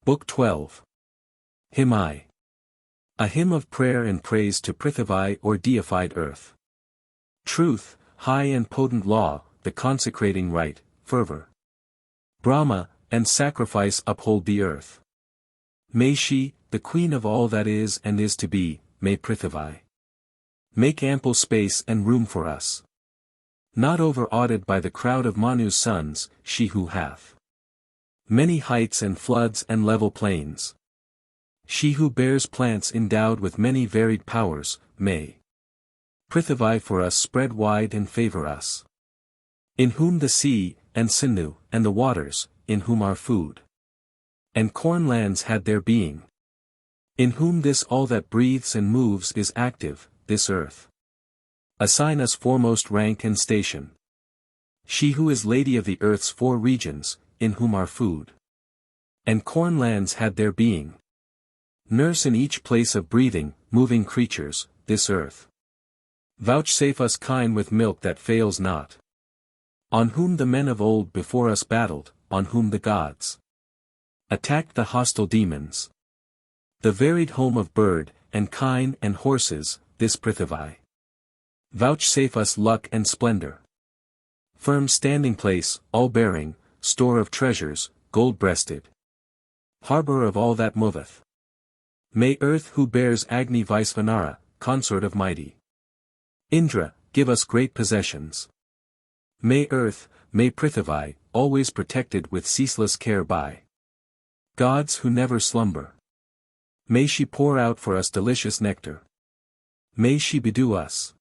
Book 12. Hymn I. A hymn of prayer and praise to Prithvi or deified earth. Truth, high and potent law, the consecrating rite, fervor. Brahma, and sacrifice uphold the earth. May she, the queen of all that is and is to be, may Prithvi make ample space and room for us. Not overawed by the crowd of Manu's sons, she who hath many heights and floods and level plains. She who bears plants endowed with many varied powers, may Prithvi for us spread wide and favor us. In whom the sea, and Sindhu, and the waters, in whom our food and corn lands had their being. In whom this all that breathes and moves is active, this earth. Assign us foremost rank and station. She who is lady of the earth's four regions, in whom our food and corn lands had their being. Nurse in each place of breathing, moving creatures, this earth. Vouchsafe us kine with milk that fails not. On whom the men of old before us battled, on whom the gods attacked the hostile demons. The varied home of bird, and kine and horses, this Prithvi. Vouchsafe us luck and splendor. Firm standing place, all bearing, store of treasures, gold-breasted. Harbor of all that moveth. May earth who bears Agni Vaisvanara, consort of mighty Indra, give us great possessions. May earth, may Prithvi, always protected with ceaseless care by gods who never slumber. May she pour out for us delicious nectar. May she bedew us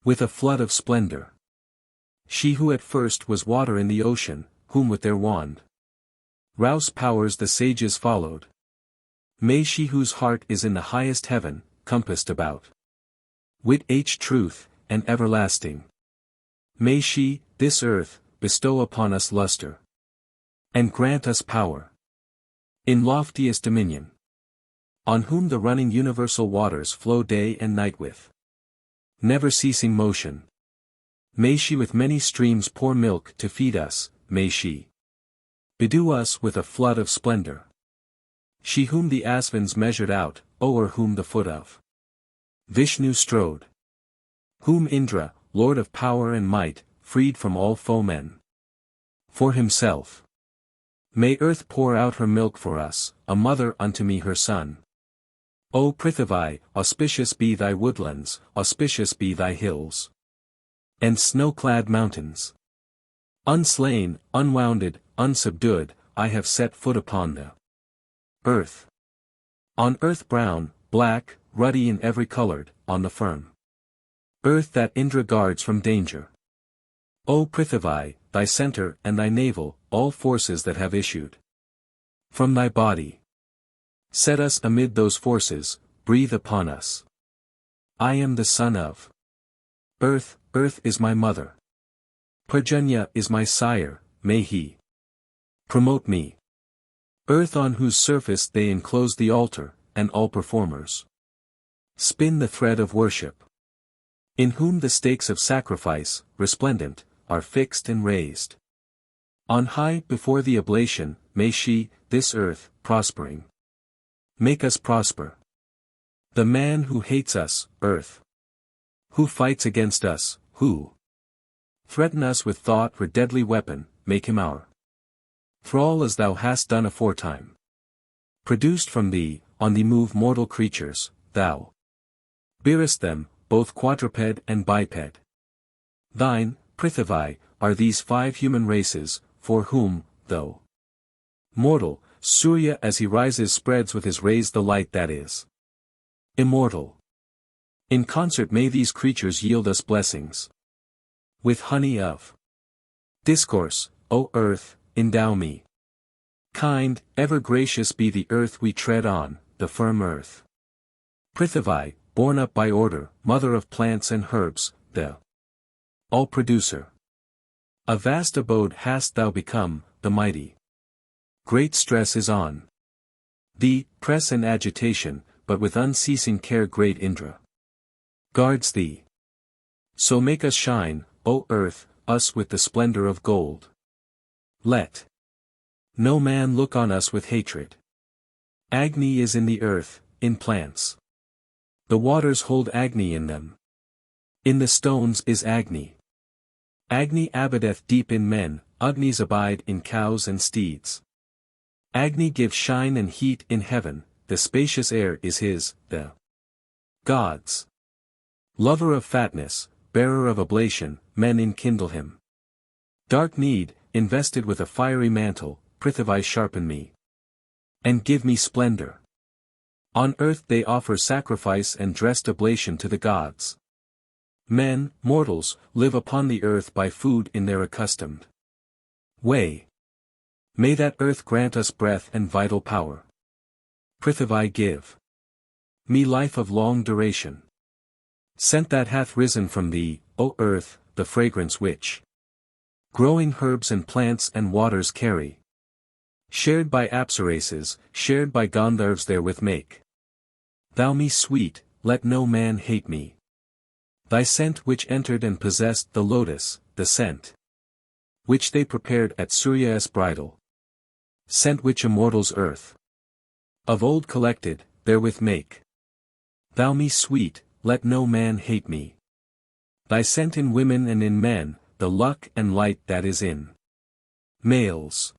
with a flood of splendor. She who at first was water in the ocean, whom with their wand rouse powers the sages followed. May she whose heart is in the highest heaven, compassed about wit truth, and everlasting. May she, this earth, bestow upon us luster. And grant us power. In loftiest dominion. On whom the running universal waters flow day and night with never ceasing motion. May she with many streams pour milk to feed us, may she bedew us with a flood of splendor. She whom the Asvins measured out, o'er whom the foot of Vishnu strode. Whom Indra, Lord of power and might, freed from all foemen. For himself. May earth pour out her milk for us, a mother unto me her son. O Prithvi, auspicious be thy woodlands, auspicious be thy hills. And snow-clad mountains. Unslain, unwounded, unsubdued, I have set foot upon the earth. On earth brown, black, ruddy and every colored, on the firm earth that Indra guards from danger. O Prithvi, thy center and thy navel, all forces that have issued from thy body. Set us amid those forces, breathe upon us. I am the son of earth, earth is my mother. Parjanya is my sire, may he promote me. Earth on whose surface they enclose the altar, and all performers spin the thread of worship. In whom the stakes of sacrifice, resplendent, are fixed and raised. On high before the oblation, may she, this earth, prospering, make us prosper. The man who hates us, earth, who fights against us, who threaten us with thought or deadly weapon, make him our thrall as thou hast done aforetime. Produced from thee, on thee move mortal creatures, thou bearest them, both quadruped and biped. Thine, Prithvi, are these five human races, for whom, though mortal, Surya as he rises spreads with his rays the light that is immortal. In concert may these creatures yield us blessings. With honey of discourse, O earth, endow me. Kind, ever gracious be the earth we tread on, the firm earth. Prithvi, born up by order, mother of plants and herbs, the all-producer. A vast abode hast thou become, the mighty. Great stress is on thee, press and agitation, but with unceasing care great Indra guards thee. So make us shine, O earth, us with the splendor of gold. Let no man look on us with hatred. Agni is in the earth, in plants. The waters hold Agni in them. In the stones is Agni. Agni abideth deep in men, Agnis abide in cows and steeds. Agni gives shine and heat in heaven, the spacious air is his, the gods. Lover of fatness, bearer of oblation, men enkindle him. Dark need, invested with a fiery mantle, Prithvi sharpen me. And give me splendor. On earth they offer sacrifice and dressed oblation to the gods. Men, mortals, live upon the earth by food in their accustomed way. May that earth grant us breath and vital power. Prithvi give me life of long duration. Scent that hath risen from thee, O earth, the fragrance which growing herbs and plants and waters carry. Shared by apsarases, shared by Gandharvs therewith make. Thou me sweet, let no man hate me. Thy scent which entered and possessed the lotus, the scent which they prepared at Surya's bridal. Scent which immortals earth of old collected, therewith make. Thou me sweet, let no man hate me. Thy scent in women and in men, the luck and light that is in males.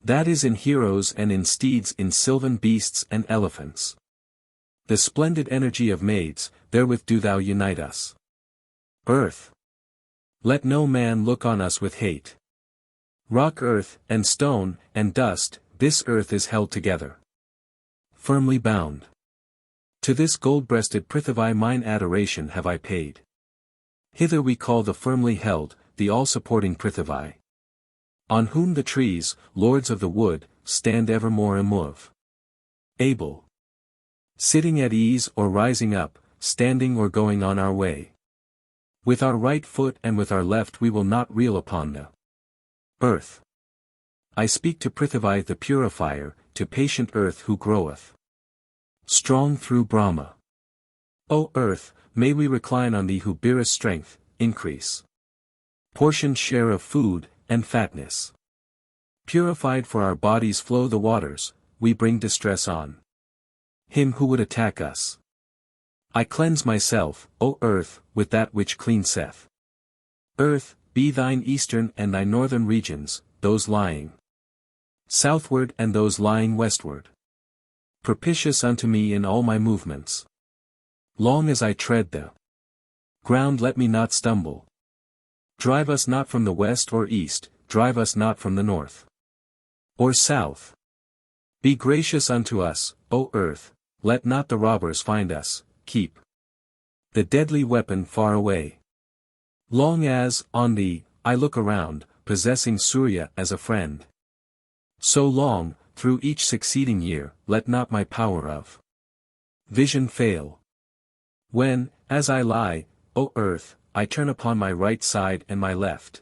That is in heroes and in steeds, in sylvan beasts and elephants. The splendid energy of maids, therewith do thou unite us. Earth. Let no man look on us with hate. Rock, earth, and stone, and dust, this earth is held together. Firmly bound. To this gold-breasted Prithvi mine adoration have I paid. Hither we call the firmly held, the all-supporting Prithvi. On whom the trees, lords of the wood, stand evermore immovable. Able. Sitting at ease or rising up, standing or going on our way. With our right foot and with our left we will not reel upon the earth. I speak to Prithvi the purifier, to patient earth who groweth strong through Brahma. O earth, may we recline on thee who bearest strength, increase. Portioned share of food, and fatness. Purified for our bodies flow the waters, we bring distress on him who would attack us. I cleanse myself, O earth, with that which cleanseth. Earth, be thine eastern and thy northern regions, those lying southward and those lying westward. Propitious unto me in all my movements. Long as I tread the ground let me not stumble. Drive us not from the west or east, drive us not from the north or south. Be gracious unto us, O earth, let not the robbers find us, keep the deadly weapon far away. Long as, on thee, I look around, possessing Surya as a friend. So long, through each succeeding year, let not my power of vision fail. When, as I lie, O earth, I turn upon my right side and my left.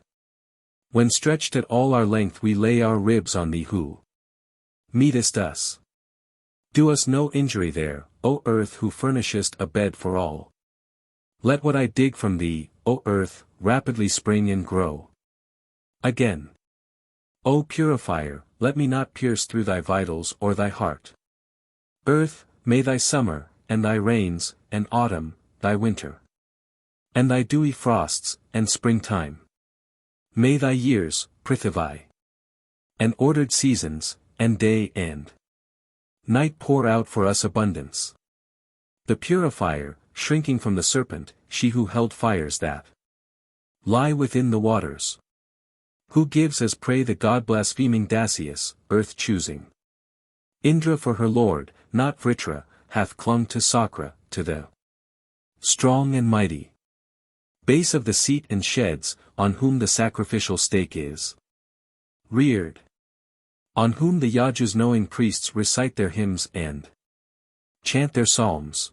When stretched at all our length we lay our ribs on thee who meetest us. Do us no injury there, O earth who furnishest a bed for all. Let what I dig from thee, O earth, rapidly spring and grow. Again. O purifier, let me not pierce through thy vitals or thy heart. Earth, may thy summer, and thy rains, and autumn, thy winter, and thy dewy frosts, and springtime. May thy years, Prithvi, and ordered seasons, and day and night pour out for us abundance. The purifier, shrinking from the serpent, she who held fires that lie within the waters. Who gives as prey the god-blaspheming Dasyus, earth choosing Indra for her lord, not Vritra, hath clung to Sakra, to the strong and mighty base of the seat and sheds, on whom the sacrificial stake is reared. On whom the Yajus knowing priests recite their hymns and chant their psalms.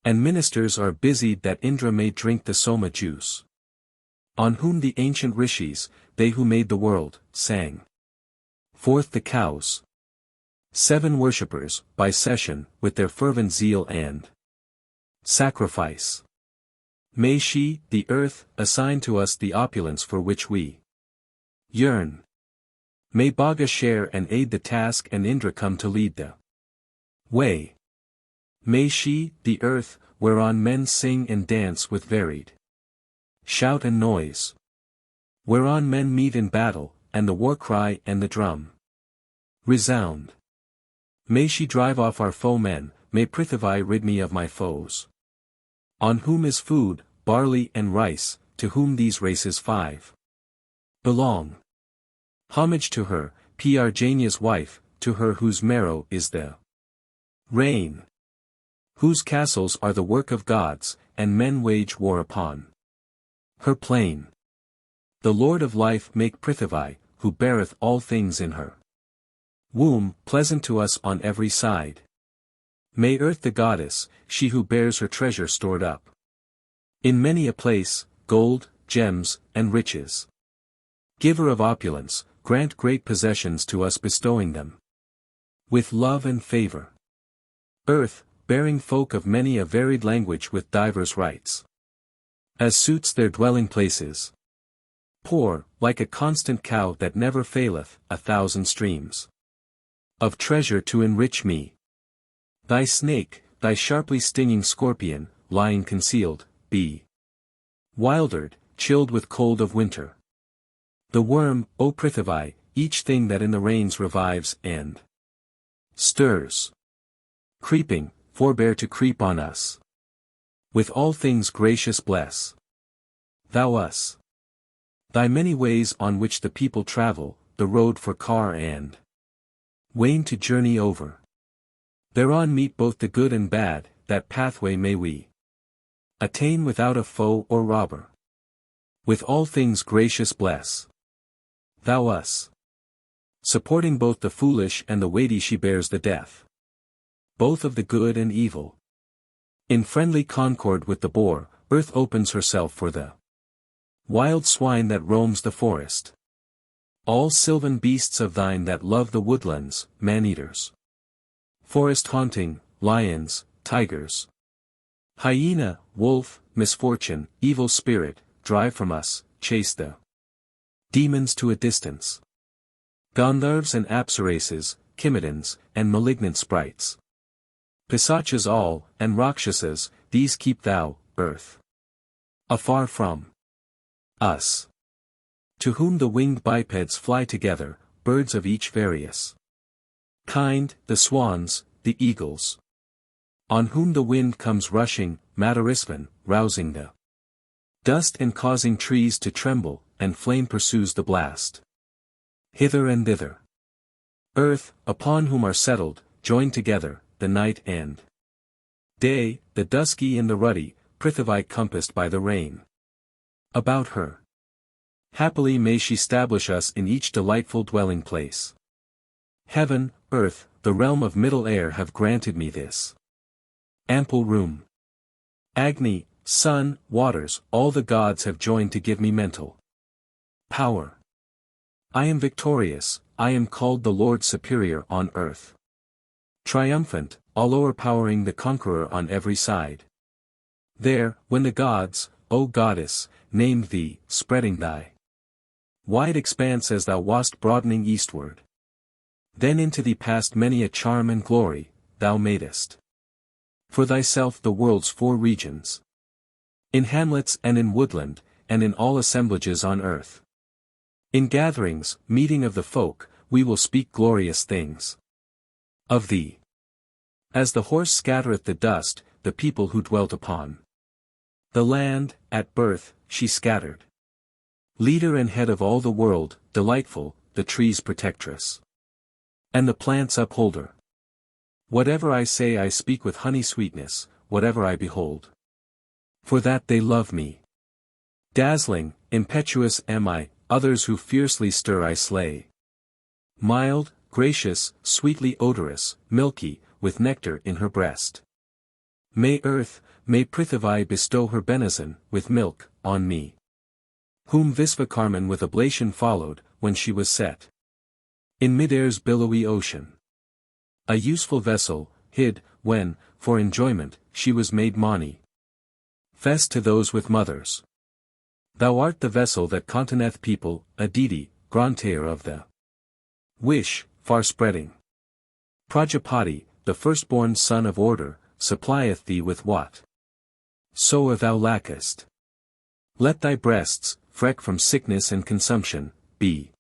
And ministers are busied that Indra may drink the soma juice. On whom the ancient rishis, they who made the world, sang forth the cows. 7 worshippers, by session, with their fervent zeal and sacrifice. May she, the earth, assign to us the opulence for which we yearn. May Bhaga share and aid the task and Indra come to lead the Way. May she, the earth, whereon men sing and dance with varied shout and noise. Whereon men meet in battle, and the war cry and the drum resound. May she drive off our foemen, may Prithvi rid me of my foes. On whom is food, barley and rice, to whom these races five belong. Homage to her, Prajna's wife, to her whose marrow is the rain. Whose castles are the work of gods, and men wage war upon her plain. The Lord of life make Prithvi, who beareth all things in her womb, pleasant to us on every side. May earth the goddess, she who bears her treasure stored up in many a place, gold, gems, and riches. Giver of opulence, grant great possessions to us, bestowing them with love and favor. Earth, bearing folk of many a varied language with divers rites, as suits their dwelling places. Pour, like a constant cow that never faileth, 1,000 streams of treasure to enrich me. Thy snake, thy sharply stinging scorpion, lying concealed, be wildered, chilled with cold of winter. The worm, O Prithvi, each thing that in the rains revives and stirs. Creeping, forbear to creep on us. With all things gracious bless thou us. Thy many ways on which the people travel, the road for car and wain to journey over. Thereon meet both the good and bad, that pathway may we attain without a foe or robber. With all things gracious bless thou us. Supporting both the foolish and the weighty, she bears the death both of the good and evil. In friendly concord with the boar, earth opens herself for the wild swine that roams the forest. All sylvan beasts of thine that love the woodlands, man-eaters, forest haunting, lions, tigers, hyena, wolf, misfortune, evil spirit, drive from us, chase the demons to a distance. Gandharvas and apsaras, Kimedans, and malignant sprites. Pisachas all, and Rakshasas, these keep thou, earth, afar from us. To whom the winged bipeds fly together, birds of each various kind, the swans, the eagles. On whom the wind comes rushing, Madarisvan, rousing the dust and causing trees to tremble, and flame pursues the blast hither and thither. Earth, upon whom are settled, joined together, the night and day, the dusky and the ruddy, Prithvi compassed by the rain about her. Happily may she stablish us in each delightful dwelling place. Heaven, earth, the realm of middle air have granted me this ample room. Agni, sun, waters, all the gods have joined to give me mental power. I am victorious, I am called the Lord superior on earth. Triumphant, all o'erpowering the conqueror on every side. There, when the gods, O goddess, named thee, spreading thy wide expanse as thou wast broadening eastward. Then into thee passed many a charm and glory, thou madest for thyself the world's 4 regions. In hamlets and in woodland, and in all assemblages on earth. In gatherings, meeting of the folk, we will speak glorious things of thee. As the horse scattereth the dust, the people who dwelt upon the land, at birth, she scattered. Leader and head of all the world, delightful, the trees' protectress, and the plants' upholder. Whatever I say I speak with honey sweetness, whatever I behold. For that they love me. Dazzling, impetuous am I, others who fiercely stir I slay. Mild, gracious, sweetly odorous, milky, with nectar in her breast. May earth, may Prithvi bestow her benison, with milk, on me. Whom Visvakarman with oblation followed, when she was set in midair's billowy ocean. A useful vessel, hid, when, for enjoyment, she was made Mani. Fest to those with mothers. Thou art the vessel that containeth people, a deity, grantayer of the wish, far-spreading. Prajapati, the firstborn son of order, supplieth thee with what soe'er thou lackest. Let thy breasts, freck from sickness and consumption, be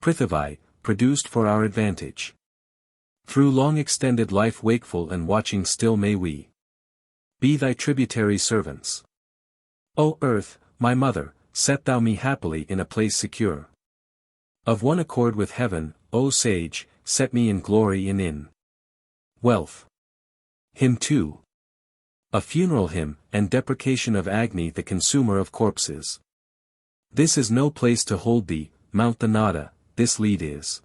Prithvi, produced for our advantage. Through long extended life wakeful and watching still may we be thy tributary servants. O earth, my mother, set thou me happily in a place secure. Of one accord with heaven, O sage, set me in glory and in wealth. Hymn 2. A funeral hymn, and deprecation of Agni the consumer of corpses. This is no place to hold thee, Mount the Nada, this lead is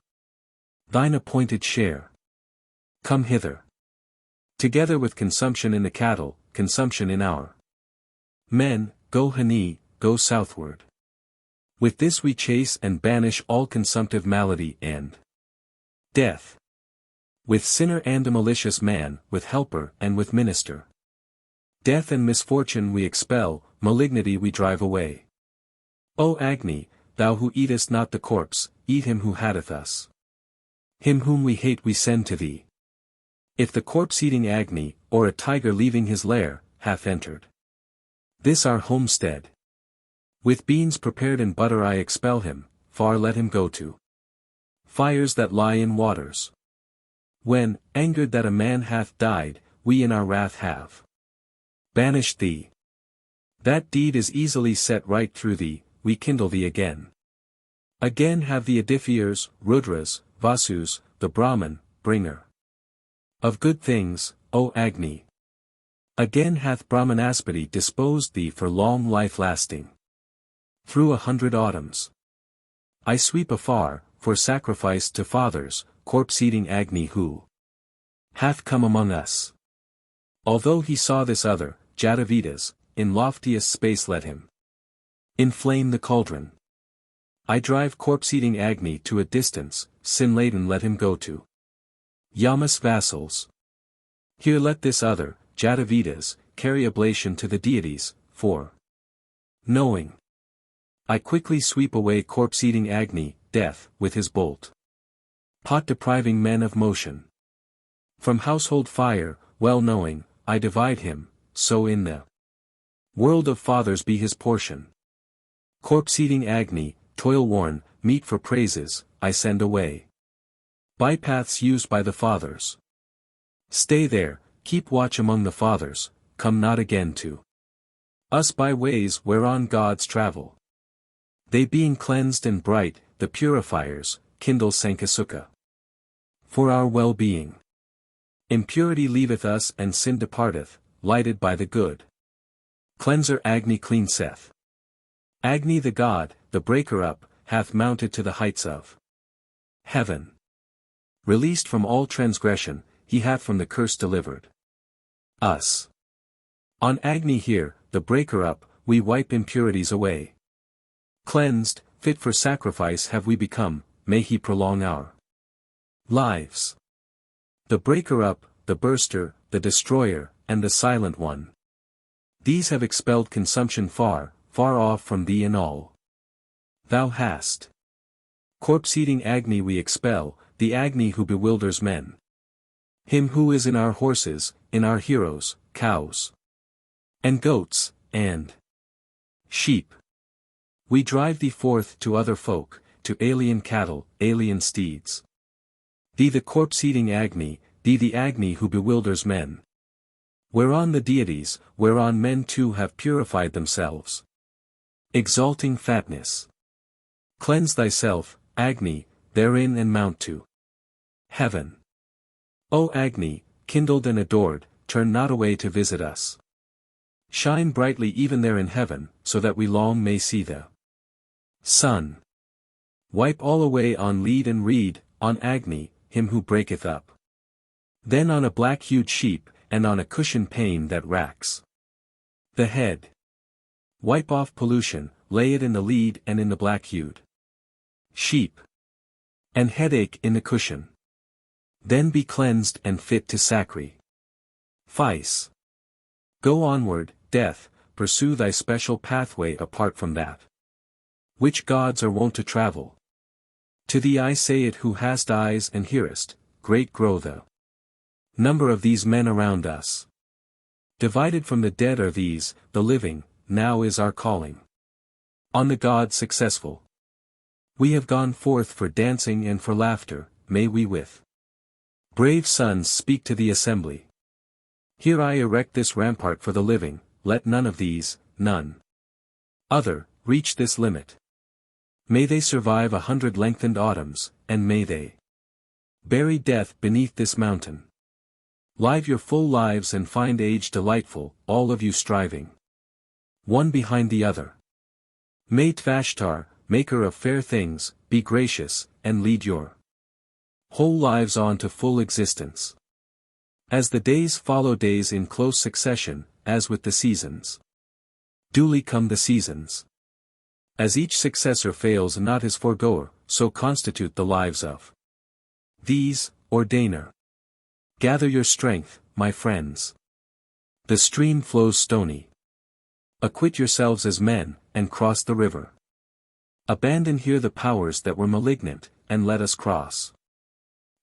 thine appointed share. Come hither. Together with consumption in the cattle, consumption in our men, go Hani, go southward. With this we chase and banish all consumptive malady and death. With sinner and a malicious man, with helper and with minister. Death and misfortune we expel, malignity we drive away. O Agni, thou who eatest not the corpse, eat him who hateth us. Him whom we hate we send to thee. If the corpse-eating Agni, or a tiger leaving his lair, hath entered this our homestead, with beans prepared and butter I expel him, far let him go to fires that lie in waters. When, angered that a man hath died, we in our wrath have banished thee. That deed is easily set right through thee, we kindle thee again. Again have the edifiers, Rudras, Vasus, the Brahman, bringer of good things, O Agni. Again hath Brahmanaspati disposed thee for long life lasting. Through 100 autumns I sweep afar, for sacrifice to fathers, corpse-eating Agni who hath come among us. Although he saw this other, Jatavedas, in loftiest space let him inflame the cauldron. I drive corpse-eating Agni to a distance, sin-laden let him go to Yama's vassals. Here let this other, Jatavedas, carry oblation to the deities, for knowing I quickly sweep away corpse-eating Agni, death, with his bolt. Pot depriving men of motion. From household fire, well knowing, I divide him, so in the world of fathers be his portion. Corpse-eating Agni, toil-worn, meet for praises, I send away. Bypaths used by the fathers. Stay there, keep watch among the fathers, come not again to us by ways whereon gods travel. They being cleansed and bright, the purifiers, kindle Sankasukha. For our well-being. Impurity leaveth us and sin departeth, lighted by the good cleanser Agni cleanseth. Agni the god, the breaker-up, hath mounted to the heights of heaven. Released from all transgression, he hath from the curse delivered us. On Agni here, the breaker-up, we wipe impurities away. Cleansed, fit for sacrifice have we become, may he prolong our lives. The breaker-up, the burster, the destroyer, and the silent one. These have expelled consumption far, far off from thee in all. Thou hast. Corpse-eating Agni we expel, the Agni who bewilders men. Him who is in our horses, in our heroes, cows, and goats, and sheep. We drive thee forth to other folk, to alien cattle, alien steeds. Thee the corpse-eating Agni, thee the Agni who bewilders men. Whereon the deities, whereon men too have purified themselves. Exalting fatness. Cleanse thyself, Agni, therein and mount to heaven. O Agni, kindled and adored, turn not away to visit us. Shine brightly even there in heaven, so that we long may see the sun. Wipe all away on lead and reed, on Agni, him who breaketh up. Then on a black-hued sheep, and on a cushion pane that racks the head. Wipe off pollution, lay it in the lead and in the black-hued sheep. And headache in the cushion. Then be cleansed and fit to sacrifice. Go onward, death, pursue thy special pathway apart from that which gods are wont to travel. To thee I say it who hast eyes and hearest, great grow the Number of these men around us. Divided from the dead are these, the living, now is our calling. On the gods successful. We have gone forth for dancing and for laughter, may we with brave sons speak to the assembly. Here I erect this rampart for the living, let none of these, none other, reach this limit. May they survive 100 lengthened autumns, and may they bury death beneath this mountain. Live your full lives and find age delightful, all of you striving one behind the other. May Tvashtar, maker of fair things, be gracious, and lead your whole lives on to full existence. As the days follow days in close succession, as with the seasons, duly come the seasons. As each successor fails not his foregoer, so constitute the lives of these, ordainer. Gather your strength, my friends. The stream flows stony. Acquit yourselves as men, and cross the river. Abandon here the powers that were malignant, and let us cross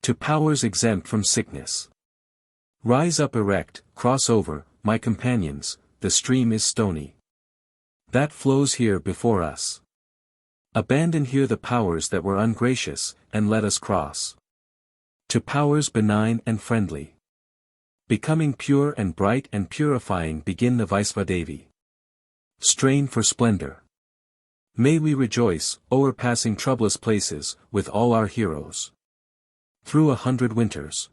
to powers exempt from sickness. Rise up erect, cross over, my companions, the stream is stony. That flows here before us. Abandon here the powers that were ungracious, and let us cross to powers benign and friendly. Becoming pure and bright and purifying begin the Vaisvadevi. Strain for splendor. May we rejoice, o'erpassing troublous places, with all our heroes. Through 100 winters.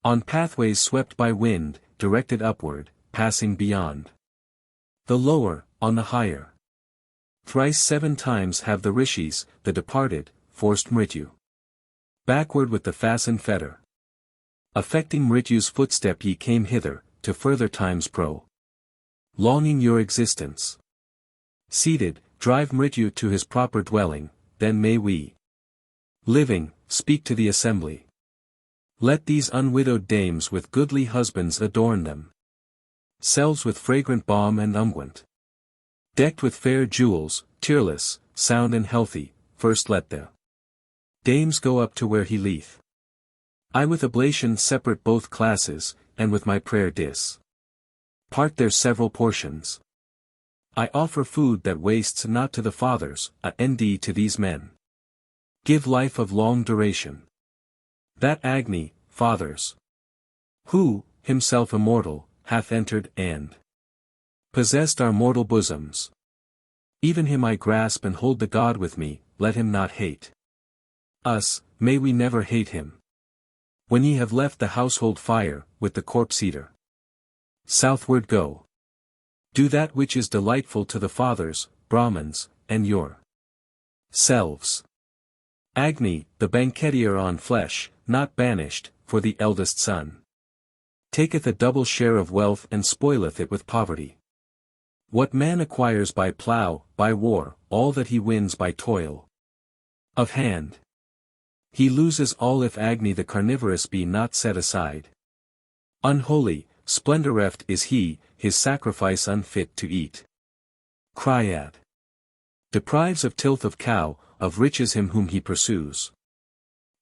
On pathways swept by wind, directed upward, passing beyond the lower, on the higher. Thrice 7 times have the rishis, the departed, forced Mrityu backward with the fastened fetter. Affecting Mrityu's footstep ye came hither, to further times longing your existence. Seated, drive Mrityu to his proper dwelling, then may we, living, speak to the assembly. Let these unwidowed dames with goodly husbands adorn them. Selves with fragrant balm and unguent. Decked with fair jewels, tearless, sound and healthy, first let the dames go up to where he leeth. I with oblation separate both classes, and with my prayer part their several portions. I offer food that wastes not to the fathers, nd to these men. Give life of long duration. That Agni, fathers, who, himself immortal, hath entered and possessed our mortal bosoms. Even him I grasp and hold the God with me, let him not hate us, may we never hate him. When ye have left the household fire, with the corpse eater, southward go. Do that which is delightful to the fathers, Brahmins, and your selves. Agni, the banqueteer on flesh, not banished, for the eldest son taketh a double share of wealth and spoileth it with poverty. What man acquires by plough, by war, all that he wins by toil of hand. He loses all if Agni the carnivorous be not set aside. Unholy, splendoreft is he, his sacrifice unfit to eat. Cryad deprives of tilth of cow, of riches him whom he pursues.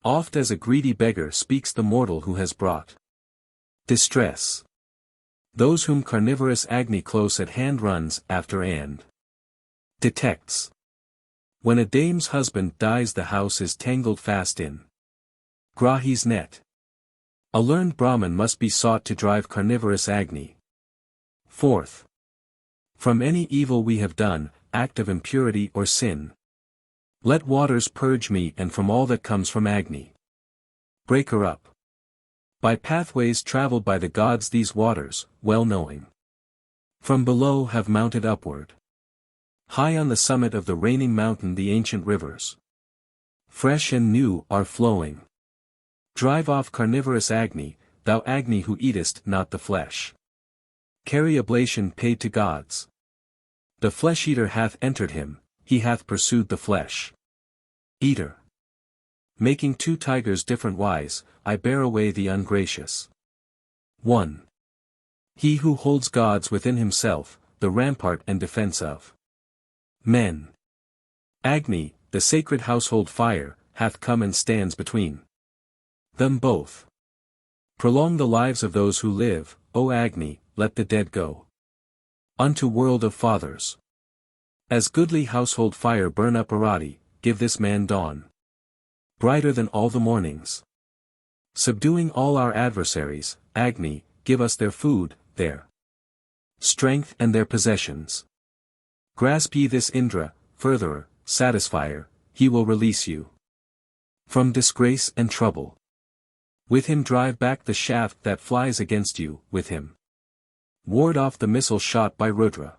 Oft as a greedy beggar speaks the mortal who has brought distress. Those whom carnivorous Agni close at hand runs after and detects. When a dame's husband dies the house is tangled fast in Grahi's net. A learned Brahmin must be sought to drive carnivorous Agni. 4th. From any evil we have done, act of impurity or sin. Let waters purge me and from all that comes from Agni. Break her up. By pathways traveled by the gods these waters, well knowing, from below have mounted upward. High on the summit of the reigning mountain the ancient rivers, fresh and new, are flowing. Drive off carnivorous Agni, thou Agni who eatest not the flesh. Carry oblation paid to gods. The flesh-eater hath entered him, he hath pursued the flesh-eater. Making 2 tigers different wise, I bear away the ungracious 1. He who holds gods within himself, the rampart and defense of men. Agni, the sacred household fire, hath come and stands between them both. Prolong the lives of those who live, O Agni, let the dead go. Unto world of fathers. As goodly household fire burn up Arati, give this man dawn. Brighter than all the mornings. Subduing all our adversaries, Agni, give us their food, their strength and their possessions. Grasp ye this Indra, furtherer, satisfier, he will release you from disgrace and trouble. With him drive back the shaft that flies against you, with him ward off the missile shot by Rudra.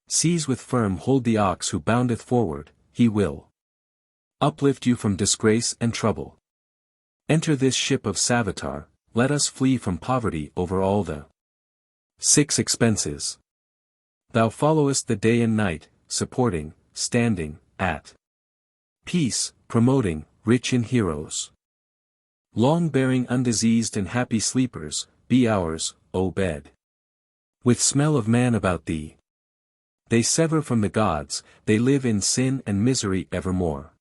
Seize with firm hold the ox who boundeth forward, he will uplift you from disgrace and trouble. Enter this ship of Savitar, let us flee from poverty over all the 6 expenses. Thou followest the day and night, supporting, standing, at peace, promoting, rich in heroes. Long bearing undiseased and happy sleepers, be ours, O bed. With smell of man about thee. They sever from the gods, they live in sin and misery evermore.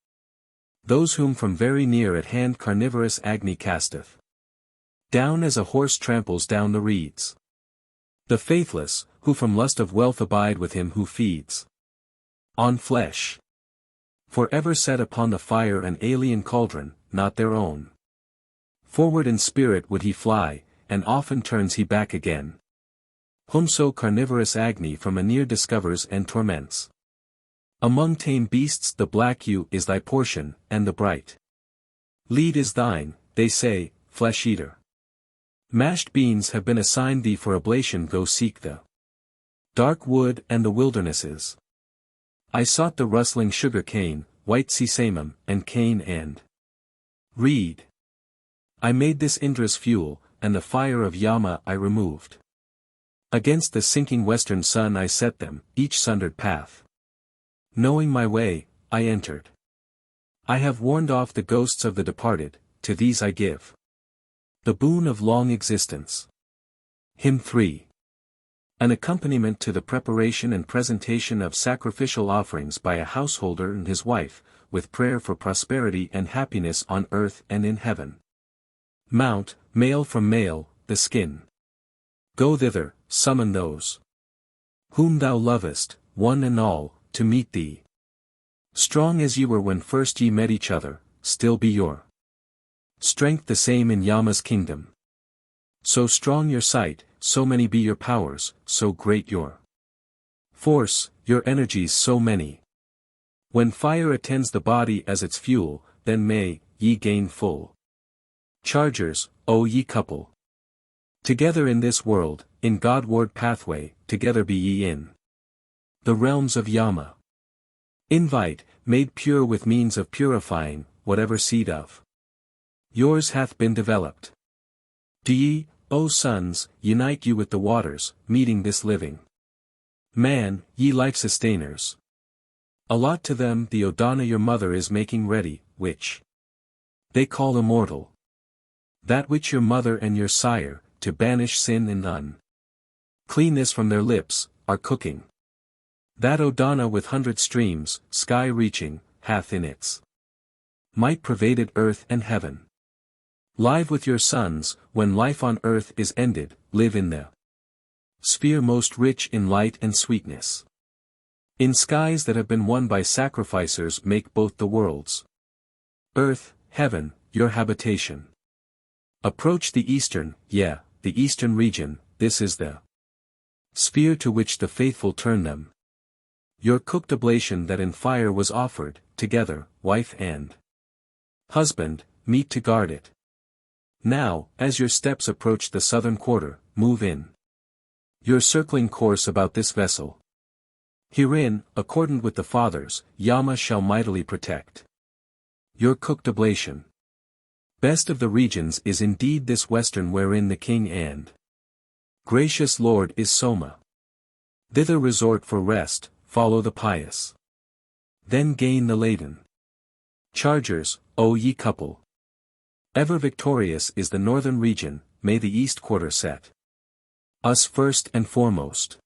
Those whom from very near at hand carnivorous Agni casteth down as a horse tramples down the reeds. The faithless, who from lust of wealth abide with him who feeds on flesh. For ever set upon the fire an alien cauldron, not their own. Forward in spirit would he fly, and often turns he back again. Whomso carnivorous Agni from anear discovers and torments. Among tame beasts the black ewe is thy portion, and the bright lead is thine, they say, flesh-eater. Mashed beans have been assigned thee for oblation, go seek the dark wood and the wildernesses. I sought the rustling sugar cane, white sesamum, and cane and reed. I made this Indra's fuel, and the fire of Yama I removed. Against the sinking western sun I set them, each sundered path. Knowing my way, I entered. I have warned off the ghosts of the departed, to these I give the boon of long existence. Hymn 3. An accompaniment to the preparation and presentation of sacrificial offerings by a householder and his wife, with prayer for prosperity and happiness on earth and in heaven. Mount, male from male, the skin. Go thither, summon those whom thou lovest, one and all, to meet thee. Strong as ye were when first ye met each other, still be your strength the same in Yama's kingdom. So strong your sight, so many be your powers, so great your force, your energies so many. When fire attends the body as its fuel, then may ye gain full chargers, O ye couple. Together in this world, in Godward pathway, together be ye in the realms of Yama. Invite, made pure with means of purifying, whatever seed of yours hath been developed. Do ye, O sons, unite you with the waters, meeting this living man, ye life-sustainers. Allot to them the Odana your mother is making ready, which they call immortal. That which your mother and your sire, to banish sin and uncleanness from their lips, are cooking. That Odana with 100 streams, sky-reaching, hath in its might pervaded earth and heaven. Live with your sons, when life on earth is ended, live in the sphere most rich in light and sweetness. In skies that have been won by sacrificers make both the worlds, earth, heaven, your habitation. Approach the eastern, the eastern region, this is the sphere to which the faithful turn them. Your cooked oblation that in fire was offered, together, wife and husband, meet to guard it. Now, as your steps approach the southern quarter, move in your circling course about this vessel. Herein, accordant with the fathers, Yama shall mightily protect your cooked oblation. Best of the regions is indeed this western wherein the king and gracious lord is Soma. Thither resort for rest, follow the pious. Then gain the laden chargers, O ye couple. Ever victorious is the northern region, may the east quarter set us first and foremost.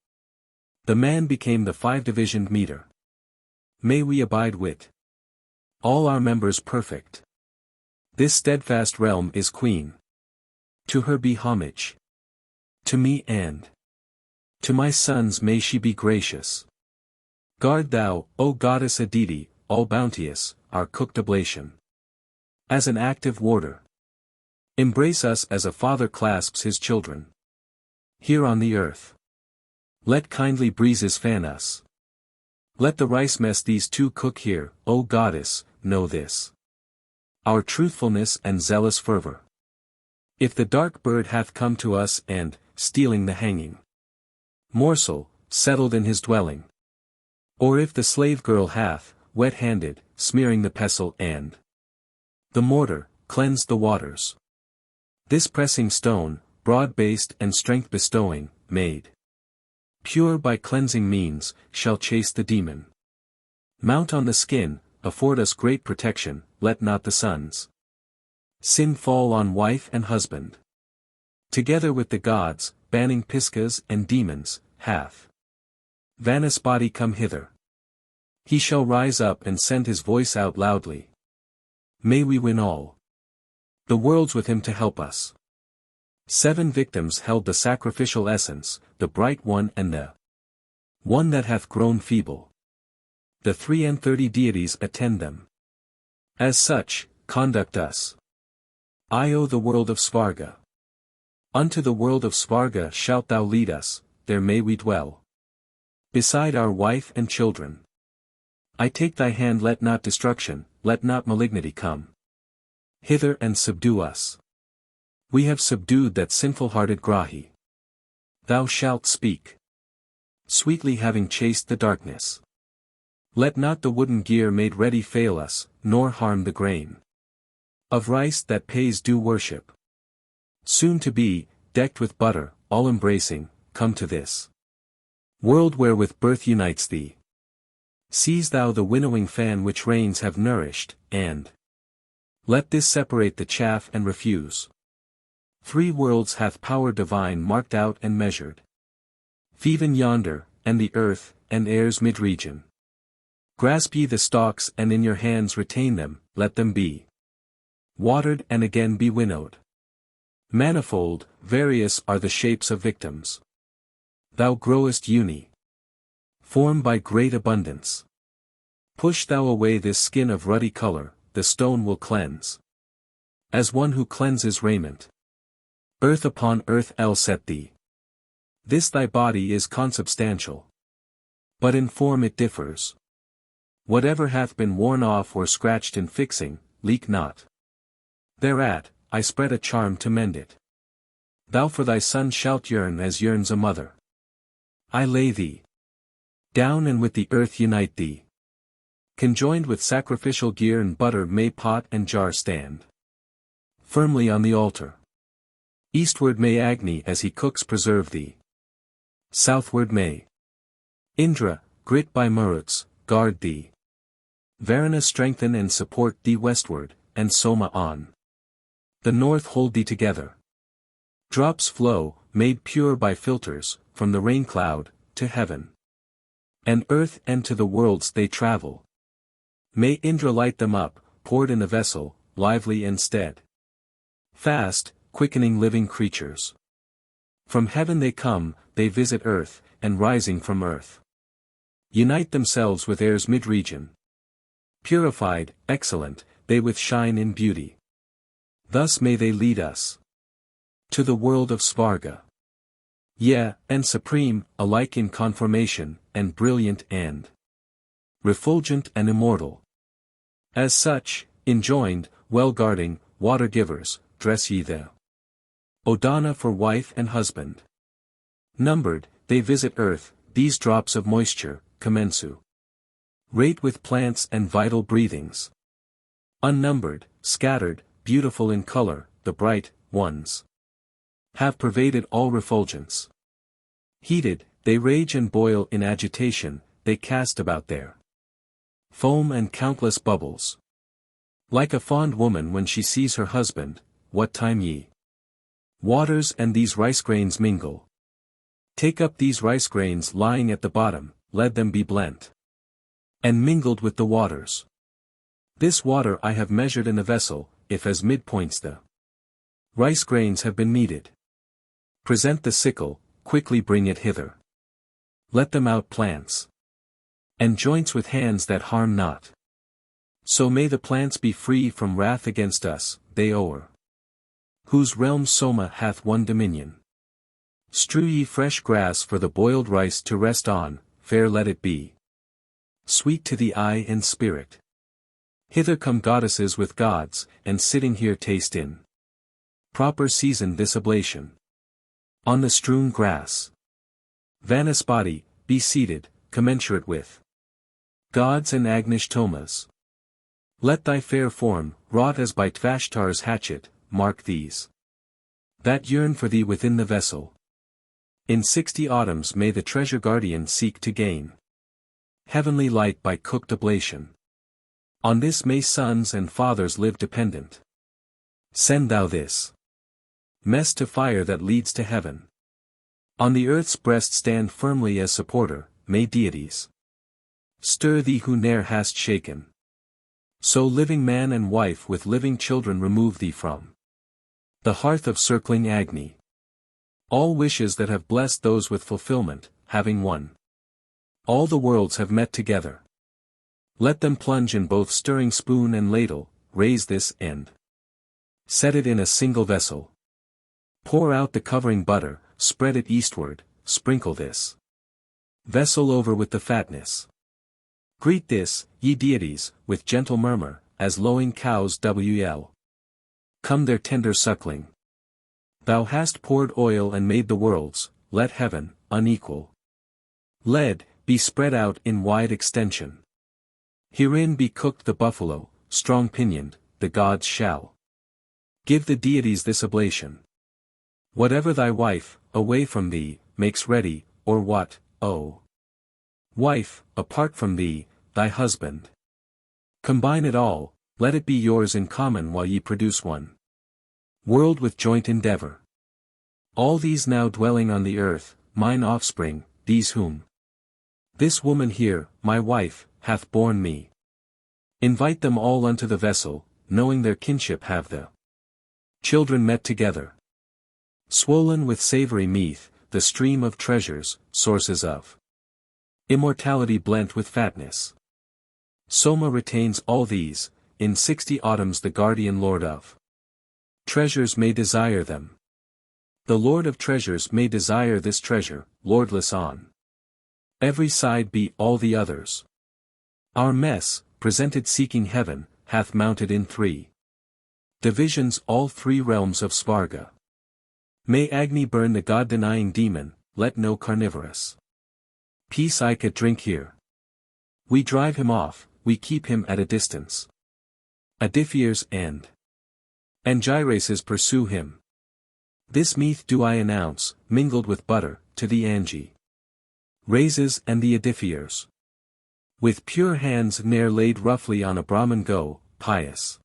The man became the 5-divisioned meter. May we abide with all our members perfect. This steadfast realm is queen To her be homage. To me and to my sons may she be gracious. Guard thou, O goddess Aditi, all bounteous, our cooked oblation. As an active warder. Embrace us as a father clasps his children. Here on the earth. Let kindly breezes fan us. Let the rice mess these two cook here, O goddess, know this. Our truthfulness and zealous fervor. If the dark bird hath come to us and, stealing the hanging morsel, settled in his dwelling. Or if the slave girl hath, wet-handed, smearing the pestle and the mortar, cleansed the waters. This pressing stone, broad-based and strength-bestowing, made pure by cleansing means, shall chase the demon. Mount on the skin, afford us great protection, let not the sun's sin fall on wife and husband. Together with the gods, banning piskas and demons, hath Vanaspati come hither. He shall rise up and send his voice out loudly. May we win all the worlds with him to help us. 7 victims held the sacrificial essence, the bright one and the one that hath grown feeble. The 33 deities attend them. As such, conduct us. I owe the world of Svarga. Unto the world of Svarga shalt thou lead us, there may we dwell. Beside our wife and children. I take thy hand, let not destruction, let not malignity come hither and subdue us. We have subdued that sinful-hearted Grahi. Thou shalt speak sweetly, having chased the darkness. Let not the wooden gear made ready fail us, nor harm the grain of rice that pays due worship. Soon to be, decked with butter, all-embracing, come to this world where with birth unites thee. Seize thou the winnowing fan which rains have nourished, and let this separate the chaff and refuse. 3 worlds hath power divine marked out and measured. Theven yonder, and the earth, and air's mid-region. Grasp ye the stalks and in your hands retain them, let them be watered and again be winnowed. Manifold, various are the shapes of victims. Thou growest form by great abundance. Push thou away this skin of ruddy color, the stone will cleanse. As one who cleanses raiment. Earth upon earth I'll set thee. This thy body is consubstantial. But in form it differs. Whatever hath been worn off or scratched in fixing, leak not. Thereat, I spread a charm to mend it. Thou for thy son shalt yearn as yearns a mother. I lay thee down and with the earth unite thee. Conjoined with sacrificial gear and butter may pot and jar stand firmly on the altar. Eastward may Agni as he cooks preserve thee. Southward may Indra, grit by Maruts, guard thee. Varuna strengthen and support thee westward, and Soma on the north hold thee together. Drops flow, made pure by filters, from the rain cloud, to heaven and earth and to the worlds they travel. May Indra light them up, poured in a vessel, lively and fast, quickening living creatures. From heaven they come, they visit earth, and rising from earth unite themselves with air's mid-region. Purified, excellent, they with shine in beauty. Thus may they lead us to the world of Svarga. Yea, and supreme, alike in conformation, and brilliant and refulgent and immortal. As such, enjoined, well-guarding, water-givers, dress ye the Odana for wife and husband. Numbered, they visit earth, these drops of moisture, commensu. Rate with plants and vital breathings. Unnumbered, scattered, beautiful in color, the bright ones have pervaded all refulgence. Heated, they rage and boil in agitation, they cast about their foam and countless bubbles. Like a fond woman when she sees her husband, what time ye waters and these rice grains mingle. Take up these rice grains lying at the bottom, let them be blent and mingled with the waters. This water I have measured in a vessel, if as midpoints the Rice grains have been kneaded. Present the sickle, quickly bring it hither. Let them out plants. And joints with hands that harm not. So may the plants be free from wrath against us, they o'er whose realm Soma hath won dominion. Strew ye fresh grass for the boiled rice to rest on, fair let it be. Sweet to the eye and spirit. Hither come goddesses with gods, and sitting here taste in proper season this oblation. On the strewn grass. Vanaspati, be seated, commensurate with gods and Agnishtomas. Let thy fair form, wrought as by Tvashtar's hatchet, mark these that yearn for thee within the vessel. In 60 autumns may the treasure guardian seek to gain heavenly light by cooked oblation. On this may sons and fathers live dependent. Send thou this mess to fire that leads to heaven. On the earth's breast stand firmly as supporter, may deities stir thee who ne'er hast shaken. So living man and wife with living children remove thee from the hearth of circling Agni. All wishes that have blessed those with fulfillment, having won. All the worlds have met together. Let them plunge in both stirring spoon and ladle, raise this and set it in a single vessel. Pour out the covering butter, spread it eastward, sprinkle this vessel over with the fatness. Greet this, ye deities, with gentle murmur, as lowing cows wl. Come their tender suckling. Thou hast poured oil and made the worlds, let heaven, unequal lead, be spread out in wide extension. Herein be cooked the buffalo, strong-pinioned, the gods shall give the deities this oblation. Whatever thy wife, away from thee, makes ready, or what, O wife, apart from thee, thy husband combine it all, let it be yours in common while ye produce one world with joint endeavor. All these now dwelling on the earth, mine offspring, these whom this woman here, my wife, hath borne me. Invite them all unto the vessel, knowing their kinship have the children met together. Swollen with savory meath, the stream of treasures, sources of immortality blent with fatness. Soma retains all these, in 60 autumns the guardian lord of treasures may desire them. The lord of treasures may desire this treasure, lordless on every side be all the others. Our mess, presented seeking heaven, hath mounted in 3 divisions all 3 realms of Svarga. May Agni burn the god-denying demon, let no carnivorous peace I could drink here. We drive him off, we keep him at a distance. Adiphiers and Angyrases pursue him. This meath do I announce, mingled with butter, to the Angi raises and the Adiphiers. With pure hands ne'er laid roughly on a Brahman go, pious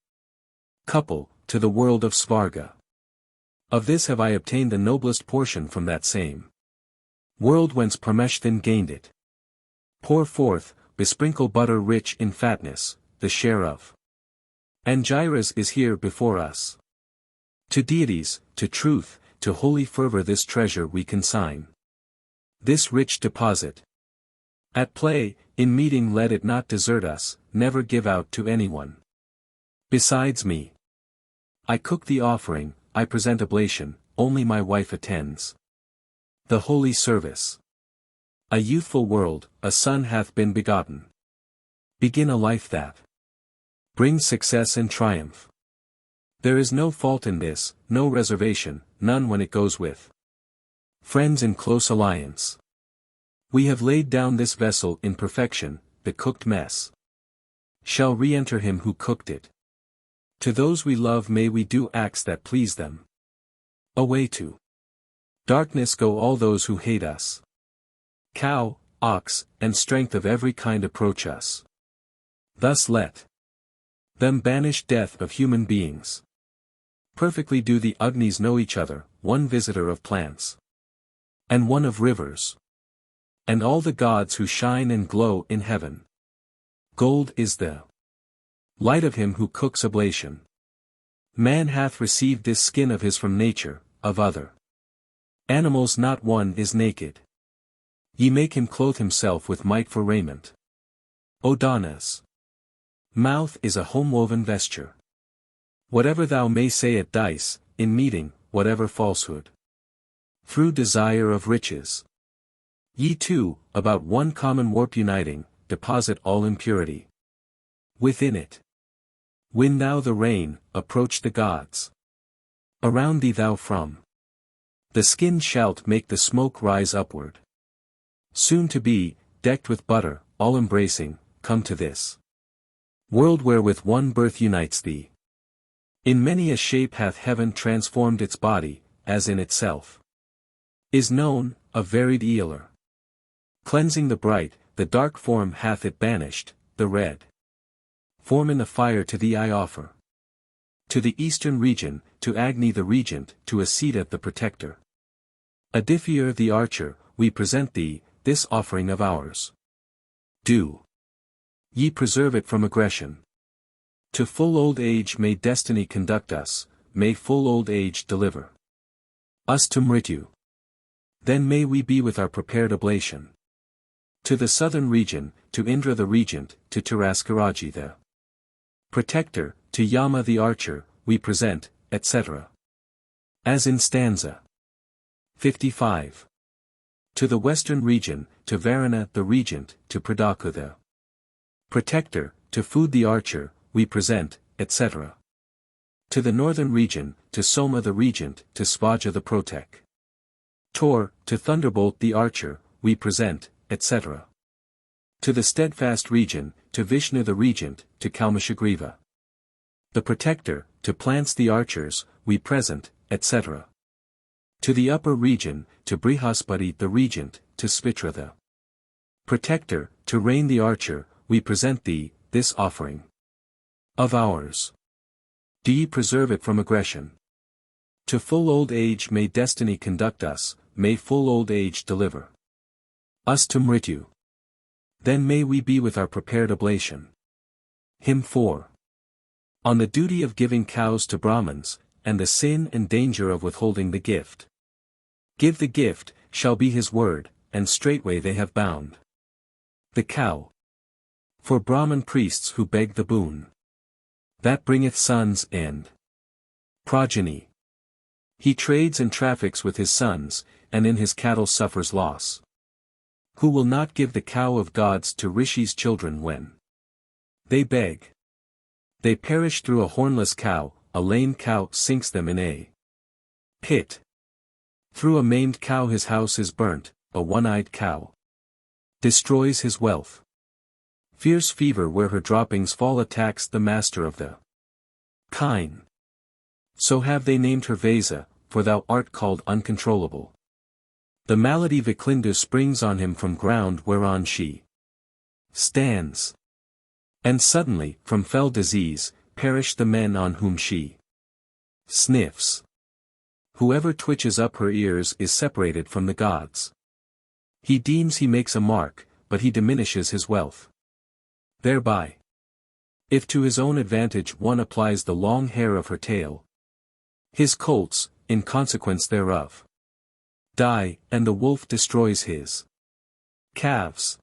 couple, to the world of Svarga. Of this have I obtained the noblest portion from that same world whence Parmeshthan gained it. Pour forth, besprinkle butter rich in fatness, the share of Angyras is here before us. To deities, to truth, to holy fervor this treasure we consign. This rich deposit. At play, in meeting let it not desert us, never give out to anyone besides me. I cook the offering, I present oblation, only my wife attends the holy service. A youthful world, a son hath been begotten. Begin a life that brings success and triumph. There is no fault in this, no reservation, none when it goes with friends in close alliance. We have laid down this vessel in perfection, the cooked mess shall re-enter him who cooked it. To those we love may we do acts that please them. Away to darkness go all those who hate us. Cow, ox, and strength of every kind approach us. Thus let them banish death of human beings. Perfectly do the Agnis know each other, one visitor of plants, and one of rivers, and all the gods who shine and glow in heaven. Gold is the light of him who cooks oblation. Man hath received this skin of his from nature, of other animals not one is naked. Ye make him clothe himself with might for raiment. O Danas! Mouth is a home-woven vesture. Whatever thou may say at dice, in meeting, whatever falsehood. Through desire of riches. Ye too, about one common warp uniting, deposit all impurity. Within it. Win thou the rain, approach the gods. Around thee thou from the skin shalt make the smoke rise upward. Soon to be, decked with butter, all embracing, come to this world where with one birth unites thee. In many a shape hath heaven transformed its body, as in itself is known, a varied eeler. Cleansing the bright, the dark form hath it banished, the red form in the fire to thee I offer. To the eastern region, to Agni the regent, to Asita the protector. Aditya the archer, we present thee, this offering of ours. Do ye preserve it from aggression. To full old age may destiny conduct us, may full old age deliver us to Mrityu. Then may we be with our prepared oblation. To the southern region, to Indra the regent, to Taraskaraji the protector, to Yama the archer, we present, etc. As in stanza 55. To the western region, to Varuna the regent, to Pradaka the protector, to Food the archer, we present, etc. To the northern region, to Soma the regent, to Svaja the protect. Tor, to Thunderbolt the archer, we present, etc. To the steadfast region, to Vishnu the regent, to Kalmashagriva the protector, to Plants the archers, we present, etc. To the upper region, to Brihaspati the regent, to Spitra the protector, to Rain the archer, we present thee, this offering of ours. Do ye preserve it from aggression. To full old age may destiny conduct us, may full old age deliver us to Mrityu. Then may we be with our prepared oblation. Hymn 4. On the duty of giving cows to Brahmins, and the sin and danger of withholding the gift. Give the gift, shall be his word, and straightway they have bound the cow. For Brahmin priests who beg the boon that bringeth sons and progeny. He trades and traffics with his sons, and in his cattle suffers loss. Who will not give the cow of gods to Rishi's children when they beg? They perish through a hornless cow, a lame cow sinks them in a pit. Through a maimed cow his house is burnt, a one-eyed cow destroys his wealth. Fierce fever where her droppings fall attacks the master of the kine. So have they named her Vesa, for thou art called uncontrollable. The malady Viklindu springs on him from ground whereon she stands. And suddenly, from fell disease, perish the men on whom she sniffs. Whoever twitches up her ears is separated from the gods. He deems he makes a mark, but he diminishes his wealth thereby. If to his own advantage one applies the long hair of her tail, his colts, in consequence thereof, die, and the wolf destroys his calves.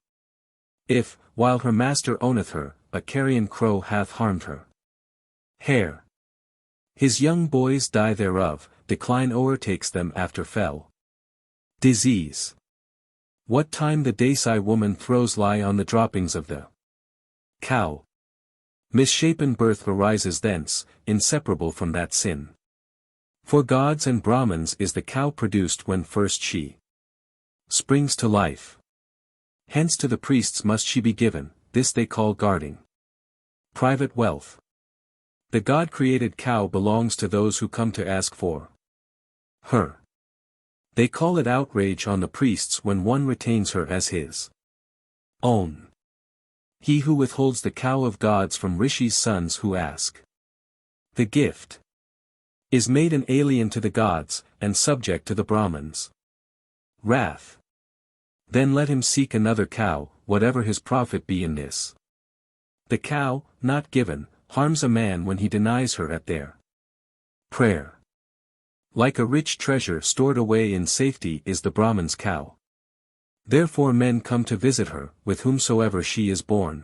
If, while her master owneth her, a carrion crow hath harmed her hair, his young boys die thereof, decline o'ertakes them after fell disease. What time the Desai woman throws lie on the droppings of the cow, misshapen birth arises thence, inseparable from that sin. For gods and Brahmins is the cow produced when first she springs to life. Hence to the priests must she be given, this they call guarding private wealth. The God-created cow belongs to those who come to ask for her. They call it outrage on the priests when one retains her as his own. He who withholds the cow of gods from Rishi's sons who ask the gift is made an alien to the gods, and subject to the Brahmins' wrath. Then let him seek another cow, whatever his profit be in this. The cow, not given, harms a man when he denies her at their Prayer. Like a rich treasure stored away in safety is the Brahman's cow. Therefore men come to visit her, with whomsoever she is born.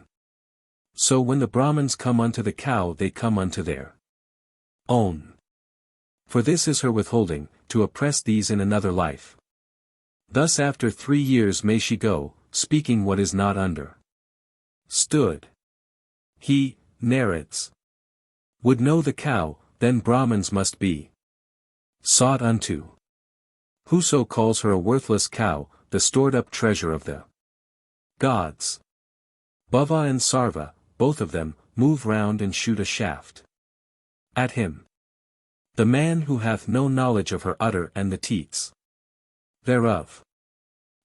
So when the Brahmins come unto the cow they come unto their own. For this is her withholding, to oppress these in another life. Thus after 3 years may she go, speaking what is not under stood. He, narrates, would know the cow, then Brahmins must be sought unto. Whoso calls her a worthless cow, the stored-up treasure of the gods. Bhava and Sarva, both of them, move round and shoot a shaft at him. The man who hath no knowledge of her udder and the teats thereof.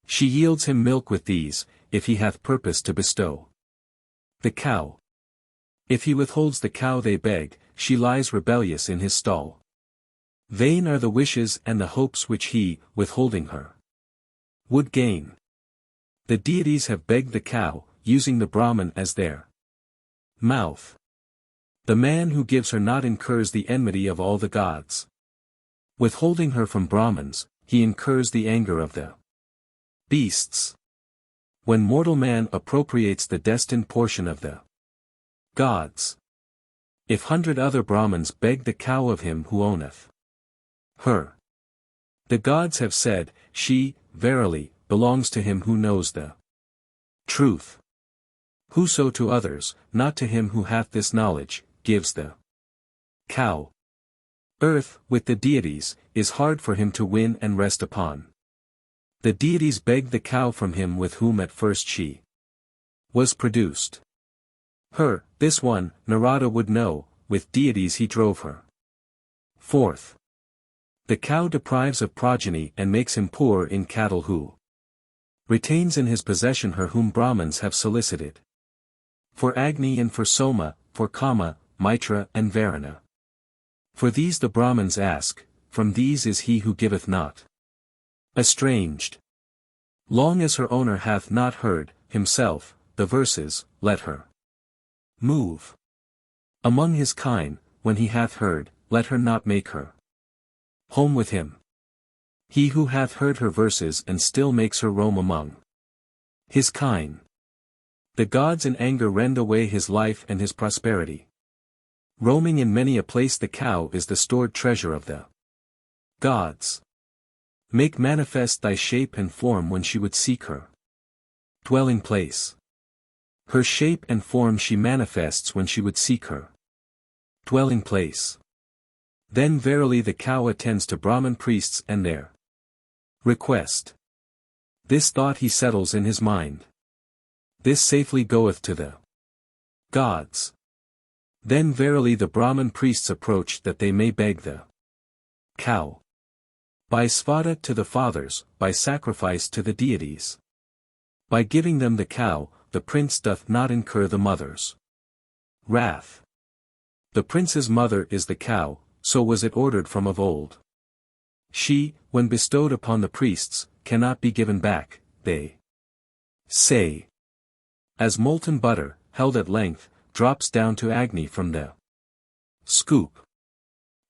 She yields him milk with these, if he hath purpose to bestow the cow. If he withholds the cow they beg, she lies rebellious in his stall. Vain are the wishes and the hopes which he, withholding her, would gain. The deities have begged the cow, using the Brahman as their mouth. The man who gives her not incurs the enmity of all the gods. Withholding her from Brahmins, he incurs the anger of the beasts. When mortal man appropriates the destined portion of the gods. If 100 other Brahmins beg the cow of him who owneth her, the gods have said, she, verily, belongs to him who knows the truth. Whoso to others, not to him who hath this knowledge, gives the cow. Earth, with the deities, is hard for him to win and rest upon. The deities begged the cow from him with whom at first she was produced. Her, this one, Narada would know, with deities he drove her forth. The cow deprives of progeny and makes him poor in cattle who retains in his possession her whom Brahmins have solicited. For Agni and for Soma, for Kama, Mitra and Varuna. For these the Brahmins ask, from these is he who giveth not estranged. Long as her owner hath not heard, himself, the verses, let her move among his kine, when he hath heard, let her not make her home with him. He who hath heard her verses and still makes her roam among his kine. The gods in anger rend away his life and his prosperity. Roaming in many a place the cow is the stored treasure of the gods. Make manifest thy shape and form when she would seek her dwelling place. Her shape and form she manifests when she would seek her dwelling place. Then verily the cow attends to Brahman priests and their request. This thought he settles in his mind. This safely goeth to the gods. Then verily the Brahman priests approach that they may beg the cow. By svata to the fathers, by sacrifice to the deities. By giving them the cow, the prince doth not incur the mother's wrath. The prince's mother is the cow, so was it ordered from of old. She, when bestowed upon the priests, cannot be given back, they say. As molten butter, held at length, drops down to Agni from the scoop.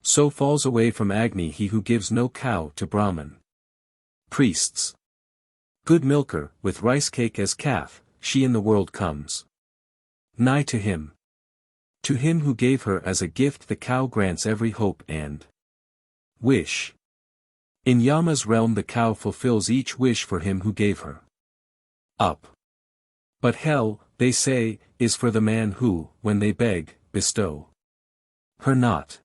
So falls away from Agni he who gives no cow to Brahman priests. Good milker, with rice cake as calf, she in the world comes nigh to him. To him who gave her as a gift the cow grants every hope and wish. In Yama's realm the cow fulfills each wish for him who gave her up. But hell, they say, is for the man who, when they beg, bestow her not.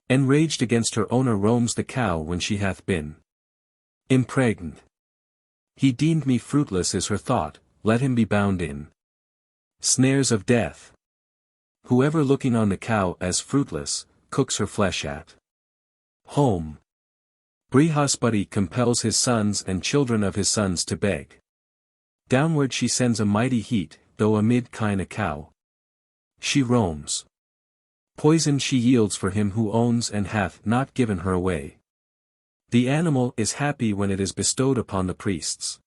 Enraged against her owner roams the cow when she hath been impregned. He deemed me fruitless is her thought, let him be bound in snares of death. Whoever looking on the cow as fruitless, cooks her flesh at home. Brihaspati compels his sons and children of his sons to beg. Downward she sends a mighty heat, though amid kine a cow she roams. Poison she yields for him who owns and hath not given her away. The animal is happy when it is bestowed upon the priests.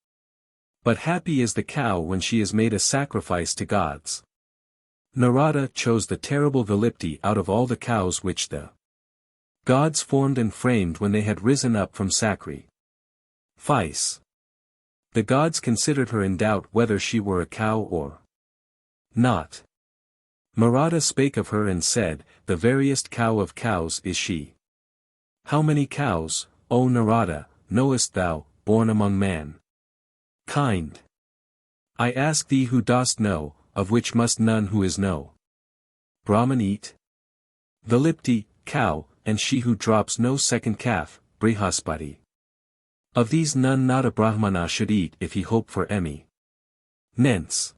But happy is the cow when she is made a sacrifice to gods. Narada chose the terrible Vilipti out of all the cows which the Gods formed and framed when they had risen up from sacrifice. The gods considered her in doubt whether she were a cow or not. Marada spake of her and said, the veriest cow of cows is she. How many cows, O Narada, knowest thou, born among mankind? I ask thee who dost know, of which must none who is no Brahman eat? Vilipti, cow, and she who drops no second calf, Brihaspati. Of these none not a Brahmana should eat if he hope for eminence.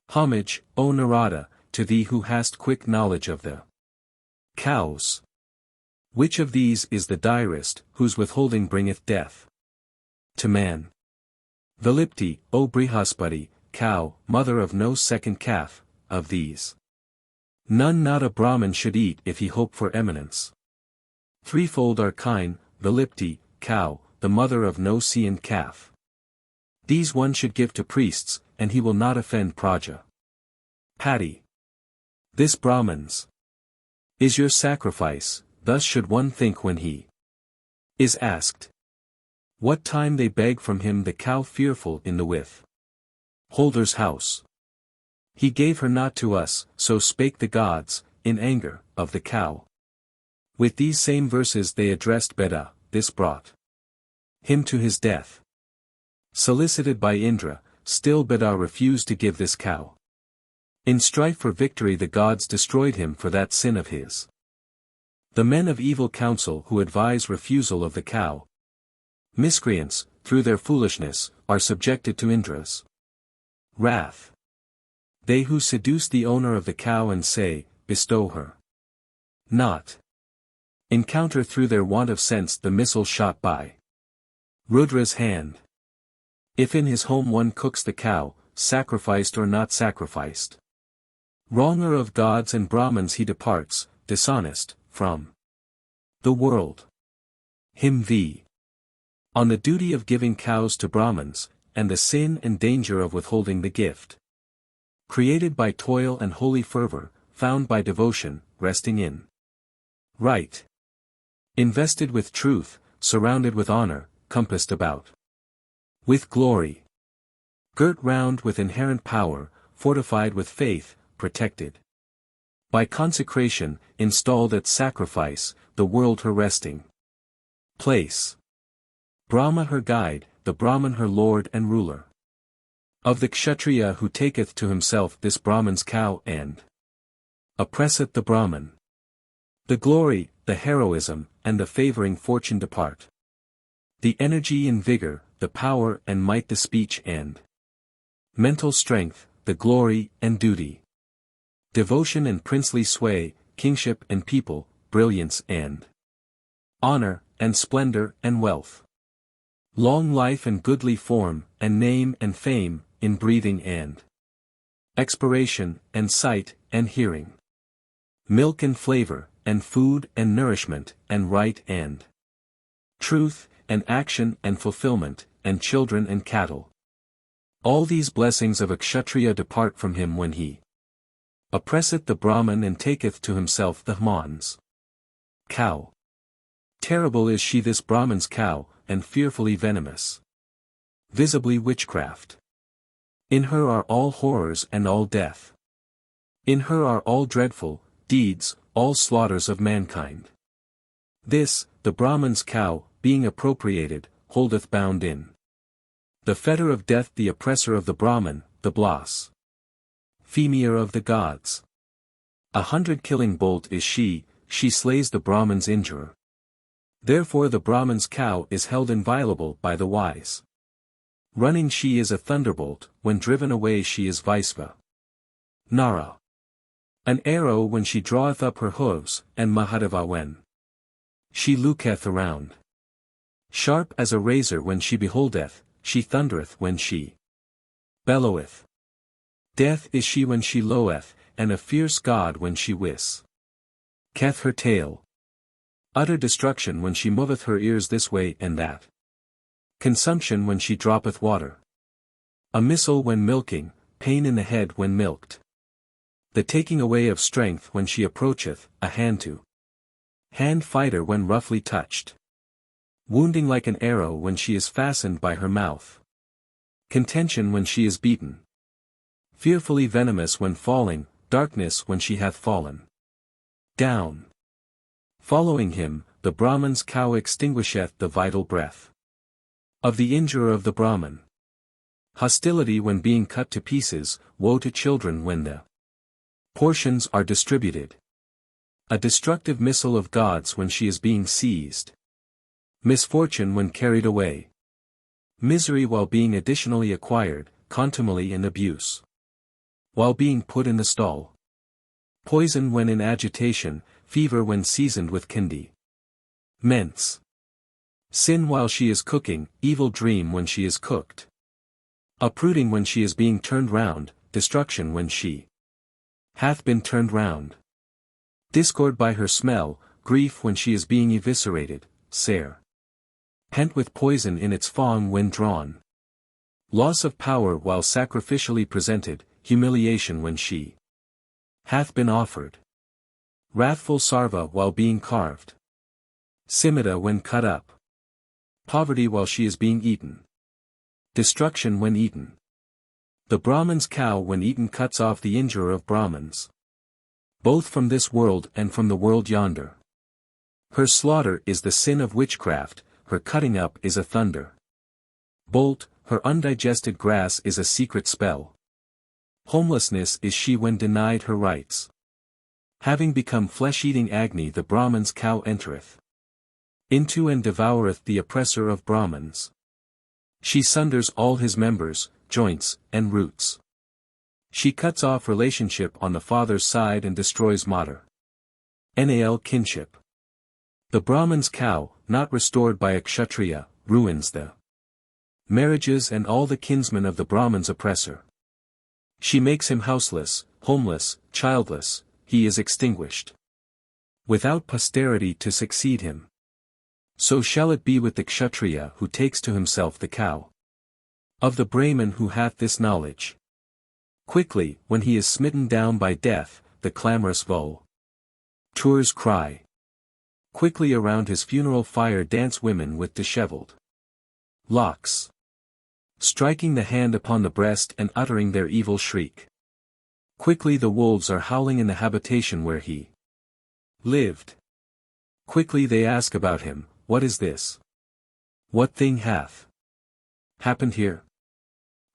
Homage, O Narada, to thee who hast quick knowledge of the cows. Which of these is the direst, whose withholding bringeth death to man? Vilipti, O Brihaspati, cow, mother of no second calf, of these none not a Brahman should eat if he hope for eminence. Threefold are kine, Vilipti, cow, the mother of no second calf. These one should give to priests, and he will not offend Praja. Patti. This Brahman's is your sacrifice, thus should one think when he is asked what time they beg from him the cow fearful in the withholder's house. He gave her not to us, so spake the gods, in anger, of the cow. With these same verses they addressed Beda, this brought him to his death. Solicited by Indra, still Beda refused to give this cow. In strife for victory the gods destroyed him for that sin of his. The men of evil counsel who advise refusal of the cow, miscreants, through their foolishness, are subjected to Indra's wrath. They who seduce the owner of the cow and say, bestow her not, encounter through their want of sense the missile shot by Rudra's hand. If in his home one cooks the cow, sacrificed or not sacrificed, wronger of gods and Brahmins he departs, dishonest, from the world. Him v. On the duty of giving cows to Brahmins, and the sin and danger of withholding the gift. Created by toil and holy fervor, found by devotion, resting in right. Invested with truth, surrounded with honor, compassed about with glory. Girt round with inherent power, fortified with faith, protected by consecration, installed at sacrifice, the world her resting place. Brahma her guide, the Brahman her lord and ruler. Of the Kshatriya who taketh to himself this Brahman's cow and oppresseth the Brahman. The glory, the heroism, and the favoring fortune depart. The energy and vigor, the power and might, the speech and mental strength, the glory and duty. Devotion and princely sway, kingship and people, brilliance and honor, and splendor and wealth. Long life and goodly form, and name and fame, in breathing and expiration, and sight, and hearing. Milk and flavor, and food and nourishment, and right and truth, and action and fulfillment, and children and cattle. All these blessings of a Kshatriya depart from him when he oppresseth the Brahman and taketh to himself the man's cow. Terrible is she, this Brahman's cow, and fearfully venomous. Visibly witchcraft. In her are all horrors and all death. In her are all dreadful deeds, all slaughters of mankind. This, the Brahman's cow, being appropriated, holdeth bound in the fetter of death the oppressor of the Brahman, the blasphemer of the gods. 100 killing bolt is she slays the Brahman's injurer. Therefore the Brahman's cow is held inviolable by the wise. Running she is a thunderbolt, when driven away she is Vaisva Nara. An arrow when she draweth up her hooves, and Mahadeva when she looketh around. Sharp as a razor when she beholdeth, she thundereth when she belloweth. Death is she when she loweth, and a fierce god when she whisketh her tail. Utter destruction when she moveth her ears this way and that. Consumption when she droppeth water. A missile when milking, pain in the head when milked. The taking away of strength when she approacheth, a hand to Hand fighter when roughly touched. Wounding like an arrow when she is fastened by her mouth. Contention when she is beaten. Fearfully venomous when falling, darkness when she hath fallen down. Following him, the Brahman's cow extinguisheth the vital breath of the injurer of the Brahman. Hostility when being cut to pieces, woe to children when the portions are distributed. A destructive missile of gods when she is being seized. Misfortune when carried away. Misery while being additionally acquired, contumely and abuse while being put in the stall. Poison when in agitation, fever when seasoned with kindi. Ments. Sin while she is cooking, evil dream when she is cooked. Uprooting when she is being turned round, destruction when she hath been turned round. Discord by her smell, grief when she is being eviscerated, sere. Pent with poison in its fang when drawn. Loss of power while sacrificially presented, humiliation when she hath been offered. Wrathful sarva while being carved. Simita when cut up. Poverty while she is being eaten. Destruction when eaten. The Brahman's cow when eaten cuts off the injurer of Brahmans. Both from this world and from the world yonder. Her slaughter is the sin of witchcraft, her cutting up is a thunder bolt, her undigested grass is a secret spell. Homelessness is she when denied her rights. Having become flesh-eating Agni the Brahman's cow entereth into and devoureth the oppressor of Brahmans. She sunders all his members, joints, and roots. She cuts off relationship on the father's side and destroys mater. Nal kinship. The Brahman's cow, not restored by a kshatriya, ruins the marriages and all the kinsmen of the Brahman's oppressor. She makes him houseless, homeless, childless, he is extinguished. Without posterity to succeed him. So shall it be with the kshatriya who takes to himself the cow of the Brahman who hath this knowledge. Quickly, when he is smitten down by death, the clamorous vultures cry. Quickly around his funeral fire dance women with dishevelled locks, striking the hand upon the breast and uttering their evil shriek. Quickly the wolves are howling in the habitation where he lived. Quickly they ask about him, what is this? What thing hath happened here?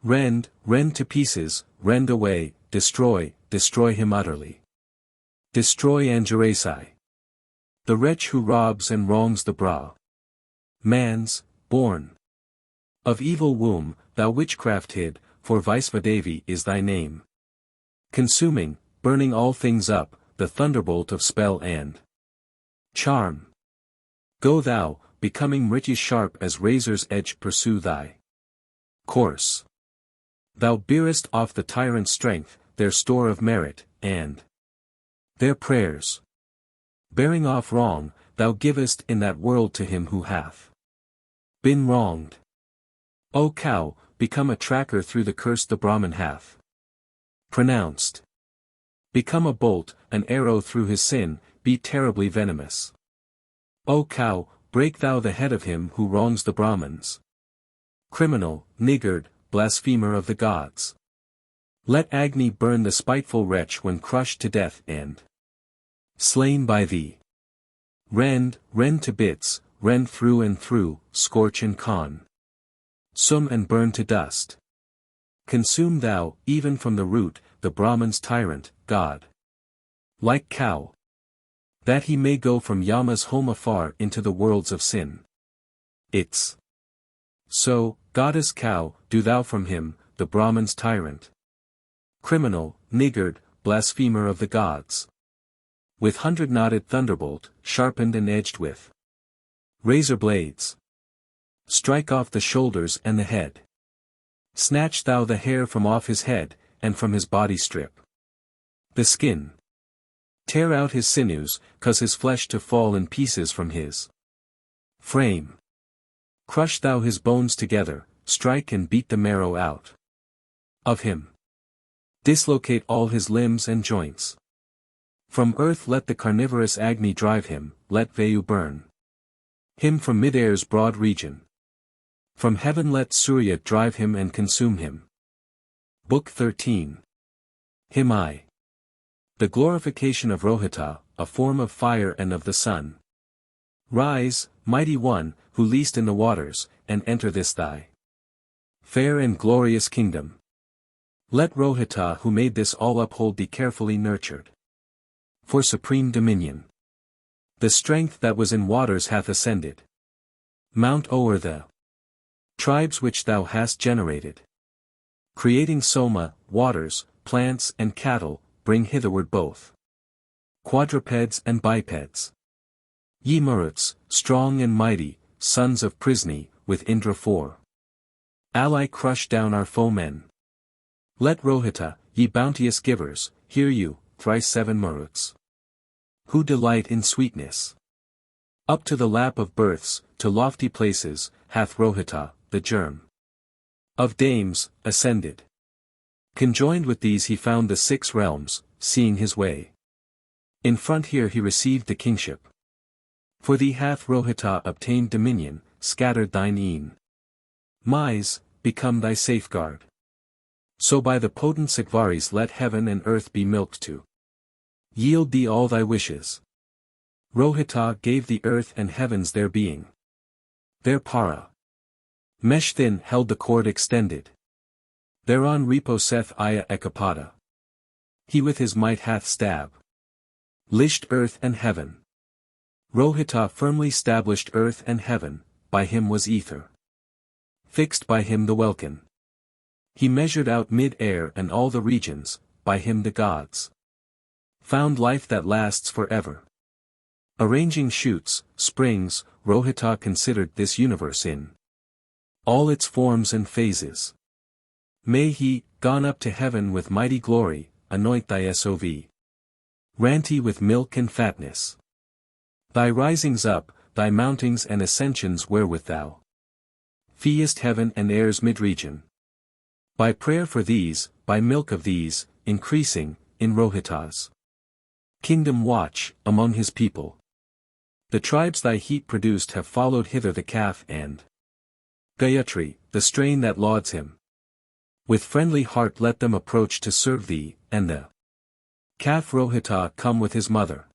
Rend to pieces, rend away, destroy him utterly. Destroy Anjarasai. The wretch who robs and wrongs the man's, born of evil womb, thou witchcraft hid, for Vaisvadevi is thy name. Consuming, burning all things up, the thunderbolt of spell and charm. Go thou, becoming mritya sharp as razor's edge pursue thy course. Thou bearest off the tyrant's strength, their store of merit, and their prayers. Bearing off wrong, thou givest in that world to him who hath been wronged. O cow, become a tracker through the curse the Brahman hath pronounced. Become a bolt, an arrow through his sin, be terribly venomous. O cow, break thou the head of him who wrongs the Brahmans. Criminal, niggard, blasphemer of the gods. Let Agni burn the spiteful wretch when crushed to death and slain by thee. Rend to bits, rend through and through, scorch and consume and burn to dust. Consume thou, even from the root, the Brahman's tyrant, God. Like cow. That he may go from Yama's home afar into the worlds of sin. It's so, goddess cow, do thou from him, the Brahman's tyrant. Criminal, niggard, blasphemer of the gods. With 100-knotted thunderbolt, sharpened and edged with razor blades. Strike off the shoulders and the head. Snatch thou the hair from off his head, and from his body strip the skin. Tear out his sinews, cause his flesh to fall in pieces from his frame. Crush thou his bones together, strike and beat the marrow out of him. Dislocate all his limbs and joints. From earth let the carnivorous Agni drive him, let Vayu burn him from mid-air's broad region. From heaven let Surya drive him and consume him. Book 13. Himai. The glorification of Rohita, a form of fire and of the sun. Rise, mighty one, who least in the waters, and enter this thy fair and glorious kingdom. Let Rohita who made this all uphold be carefully nurtured. For supreme dominion. The strength that was in waters hath ascended. Mount o'er the tribes which thou hast generated. Creating Soma, waters, plants and cattle, bring hitherward both quadrupeds and bipeds. Ye Maruts, strong and mighty, sons of Prisni, with Indra for ally crush down our foemen. Let Rohita, ye bounteous givers, hear you, thrice 7 Maruts, who delight in sweetness. Up to the lap of births, to lofty places, hath Rohita, the germ of dames, ascended. Conjoined with these he found the 6 realms, seeing his way. In front here he received the kingship. For thee hath Rohita obtained dominion, scattered thine een. Mais, become thy safeguard. So by the potent Sakvaris let heaven and earth be milked to yield thee all thy wishes. Rohita gave the earth and heavens their being. Their para mesh thin held the cord extended. Thereon reposeth Aya Ekapada. He with his might hath lished earth and heaven. Rohita firmly stablished earth and heaven, by him was ether. Fixed by him the welkin. He measured out mid-air and all the regions, by him the gods found life that lasts forever. Arranging shoots, springs, Rohita considered this universe in all its forms and phases. May he, gone up to heaven with mighty glory, anoint thy Sov. Ranti with milk and fatness. Thy risings up, thy mountings and ascensions wherewith thou feest heaven and air's mid-region. By prayer for these, by milk of these, increasing, in Rohita's kingdom watch, among his people. The tribes thy heat produced have followed hither the calf and Gayatri, the strain that lauds him. With friendly heart let them approach to serve thee, and the calf Rohita come with his mother.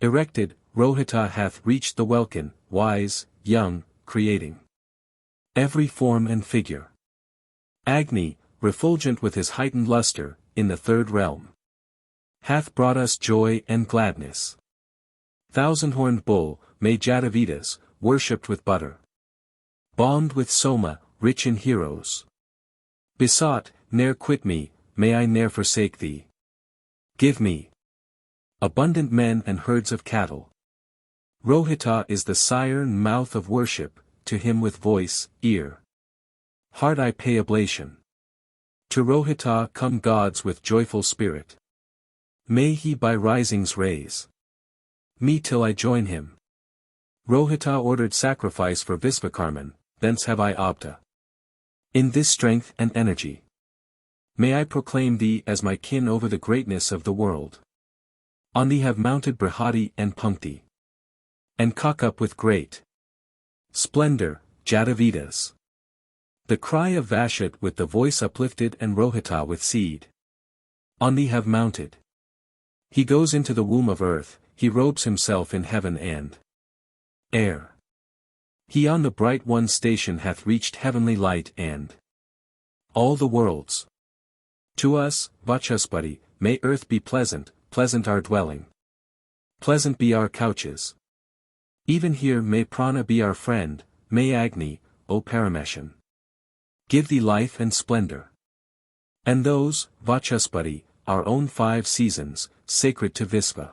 Erected, Rohita hath reached the welkin, wise, young, creating every form and figure. Agni, refulgent with his heightened luster, in the 3rd realm, hath brought us joy and gladness. Thousand-horned bull, may Jatavedas, worshipped with butter. Balmed with Soma, rich in heroes. Besought, ne'er quit me, may I ne'er forsake thee. Give me abundant men and herds of cattle. Rohita is the sire and mouth of worship, to him with voice, ear, heart I pay oblation. To Rohita come gods with joyful spirit. May he by risings raise me till I join him. Rohita ordered sacrifice for Visvakarman, thence have I Abda. In this strength and energy. May I proclaim thee as my kin over the greatness of the world. On thee have mounted Brihadi and Punkti. And Kakup with great splendor, Jatavedas. The cry of Vashat with the voice uplifted and Rohita with seed. On thee have mounted. He goes into the womb of earth, he robes himself in heaven and air. He on the bright one station hath reached heavenly light and all the worlds. To us, Vachaspati, may earth be pleasant, pleasant our dwelling. Pleasant be our couches. Even here may Prana be our friend, may Agni, O Parameshan, give thee life and splendor. And those, Vachaspati, our own 5 seasons, sacred to Visva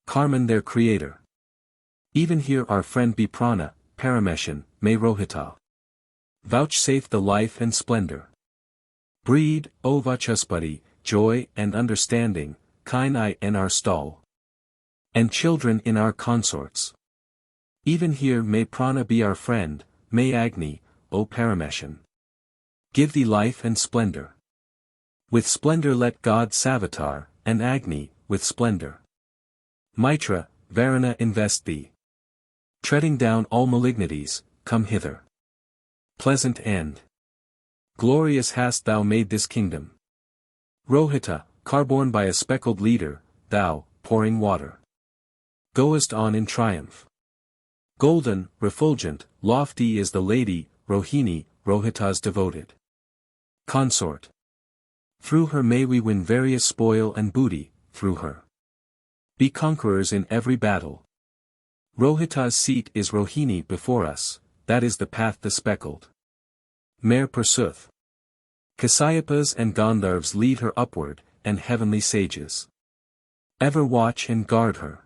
Karman their creator. Even here our friend be Prana, Parameshan, may Rohita vouchsafe the life and splendor. Breed, O Vachaspati, joy and understanding, Kainai in our stall. And children in our consorts. Even here may Prana be our friend, may Agni, O Parameshan, give thee life and splendor. With splendor let God Savatar, and Agni, with splendor. Mitra, Varuna invest thee. Treading down all malignities, come hither. Pleasant end. Glorious hast thou made this kingdom. Rohita, car-borne by a speckled leader, thou, pouring water. Goest on in triumph. Golden, refulgent, lofty is the lady, Rohini, Rohita's devoted consort. Through her may we win various spoil and booty, through her be conquerors in every battle. Rohita's seat is Rohini before us, that is the path the speckled mare pursueth. Kasyapas and Gandharvas lead her upward, and heavenly sages ever watch and guard her.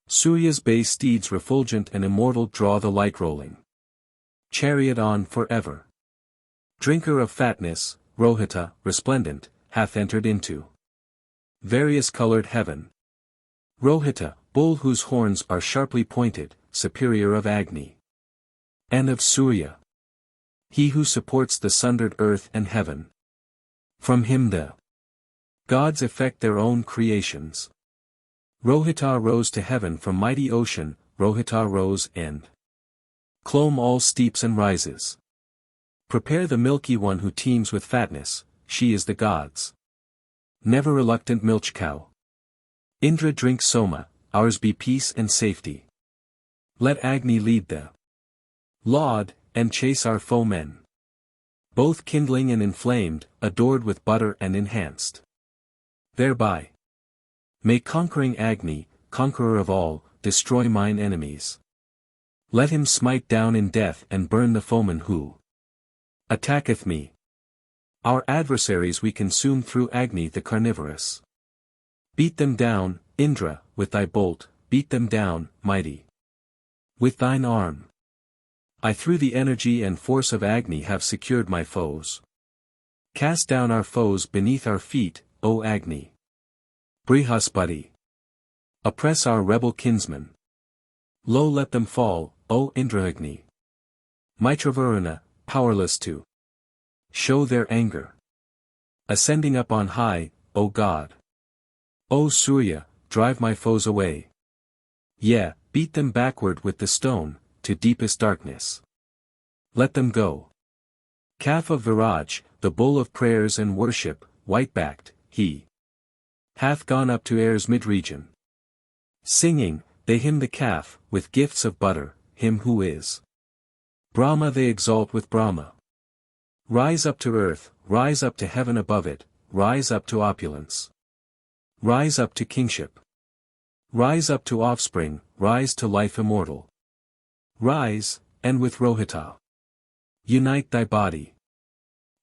Surya's bay steeds refulgent and immortal draw the light-rolling chariot on forever. Drinker of fatness, Rohita, resplendent, hath entered into various-colored heaven. Rohita, bull whose horns are sharply pointed, superior of Agni and of Surya. He who supports the sundered earth and heaven. From him the gods effect their own creations. Rohita rose to heaven from mighty ocean, Rohita rose and clomb all steeps and rises. Prepare the milky one who teems with fatness, she is the gods' never reluctant milch cow. Indra drink Soma, ours be peace and safety. Let Agni lead the laud, and chase our foemen. Both kindling and inflamed, adored with butter and enhanced thereby. May conquering Agni, conqueror of all, destroy mine enemies. Let him smite down in death and burn the foeman who attacketh me. Our adversaries we consume through Agni the carnivorous. Beat them down, Indra, with thy bolt, beat them down, mighty. With thine arm. I through the energy and force of Agni have secured my foes. Cast down our foes beneath our feet, O Agni. Brihaspati. Oppress our rebel kinsmen. Lo let them fall, O Indraagni. Mitravaruna, powerless to show their anger. Ascending up on high, O God. O Surya, drive my foes away. Yea, beat them backward with the stone, to deepest darkness. Let them go. Calf of Viraj, the bull of prayers and worship, white-backed, he hath gone up to air's mid-region. Singing, they hymn the calf, with gifts of butter, him who is Brahma they exalt with Brahma. Rise up to earth, rise up to heaven above it, rise up to opulence. Rise up to kingship. Rise up to offspring, rise to life immortal. Rise, and with Rohita unite thy body.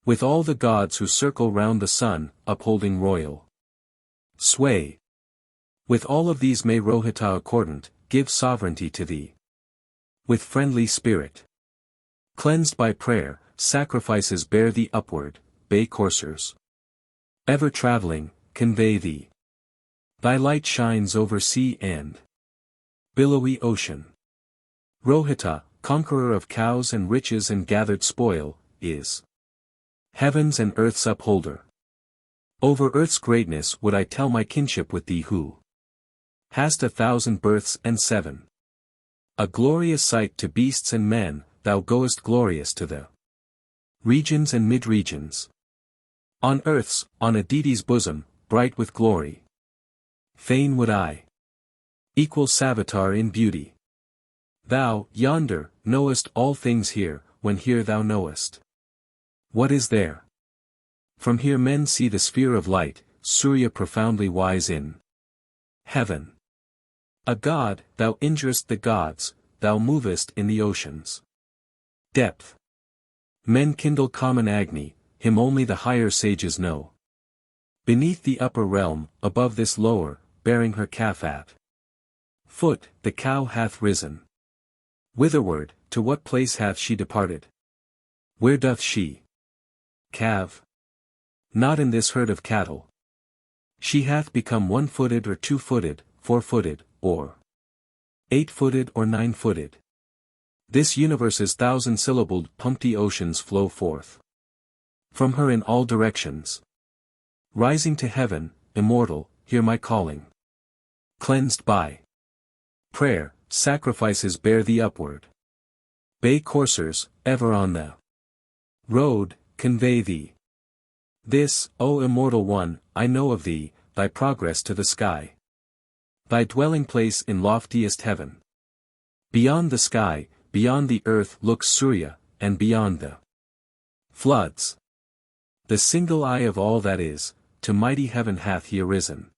With all the gods who circle round the sun, upholding royal sway. With all of these may Rohita accordant, give sovereignty to thee. With friendly spirit. Cleansed by prayer, sacrifices bear thee upward, bay coursers. Ever travelling, convey thee. Thy light shines over sea and billowy ocean. Rohita, conqueror of cows and riches and gathered spoil, is heaven's and earth's upholder. Over earth's greatness would I tell my kinship with thee who hast 1,000 births and 7. A glorious sight to beasts and men, thou goest glorious to the regions and mid-regions. On earth's, on a deity's bosom, bright with glory. Fain would I equal Savitar in beauty. Thou, yonder, knowest all things here, when here thou knowest. What is there? From here men see the sphere of light, Surya profoundly wise in heaven. A god, thou injurest the gods, thou movest in the oceans. Depth. Men kindle common Agni, him only the higher sages know. Beneath the upper realm, above this lower, bearing her calf at foot, the cow hath risen. Whitherward, to what place hath she departed? Where doth she calve? Not in this herd of cattle. She hath become 1-footed or 2-footed, 4-footed, or 8-footed or 9-footed. This universe's 1,000-syllabled pumpty oceans flow forth from her in all directions. Rising to heaven, immortal, hear my calling. Cleansed by prayer, sacrifices bear thee upward. Bay coursers, ever on the road, convey thee. This, O immortal one, I know of thee, thy progress to the sky. Thy dwelling place in loftiest heaven. Beyond the sky, beyond the earth looks Surya, and beyond the floods. The single eye of all that is, to mighty heaven hath he arisen.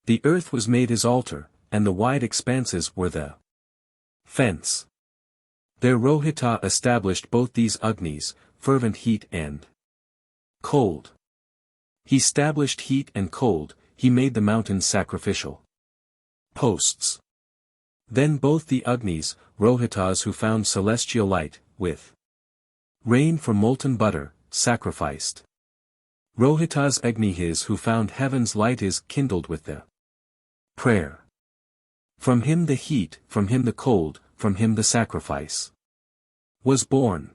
The earth was made his altar, and the wide expanses were the fence. There Rohita established both these Agnis, fervent heat and cold. He stablished heat and cold, he made the mountains sacrificial posts. Then both the Agnis, Rohitas who found celestial light, with rain for molten butter, sacrificed. Rohitas Agni his who found heaven's light is kindled with the prayer. From him the heat, from him the cold, from him the sacrifice was born.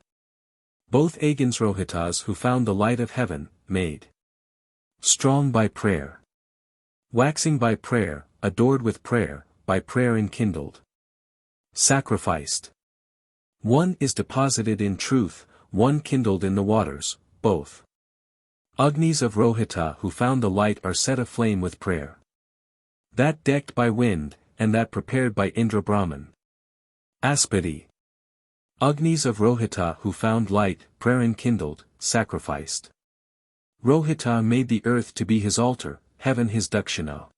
Both Agans Rohitas who found the light of heaven, made strong by prayer. Waxing by prayer, adored with prayer, by prayer enkindled. Sacrificed. One is deposited in truth, one kindled in the waters, both. Agnis of Rohita who found the light are set aflame with prayer. That decked by wind, and that prepared by Indra Brahman. Aspati. Agnis of Rohita who found light, prayer enkindled, sacrificed. Rohita made the earth to be his altar, heaven his dakshina.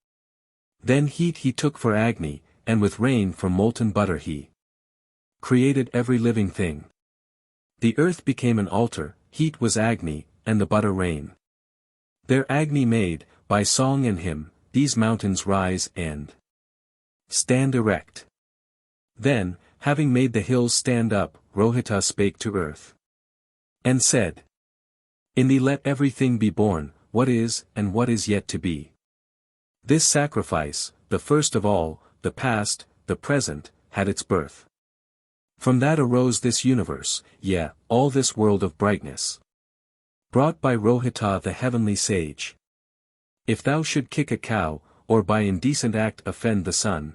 Then heat he took for Agni, and with rain from molten butter he created every living thing. The earth became an altar, heat was Agni, and the butter rain. There Agni made, by song and hymn, these mountains rise and stand erect. Then, having made the hills stand up, Rohita spake to earth. And said, in thee let everything be born, what is, and what is yet to be. This sacrifice, the first of all, the past, the present, had its birth. From that arose this universe, yea, all this world of brightness. Brought by Rohita the heavenly sage. If thou should kick a cow, or by indecent act offend the sun,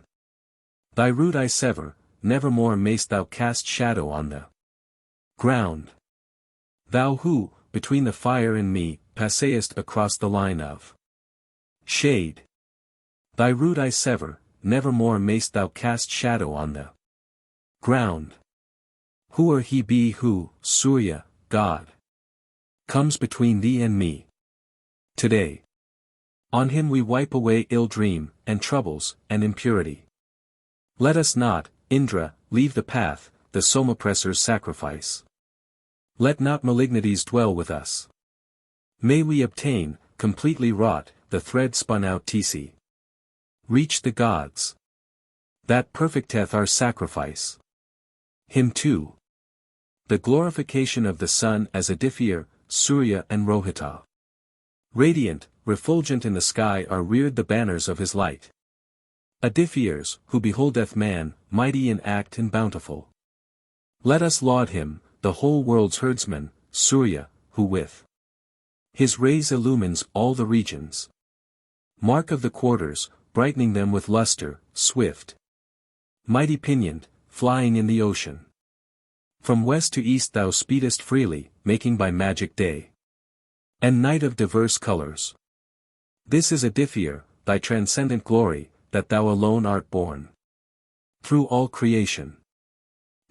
thy root I sever, nevermore mayst thou cast shadow on the ground. Thou who, between the fire and me, passayest across the line of shade. Thy root I sever, nevermore mayst thou cast shadow on the ground. Who or he be who, Surya, God, comes between thee and me today. On him we wipe away ill dream, and troubles, and impurity. Let us not, Indra, leave the path, the Somapressor's sacrifice. Let not malignities dwell with us. May we obtain, completely wrought, the thread spun out Tc. Reach the gods. That perfecteth our sacrifice. Him too. The glorification of the sun as Aditya, Surya and Rohita. Radiant, refulgent in the sky are reared the banners of his light. Adityas, who beholdeth man, mighty in act and bountiful. Let us laud him, the whole world's herdsman, Surya, who with his rays illumines all the regions. Mark of the quarters, brightening them with luster, swift. Mighty pinioned, flying in the ocean. From west to east thou speedest freely, making by magic day and night of diverse colors. This is Aditya, thy transcendent glory, that thou alone art born through all creation.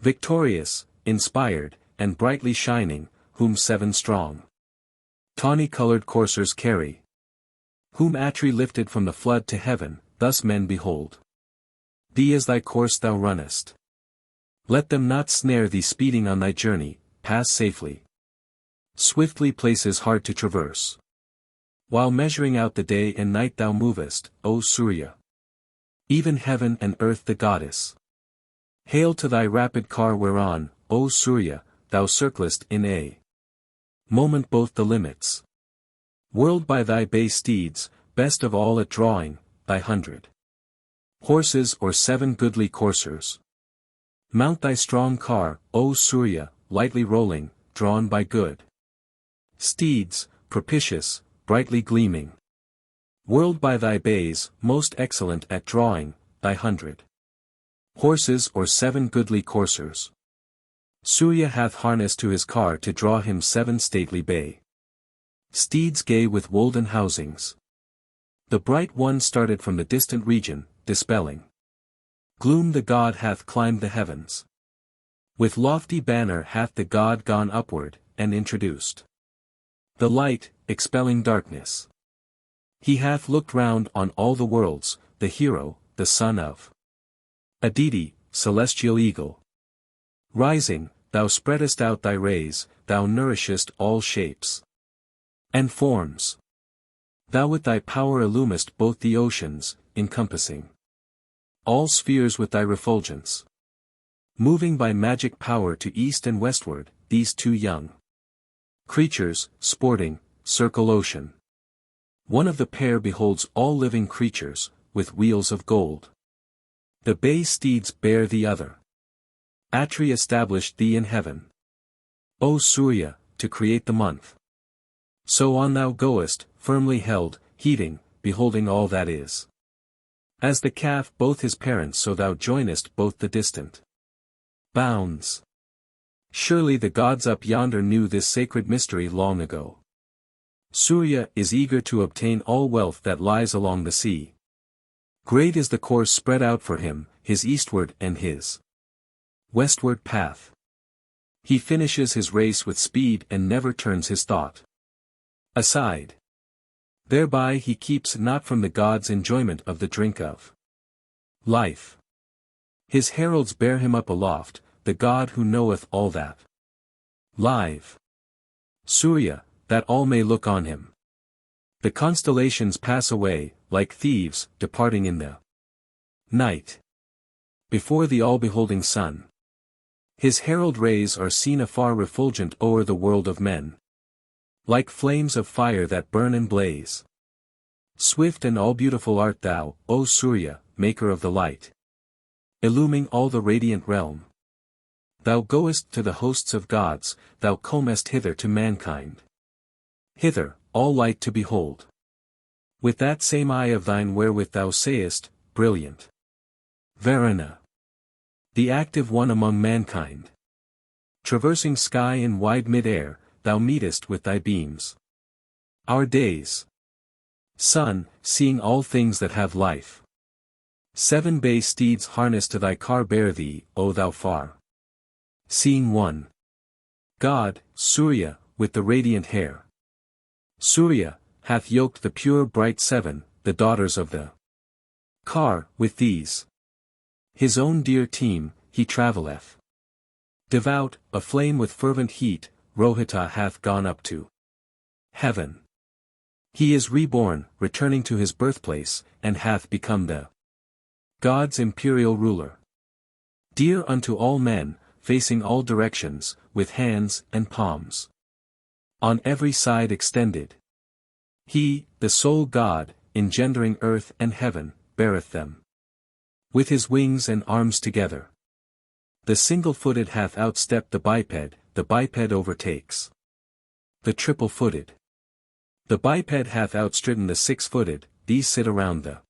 Victorious, inspired, and brightly shining, whom 7 strong tawny-colored coursers carry. Whom Atri lifted from the flood to heaven, thus men behold thee as thy course thou runnest. Let them not snare thee speeding on thy journey, pass safely. Swiftly places hard to traverse. While measuring out the day and night thou movest, O Surya. Even heaven and earth the goddess. Hail to thy rapid car whereon, O Surya, thou circlest in a moment both the limits. Whirled by thy bay steeds, best of all at drawing, thy 100 horses or 7 goodly coursers. Mount thy strong car, O Surya, lightly rolling, drawn by good steeds, propitious, brightly gleaming. Whirled by thy bays, most excellent at drawing, thy 100 horses or 7 goodly coursers. Surya hath harnessed to his car to draw him 7 stately bay steeds gay with wolden housings. The bright one started from the distant region, dispelling gloom. The god hath climbed the heavens. With lofty banner hath the god gone upward, and introduced the light, expelling darkness. He hath looked round on all the worlds, the hero, the son of a deity, celestial eagle. Rising, thou spreadest out thy rays, thou nourishest all shapes and forms. Thou with thy power illumest both the oceans, encompassing all spheres with thy refulgence. Moving by magic power to east and westward, these 2 young creatures, sporting, circle ocean. One of the pair beholds all living creatures, with wheels of gold. The bay steeds bear the other. Atri established thee in heaven, O Surya, to create the month. So on thou goest, firmly held, heeding, beholding all that is. As the calf both his parents, so thou joinest both the distant bounds. Surely the gods up yonder knew this sacred mystery long ago. Surya is eager to obtain all wealth that lies along the sea. Great is the course spread out for him, his eastward and his westward path. He finishes his race with speed and never turns his thought aside. Thereby he keeps not from the gods' enjoyment of the drink of life. His heralds bear him up aloft, the god who knoweth all that live. Surya, that all may look on him. The constellations pass away, like thieves, departing in the night. Before the all-beholding sun. His herald rays are seen afar refulgent o'er the world of men. Like flames of fire that burn and blaze. Swift and all-beautiful art thou, O Surya, maker of the light. Illuming all the radiant realm. Thou goest to the hosts of gods, thou comest hither to mankind. Hither, all light to behold. With that same eye of thine wherewith thou sayest, brilliant. Varuna. The active one among mankind. Traversing sky in wide mid-air, thou meetest with thy beams. Our days. Sun, seeing all things that have life. 7 bay steeds harnessed to thy car bear thee, O thou far seeing one. God, Surya, with the radiant hair. Surya, hath yoked the pure bright 7, the daughters of the car, with these. His own dear team, he travelleth. Devout, aflame with fervent heat, Rohita hath gone up to heaven. He is reborn, returning to his birthplace, and hath become the God's imperial ruler. Dear unto all men, facing all directions, with hands and palms on every side extended. He, the sole God, engendering earth and heaven, beareth them with his wings and arms together. The single-footed hath outstepped the biped overtakes the triple-footed. The biped hath outstridden the 6-footed, these sit around the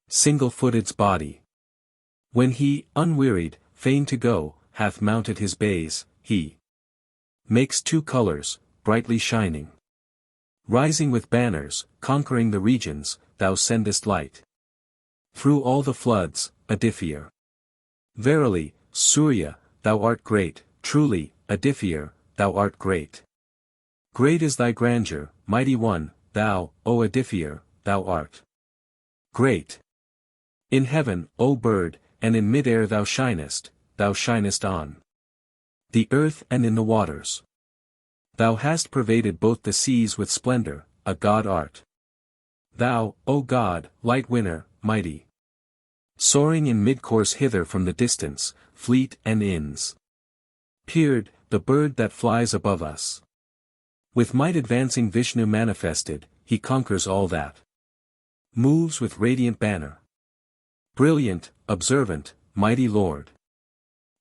single-footed's body. When he, unwearied, fain to go, hath mounted his bays, he makes 2 colors, brightly shining. Rising with banners, conquering the regions, thou sendest light through all the floods, Adithier. Verily, Surya, thou art great, truly, Adithier, thou art great. Great is thy grandeur, mighty one, thou, O Adithier, thou art great. In heaven, O bird, and in mid-air thou shinest on the earth and in the waters. Thou hast pervaded both the seas with splendor, a god art. Thou, O God, light winner, mighty. Soaring in mid-course hither from the distance, fleet and inns. Peered, the bird that flies above us. With might advancing Vishnu manifested, he conquers all that moves with radiant banner. Brilliant, observant, mighty Lord.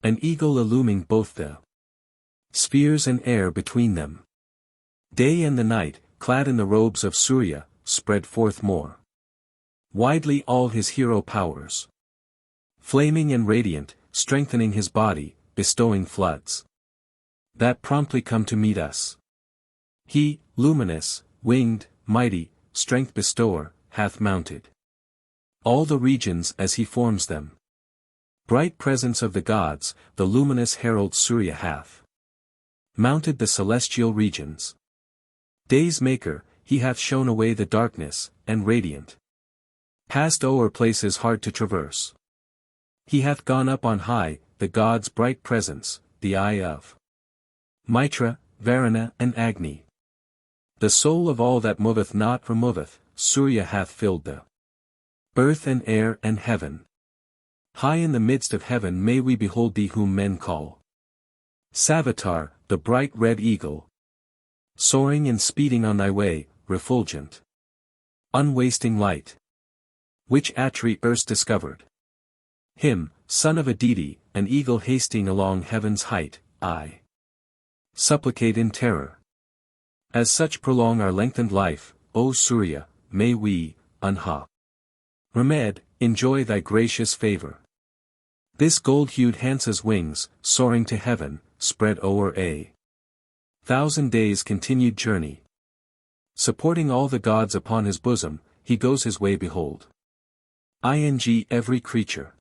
An eagle illuming both the spheres and air between them. Day and the night, clad in the robes of Surya, spread forth more widely all his hero powers. Flaming and radiant, strengthening his body, bestowing floods that promptly come to meet us. He, luminous, winged, mighty, strength bestower, hath mounted all the regions as he forms them. Bright presence of the gods, the luminous herald Surya hath mounted the celestial regions. Day's maker, he hath shown away the darkness, and radiant passed o'er places hard to traverse. He hath gone up on high, the gods' bright presence, the eye of Mitra, Varuna and Agni. The soul of all that moveth not removeth, Surya hath filled the earth and air and heaven. High in the midst of heaven may we behold thee whom men call Savitar, the bright red eagle, soaring and speeding on thy way, refulgent, unwasting light, which Atri erst discovered. Him, son of a deity, an eagle hasting along heaven's height, I supplicate in terror. As such prolong our lengthened life, O Surya, may we, unha Remed, enjoy thy gracious favor. This gold-hued Hansa's wings, soaring to heaven, spread o'er a 1,000 days' continued journey. Supporting all the gods upon his bosom, he goes his way behold. Every creature.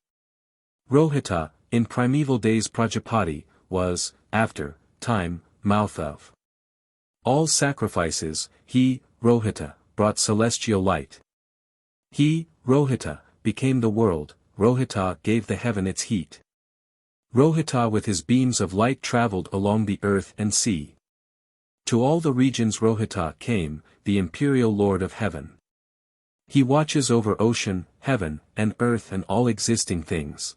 Rohita, in primeval days Prajapati, was, after time, mouth of all sacrifices. He, Rohita, brought celestial light. He, Rohita, became the world. Rohita gave the heaven its heat. Rohita with his beams of light travelled along the earth and sea. To all the regions Rohita came, the imperial lord of heaven. He watches over ocean, heaven, and earth and all existing things.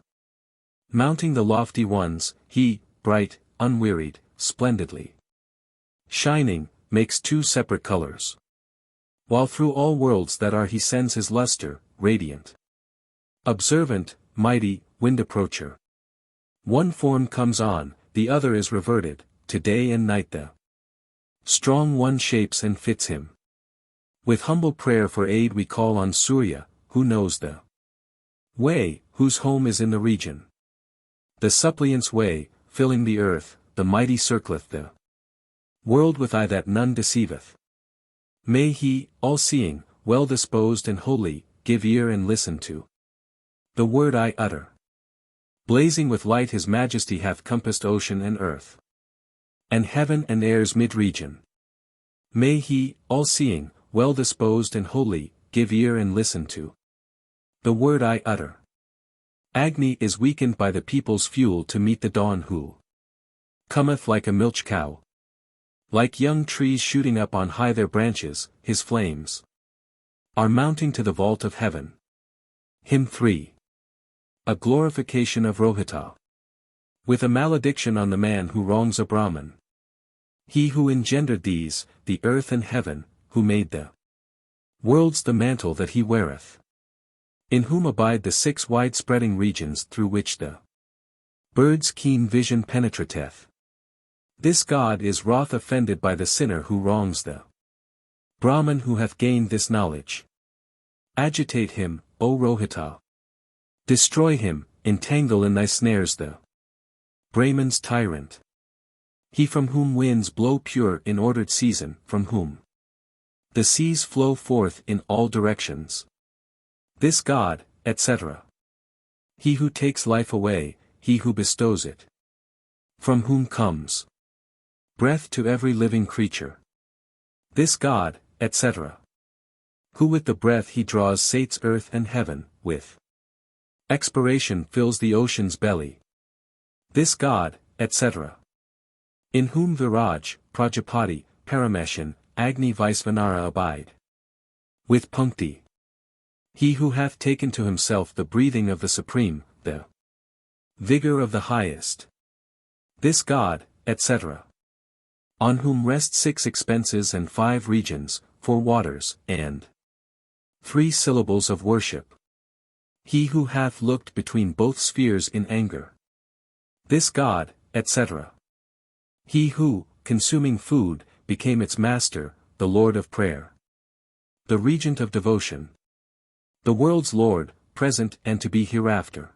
Mounting the lofty ones, he, bright, unwearied, splendidly shining, makes two separate colors. While through all worlds that are he sends his luster, radiant, observant, mighty, wind approacher. One form comes on, the other is reverted, to day and night the strong one shapes and fits him. With humble prayer for aid we call on Surya, who knows the way, whose home is in the region. The suppliant's way, filling the earth, the mighty circleth the world with eye that none deceiveth. May he, all-seeing, well-disposed and holy, give ear and listen to the word I utter. Blazing with light his majesty hath compassed ocean and earth, and heaven and air's mid-region. May he, all-seeing, well-disposed and holy, give ear and listen to the word I utter. Agni is weakened by the people's fuel to meet the dawn who cometh like a milch cow. Like young trees shooting up on high their branches, his flames are mounting to the vault of heaven. Hymn 3. A glorification of Rohita. With a malediction on the man who wrongs a Brahman. He who engendered these, the earth and heaven, who made the worlds the mantle that he weareth. In whom abide the 6 wide-spreading regions through which the bird's keen vision penetrateth. This God is wroth offended by the sinner who wrongs the Brahman who hath gained this knowledge. Agitate him, O Rohita. Destroy him, entangle in thy snares the Brahman's tyrant. He from whom winds blow pure in ordered season, from whom the seas flow forth in all directions. This God, etc. He who takes life away, he who bestows it. From whom comes breath to every living creature. This God, etc. Who with the breath he draws sates earth and heaven, with expiration fills the ocean's belly. This God, etc. In whom Viraj, Prajapati, Parameshan, Agni Vaisvanara abide. With Punkti. He who hath taken to himself the breathing of the Supreme, the vigor of the Highest. This God, etc. On whom rest 6 expenses and 5 regions, 4 waters, and 3 syllables of worship. He who hath looked between both spheres in anger. This God, etc. He who, consuming food, became its master, the Lord of prayer. the regent of devotion. The world's lord, present and to be hereafter.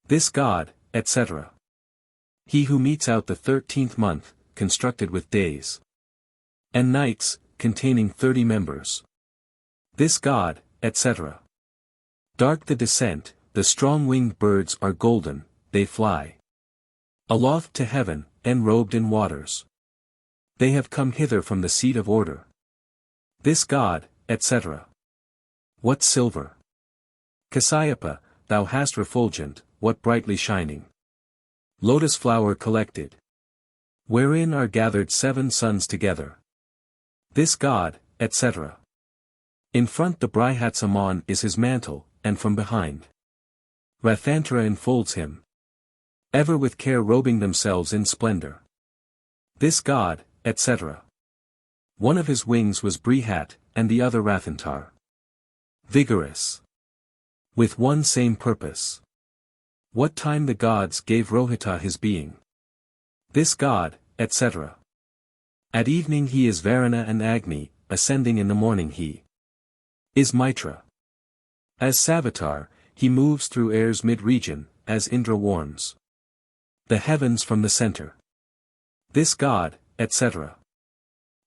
This god, etc. He who metes out the 13th month, constructed with days and nights, containing 30 members. This god, etc. Dark the descent, the strong-winged birds are golden, they fly aloft to heaven, enrobed in waters. They have come hither from the seat of order. This god, etc. What silver? Kasyapa, thou hast refulgent, what brightly shining lotus flower collected, wherein are gathered 7 suns together. This god, etc. In front the Brihatsamon is his mantle, and from behind Rathantra enfolds him, ever with care robing themselves in splendor. This god, etc. One of his wings was Brihat, and the other Rathantar. Vigorous. With one same purpose. What time the gods gave Rohita his being. This god, etc. At evening he is Varuna and Agni, ascending in the morning he is Mitra. As Savitar, he moves through air's mid-region, as Indra warms the heavens from the center. This god, etc.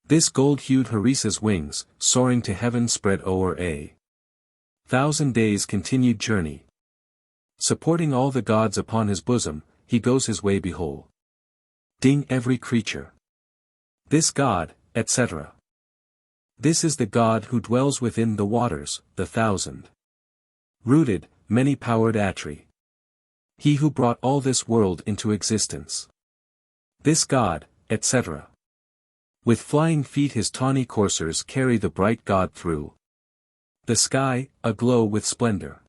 This gold-hued Harisa's wings, soaring to heaven spread o'er a 1,000 days continued journey. Supporting all the gods upon his bosom, he goes his way beholding every creature. This god, etc. This is the god who dwells within the waters, the 1,000-rooted, many-powered Atri. He who brought all this world into existence. This god, etc. With flying feet his tawny coursers carry the bright god through the sky, aglow with splendor.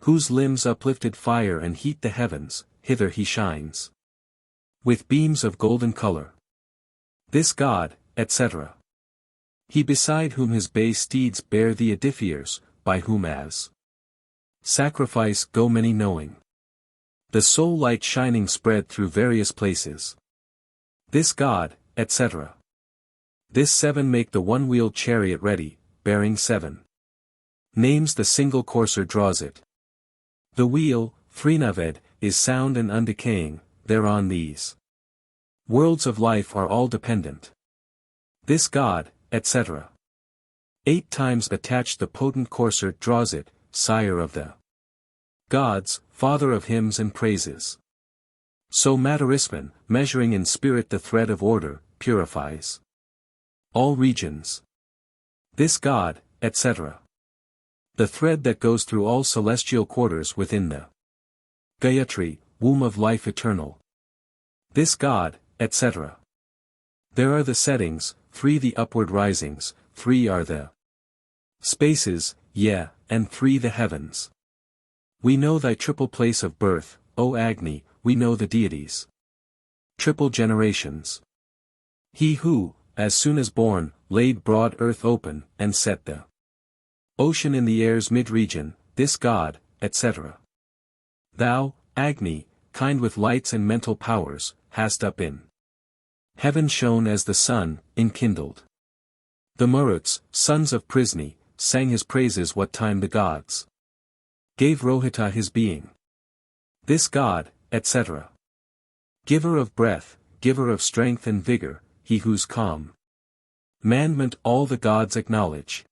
Whose limbs uplifted fire and heat the heavens, hither he shines with beams of golden color. This god, etc. He beside whom his bay steeds bear the edifiers, by whom as sacrifice go many knowing. The soul light shining spread through various places. This god, etc. This 7 make the one-wheeled chariot ready, bearing 7 names the single courser draws it. The wheel, Srinaved, is sound and undecaying, thereon these worlds of life are all dependent. This god, etc. 8 times attached the potent courser draws it, sire of the gods, father of hymns and praises. So Matarisman, measuring in spirit the thread of order, purifies all regions. This god, etc. The thread that goes through all celestial quarters within the Gayatri, womb of life eternal. This god, etc. There are the settings, 3 the upward risings, 3 are the spaces, and 3 the heavens. We know thy triple place of birth, O Agni, we know the deities. Triple generations. He who, as soon as born, laid broad earth open, and set the ocean in the air's mid-region, this god, etc. Thou, Agni, kind with lights and mental powers, hast up in heaven shone as the sun, enkindled. The Maruts, sons of Prisni, sang his praises what time the gods gave Rohita his being. This god, etc. Giver of breath, giver of strength and vigor, he whose commandment all the gods acknowledge.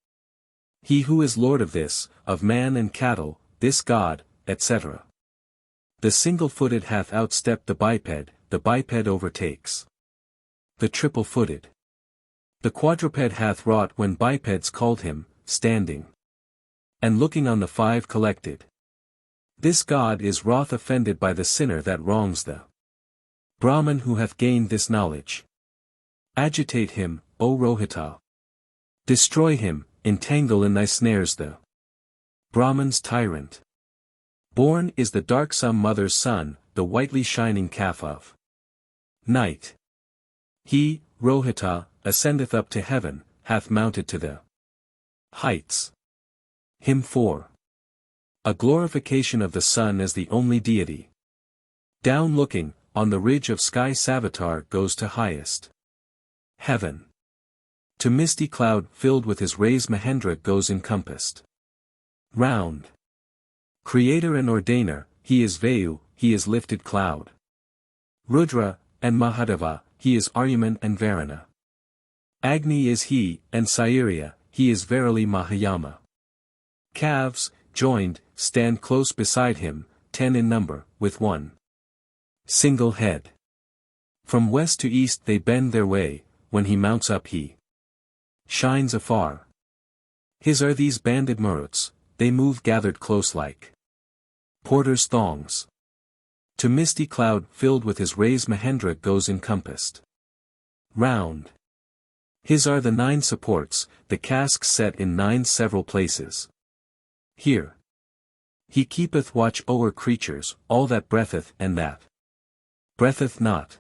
He who is lord of this, of man and cattle, this god, etc. The single-footed hath outstepped the biped overtakes the triple-footed. The quadruped hath wrought when bipeds called him, standing and looking on the 5 collected. This god is wroth offended by the sinner that wrongs the Brahman who hath gained this knowledge. Agitate him, O Rohita. Destroy him, entangle in thy snares the Brahman's tyrant. Born is the darksome mother's son, the whitely shining calf of night. He, Rohita, ascendeth up to heaven, hath mounted to the heights. Hymn 4. A glorification of the sun as the only deity. Down looking, on the ridge of sky Savitar goes to highest heaven. To misty cloud filled with his rays Mahendra goes encompassed. Round. Creator and ordainer, he is Vayu, he is lifted cloud. Rudra, and Mahadeva, he is Aryaman and Varuna. Agni is he, and Sairya, he is verily Mahayama. Calves, joined, stand close beside him, 10 in number, with one single head. From west to east they bend their way, when he mounts up he shines afar. His are these banded maruts, they move gathered close like porter's thongs. To misty cloud filled with his rays Mahendra goes encompassed. Round. His are the 9 supports, the casques set in 9 several places. Here he keepeth watch o'er creatures, all that breatheth and that breatheth not.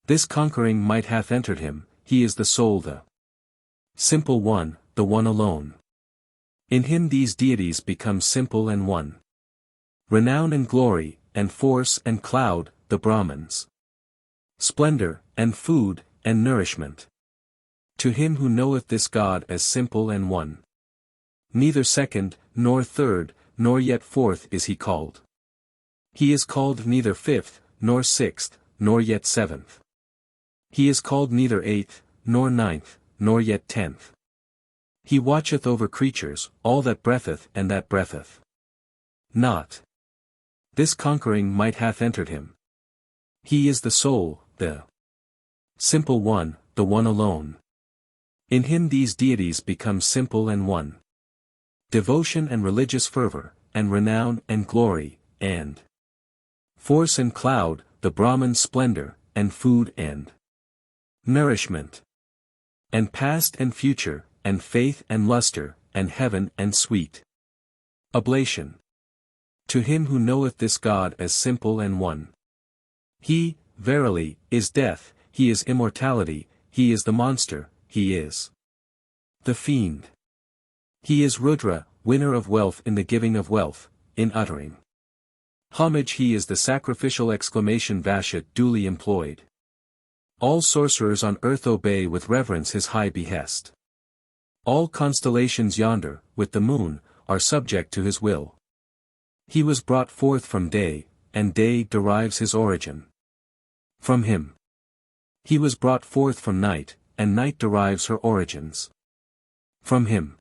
This conquering might hath entered him, he is the soul, the simple one, the one alone. In him these deities become simple and one. Renown and glory, and force and cloud, the Brahmins. Splendor, and food, and nourishment. To him who knoweth this God as simple and one. Neither second, nor third, nor yet fourth is he called. He is called neither fifth, nor sixth, nor yet seventh. He is called neither eighth, nor ninth, nor yet 10th. He watcheth over creatures, all that breatheth and that breatheth not. This conquering might hath entered him. He is the soul, the simple one, the one alone. In him these deities become simple and one. Devotion and religious fervor, and renown and glory, and force and cloud, the Brahman's splendor, and food and nourishment. And past and future, and faith and luster, and heaven and sweet oblation. To him who knoweth this God as simple and one. He, verily, is death, he is immortality, he is the monster, he is the fiend. He is Rudra, winner of wealth in the giving of wealth, in uttering homage he is the sacrificial exclamation Vashat duly employed. All sorcerers on earth obey with reverence his high behest. All constellations yonder, with the moon, are subject to his will. He was brought forth from day, and day derives his origin from him. He was brought forth from night, and night derives her origins from him.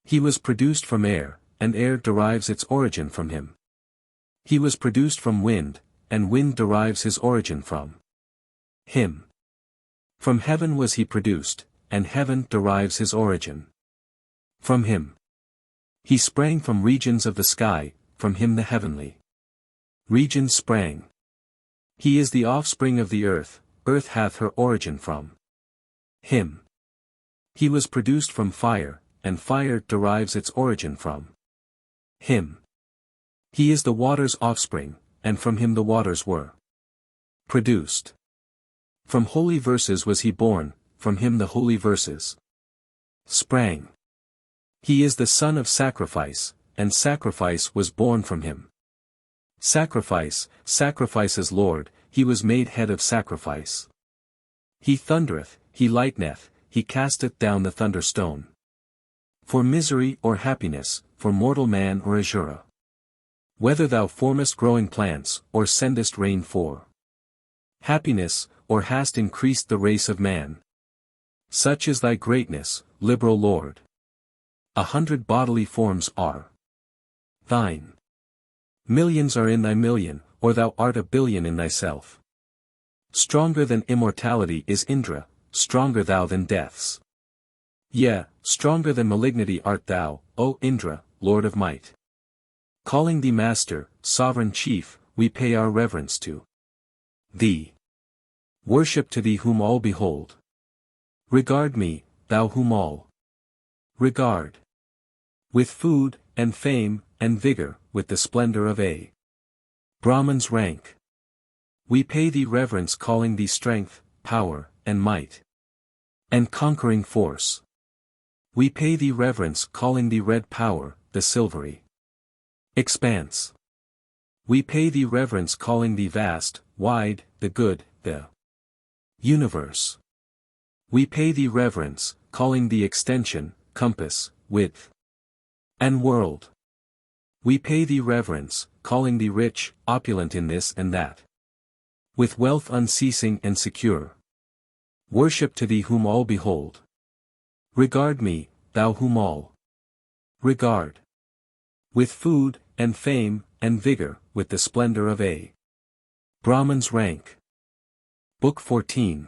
He was produced from air, and air derives its origin from him. He was produced from wind, and wind derives his origin from him. From heaven was he produced, and heaven derives his origin from him. He sprang from regions of the sky, from him the heavenly regions sprang. He is the offspring of the earth, earth hath her origin from him. He was produced from fire, and fire derives its origin from him. He is the water's offspring, and from him the waters were produced. From holy verses was he born, from him the holy verses sprang. He is the son of sacrifice, and sacrifice was born from him. Sacrifice, sacrifice's Lord, he was made head of sacrifice. He thundereth, he lighteneth, he casteth down the thunderstone. For misery or happiness, for mortal man or Asura. Whether thou formest growing plants, or sendest rain for happiness, or hast increased the race of man. Such is thy greatness, liberal Lord. 100 bodily forms are thine. Millions are in thy million, or thou art a billion in thyself. Stronger than immortality is Indra, stronger thou than deaths. Yea, stronger than malignity art thou, O Indra, Lord of might. Calling thee Master, Sovereign Chief, we pay our reverence to thee. Worship to thee whom all behold. Regard me, thou whom all regard. With food, and fame, and vigor, with the splendor of a Brahman's rank. We pay thee reverence calling thee strength, power, and might. And conquering force. We pay thee reverence calling thee red power, the silvery expanse. We pay thee reverence calling thee vast, wide, the good, the universe. We pay thee reverence, calling thee extension, compass, width, and world. We pay thee reverence, calling thee rich, opulent in this and that, with wealth unceasing and secure. Worship to thee whom all behold. Regard me, thou whom all regard. With food, and fame, and vigor, with the splendor of a Brahman's rank. Book 14.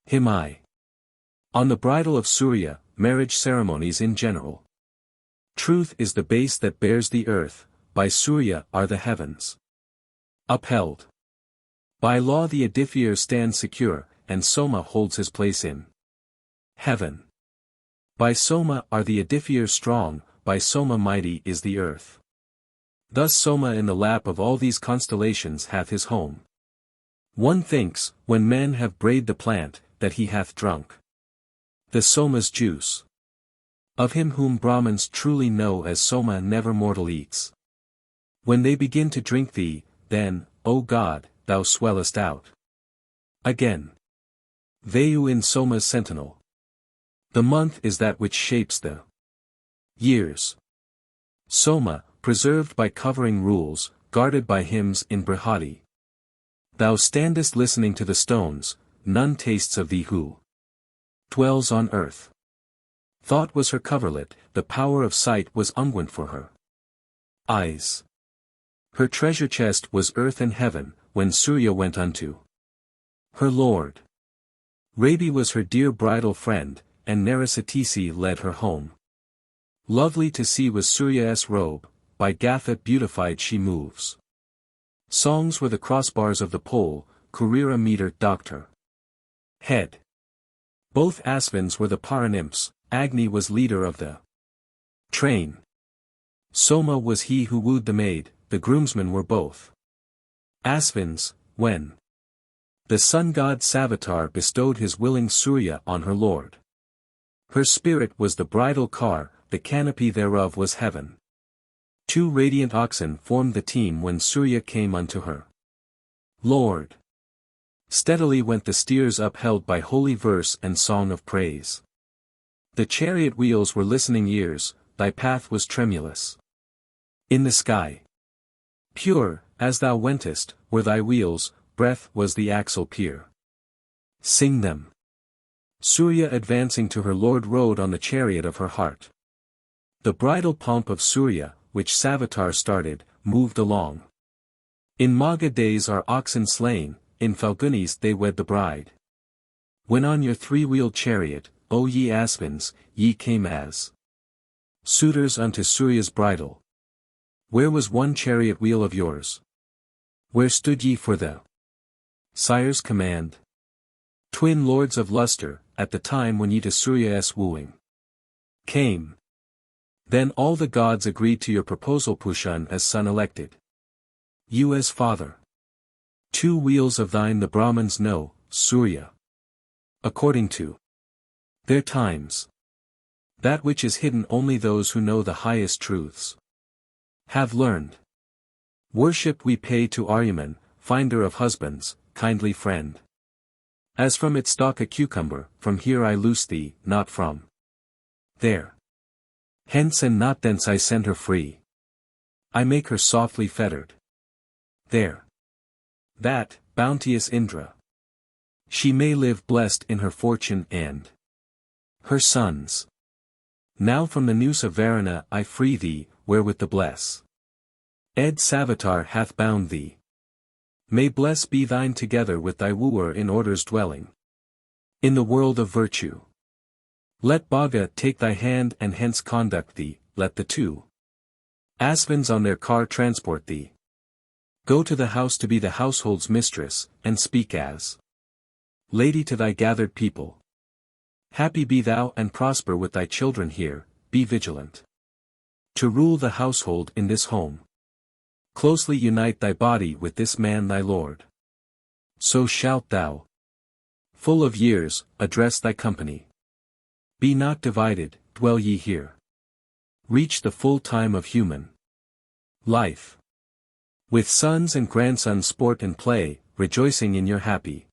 Him I. On the bridal of Surya, marriage ceremonies in general. Truth is the base that bears the earth, by Surya are the heavens upheld. By law the edifier stands secure, and Soma holds his place in heaven. By Soma are the edifiers strong, by Soma mighty is the earth. Thus Soma in the lap of all these constellations hath his home. One thinks, when men have brayed the plant, that he hath drunk the Soma's juice. Of him whom Brahmins truly know as Soma never mortal eats. When they begin to drink thee, then, O God, thou swellest out. Again. Vayu in Soma's sentinel. The month is that which shapes the years. Soma, preserved by covering rules, guarded by hymns in Brihadi. Thou standest listening to the stones, none tastes of thee who dwells on earth. Thought was her coverlet, the power of sight was unguent for her eyes. Her treasure chest was earth and heaven, when Surya went unto her lord. Rabi was her dear bridal friend, and Narasatisi led her home. Lovely to see was Surya's robe, by Gatha beautified she moves. Songs were the crossbars of the pole, Kurira meter docked her head. Both Asvins were the paranymphs, Agni was leader of the train. Soma was he who wooed the maid, the groomsmen were both Asvins, when the sun god Savitar bestowed his willing Surya on her lord. Her spirit was the bridal car, the canopy thereof was heaven. 2 radiant oxen formed the team when Surya came unto her lord. Steadily went the steers upheld by holy verse and song of praise. The chariot wheels were listening ears, thy path was tremulous. In the sky, pure, as thou wentest, were thy wheels, breath was the axle pier. Sing them. Surya advancing to her lord rode on the chariot of her heart. The bridal pomp of Surya, which Savitar started, moved along. In Magha days are oxen slain, in Falgunis they wed the bride. When on your 3-wheeled chariot, O ye Asvins, ye came as suitors unto Surya's bridal. Where was one chariot wheel of yours? Where stood ye for the sire's command? Twin lords of luster, at the time when ye to Surya's wooing came. Then all the gods agreed to your proposal Pushan as son elected. You as father. 2 wheels of thine the Brahmins know, Surya. According to their times. That which is hidden only those who know the highest truths have learned. Worship we pay to Aryaman, finder of husbands, kindly friend. As from its stalk a cucumber, from here I loose thee, not from there. Hence and not thence I send her free. I make her softly fettered. There. That, bounteous Indra. She may live blessed in her fortune and her sons. Now from the noose of Varuna I free thee, wherewith the bless. Ed Savitar hath bound thee. May bless be thine together with thy wooer in orders dwelling in the world of virtue. Let Bhaga take thy hand and hence conduct thee, let the 2 Asvins on their car transport thee. Go to the house to be the household's mistress, and speak as lady to thy gathered people. Happy be thou and prosper with thy children here, be vigilant to rule the household in this home. Closely unite thy body with this man thy lord. So shalt thou, full of years, address thy company. Be not divided, dwell ye here. Reach the full time of human life. With sons and grandsons sport and play, rejoicing in your happy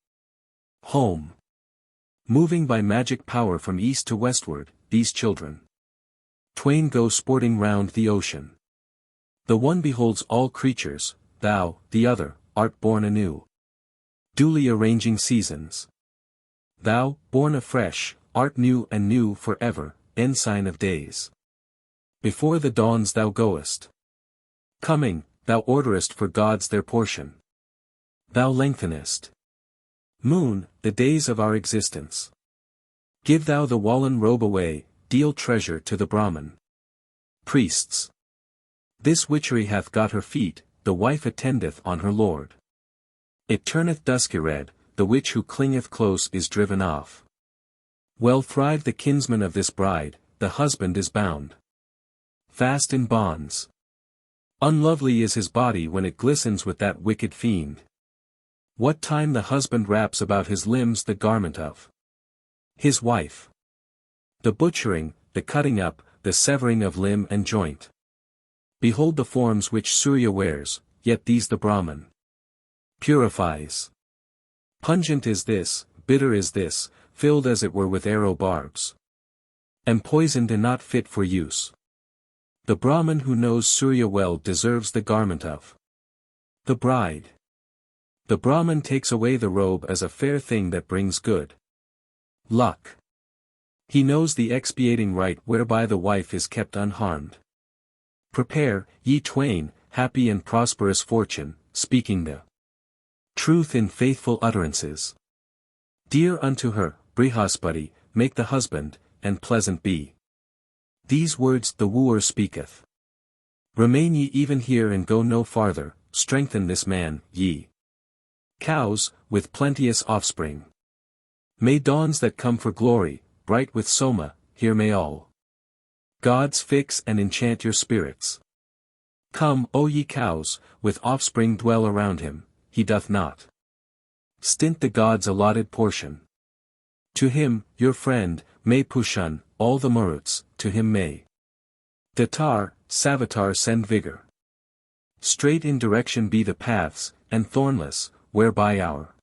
home. Moving by magic power from east to westward, these children twain go sporting round the ocean. The one beholds all creatures, thou, the other, art born anew, duly arranging seasons. Thou, born afresh, art new and new for ever, ensign of days. Before the dawns thou goest. Coming, thou orderest for gods their portion. Thou lengthenest, moon, the days of our existence. Give thou the wallen robe away, deal treasure to the Brahmin priests. This witchery hath got her feet, the wife attendeth on her lord. It turneth dusky red, the witch who clingeth close is driven off. Well thrive the kinsmen of this bride, the husband is bound fast in bonds. Unlovely is his body when it glistens with that wicked fiend. What time the husband wraps about his limbs the garment of his wife. The butchering, the cutting up, the severing of limb and joint. Behold the forms which Surya wears, yet these the Brahman purifies. Pungent is this, bitter is this, filled as it were with arrow barbs. And poisoned and not fit for use. The Brahman who knows Surya well deserves the garment of the bride. The Brahman takes away the robe as a fair thing that brings good luck. He knows the expiating rite whereby the wife is kept unharmed. Prepare, ye twain, happy and prosperous fortune, speaking the truth in faithful utterances. Dear unto her, Brihaspati, make the husband, and pleasant be. These words the wooer speaketh. Remain ye even here and go no farther, strengthen this man, ye cows, with plenteous offspring. May dawns that come for glory, bright with soma, here may all gods fix and enchant your spirits. Come, O ye cows, with offspring dwell around him, he doth not stint the gods' allotted portion. To him, your friend, may Pushan, all the Maruts, to him may Datar, Savitar send vigor. Straight in direction be the paths, and thornless, whereby our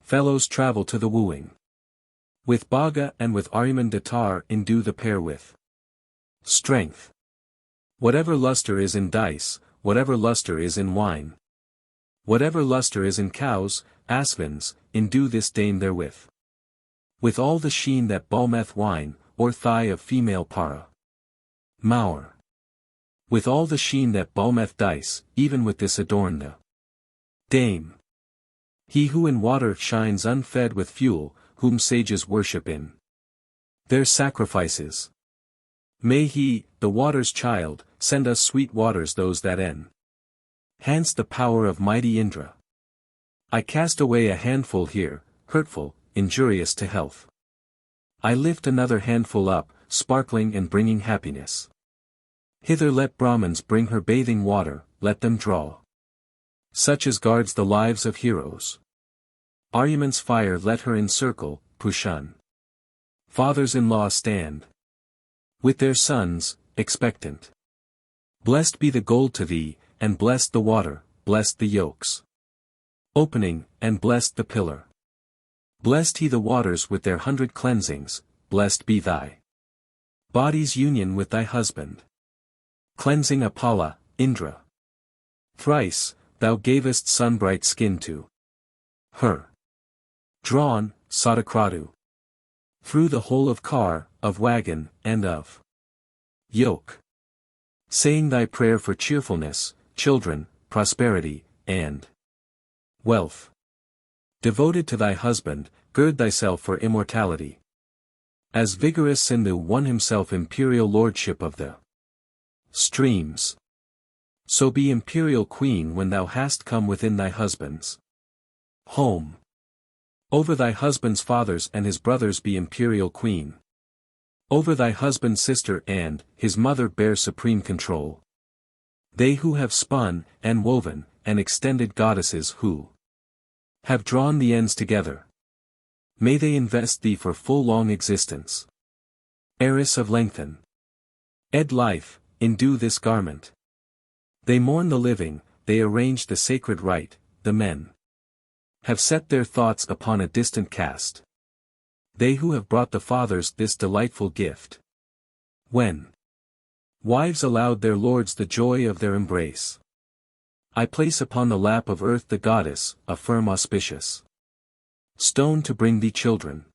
fellows travel to the wooing. With Bhaga and with Aryaman Datar endue the pair with strength. Whatever luster is in dice, whatever luster is in wine. Whatever luster is in cows, asvins, endue this dame therewith. With all the sheen that balmeth wine, or thigh of female para. Maur. With all the sheen that balmeth dice, even with this adorn the dame. He who in water shines unfed with fuel, whom sages worship in their sacrifices. May he, the water's child, send us sweet waters those that enhance the power of mighty Indra. I cast away a handful here, hurtful, injurious to health. I lift another handful up, sparkling and bringing happiness. Hither let Brahmins bring her bathing water, let them draw such as guards the lives of heroes. Aryaman's fire let her encircle, Pushan. Fathers-in-law stand with their sons, expectant. Blessed be the gold to thee, and blessed the water, blessed the yokes opening, and blessed the pillar. Blessed he the waters with their 100 cleansings, blessed be thy body's union with thy husband. Cleansing Apala, Indra. Thrice, thou gavest sun-bright skin to her. Drawn, Sadakratu. Through the whole of car, of wagon, and of yoke. Saying thy prayer for cheerfulness, children, prosperity, and wealth. Devoted to thy husband, gird thyself for immortality. As vigorous Sindhu won himself imperial lordship of the streams. So be imperial queen when thou hast come within thy husband's home. Over thy husband's fathers and his brothers be imperial queen. Over thy husband's sister and his mother bear supreme control. They who have spun, and woven, and extended goddesses who have drawn the ends together. May they invest thee for full long existence. Heiress of lengthen. Ed life, endue this garment. They mourn the living, they arrange the sacred rite, the men have set their thoughts upon a distant caste. They who have brought the fathers this delightful gift. When wives allowed their lords the joy of their embrace. I place upon the lap of earth the goddess, a firm auspicious stone to bring thee children.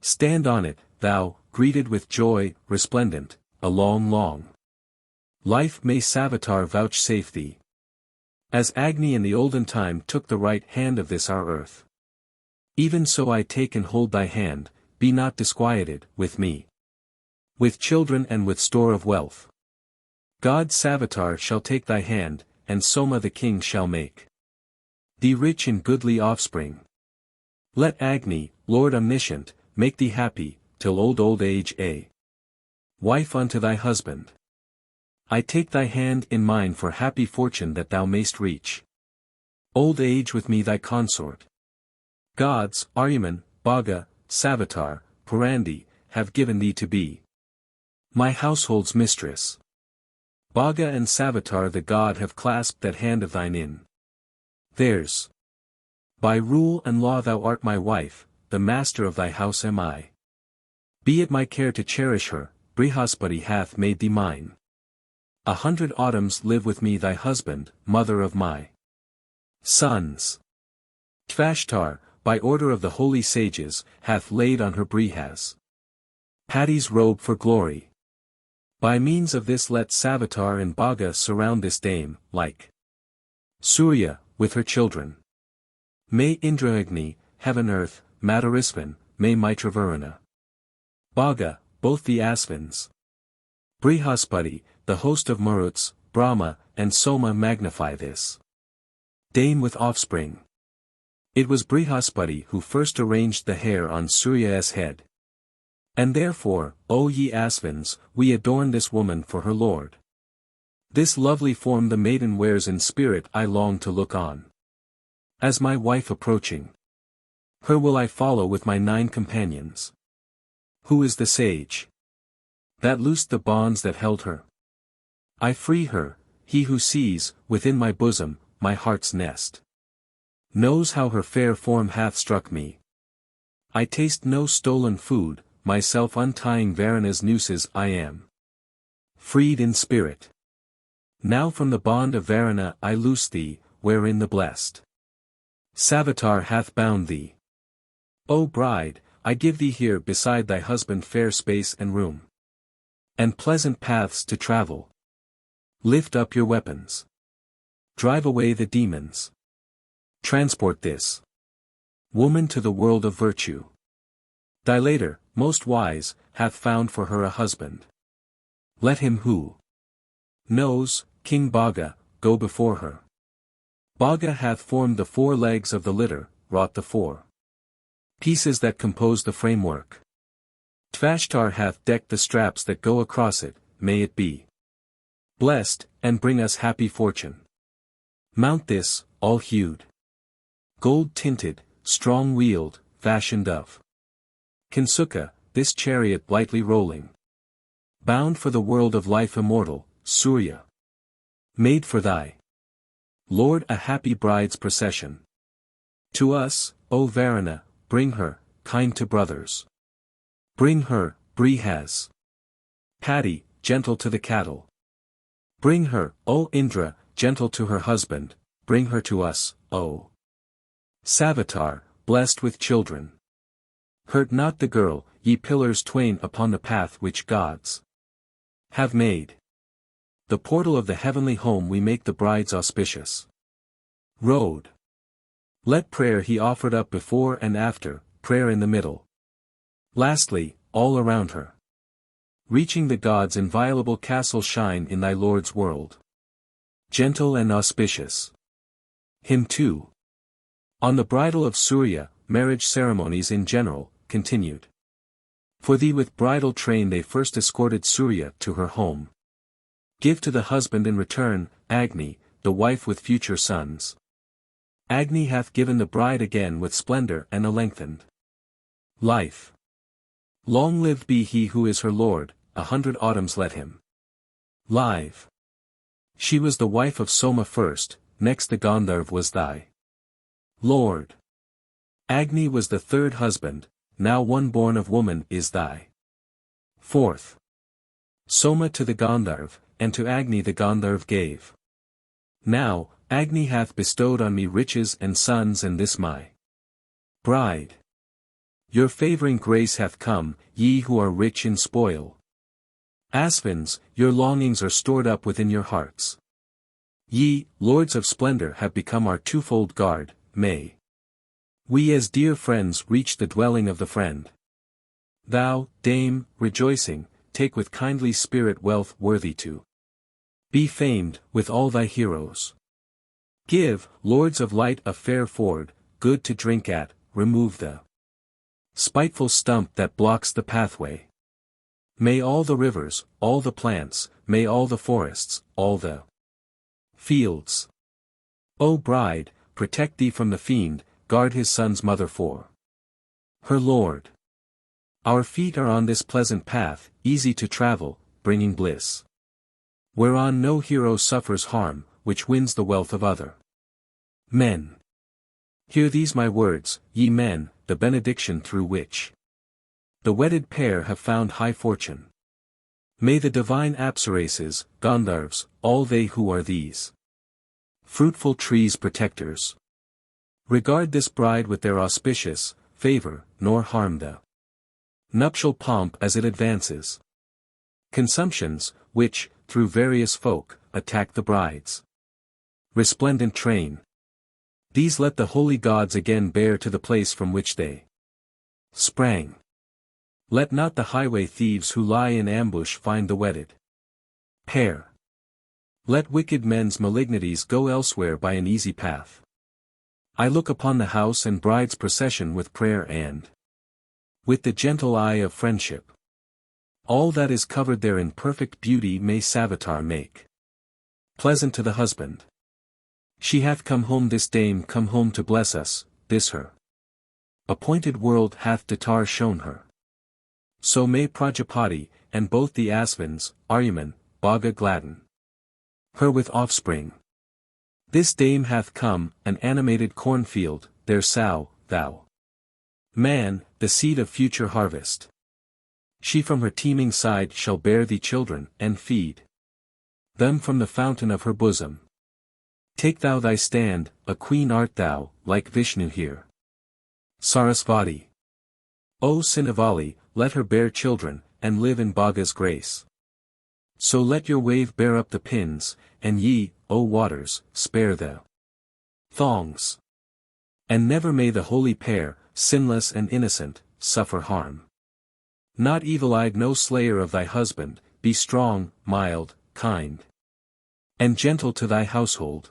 Stand on it, thou, greeted with joy, resplendent, a long, long life may Savitar vouchsafe thee. As Agni in the olden time took the right hand of this our earth. Even so I take and hold thy hand, be not disquieted, with me. With children and with store of wealth. God Savitar shall take thy hand, and Soma the king shall make thee rich in goodly offspring. Let Agni, Lord omniscient, make thee happy, till old age a wife unto thy husband. I take thy hand in mine for happy fortune that thou mayst reach old age with me thy consort. Gods, Aryaman, Bhaga, Savitar, Purandi, have given thee to be my household's mistress. Bhaga and Savitar the god have clasped that hand of thine in theirs. By rule and law thou art my wife, the master of thy house am I. Be it my care to cherish her, Brihaspati hath made thee mine. 100 autumns live with me thy husband, mother of my sons. Tvashtar, by order of the holy sages, hath laid on her Brihas Pati's robe for glory. By means of this let Savitar and Bhaga surround this dame, like Surya, with her children. May Indraagni, heaven earth, Madarisvan, may Mitravaruna. Bhaga, both the Asvins. Brihaspati, the host of Maruts, Brahma, and Soma magnify this dame with offspring. It was Brihaspati who first arranged the hair on Surya's head. And therefore, O ye Asvins, we adorn this woman for her lord. This lovely form the maiden wears in spirit I long to look on. As my wife approaching, her will I follow with my 9 companions. Who is the sage that loosed the bonds that held her? I free her, he who sees, within my bosom, my heart's nest. Knows how her fair form hath struck me. I taste no stolen food, myself untying Varuna's nooses I am freed in spirit. Now from the bond of Varuna I loose thee, wherein the blessed Savitar hath bound thee. O bride, I give thee here beside thy husband fair space and room. And pleasant paths to travel. Lift up your weapons. Drive away the demons. Transport this woman to the world of virtue. Dilator, most wise, hath found for her a husband. Let him who knows, King Bhaga, go before her. Bhaga hath formed the 4 legs of the litter, wrought the 4 pieces that compose the framework. Tvashtar hath decked the straps that go across it, may it be blessed, and bring us happy fortune. Mount this, all hued, gold-tinted, strong-wheeled, fashioned of Kinsuka, this chariot lightly rolling. Bound for the world of life immortal, Surya. Made for thy Lord a happy bride's procession. To us, O Varuna, bring her, kind to brothers. Bring her, Brihas Pati, gentle to the cattle. Bring her, O Indra, gentle to her husband, bring her to us, O Savitar, blessed with children. Hurt not the girl, ye pillars twain upon the path which gods have made. The portal of the heavenly home we make the bride's auspicious road. Let prayer he offered up before and after, prayer in the middle. Lastly, all around her. Reaching the gods' inviolable castle shine in thy Lord's world. Gentle and auspicious. Hymn 2. On the bridal of Surya, marriage ceremonies in general, continued. For thee with bridal train they first escorted Surya to her home. Give to the husband in return, Agni, the wife with future sons. Agni hath given the bride again with splendor and a lengthened life. Long lived be he who is her lord, 100 autumns let him live. She was the wife of Soma first, next the Gandharv was thy lord. Agni was the 3rd husband, now one born of woman is thy. Fourth. Soma to the Gandharv, and to Agni the Gandharv gave. Now, Agni hath bestowed on me riches and sons and this my bride. Your favoring grace hath come, ye who are rich in spoil. Asvins, your longings are stored up within your hearts. Ye, lords of splendor have become our twofold guard, may we as dear friends reach the dwelling of the friend. Thou, dame, rejoicing, take with kindly spirit wealth worthy to be famed, with all thy heroes. Give, lords of light a fair ford, good to drink at, remove the spiteful stump that blocks the pathway. May all the rivers, all the plants, may all the forests, all the fields, O bride, protect thee from the fiend, guard his son's mother for her lord. Our feet are on this pleasant path, easy to travel, bringing bliss, whereon no hero suffers harm, which wins the wealth of other men. Hear these my words, ye men, the benediction through which the wedded pair have found high fortune. May the divine apsarases, Gandharvs, all they who are these fruitful trees protectors, regard this bride with their auspicious favor, nor harm the nuptial pomp as it advances. Consumptions, which, through various folk, attack the bride's resplendent train. These let the holy gods again bear to the place from which they sprang. Let not the highway thieves who lie in ambush find the wedded pair. Let wicked men's malignities go elsewhere by an easy path. I look upon the house and bride's procession with prayer and with the gentle eye of friendship. All that is covered there in perfect beauty may Savitar make pleasant to the husband. She hath come home, this dame come home to bless us, this her appointed world hath Datar shown her. So may Prajapati, and both the Asvins, Aryaman, Bhaga gladden her with offspring. This dame hath come, an animated cornfield, there sow, thou man, the seed of future harvest. She from her teeming side shall bear thee children, and feed them from the fountain of her bosom. Take thou thy stand, a queen art thou, like Vishnu here. Sarasvati. O Sinavali, let her bear children, and live in Bhaga's grace. So let your wave bear up the pins, and ye, O waters, spare the thongs. And never may the holy pair, sinless and innocent, suffer harm. Not evil-eyed, no slayer of thy husband, be strong, mild, kind, and gentle to thy household.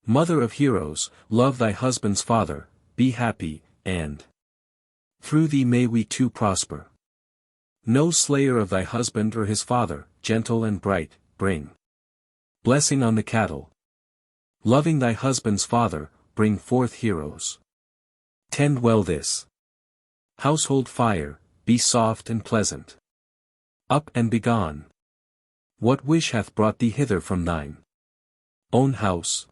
Mother of heroes, love thy husband's father, be happy, and through thee may we too prosper. No slayer of thy husband or his father, gentle and bright, bring blessing on the cattle. Loving thy husband's father, bring forth heroes. Tend well this household fire, be soft and pleasant. Up and begone. What wish hath brought thee hither from thine own house?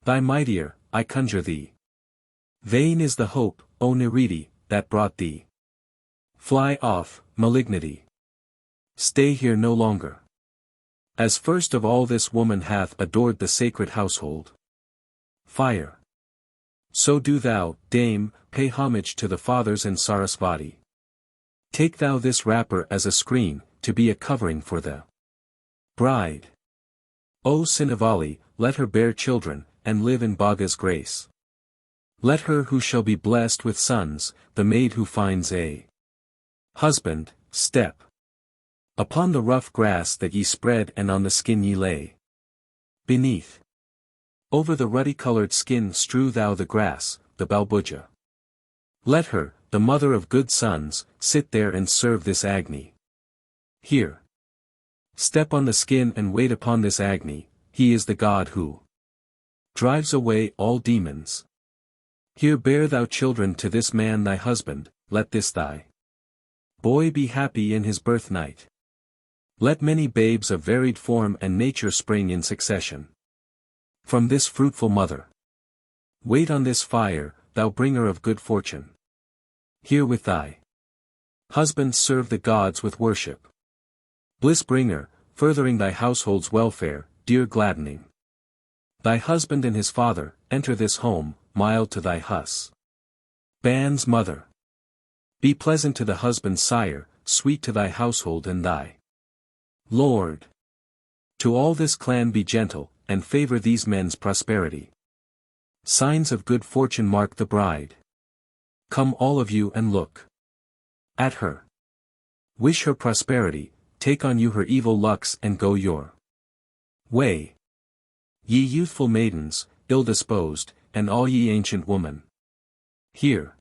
Thy mightier, I conjure thee. Vain is the hope, O Niridi, that brought thee. Fly off, malignity. Stay here no longer. As first of all this woman hath adored the sacred household fire. So do thou, dame, pay homage to the fathers and Sarasvati. Take thou this wrapper as a screen, to be a covering for the bride. O Sinavali, let her bear children, and live in Bhaga's grace. Let her who shall be blessed with sons, the maid who finds a husband, step upon the rough grass that ye spread and on the skin ye lay beneath. Over the ruddy-colored skin strew thou the grass, the balbuja. Let her, the mother of good sons, sit there and serve this Agni. Here. Step on the skin and wait upon this Agni, he is the god who drives away all demons. Here bear thou children to this man thy husband, let this thy boy be happy in his birth night. Let many babes of varied form and nature spring in succession from this fruitful mother. Wait on this fire, thou bringer of good fortune. Here with thy husband serve the gods with worship. Bliss-bringer, furthering thy household's welfare, dear gladdening. Thy husband and his father, enter this home, mild to thy husband's mother. Be pleasant to the husband's sire, sweet to thy household and thy lord. To all this clan be gentle, and favor these men's prosperity. Signs of good fortune mark the bride. Come all of you and look at her. Wish her prosperity, take on you her evil lucks and go your way. Ye youthful maidens, ill-disposed, and all ye ancient women. Here.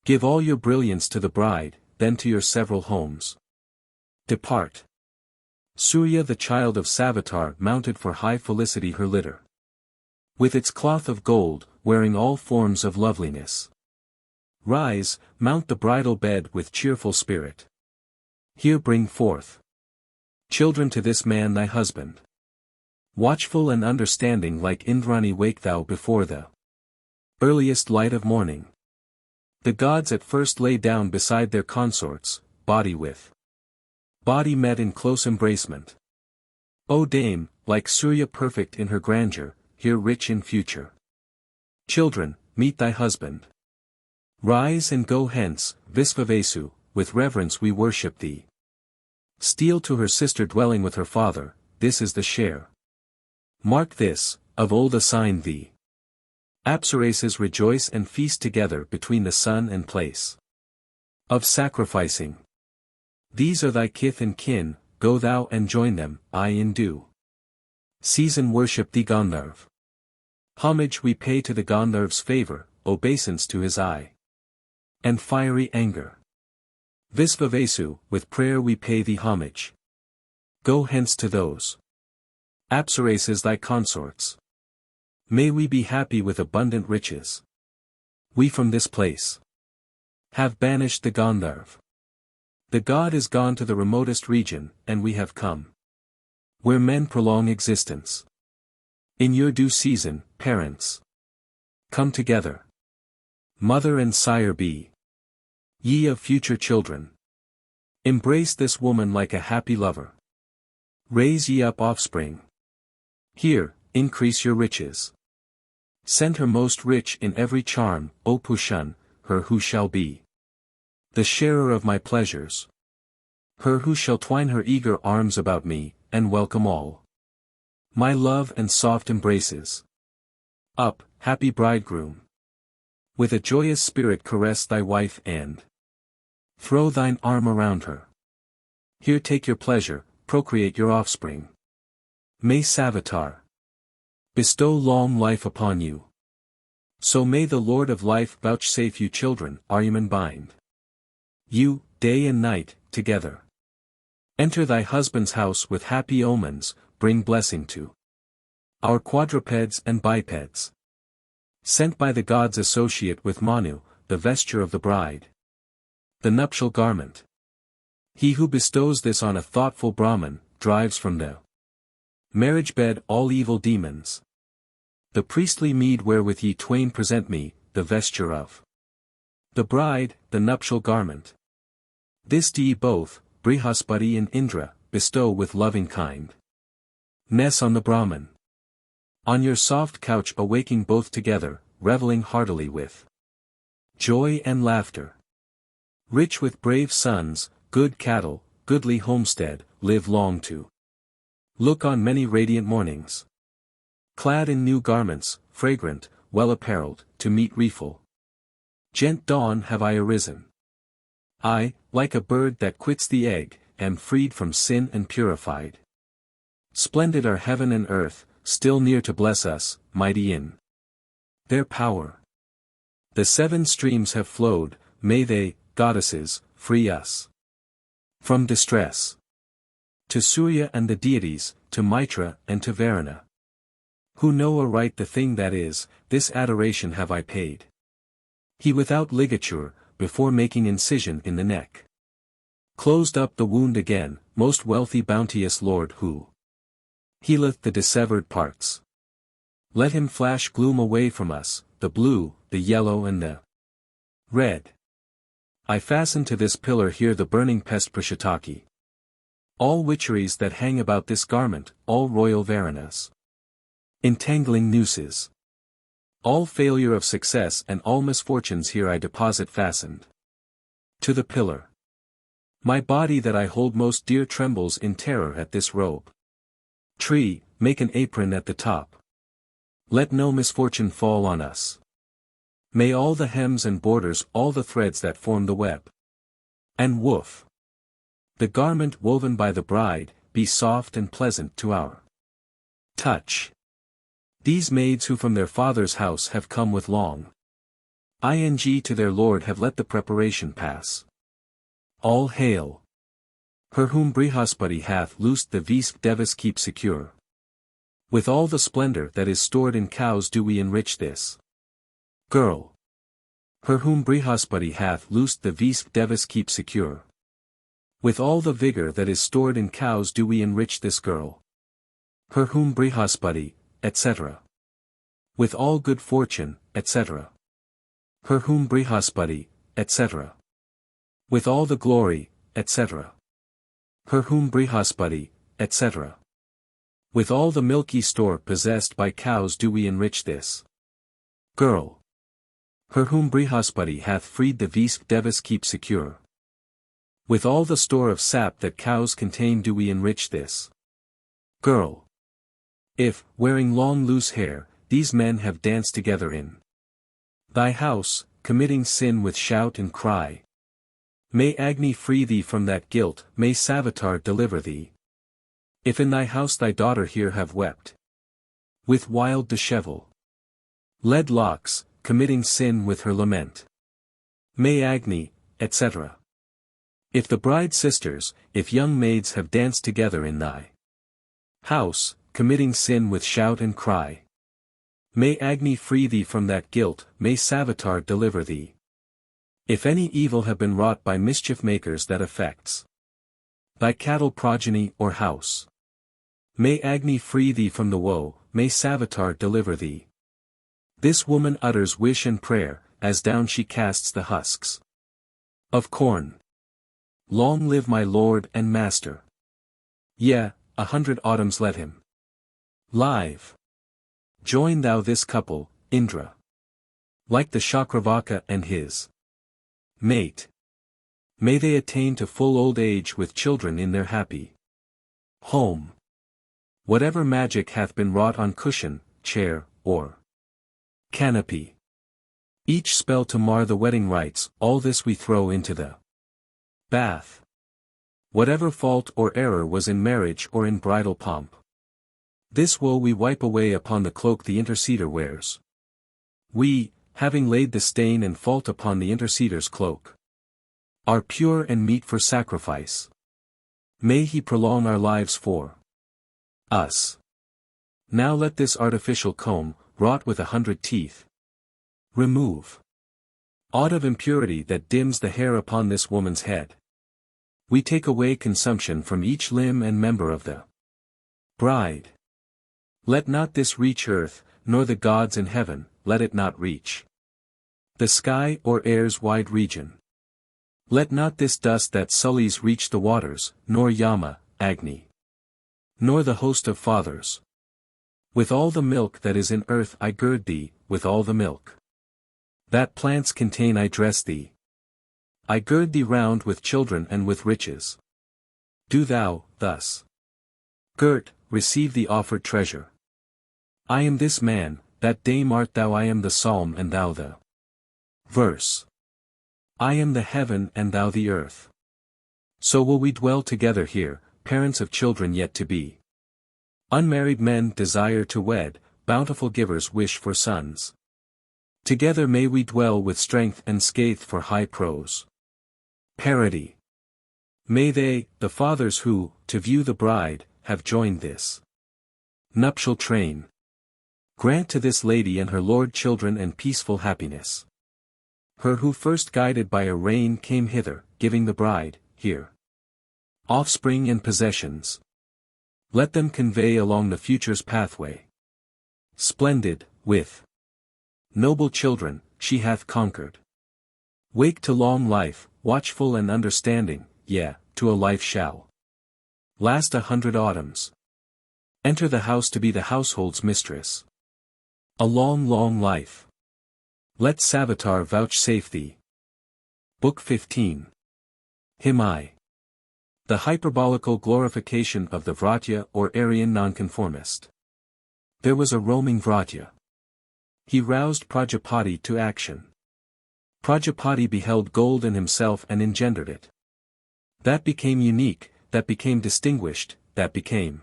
Give all your brilliance to the bride, then to your several homes. Depart. Surya the child of Savitar mounted for high felicity her litter. With its cloth of gold, wearing all forms of loveliness. Rise, mount the bridal bed with cheerful spirit. Here bring forth children to this man thy husband. Watchful and understanding like Indrani wake thou before the earliest light of morning. The gods at first lay down beside their consorts, body with body met in close embracement. O dame, like Surya perfect in her grandeur, here rich in future children, meet thy husband. Rise and go hence, Visvavesu, with reverence we worship thee. Steal to her sister dwelling with her father, this is the share. Mark this, of old assigned thee. Apsarases rejoice and feast together between the sun and place of sacrificing. These are thy kith and kin, go thou and join them, I in due season worship thee Gandharv. Homage we pay to the Gandharv's favor, obeisance to his eye and fiery anger. Visvavesu, with prayer we pay thee homage. Go hence to those Apsarases thy consorts. May we be happy with abundant riches. We from this place have banished the Gandharv. The god is gone to the remotest region, and we have come where men prolong existence. In your due season, parents, come together. Mother and sire be ye of future children. Embrace this woman like a happy lover. Raise ye up offspring. Here, increase your riches. Send her most rich in every charm, O Pushan, her who shall be the sharer of my pleasures. Her who shall twine her eager arms about me, and welcome all my love and soft embraces. Up, happy bridegroom. With a joyous spirit caress thy wife and throw thine arm around her. Here take your pleasure, procreate your offspring. May Savitar bestow long life upon you. So may the Lord of life vouchsafe you children, Aryaman bind you, day and night, together. Enter thy husband's house with happy omens, bring blessing to our quadrupeds and bipeds. Sent by the gods associate with Manu, the vesture of the bride. The nuptial garment. He who bestows this on a thoughtful Brahmin, drives from the marriage bed all evil demons. The priestly mead wherewith ye twain present me, the vesture of the bride, the nuptial garment. This do ye both, Brihaspati and Indra, bestow with loving kind ness on the Brahmin. On your soft couch awaking both together, revelling heartily with joy and laughter. Rich with brave sons, good cattle, goodly homestead, live long to look on many radiant mornings. Clad in new garments, fragrant, well apparelled, to meet reeful gent dawn have I arisen. I, like a bird that quits the egg, am freed from sin and purified. Splendid are heaven and earth, still near to bless us, mighty in their power. The 7 streams have flowed, may they, goddesses, free us from distress. To Surya and the deities, to Mitra and to Varuna, who know aright the thing that is, this adoration have I paid. He without ligature, before making incision in the neck, closed up the wound again, most wealthy bounteous Lord who healeth the dissevered parts. Let him flash gloom away from us, the blue, the yellow and the red. I fasten to this pillar here the burning pest Prashataki. All witcheries that hang about this garment, all royal varanas. Entangling nooses. All failure of success and all misfortunes here I deposit fastened. To the pillar. My body that I hold most dear trembles in terror at this robe. Tree, make an apron at the top. Let no misfortune fall on us. May all the hems and borders, all the threads that form the web. And woof. The garment woven by the bride, be soft and pleasant to our touch. These maids who from their father's house have come with long ing to their lord have let the preparation pass. All hail. Her whom Brihaspati hath loosed the Visk Devas keep secure. With all the splendor that is stored in cows do we enrich this girl. Her whom Brihaspati hath loosed the Visk Devas keep secure. With all the vigor that is stored in cows do we enrich this girl. Her whom Brihaspati, etc. With all good fortune, etc. Her whom Brihaspati, etc. With all the glory, etc. Her whom Brihaspati, etc. With all the milky store possessed by cows do we enrich this girl. Her whom Brihaspati hath freed the Visk Devas keep secure. With all the store of sap that cows contain do we enrich this girl. If, wearing long loose hair, these men have danced together in thy house, committing sin with shout and cry. May Agni free thee from that guilt, may Savitar deliver thee. If in thy house thy daughter here have wept with wild dishevel led locks, committing sin with her lament. May Agni, etc. If the bride's sisters, if young maids have danced together in thy house, committing sin with shout and cry. May Agni free thee from that guilt, may Savitar deliver thee. If any evil have been wrought by mischief makers that affects thy cattle progeny or house. May Agni free thee from the woe, may Savitar deliver thee. This woman utters wish and prayer, as down she casts the husks of corn. Long live my lord and master. Yea, 100 autumns let him live. Join thou this couple, Indra. Like the Chakravaka and his mate. May they attain to full old age with children in their happy home. Whatever magic hath been wrought on cushion, chair, or canopy. Each spell to mar the wedding rites, all this we throw into the bath. Whatever fault or error was in marriage or in bridal pomp. This woe we wipe away upon the cloak the interceder wears. We, having laid the stain and fault upon the interceder's cloak, are pure and meet for sacrifice. May he prolong our lives for us. Now let this artificial comb, wrought with 100 teeth, remove aught of impurity that dims the hair upon this woman's head. We take away consumption from each limb and member of the bride. Let not this reach earth, nor the gods in heaven, let it not reach the sky or air's wide region. Let not this dust that sullies reach the waters, nor Yama, Agni, nor the host of fathers. With all the milk that is in earth I gird thee, with all the milk that plants contain I dress thee. I gird thee round with children and with riches. Do thou, thus girt, receive the offered treasure. I am this man, that dame art thou, I am the psalm and thou the verse. I am the heaven and thou the earth. So will we dwell together here, parents of children yet to be. Unmarried men desire to wed, bountiful givers wish for sons. Together may we dwell with strength and scathe for high prose. Parody. May they, the fathers who, to view the bride, have joined this nuptial train, grant to this lady and her lord children and peaceful happiness. Her who first guided by a rein came hither, giving the bride, here, offspring and possessions. Let them convey along the future's pathway. Splendid, with noble children, she hath conquered. Wake to long life, watchful and understanding, to a life shall last 100 autumns. Enter the house to be the household's mistress. A long, long life. Let Savitar vouchsafe thee. Book 15. Him I. The hyperbolical glorification of the Vratya or Aryan nonconformist. There was a roaming Vratya. He roused Prajapati to action. Prajapati beheld gold in himself and engendered it. That became unique, that became distinguished, that became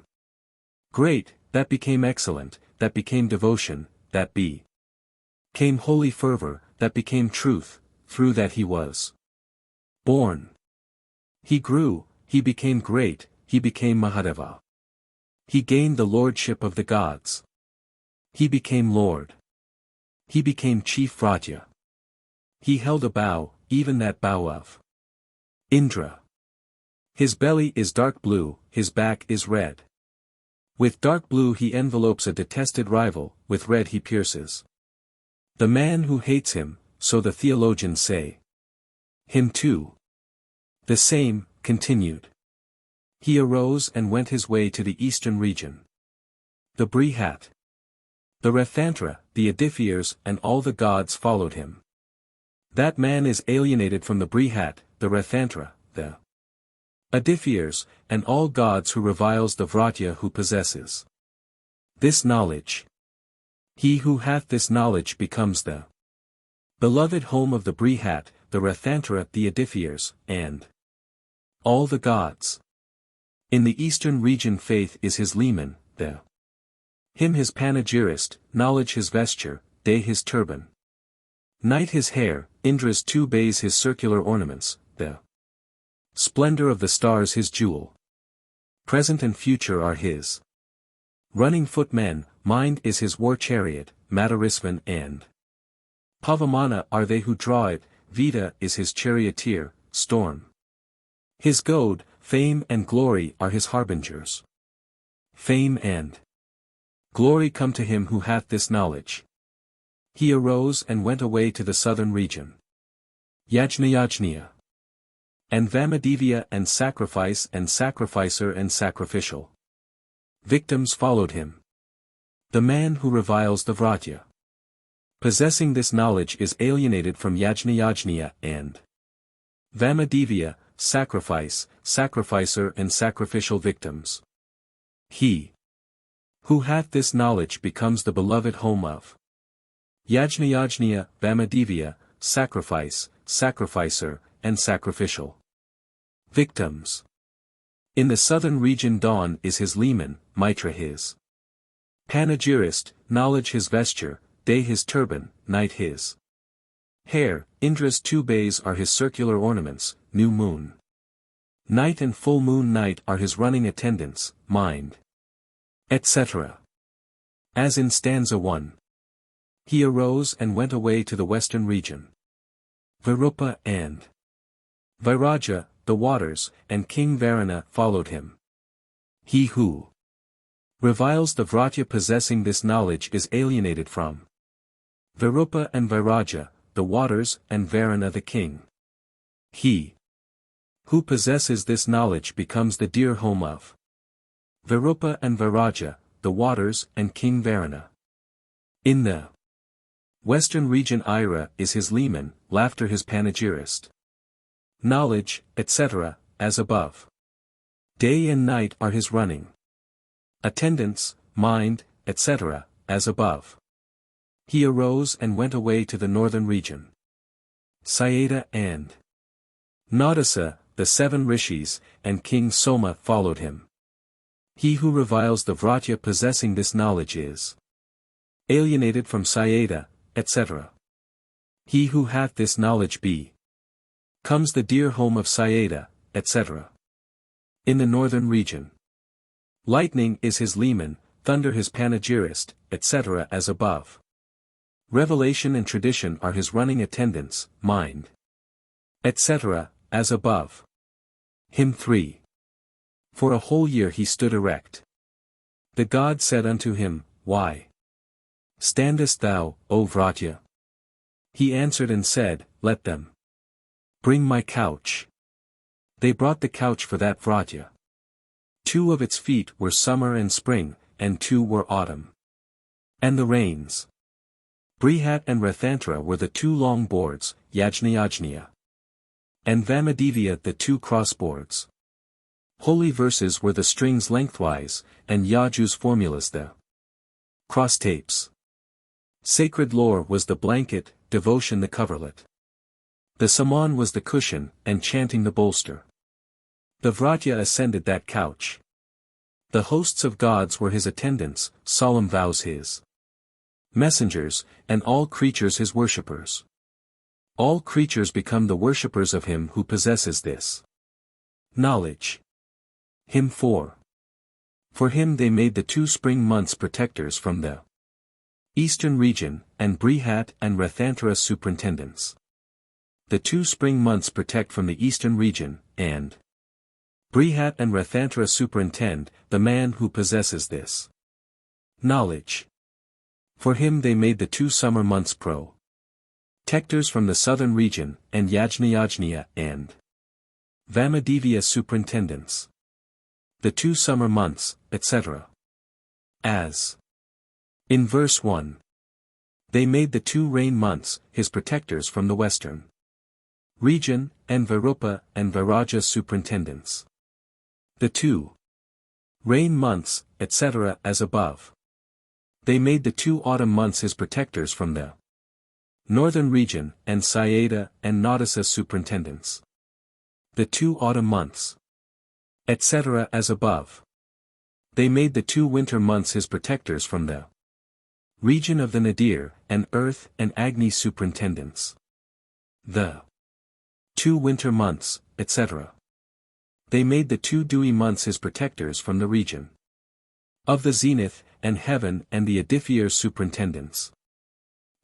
great, that became excellent, that became devotion, that became holy fervor, that became truth, through that he was born. He grew, he became great, he became Mahadeva. He gained the lordship of the gods. He became Lord. He became chief Vratya. He held a bow, even that bow of Indra. His belly is dark blue, his back is red. With dark blue he envelopes a detested rival, with red he pierces the man who hates him, so the theologians say. Him too. The same, continued. He arose and went his way to the eastern region. The Brihat, the Rathantra, the Adithyers and all the gods followed him. That man is alienated from the Brihat, the Rathantra, the Adithyers, and all gods who reviles the Vratya who possesses this knowledge. He who hath this knowledge becomes the beloved home of the Brihat, the Rathantra, the Adithyers, and all the gods. In the eastern region faith is his leman, the him his panegyrist, knowledge his vesture, day his turban. Night his hair, Indra's 2 bays his circular ornaments, the splendor of the stars his jewel. Present and future are his running footmen, mind is his war chariot, Madarisvan and Pavamana are they who draw it, Veda is his charioteer, storm. His goad, fame and glory are his harbingers. Fame and glory come to him who hath this knowledge. He arose and went away to the southern region. Yajnayajna. And Vamadevya and sacrifice and sacrificer and sacrificial victims followed him. The man who reviles the Vratya, possessing this knowledge is alienated from Yajnayajna and Vamadevya, sacrifice, sacrificer and sacrificial victims. He who hath this knowledge becomes the beloved home of Yajnayajna, Vamadevya, sacrifice, sacrificer, and sacrificial victims. In the southern region dawn is his leman, Mitra his panegyrist, knowledge his vesture, day his turban, night his hair, Indra's 2 bays are his circular ornaments, new moon night and full moon night are his running attendants, mind, etc. As in stanza 1. He arose and went away to the western region. Virupa and Vairaja, the waters, and King Varuna followed him. He who reviles the Vratya possessing this knowledge is alienated from Virupa and Vairaja, the waters, and Varuna the king. He who possesses this knowledge becomes the dear home of Virupa and Vairaja, the waters, and King Varuna. In the western region Ira is his leman, laughter his panegyrist. Knowledge, etc., as above. Day and night are his running attendants, mind, etc., as above. He arose and went away to the northern region. Sayeda and Nadasa, the 7 rishis, and King Soma followed him. He who reviles the Vratya possessing this knowledge is alienated from Sayeda, etc. He who hath this knowledge comes the dear home of Sayeda, etc. In the northern region. Lightning is his leman, thunder his panegyrist, etc. as above. Revelation and tradition are his running attendants, mind, etc., as above. Hymn 3. For a whole year he stood erect. The god said unto him, Why standest thou, O Vratya? He answered and said, Let them Bring my couch. They brought the couch for that Vratya. 2 of its feet were summer and spring, and 2 were autumn. And the reins. Brihat and Rathantra were the 2 long boards, Yajna. And Vamadevya the 2 crossboards. Holy verses were the strings lengthwise, and Yaju's formulas the cross tapes. Sacred lore was the blanket, devotion the coverlet. The saman was the cushion, and chanting the bolster. The Vratya ascended that couch. The hosts of gods were his attendants, solemn vows his messengers, and all creatures his worshippers. All creatures become the worshippers of him who possesses this knowledge. Him 4. For him they made the 2 spring months protectors from the eastern region, and Brihat and Rathantra superintendents. The 2 spring months protect from the eastern region, and Brihat and Rathantra superintend, the man who possesses this knowledge. For him they made the 2 summer months protectors from the southern region, and Yajna and Vamadevya superintendents. The 2 summer months, etc. As in verse 1. They made the 2 rain months, his protectors from the western region, and Varupa and Viraja superintendents. The 2 rain months, etc. as above. They made the 2 autumn months his protectors from the northern region, and Sayeda and Nadasa superintendents. The 2 autumn months, etc. as above. They made the 2 winter months his protectors from the region of the Nadir, and earth and Agni superintendents. The 2 winter months, etc. They made the 2 dewy months his protectors from the region of the zenith, and heaven and the Adithyar superintendents.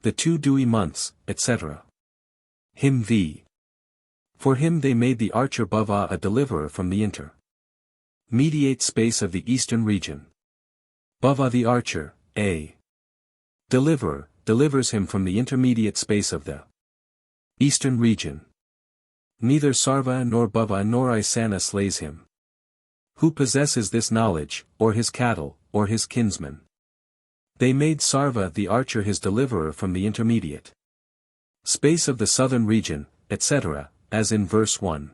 The 2 dewy months, etc. Him v. For him they made the archer Bhava a deliverer from the intermediate space of the eastern region. Bhava the archer, a deliverer, delivers him from the intermediate space of the eastern region. Neither Sarva nor Bhava nor Isana slays him. Who possesses this knowledge, or his cattle, or his kinsmen. They made Sarva the archer his deliverer from the intermediate space of the southern region, etc., as in verse 1.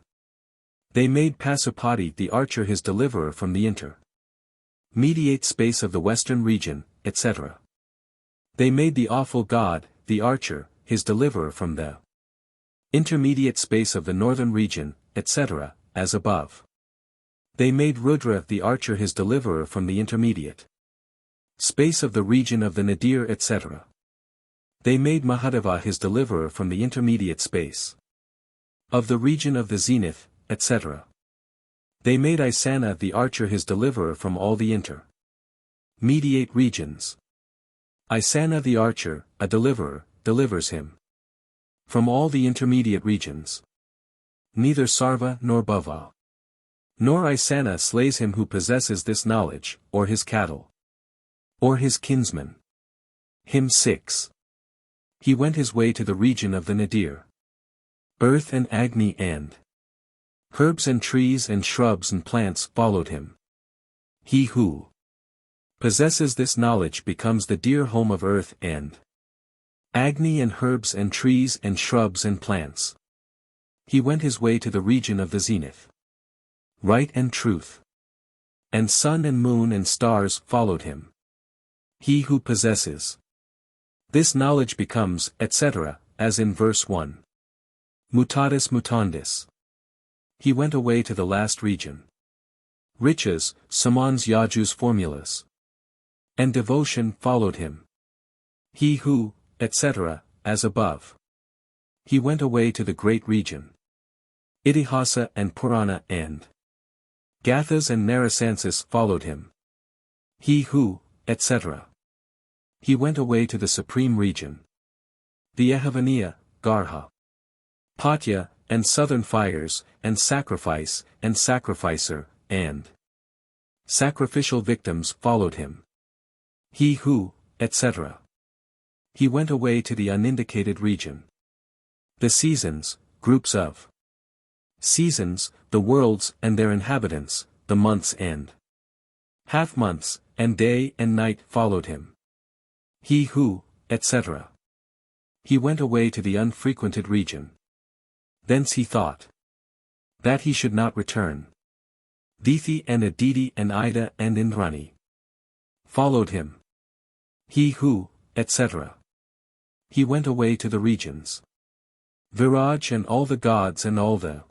They made Pasupati the archer his deliverer from the intermediate space of the western region, etc. They made the awful god, the archer, his deliverer from the intermediate space of the northern region, etc., as above. They made Rudra the archer his deliverer from the intermediate space of the region of the Nadir, etc. They made Mahadeva his deliverer from the intermediate space of the region of the zenith, etc. They made Isana the archer his deliverer from all the intermediate regions. Isana the archer, a deliverer, delivers him from all the intermediate regions. Neither Sarva nor Bhava nor Isana slays him who possesses this knowledge, or his cattle, or his kinsmen. Hymn 6. He went his way to the region of the Nadir. Earth and Agni and herbs and trees and shrubs and plants followed him. He who possesses this knowledge becomes the dear home of earth and Agni and herbs and trees and shrubs and plants. He went his way to the region of the zenith. Right and truth. And sun and moon and stars followed him. He who possesses this knowledge becomes, etc., as in verse 1. Mutatis mutandis. He went away to the last region. Riches, Saman's Yaju's formulas. And devotion followed him. He who, etc., as above. He went away to the great region. Itihasa and Purana and Gathas and Narasansis followed him. He who, etc. He went away to the supreme region. The Ehavaniya, Garha, Patya, and southern fires, and sacrifice, and sacrificer, and sacrificial victims followed him. He who, etc. He went away to the unindicated region. The seasons, groups of seasons, the worlds and their inhabitants, the months and half-months, and day and night followed him. He who, etc. He went away to the unfrequented region. Thence he thought that he should not return. Dithi and Aditi and Ida and Indrani followed him. He who, etc. He went away to the regions. Viraj and all the gods and all the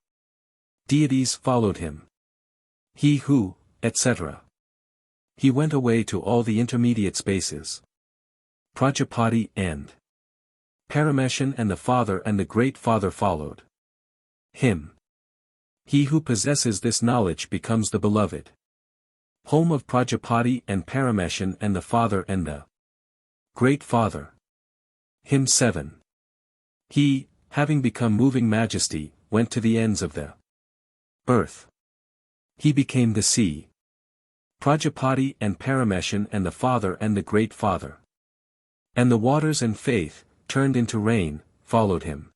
deities followed him. He who, etc. He went away to all the intermediate spaces. Prajapati and Parameshan and the Father and the Great Father followed him. He who possesses this knowledge becomes the beloved home of Prajapati and Parameshan and the Father and the Great Father. Hymn 7. He, having become moving majesty, went to the ends of the earth. He became the sea. Prajapati and Parameshan and the Father and the Great Father. And the waters and faith, turned into rain, followed him.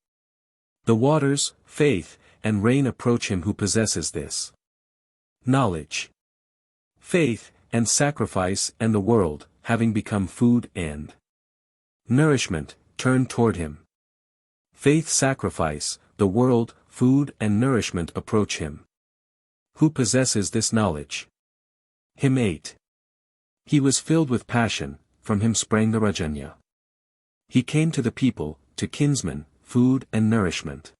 The waters, faith, and rain approach him who possesses this knowledge. Faith, and sacrifice and the world, having become food and nourishment, turn toward him. Faith, sacrifice, the world, food and nourishment approach him who possesses this knowledge. Hymn 8. He was filled with passion, from him sprang the Rajanya. He came to the people, to kinsmen, food and nourishment.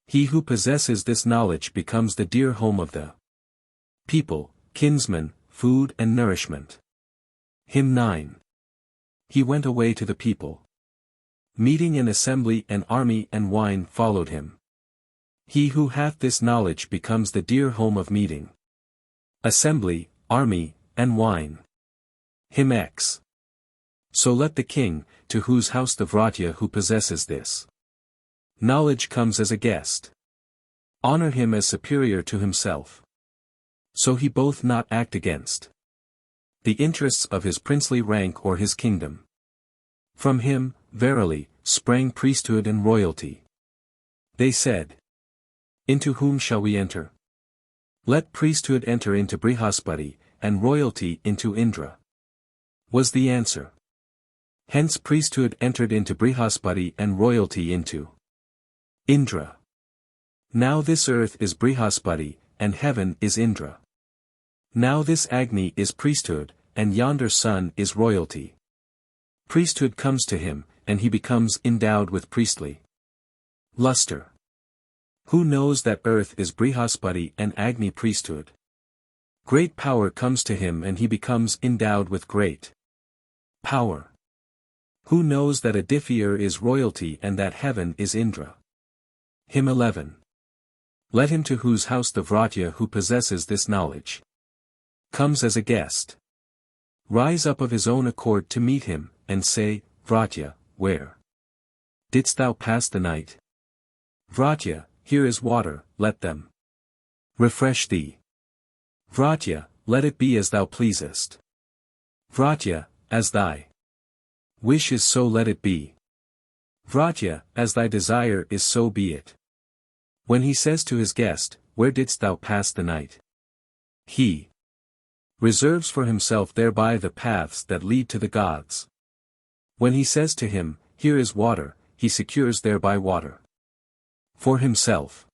He who possesses this knowledge becomes the dear home of the people, kinsmen, food and nourishment. Hymn 9. He went away to the people. Meeting and assembly and army and wine followed him. He who hath this knowledge becomes the dear home of meeting, assembly, army, and wine. Hymn X. So let the king, to whose house the Vratya who possesses this knowledge comes as a guest, honor him as superior to himself. So he both not act against the interests of his princely rank or his kingdom. From him, verily, sprang priesthood and royalty. They said, into whom shall we enter? Let priesthood enter into Brihaspati, and royalty into Indra. Was the answer. Hence priesthood entered into Brihaspati and royalty into Indra. Now this earth is Brihaspati, and heaven is Indra. Now this Agni is priesthood, and yonder sun is royalty. Priesthood comes to him, and he becomes endowed with priestly luster. Who knows that earth is Brihaspati and Agni priesthood? Great power comes to him and he becomes endowed with great power. Who knows that Aditya is royalty and that heaven is Indra? Hymn 11. Let him to whose house the Vratya who possesses this knowledge comes as a guest rise up of his own accord to meet him, and say, Vratya, where didst thou pass the night? Vratya, here is water, let them refresh thee. Vratya, let it be as thou pleasest. Vratya, as thy wish is so let it be. Vratya, as thy desire is so be it. When he says to his guest, where didst thou pass the night? He reserves for himself thereby the paths that lead to the gods. When he says to him, here is water, he secures thereby water for himself.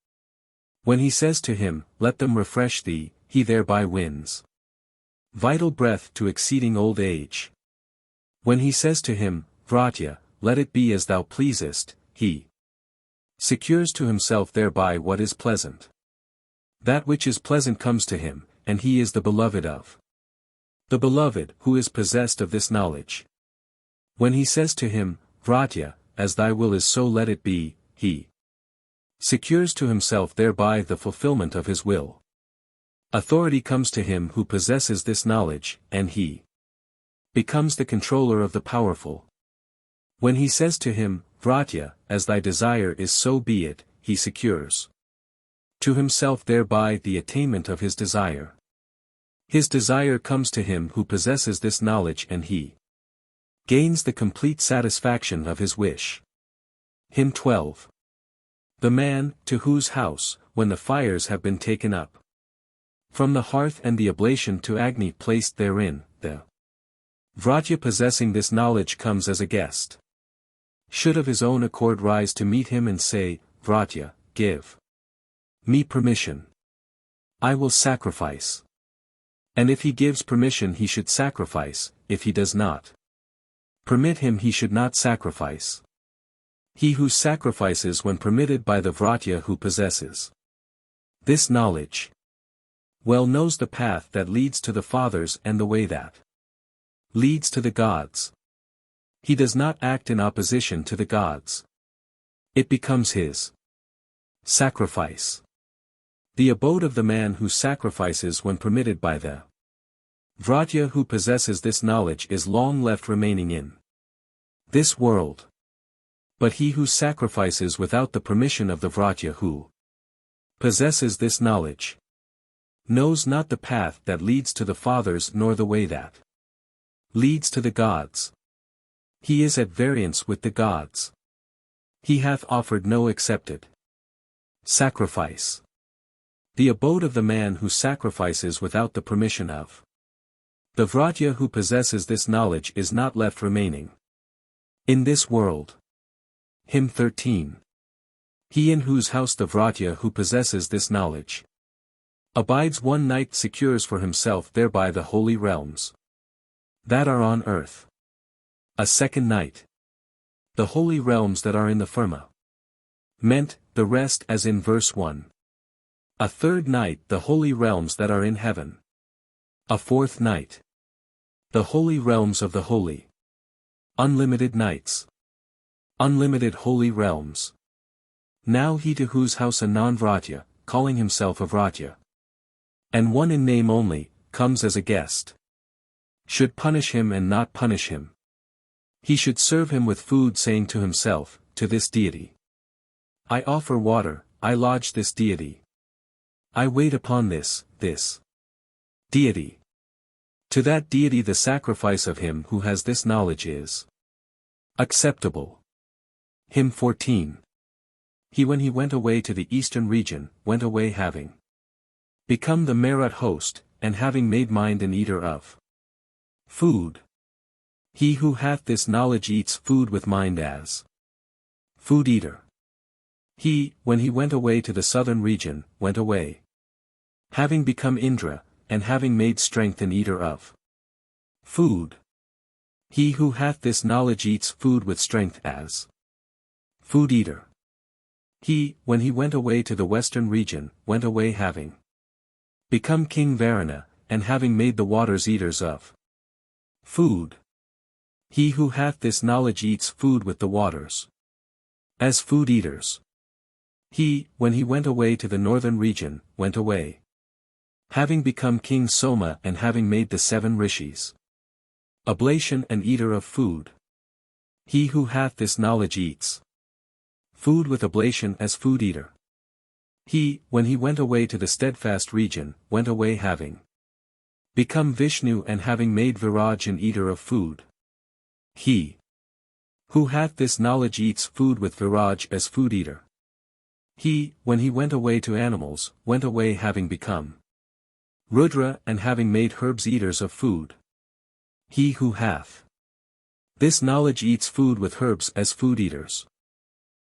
When he says to him, let them refresh thee, he thereby wins vital breath to exceeding old age. When he says to him, Vratya, let it be as thou pleasest, he secures to himself thereby what is pleasant. That which is pleasant comes to him, and he is the beloved of the beloved who is possessed of this knowledge. When he says to him, Vratya, as thy will is so let it be, he secures to himself thereby the fulfillment of his will. Authority comes to him who possesses this knowledge, and he becomes the controller of the powerful. When he says to him, Vratya, as thy desire is so be it, he secures to himself thereby the attainment of his desire. His desire comes to him who possesses this knowledge and he gains the complete satisfaction of his wish. Hymn 12. The man, to whose house, when the fires have been taken up from the hearth and the oblation to Agni placed therein, the Vratya possessing this knowledge comes as a guest. Should of his own accord rise to meet him and say, Vratya, give me permission. I will sacrifice. And if he gives permission he should sacrifice, if he does not permit him he should not sacrifice. He who sacrifices when permitted by the Vratya who possesses this knowledge well knows the path that leads to the fathers and the way that leads to the gods. He does not act in opposition to the gods. It becomes his sacrifice. The abode of the man who sacrifices when permitted by the Vratya who possesses this knowledge is long left remaining in this world. But he who sacrifices without the permission of the Vratya who possesses this knowledge knows not the path that leads to the fathers nor the way that leads to the gods. He is at variance with the gods. He hath offered no accepted sacrifice. The abode of the man who sacrifices without the permission of the Vratya who possesses this knowledge is not left remaining in this world. Hymn 13. He in whose house the Vratya who possesses this knowledge abides one night secures for himself thereby the holy realms that are on earth. A second night, the holy realms that are in the firma. Meant, the rest as in verse 1. A third night the holy realms that are in heaven. A fourth night, the holy realms of the holy. Unlimited nights. Unlimited holy realms. Now he to whose house a non-Vratya, calling himself a Vratya, and one in name only, comes as a guest, should punish him and not punish him. He should serve him with food saying to himself, to this deity, I offer water, I lodge this deity. I wait upon this deity. To that deity the sacrifice of him who has this knowledge is acceptable. Hymn 14. He when he went away to the eastern region, went away having become the Merit host, and having made mind an eater of food. He who hath this knowledge eats food with mind as food eater. He, when he went away to the southern region, went away having become Indra, and having made strength an eater of food. He who hath this knowledge eats food with strength as food eater. He, when he went away to the western region, went away having become King Varuna, and having made the waters eaters of food. He who hath this knowledge eats food with the waters as food eaters. He, when he went away to the northern region, went away having become King Soma and having made the 7 rishis oblation an eater of food. He who hath this knowledge eats food with oblation as food eater. He, when he went away to the steadfast region, went away having become Vishnu and having made Viraj an eater of food. He who hath this knowledge eats food with Viraj as food eater. He, when he went away to animals, went away having become Rudra and having made herbs eaters of food. He who hath this knowledge eats food with herbs as food eaters.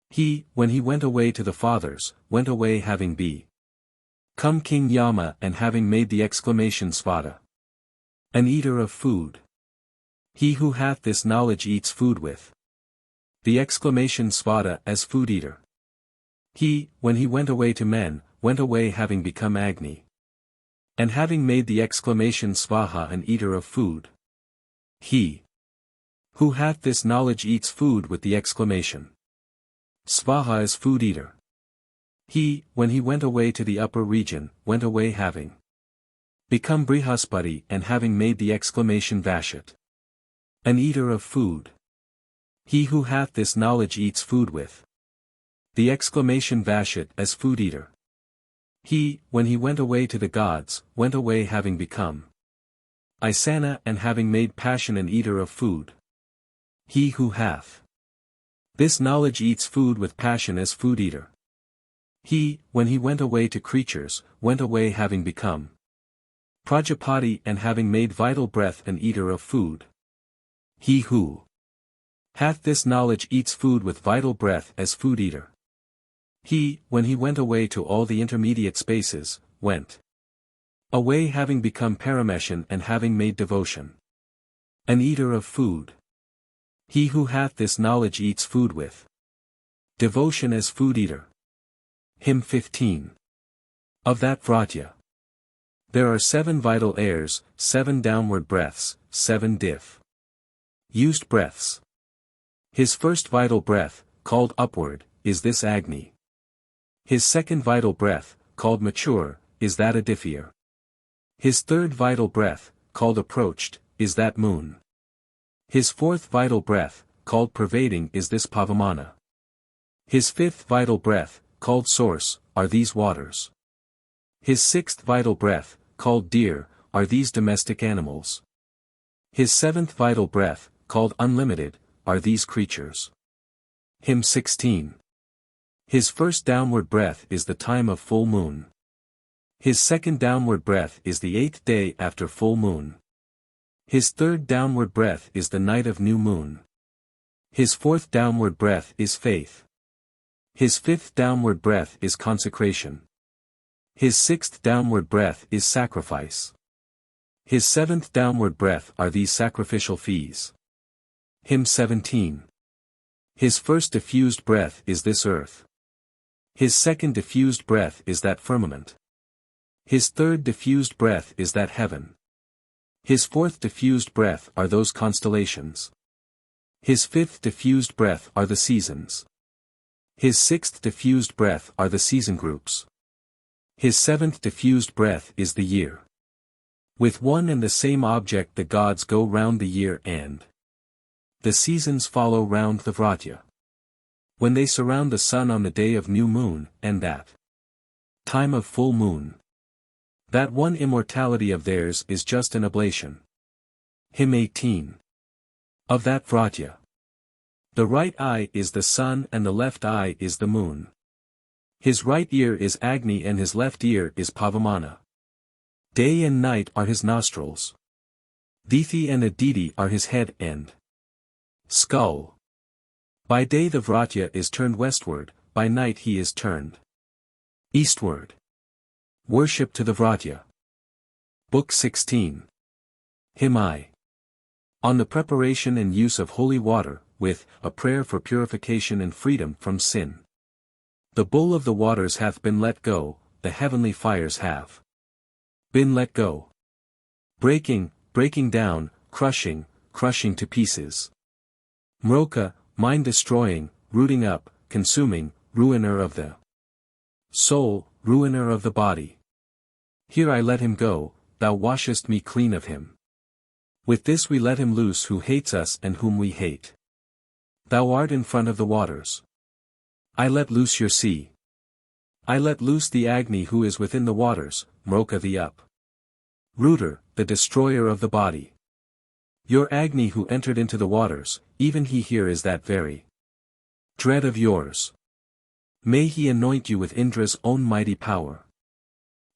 He, when he went away to the fathers, went away having become King Yama and having made the exclamation Svata an eater of food. He who hath this knowledge eats food with the exclamation Svata as food eater. He, when he went away to men, went away having become Agni, and having made the exclamation Svaha an eater of food. He who hath this knowledge eats food with the exclamation Svaha as food eater. He, when he went away to the upper region, went away having become Brihaspati and having made the exclamation Vashat an eater of food. He who hath this knowledge eats food with the exclamation Vashat as food eater. He, when he went away to the gods, went away having become Isana and having made passion an eater of food. He who hath this knowledge eats food with passion as food eater. He, when he went away to creatures, went away having become Prajapati and having made vital breath an eater of food. He who hath this knowledge eats food with vital breath as food eater. He, when he went away to all the intermediate spaces, went away having become Parameshan and having made devotion an eater of food. He who hath this knowledge eats food with devotion as food eater. Hymn 15. Of that Vratya. There are 7 vital airs, 7 downward breaths, 7 diffused breaths. His first vital breath, called upward, is this Agni. His second vital breath, called mature, is that Aditya. His third vital breath, called approached, is that moon. His fourth vital breath, called pervading, is this Pavamana. His fifth vital breath, called source, are these waters. His sixth vital breath, called deer, are these domestic animals. His seventh vital breath, called unlimited, are these creatures. Hymn 16. His first downward breath is the time of full moon. His second downward breath is the 8th day after full moon. His third downward breath is the night of new moon. His fourth downward breath is faith. His fifth downward breath is consecration. His sixth downward breath is sacrifice. His seventh downward breath are these sacrificial fees. Hymn 17. His first diffused breath is this earth. His second diffused breath is that firmament. His third diffused breath is that heaven. His fourth diffused breath are those constellations. His fifth diffused breath are the seasons. His sixth diffused breath are the season groups. His seventh diffused breath is the year. With one and the same object the gods go round the year and the seasons follow round the Vratya. When they surround the sun on the day of new moon, and that time of full moon, that one immortality of theirs is just an oblation. Hymn 18. Of that Vratya. The right eye is the sun and the left eye is the moon. His right ear is Agni and his left ear is Pavamana. Day and night are his nostrils. Dithi and Aditi are his head and skull. By day the Vratya is turned westward, by night he is turned eastward. Worship to the Vratya. Book 16. Hymn I. On the preparation and use of holy water, with a prayer for purification and freedom from sin. The bull of the waters hath been let go, the heavenly fires have been let go. Breaking, breaking down, crushing, crushing to pieces. Mroka, mind-destroying, rooting up, consuming, ruiner of the soul, ruiner of the body. Here I let him go, thou washest me clean of him. With this we let him loose who hates us and whom we hate. Thou art in front of the waters. I let loose your sea. I let loose the Agni who is within the waters, Mroka the up rooter, the destroyer of the body. Your Agni who entered into the waters, even he here is that very dread of yours. May he anoint you with Indra's own mighty power.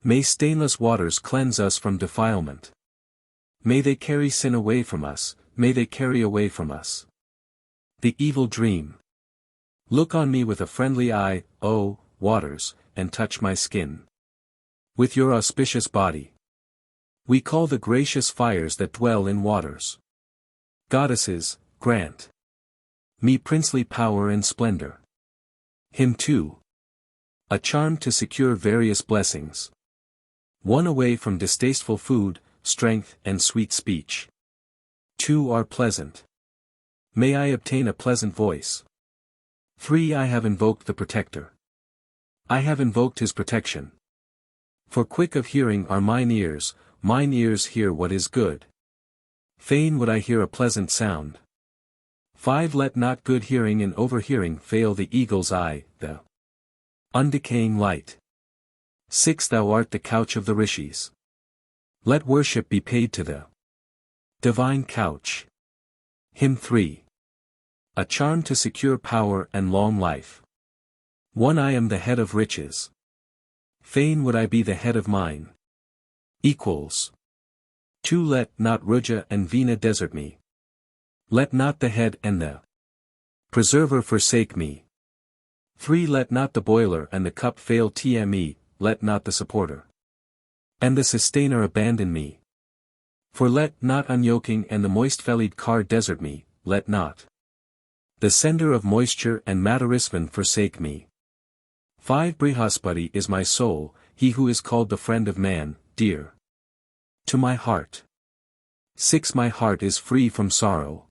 May stainless waters cleanse us from defilement. May they carry sin away from us, may they carry away from us the evil dream. Look on me with a friendly eye, O waters, and touch my skin with your auspicious body. We call the gracious fires that dwell in waters goddesses, grant me princely power and splendor. Hymn 2. A charm to secure various blessings. One away from distasteful food, strength and sweet speech. 2 are pleasant. May I obtain a pleasant voice. 3 I have invoked the protector. I have invoked his protection. For quick of hearing are mine ears hear what is good. Fain would I hear a pleasant sound. 5 Let not good hearing and overhearing fail the eagle's eye, the undecaying light. 6 Thou art the couch of the rishis. Let worship be paid to the divine couch. Hymn 3. A charm to secure power and long life. 1 I am the head of riches. Fain would I be the head of mine. Equals. 2 Let not Ruja and Vina desert me. Let not the head and the preserver forsake me. 3 Let not the boiler and the cup fail me, let not the supporter and the sustainer abandon me. For let not unyoking and the moist-bellied car desert me, let not the sender of moisture and Madarisvan forsake me. 5 Brihaspati is my soul, he who is called the friend of man, dear to my heart. 6 My heart is free from sorrow.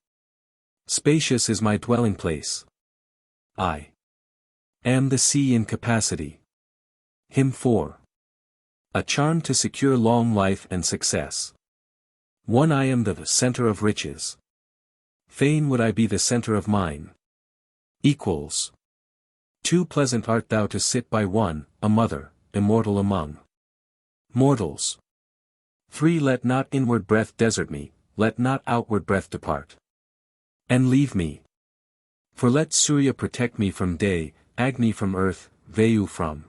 Spacious is my dwelling place. I am the sea in capacity. Hymn 4. A charm to secure long life and success. 1 I am the center of riches. Fain would I be the center of mine. Equals. 2 Pleasant art thou to sit by one, a mother, immortal among mortals. 3 Let not inward breath desert me, let not outward breath depart and leave me. For let Surya protect me from day, Agni from earth, Vayu from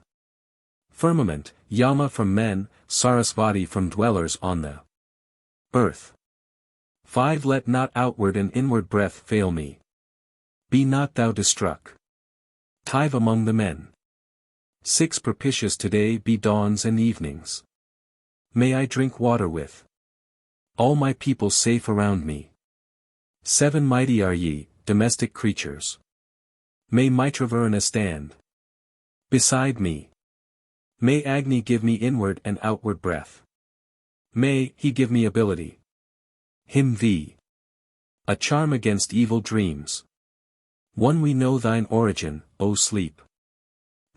firmament, Yama from men, Sarasvati from dwellers on the earth. 5 Let not outward and inward breath fail me. Be not thou destruck. Tive among the men. 6 Propitious today be dawns and evenings. May I drink water with all my people safe around me. 7 Mighty are ye, domestic creatures. May Mitravarana stand beside me. May Agni give me inward and outward breath. May he give me ability. Hymn V. A charm against evil dreams. 1 We know thine origin, O sleep.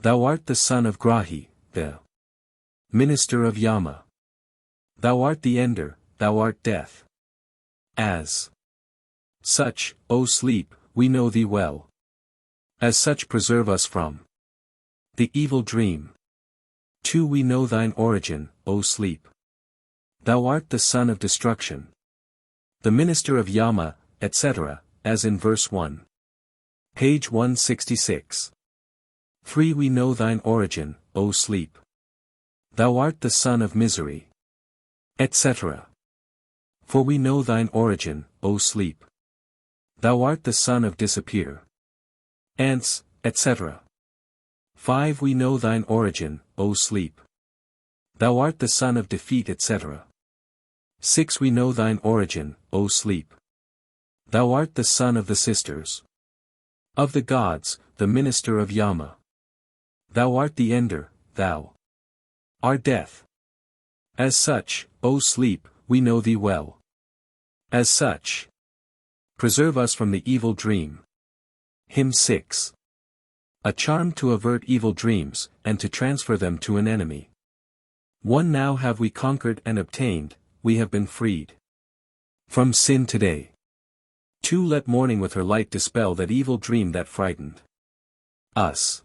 Thou art the son of Grahi, the minister of Yama. Thou art the ender, thou art death. As such, O sleep, we know thee well. As such preserve us from the evil dream. 2 We know thine origin, O sleep. Thou art the son of destruction, the minister of Yama, etc., as in verse 1. Page 166. 3 We know thine origin, O sleep. Thou art the son of misery, etc. For we know thine origin, O sleep. Thou art the son of disappear, ants, etc. 5 We know thine origin, O sleep. Thou art the son of defeat, etc. 6 We know thine origin, O sleep. Thou art the son of the sisters of the gods, the minister of Yama. Thou art the ender, thou art death. As such, O sleep, we know thee well. As such, preserve us from the evil dream. Hymn 6. A charm to avert evil dreams, and to transfer them to an enemy. 1 Now have we conquered and obtained, we have been freed from sin today. 2 Let morning with her light dispel that evil dream that frightened us.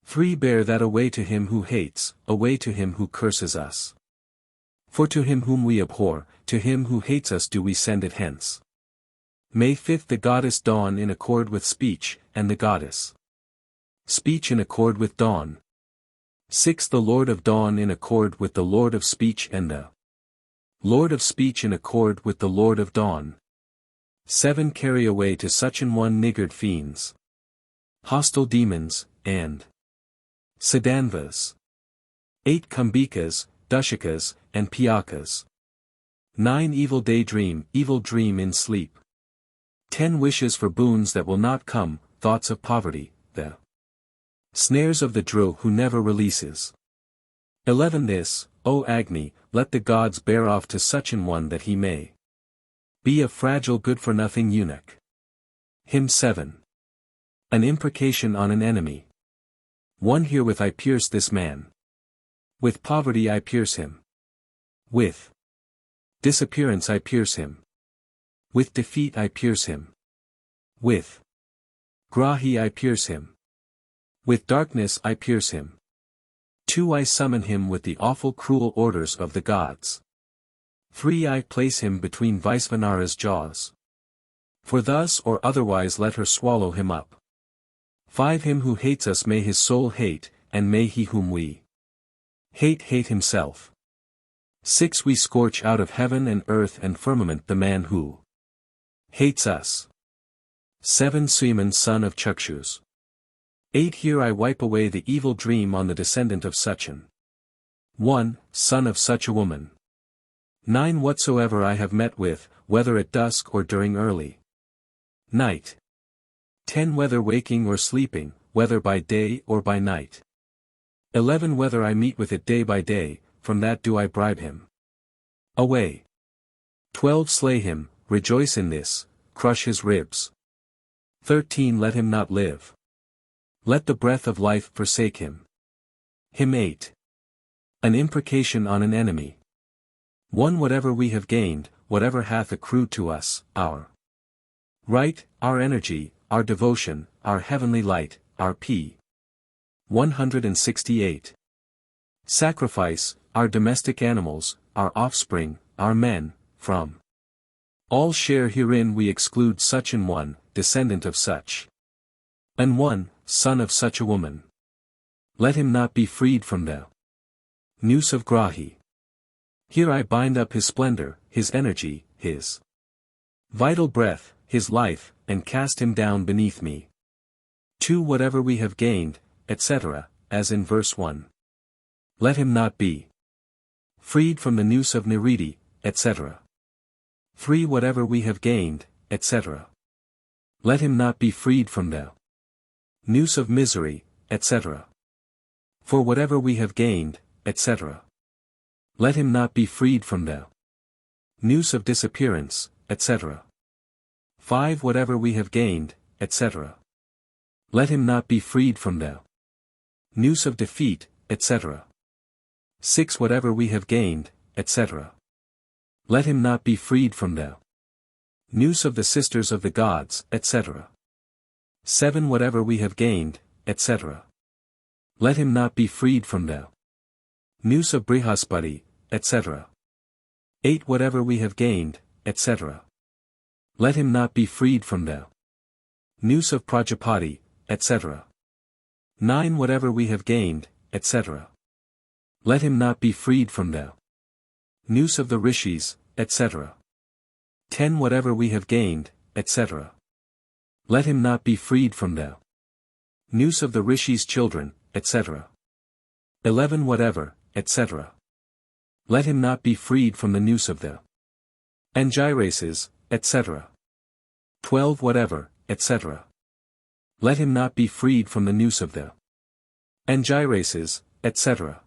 3 Bear that away to him who hates, away to him who curses us. For to him whom we abhor, to him who hates us do we send it hence. May 5 The goddess dawn in accord with speech, and the goddess speech in accord with dawn. 6 The Lord of dawn in accord with the Lord of speech and the Lord of speech in accord with the Lord of dawn. 7 Carry away to such an one niggard fiends, hostile demons, and Siddhanvas. 8 Kambikas, Dushikas, and Piyakas. 9 Evil daydream, evil dream in sleep. 10 Wishes for boons that will not come, thoughts of poverty, the snares of the drill who never releases. 11 This, O Agni, let the gods bear off to such an one that he may be a fragile good-for-nothing eunuch. Hymn 7. An imprecation on an enemy. 1 Herewith I pierce this man. With poverty I pierce him. With disappearance I pierce him. With defeat I pierce him. With Grahi I pierce him. With darkness I pierce him. 2 I summon him with the awful cruel orders of the gods. 3 I place him between Vaisvanara's jaws. For thus or otherwise let her swallow him up. 5 Him who hates us may his soul hate, and may he whom we hate himself. 6 We scorch out of heaven and earth and firmament the man who hates us. 7 Suyaman son of Chakshus. 8 Here I wipe away the evil dream on the descendant of such an one, son of such a woman. 9 Whatsoever I have met with, whether at dusk or during early night. 10 Whether waking or sleeping, whether by day or by night. 11 Whether I meet with it day by day, from that do I bribe him away. 12 Slay him, rejoice in this, crush his ribs. 13 Let him not live. Let the breath of life forsake him. Hymn 8. An imprecation on an enemy. 1 Whatever we have gained, whatever hath accrued to us, our right, our energy, our devotion, our heavenly light, our p. 168. Sacrifice, our domestic animals, our offspring, our men, from all share herein we exclude such an one, descendant of such an one, son of such a woman. Let him not be freed from the noose of Grahi. Here I bind up his splendor, his energy, his vital breath, his life, and cast him down beneath me. 2 Whatever we have gained, etc., as in verse 1. Let him not be freed from the noose of Niriti, etc. 3 Whatever we have gained, etc. Let him not be freed from the noose of misery, etc. For whatever we have gained, etc. Let him not be freed from the noose of disappearance, etc. 5 Whatever we have gained, etc. Let him not be freed from the noose of defeat, etc. 6 Whatever we have gained, etc. Let him not be freed from the noose of the sisters of the gods, etc. 7 Whatever we have gained, etc. Let him not be freed from the noose of Brihaspati, etc. 8 Whatever we have gained, etc. Let him not be freed from the noose of Prajapati, etc. 9 Whatever we have gained, etc. Let him not be freed from the noose of the rishis, etc. 10 Whatever we have gained, etc. Let him not be freed from the noose of the rishis' children, etc. 11 Whatever, etc. Let him not be freed from the noose of the Angirases, etc. 12 Whatever, etc. Let him not be freed from the noose of the Angirases, etc.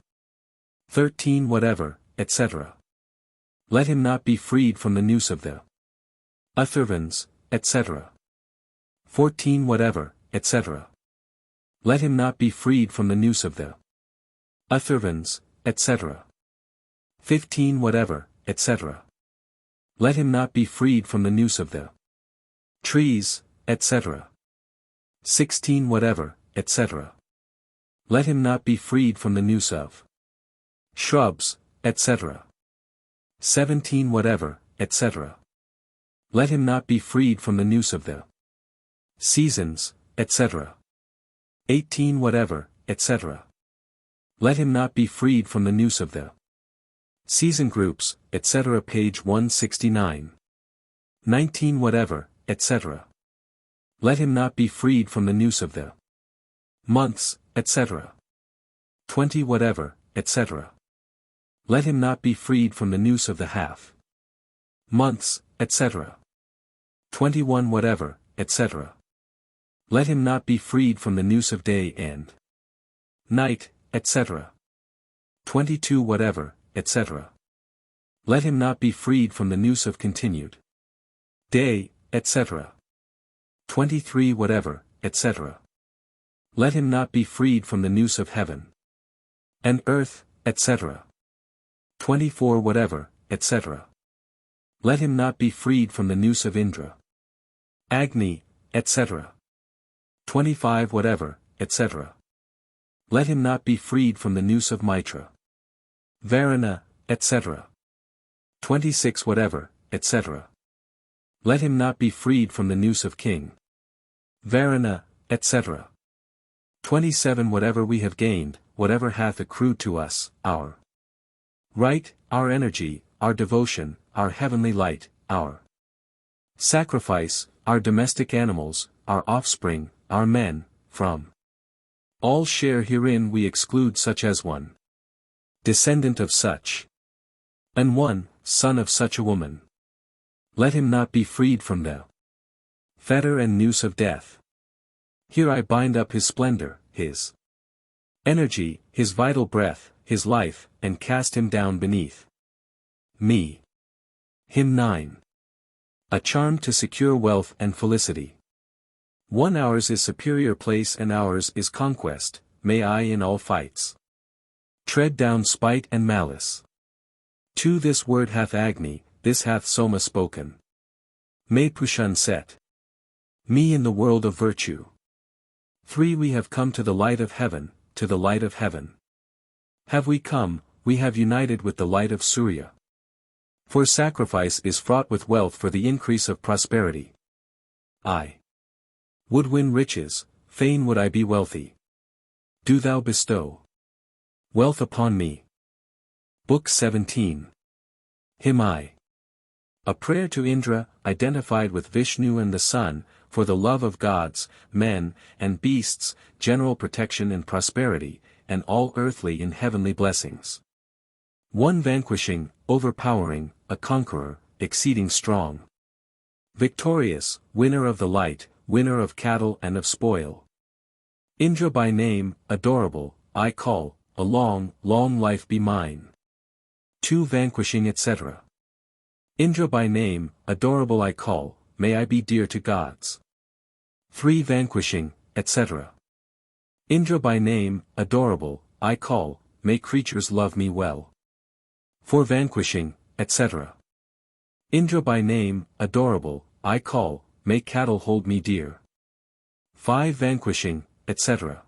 13 Whatever, etc. Let him not be freed from the noose of the Atharvans, etc. 14 Whatever, etc. Let him not be freed from the noose of the Atharvans, etc. 15 Whatever, etc. Let him not be freed from the noose of the trees, etc. 16 Whatever, etc. Let him not be freed from the noose of shrubs, etc. 17 Whatever, etc. Let him not be freed from the noose of the seasons, etc. 18 Whatever, etc. Let him not be freed from the noose of the season groups, etc. Page 169. 19 Whatever, etc. Let him not be freed from the noose of the months, etc. 20 Whatever, etc. Let him not be freed from the noose of the half months, etc. 21 Whatever, etc. Let him not be freed from the noose of day and night, etc. 22 Whatever, etc. Let him not be freed from the noose of continued day, etc. 23 Whatever, etc. Let him not be freed from the noose of heaven and earth, etc. 24 Whatever, etc. Let him not be freed from the noose of Indra, Agni, etc. 25 Whatever, etc. Let him not be freed from the noose of Mitra, Varuna, etc. 26 Whatever, etc. Let him not be freed from the noose of King Varuna, etc. 27 Whatever we have gained, whatever hath accrued to us, our right, our energy, our devotion, our heavenly light, our sacrifice, our domestic animals, our offspring, our men, from all share herein we exclude such as one descendant of such and one son of such a woman. Let him not be freed from the fetter and noose of death. Here I bind up his splendor, his energy, his vital breath, his life, and cast him down beneath me. Hymn 9. A charm to secure wealth and felicity. 1 Ours is superior place and ours is conquest, may I in all fights tread down spite and malice. 2 This word hath Agni, this hath Soma spoken. May Pushan set me in the world of virtue. 3 We have come to the light of heaven, to the light of heaven. Have we come, we have united with the light of Surya. For sacrifice is fraught with wealth for the increase of prosperity. I would win riches, fain would I be wealthy. Do thou bestow wealth upon me. Book 17. Hymn I. A prayer to Indra, identified with Vishnu and the sun, for the love of gods, men, and beasts, general protection and prosperity, and all earthly and heavenly blessings. 1 Vanquishing, overpowering, a conqueror, exceeding strong. Victorious, winner of the light, winner of cattle and of spoil. Indra by name, adorable, I call, a long, long life be mine. 2 Vanquishing etc. Indra by name, adorable I call, may I be dear to gods. 3 Vanquishing, etc. Indra by name, adorable, I call, may creatures love me well. 4 Vanquishing, etc. Indra by name, adorable, I call, may cattle hold me dear. 5 Vanquishing, etc.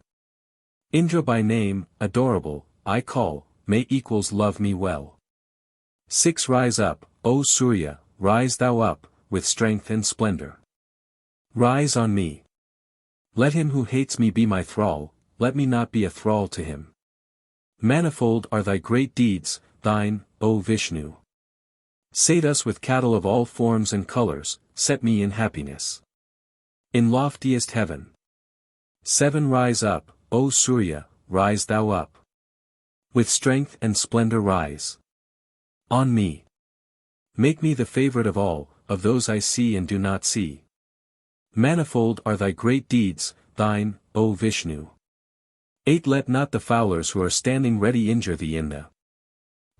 Indra by name, adorable, I call, may equals love me well. 6 Rise up, O Surya, rise thou up, with strength and splendor. Rise on me. Let him who hates me be my thrall, let me not be a thrall to him. Manifold are thy great deeds, thine, O Vishnu. Sate us with cattle of all forms and colors, set me in happiness. In loftiest heaven. 7 Rise up, O Surya, rise thou up. With strength and splendor rise. On me. Make me the favorite of all, of those I see and do not see. Manifold are thy great deeds, thine, O Vishnu. 8 Let not the fowlers who are standing ready injure thee in the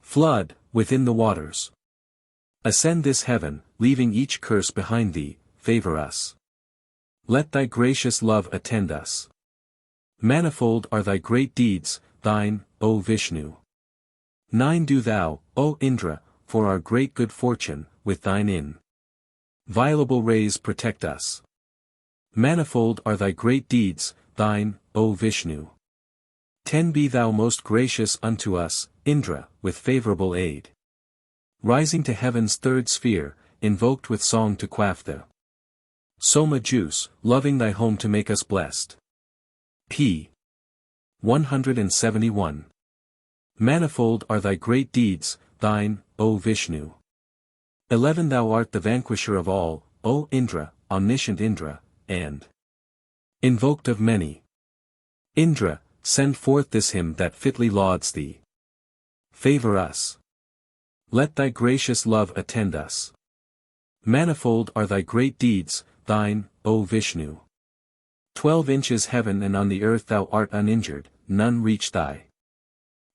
flood, within the waters. Ascend this heaven, leaving each curse behind thee, favor us. Let thy gracious love attend us. Manifold are thy great deeds, thine, O Vishnu. 9 Do thou, O Indra, for our great good fortune, with thine inviolable rays protect us. Manifold are thy great deeds, thine, O Vishnu. 10 Be thou most gracious unto us, Indra, with favorable aid. Rising to heaven's third sphere, invoked with song to quaff the Soma juice, loving thy home to make us blessed. P. 171. Manifold are thy great deeds, thine, O Vishnu. 11 Thou art the vanquisher of all, O Indra, omniscient Indra, and invoked of many. Indra, send forth this hymn that fitly lauds thee. Favor us. Let thy gracious love attend us. Manifold are thy great deeds, thine, O Vishnu. 12 Inches heaven and on the earth thou art uninjured, none reach thy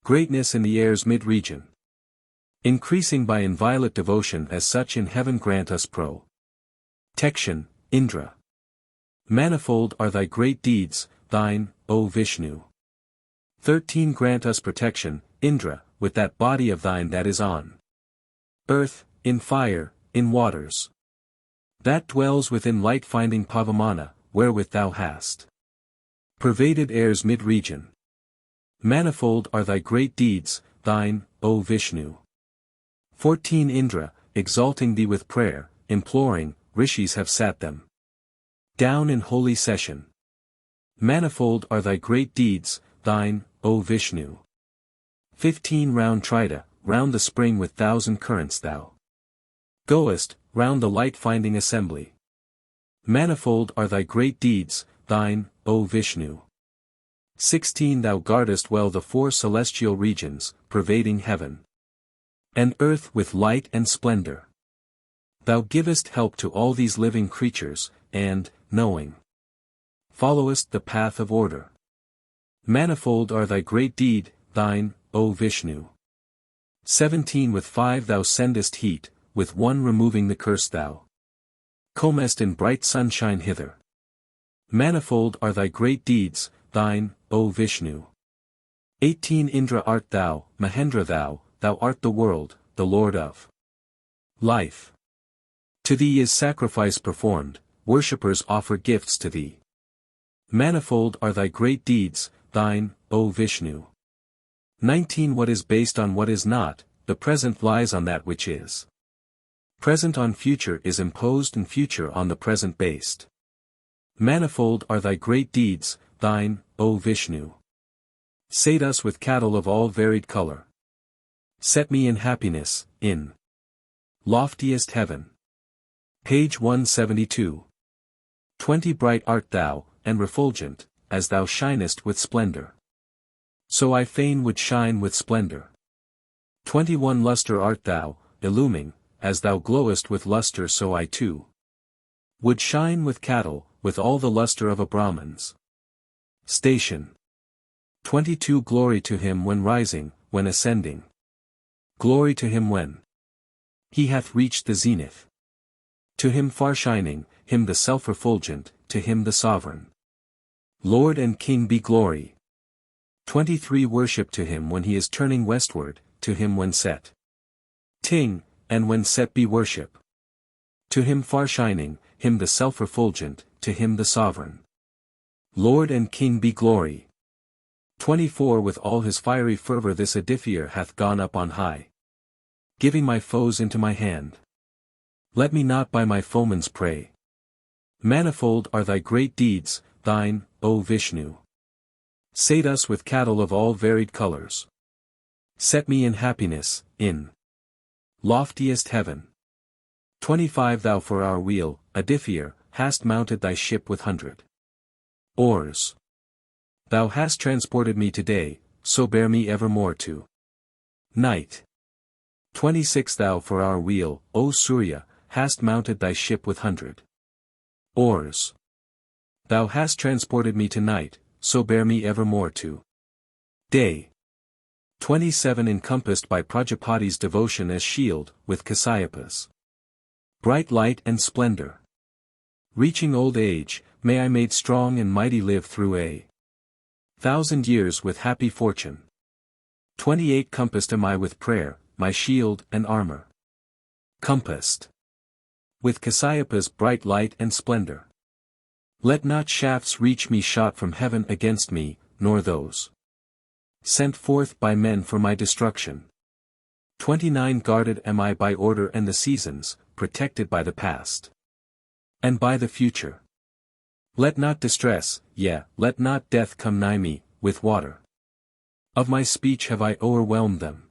greatness in the air's mid-region. Increasing by inviolate devotion as such in heaven grant us protection, Indra. Manifold are thy great deeds, thine, O Vishnu. 13 Grant us protection, Indra, with that body of thine that is on earth, in fire, in waters. That dwells within light-finding Pavamana, wherewith thou hast pervaded air's mid-region. Manifold are thy great deeds, thine, O Vishnu. 14 Indra, exalting thee with prayer, imploring, rishis have sat them down in holy session. Manifold are thy great deeds, thine, O Vishnu. 15 Round Trita, round the spring with 1,000 currents thou goest, round the light-finding assembly. Manifold are thy great deeds, thine, O Vishnu. 16 Thou guardest well the 4 celestial regions, pervading heaven and earth with light and splendor. Thou givest help to all these living creatures, and, knowing, followest the path of order. Manifold are thy great deed, thine, O Vishnu. 17 With 5 thou sendest heat, with 1 removing the curse thou comest in bright sunshine hither. Manifold are thy great deeds, thine, O Vishnu. 18 Indra art thou, Mahendra thou art the world, the Lord of life. To thee is sacrifice performed, worshippers offer gifts to thee. Manifold are thy great deeds, thine, O Vishnu. 19 What is based on what is not, the present lies on that which is. Present on future is imposed and future on the present based. Manifold are thy great deeds, thine, O Vishnu. Sate us with cattle of all varied color. Set me in happiness, in loftiest heaven. Page 172. 20 Bright art thou, and refulgent, as thou shinest with splendor. So I fain would shine with splendor. 21 Luster art thou, illuming, as thou glowest with luster so I too would shine with cattle, with all the luster of a Brahman's station. 22 Glory to him when rising, when ascending. Glory to him when he hath reached the zenith. To him far shining, him the self-refulgent, to him the sovereign Lord and King be glory. 23 Worship to him when he is turning westward, to him when set ting, and when set be worship. To him far shining, him the self-refulgent, to him the sovereign Lord and King be glory. 24 With all his fiery fervor this edifier hath gone up on high, giving my foes into my hand. Let me not by my foeman's prey. Manifold are thy great deeds, thine, O Vishnu. Sate us with cattle of all varied colors. Set me in happiness, in loftiest heaven. 25 Thou for our wheel, edifier, hast mounted thy ship with 100 oars. Thou hast transported me today, so bear me evermore to night. 26 Thou for our wheel, O Surya, hast mounted thy ship with 100 oars. Thou hast transported me to night, so bear me evermore to day. 27 Encompassed by Prajapati's devotion as shield, with Kasyapa's bright light and splendor. Reaching old age, may I made strong and mighty live through 1,000 years with happy fortune. 28 Compassed am I with prayer, my shield and armor compassed with Kasyapa's bright light and splendor. Let not shafts reach me shot from heaven against me, nor those sent forth by men for my destruction. 29 Guarded am I by order and the seasons, protected by the past and by the future. Let not distress, yea, let not death come nigh me, with water of my speech have I o'erwhelmed them.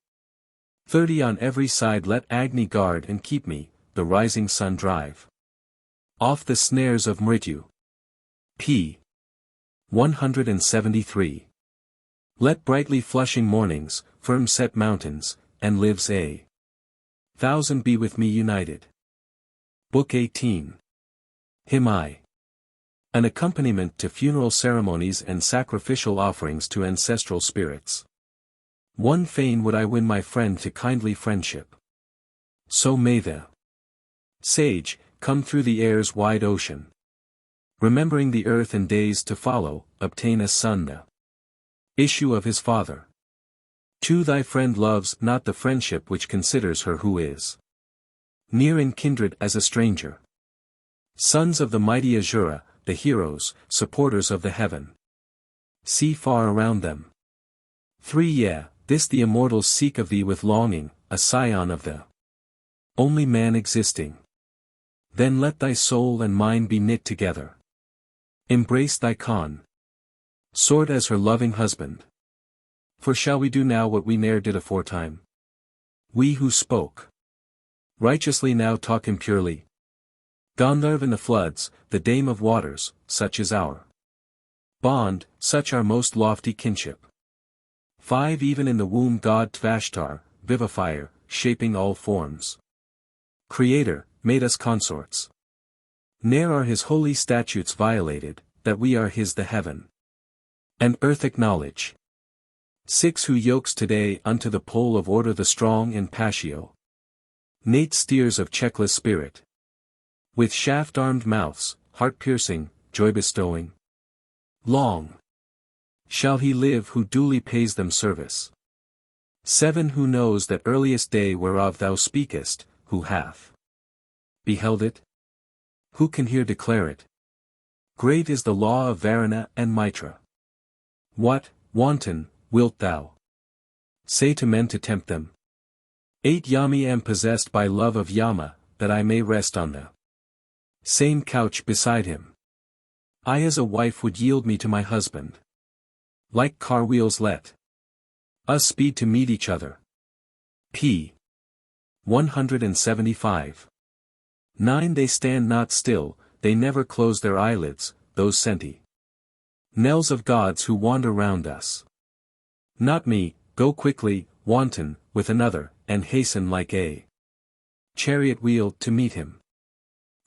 30 On every side let Agni guard and keep me, the rising sun drive off the snares of Mrityu. P. 173. Let brightly flushing mornings, firm set mountains, and lives 1,000 be with me united. Book 18. Hymn I. An accompaniment to funeral ceremonies and sacrificial offerings to ancestral spirits. One fain would I win my friend to kindly friendship. So may the sage come through the air's wide ocean, remembering the earth and days to follow, obtain a son the issue of his father. To thy friend loves not the friendship which considers her who is near and kindred as a stranger. Sons of the mighty Asura, the heroes, supporters of the heaven, see far around them. 3 Yeah, this the immortals seek of thee with longing, a scion of the only man existing. Then let thy soul and mine be knit together. Embrace thy Khan. sword as her loving husband. For shall we do now what we ne'er did aforetime? We who spoke righteously now talk impurely. Gandharv in the floods, the dame of waters, such is our bond, such our most lofty kinship. 5 Even in the womb God Tvashtar, vivifier, shaping all forms. Creator, made us consorts. Ne'er are his holy statutes violated, that we are his the heaven and earth acknowledge. 6 Who yokes today unto the pole of order the strong and patio nate steers of checkless spirit. With shaft-armed mouths, heart-piercing, joy-bestowing. Long shall he live who duly pays them service. 7 Who knows that earliest day whereof thou speakest, who hath beheld it? Who can here declare it? Great is the law of Varuna and Mitra. What, wanton, wilt thou say to men to tempt them? 8 Yami am possessed by love of Yama, that I may rest on the same couch beside him. I as a wife would yield me to my husband. Like car wheels let us speed to meet each other. p. 175. 9 They stand not still, they never close their eyelids, those sentinels of gods who wander round us. Not me, go quickly, wanton, with another, and hasten like a chariot wheel to meet him.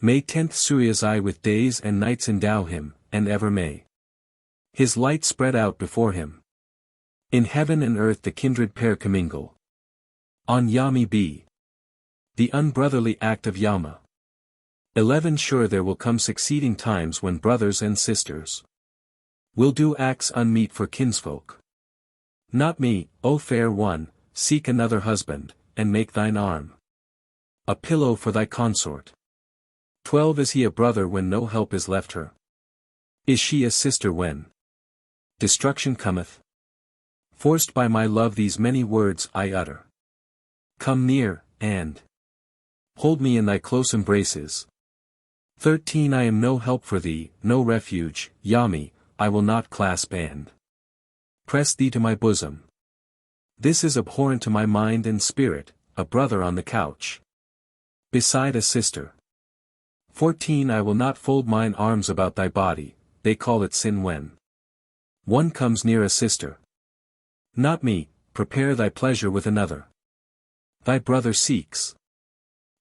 May 10th Surya's eye with days and nights endow him, and ever may his light spread out before him. In heaven and earth the kindred pair commingle. On Yami be the unbrotherly act of Yama. 11 Sure there will come succeeding times when brothers and sisters will do acts unmeet for kinsfolk. Not me, O fair one, seek another husband, and make thine arm a pillow for thy consort. 12 Is he a brother when no help is left her? Is she a sister when destruction cometh? Forced by my love these many words I utter. Come near, and hold me in thy close embraces. 13 I am no help for thee, no refuge, Yami, I will not clasp and press thee to my bosom. This is abhorrent to my mind and spirit, a brother on the couch beside a sister. 14 I will not fold mine arms about thy body, they call it sin when one comes near a sister. Not me, prepare thy pleasure with another. Thy brother seeks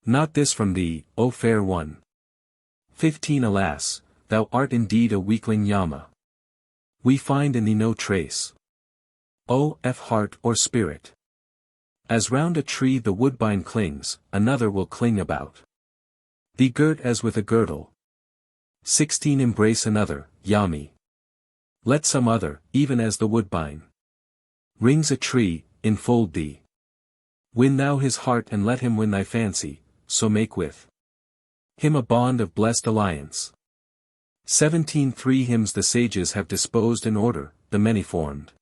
not this from thee, O fair one. 15 Alas, thou art indeed a weakling Yama. We find in thee no trace, O heart or spirit. As round a tree the woodbine clings, another will cling about thee girt as with a girdle. 16 Embrace another, Yami. Let some other, even as the woodbine rings a tree, enfold thee. Win thou his heart and let him win thy fancy, so make with him a bond of blessed alliance. 17 3 Hymns the sages have disposed in order, the many-formed,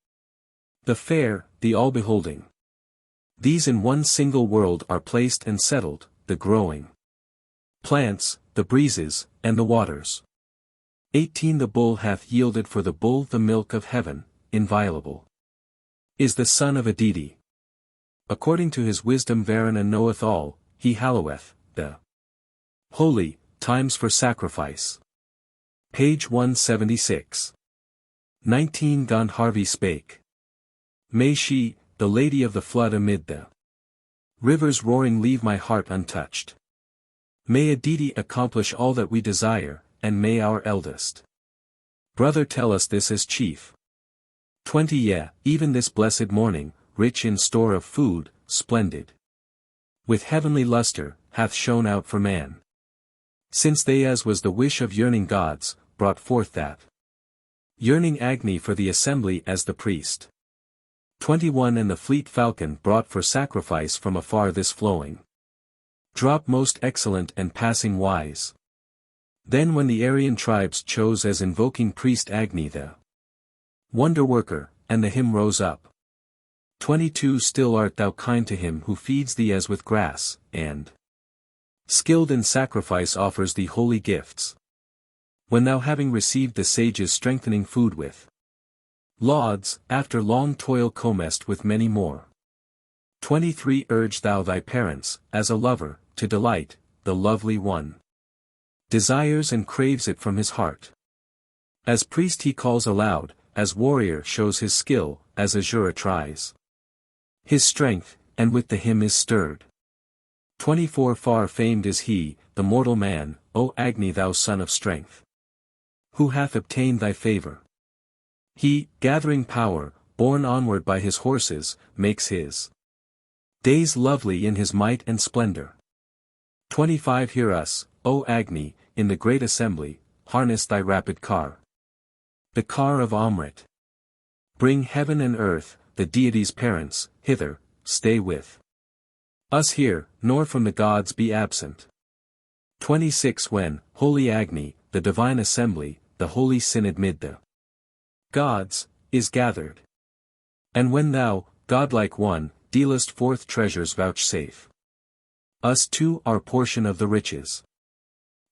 the fair, the all-beholding. These in one single world are placed and settled, the growing plants, the breezes, and the waters. 18 The bull hath yielded for the bull the milk of heaven, inviolable is the son of a deity. According to his wisdom Varuna knoweth all, he halloweth the holy times for sacrifice. Page 176. 19 Gandharvi spake. May she, the lady of the flood amid the rivers roaring leave my heart untouched. May a deity accomplish all that we desire, and may our eldest brother tell us this as chief. 20 Yea, even this blessed morning, rich in store of food, splendid with heavenly luster, hath shone out for man. Since they as was the wish of yearning gods, brought forth that yearning Agni for the assembly as the priest. 21 And the fleet falcon brought for sacrifice from afar this flowing drop most excellent and passing wise. Then when the Aryan tribes chose as invoking priest Agni the wonder-worker, and the hymn rose up. 22 Still art thou kind to him who feeds thee as with grass, and skilled in sacrifice offers thee holy gifts. When thou having received the sages strengthening food with Lauds, after long toil comest with many more. 23 Urge thou thy parents, as a lover, to delight, the lovely one. Desires and craves it from his heart. As priest he calls aloud, as warrior shows his skill, as Asura tries his strength, and with the hymn is stirred. 24 Far famed is he, the mortal man, O Agni thou son of strength. Who hath obtained thy favor? He, gathering power, borne onward by his horses, makes his days lovely in his might and splendor. 25 Hear us, O Agni, in the great assembly, harness thy rapid car. The car of Amrit. Bring heaven and earth, the deity's parents, hither, stay with us here, nor from the gods be absent. 26 When, holy Agni, the divine assembly, the holy synod mid the gods, is gathered. And when thou, godlike one, dealest forth treasures vouchsafe us too our portion of the riches.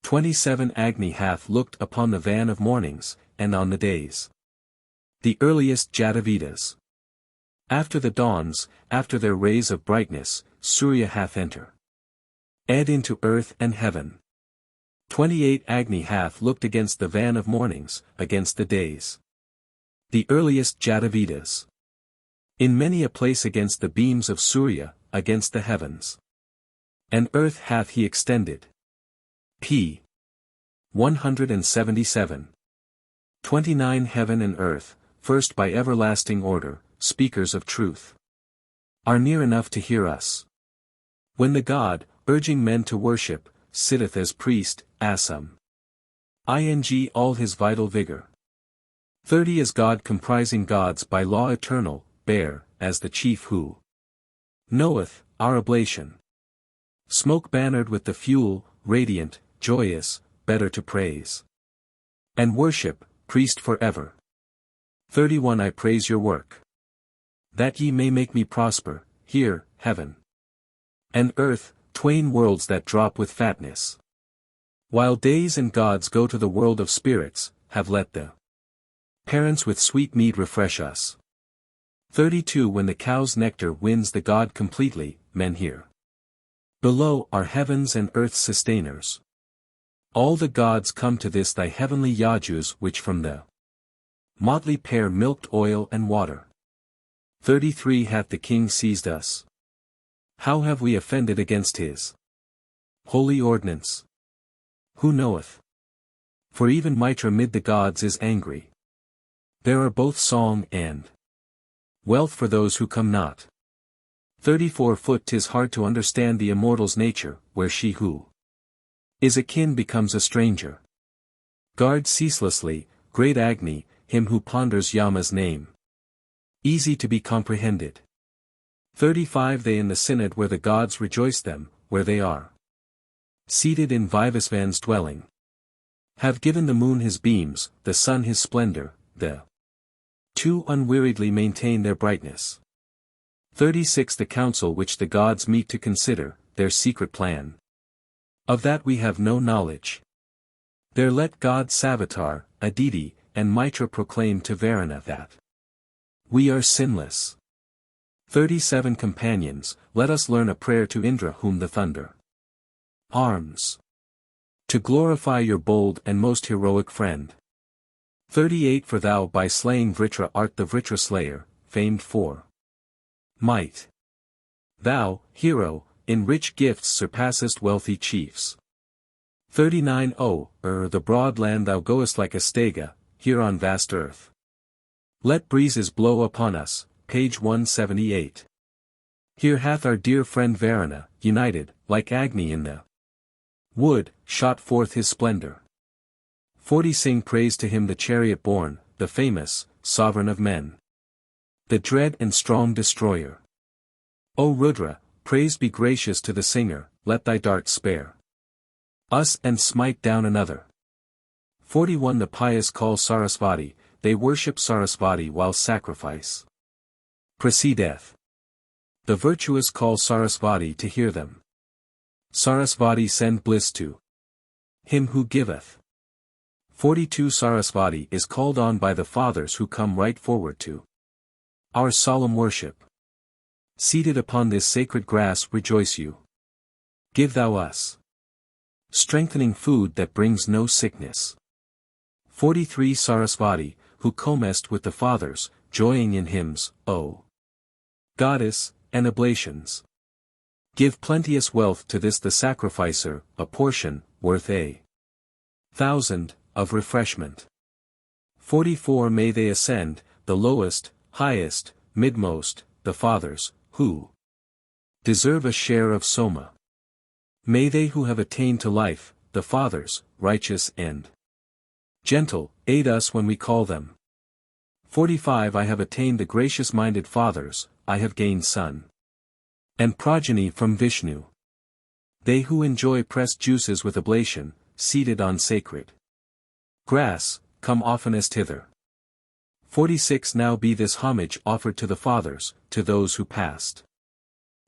27 Agni hath looked upon the van of mornings, and on the days. The earliest Jatavedas. After the dawns, after their rays of brightness, Surya hath entered into earth and heaven. 28 Agni hath looked against the van of mornings, against the days. The earliest Jatavedas. In many a place against the beams of Surya, against the heavens. And earth hath he extended. P. 177. 29 Heaven and earth, first by everlasting order, speakers of truth, are near enough to hear us. When the God, urging men to worship, sitteth as priest, Asam. Ing all his vital vigor. 30 Is God comprising gods by law eternal, bare, as the chief who knoweth, our oblation. Smoke bannered with the fuel, radiant, joyous, better to praise and worship, priest forever. 31 I praise your work. That ye may make me prosper, here, heaven and earth, twain worlds that drop with fatness. While days and gods go to the world of spirits, have let the parents with sweet mead refresh us. 32 When the cow's nectar wins the god completely, men here below are heavens and earth's sustainers. All the gods come to this thy heavenly yajus which from the motley pair milked oil and water. 33 Hath the king seized us? How have we offended against his holy ordinance? Who knoweth? For even Mitra mid the gods is angry. There are both song and wealth for those who come not. 34 Foot 'Tis hard to understand the immortal's nature, where she who is akin becomes a stranger. Guard ceaselessly, great Agni, him who ponders Yama's name. Easy to be comprehended. 35 They in the synod where the gods rejoice them, where they are seated in Vivasvan's dwelling, have given the moon his beams, the sun his splendor, the two unweariedly maintain their brightness. 36 The council which the gods meet to consider, their secret plan. Of that we have no knowledge. There let God Savitar, Aditi, and Mitra proclaim to Varuna that we are sinless. 37 Companions, let us learn a prayer to Indra whom the thunder arms, to glorify your bold and most heroic friend. 38 For thou by slaying Vritra art the Vritra slayer, famed for might. Thou, hero, in rich gifts surpassest wealthy chiefs. 39 O'er the broad land thou goest like a stega, here on vast earth. Let breezes blow upon us, page 178. Here hath our dear friend Varuna, united, like Agni in the wood, shot forth his splendor. 40 Sing praise to him the chariot-born, the famous, sovereign of men. The dread and strong destroyer. O Rudra, praise be gracious to the singer, let thy darts spare us and smite down another. 41 The pious call Sarasvati, they worship Sarasvati while sacrifice proceedeth. The virtuous call Sarasvati to hear them. Sarasvati send bliss to him who giveth. 42 Sarasvati is called on by the fathers who come right forward to our solemn worship. Seated upon this sacred grass rejoice you. Give thou us strengthening food that brings no sickness. 43 Sarasvati, who comest with the fathers, joying in hymns, O Goddess, and oblations. Give plenteous wealth to this the sacrificer, a portion, worth 1,000, of refreshment. 44 May they ascend, the lowest, highest, midmost, the fathers, who deserve a share of Soma. May they who have attained to life, the fathers, righteous and gentle, aid us when we call them. 45 I have attained the gracious-minded fathers, I have gained son and progeny from Vishnu. They who enjoy pressed juices with oblation, seated on sacred grass, come oftenest hither. 46 Now be this homage offered to the fathers, to those who passed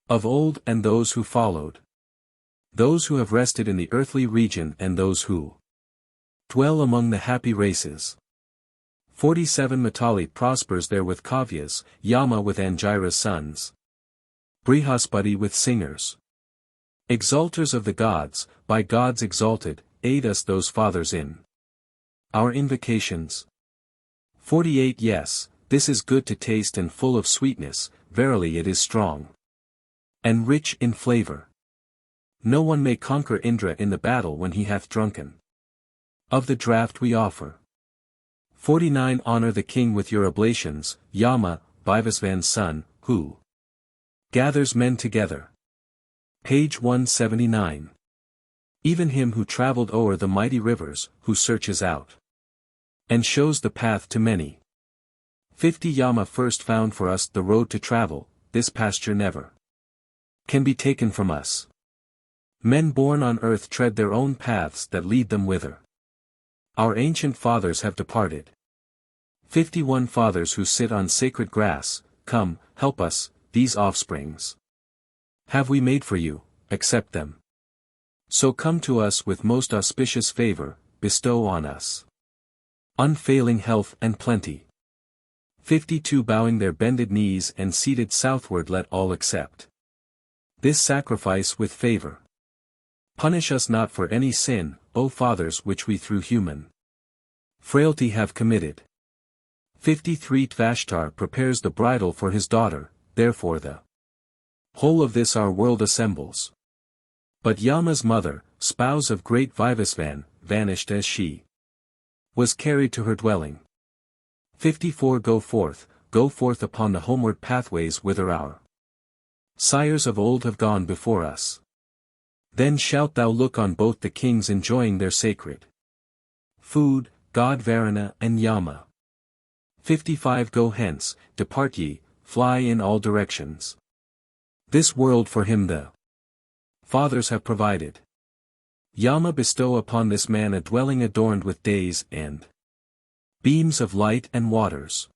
of old and those who followed, those who have rested in the earthly region and those who dwell among the happy races. 47 Matali prospers there with Kavyas, Yama with Angira's sons, Brihaspati with singers. Exalters of the gods, by gods exalted, aid us those fathers in our invocations. 48 Yes, this is good to taste and full of sweetness, verily it is strong and rich in flavor. No one may conquer Indra in the battle when he hath drunken of the draught we offer. 49 Honor the king with your oblations, Yama, Vivasvan's son, who gathers men together. Page 179. Even him who travelled o'er the mighty rivers, who searches out and shows the path to many. 50 Yama first found for us the road to travel, this pasture never can be taken from us. Men born on earth tread their own paths that lead them whither our ancient fathers have departed. 51 Fathers who sit on sacred grass, come, help us, these offsprings have we made for you, accept them. So come to us with most auspicious favor, bestow on us unfailing health and plenty. 52 Bowing their bended knees and seated southward let all accept this sacrifice with favor. Punish us not for any sin, O fathers, which we through human frailty have committed. 53 Tvashtar prepares the bridal for his daughter, therefore the whole of this our world assembles. But Yama's mother, spouse of great Vivasvan, vanished as she was carried to her dwelling. 54 Go forth upon the homeward pathways whither our sires of old have gone before us. Then shalt thou look on both the kings enjoying their sacred food, God Varuna and Yama. 55 Go hence, depart ye, fly in all directions. This world for him the fathers have provided. Yama bestow upon this man a dwelling adorned with days and beams of light and waters.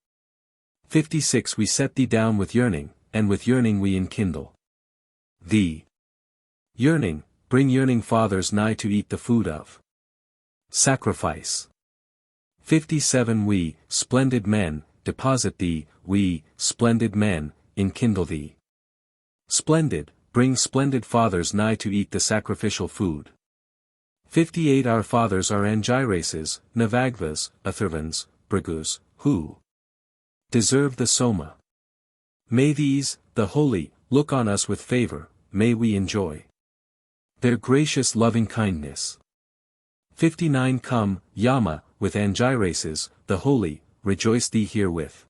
56 We set thee down with yearning, and with yearning we enkindle thee. Yearning, bring yearning fathers nigh to eat the food of sacrifice. 57 We, splendid men, deposit thee, we, splendid men, enkindle thee. Splendid, bring splendid fathers nigh to eat the sacrificial food. 58 Our fathers are Angirases, Navagvas, Atharvans, Brigus, who deserve the Soma. May these, the holy, look on us with favor, may we enjoy their gracious loving kindness. 59 Come, Yama, with Angirases, the holy, rejoice thee herewith.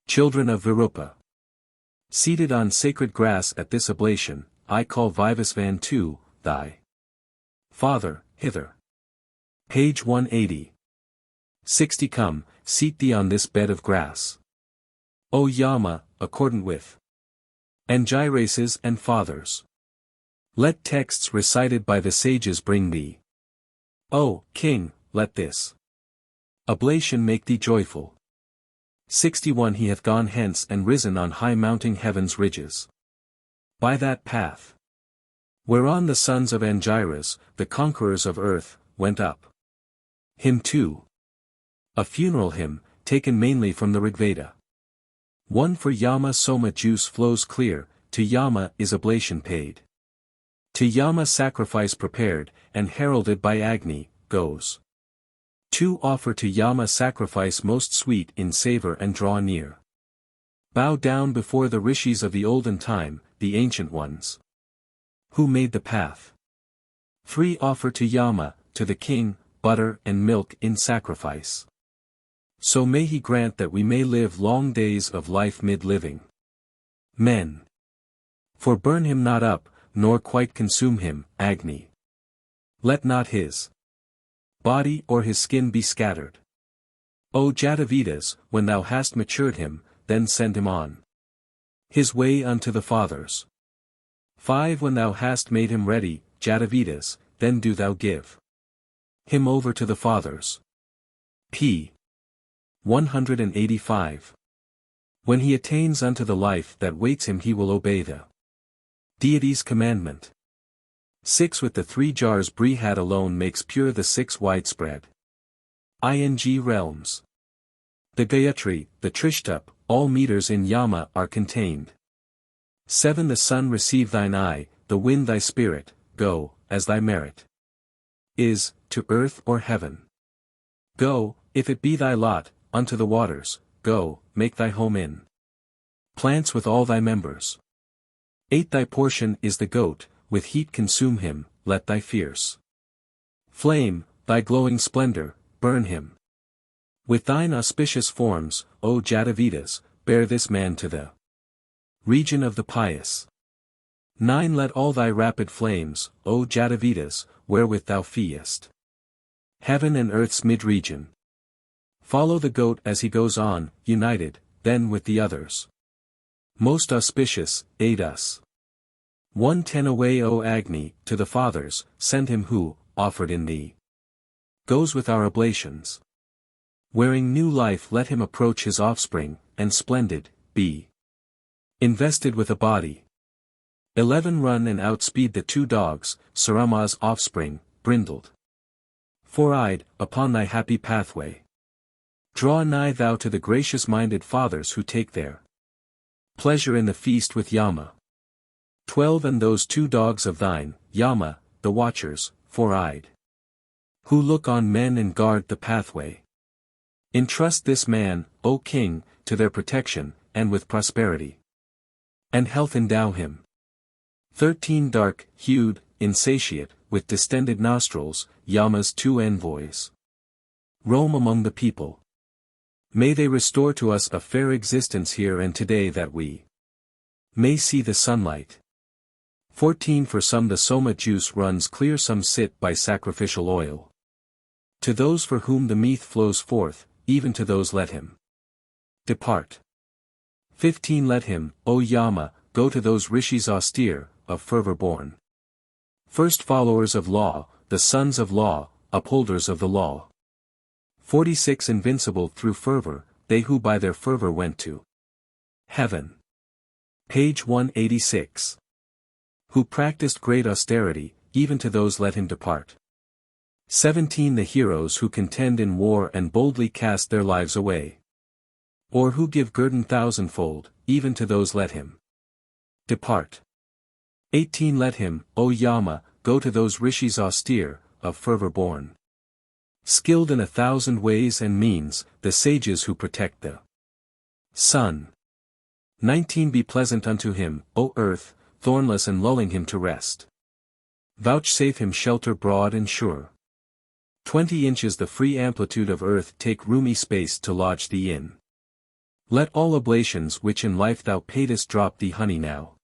Children of Virupa. Seated on sacred grass at this oblation, I call Vivasvan too, thy father, hither. Page 180. 60 Come, seat thee on this bed of grass. O Yama, accordant with Angirases and fathers. Let texts recited by the sages bring thee. O king, let this oblation make thee joyful. 61 He hath gone hence and risen on high mounting heaven's ridges. By that path whereon the sons of Angiras, the conquerors of earth, went up. Hymn 2. A funeral hymn, taken mainly from the Rig Veda. 1 For Yama Soma juice flows clear, to Yama is oblation paid. To Yama sacrifice prepared, and heralded by Agni, goes. 2 Offer to Yama sacrifice most sweet in savor and draw near. Bow down before the rishis of the olden time, the ancient ones, who made the path. 3 Offer to Yama, to the king, butter and milk in sacrifice. So may he grant that we may live long days of life mid-living men. For burn him not up, nor quite consume him, Agni. Let not his body or his skin be scattered. O Jatavedas, when thou hast matured him, then send him on his way unto the fathers. 5 When thou hast made him ready, Jatavedas, then do thou give him over to the fathers. P. 185. When he attains unto the life that waits him he will obey the deity's commandment. 6 With the 3 jars Brihat alone makes pure the 6 widespread realms. The Gayatri, the Trishtap, all meters in Yama are contained. 7 The sun receive thine eye, the wind thy spirit, go, as thy merit is, to earth or heaven. Go, if it be thy lot, unto the waters, go, make thy home in plants with all thy members. 8 Thy portion is the goat, with heat consume him, let thy fierce flame, thy glowing splendor, burn him. With thine auspicious forms, O Jatavedas, bear this man to the region of the pious. 9 Let all thy rapid flames, O Jatavedas, wherewith thou feest heaven and earth's mid-region, follow the goat as he goes on, united, then with the others. Most auspicious, aid us. 110 Away O Agni, to the fathers, send him who, offered in thee, goes with our oblations. Wearing new life let him approach his offspring, and splendid, be invested with a body. 11 Run and outspeed the 2 dogs, Sarama's offspring, brindled, 4-eyed, upon thy happy pathway. Draw nigh thou to the gracious-minded fathers who take their pleasure in the feast with Yama. 12 And those 2 dogs of thine, Yama, the watchers, 4-eyed, who look on men and guard the pathway. Entrust this man, O king, to their protection, and with prosperity and health endow him. 13 Dark-hued, insatiate, with distended nostrils, Yama's 2 envoys roam among the people. May they restore to us a fair existence here and today that we may see the sunlight. 14 For some the soma juice runs clear, some sit by sacrificial oil. To those for whom the meath flows forth, even to those let him depart. 15 Let him, O Yama, go to those rishis austere, of fervor born. First followers of law, the sons of law, upholders of the law. 46 Invincible through fervor, they who by their fervor went to heaven. Page 186. Who practiced great austerity, even to those let him depart. 17 The heroes who contend in war and boldly cast their lives away. Or who give guerdon thousandfold, even to those let him depart. 18 Let him, O Yama, go to those rishis austere, of fervor born. Skilled in 1,000 ways and means, the sages who protect the sun. 19 Be pleasant unto him, O earth, thornless and lulling him to rest. Vouchsafe him shelter broad and sure. 20 inches the free amplitude of earth take roomy space to lodge thee in. Let all oblations which in life thou paidest drop thee honey now.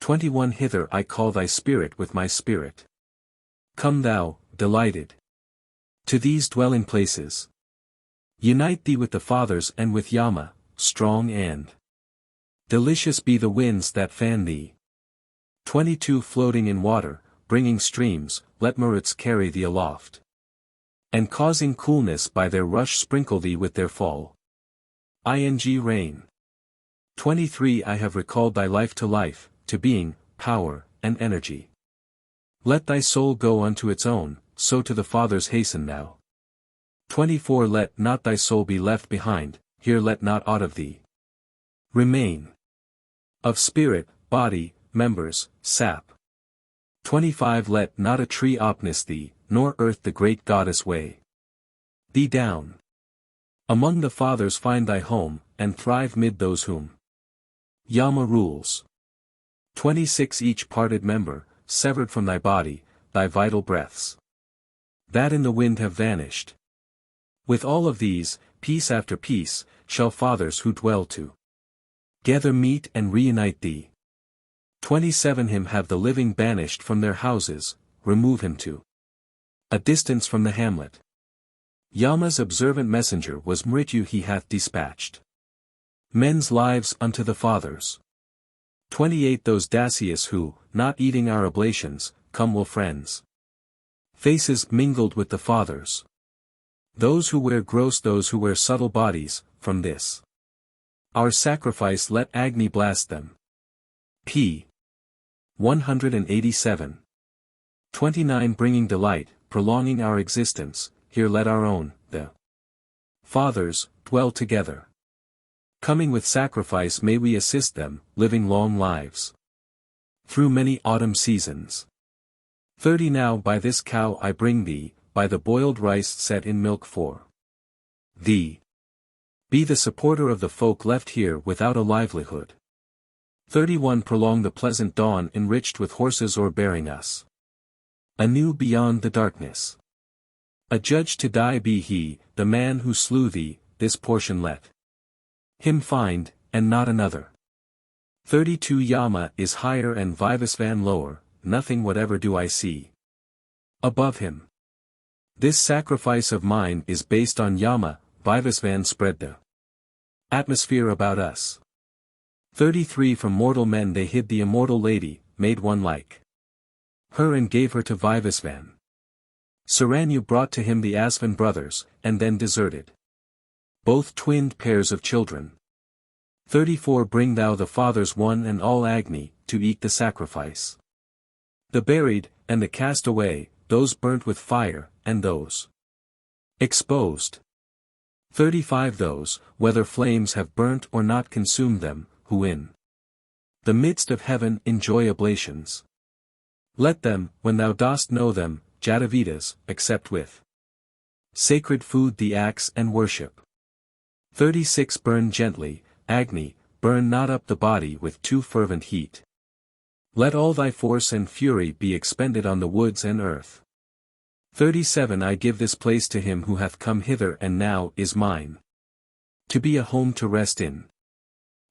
21 Hither I call thy spirit with my spirit. Come thou, delighted, to these dwelling places. Unite thee with the fathers and with Yama, strong and delicious be the winds that fan thee. 22 Floating in water, bringing streams, let Maruts carry thee aloft. And causing coolness by their rush sprinkle thee with their fall. Rain. 23 I have recalled thy life, to being, power, and energy. Let thy soul go unto its own, so to the fathers hasten now. 24 Let not thy soul be left behind, here let not aught of thee remain. Of spirit, body, members, sap. 25 Let not a tree opness thee, nor earth the great goddess weigh thee down. Among the fathers find thy home, and thrive mid those whom Yama rules. 26 Each parted member, severed from thy body, thy vital breaths that in the wind have vanished. With all of these, piece after piece, shall fathers who dwell together meet and reunite thee. 27 Him have the living banished from their houses, remove him to a distance from the hamlet. Yama's observant messenger was Mrityu he hath dispatched men's lives unto the fathers. 28 Those Dasyas who, not eating our oblations, come will friends' faces mingled with the fathers. Those who wear gross, those who wear subtle bodies, from this our sacrifice let Agni blast them. p. 187. 29 Bringing delight, prolonging our existence, here let our own, the fathers, dwell together. Coming with sacrifice may we assist them, living long lives through many autumn seasons. 30 Now by this cow I bring thee, by the boiled rice set in milk for thee. Be the supporter of the folk left here without a livelihood. 31 Prolong the pleasant dawn enriched with horses or bearing us anew beyond the darkness. A judge to die be he, the man who slew thee, this portion let him find, and not another. 32 Yama is higher and Vivasvan lower, nothing whatever do I see above him. This sacrifice of mine is based on Yama, Vivasvan spread the atmosphere about us. 33 From mortal men they hid the immortal lady, made one like her and gave her to Vivasvan. Saranyu brought to him the Asvan brothers, and then deserted both twinned pairs of children. 34 Bring thou the fathers one and all Agni, to eat the sacrifice. The buried, and the cast away, those burnt with fire, and those exposed. 35 Those, whether flames have burnt or not consumed them, who in the midst of heaven enjoy oblations. Let them, when thou dost know them, Jatavidas, accept with sacred food the axe and worship. 36 Burn gently, Agni, burn not up the body with too fervent heat. Let all thy force and fury be expended on the woods and earth. 37 I give this place to him who hath come hither and now is mine, to be a home to rest in.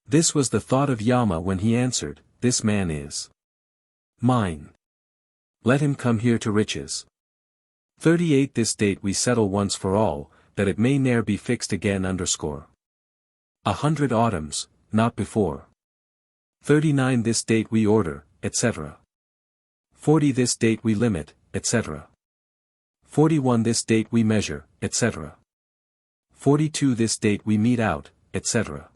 This was the thought of Yama when he answered, This man is mine. Let him come here to riches. 38 This date we settle once for all, that it may ne'er be fixed again underscore. 100 autumns, not before. 39 This date we order, etc. 40 This date we limit, etc. 41 This date we measure, etc. 42 This date we mete out, etc.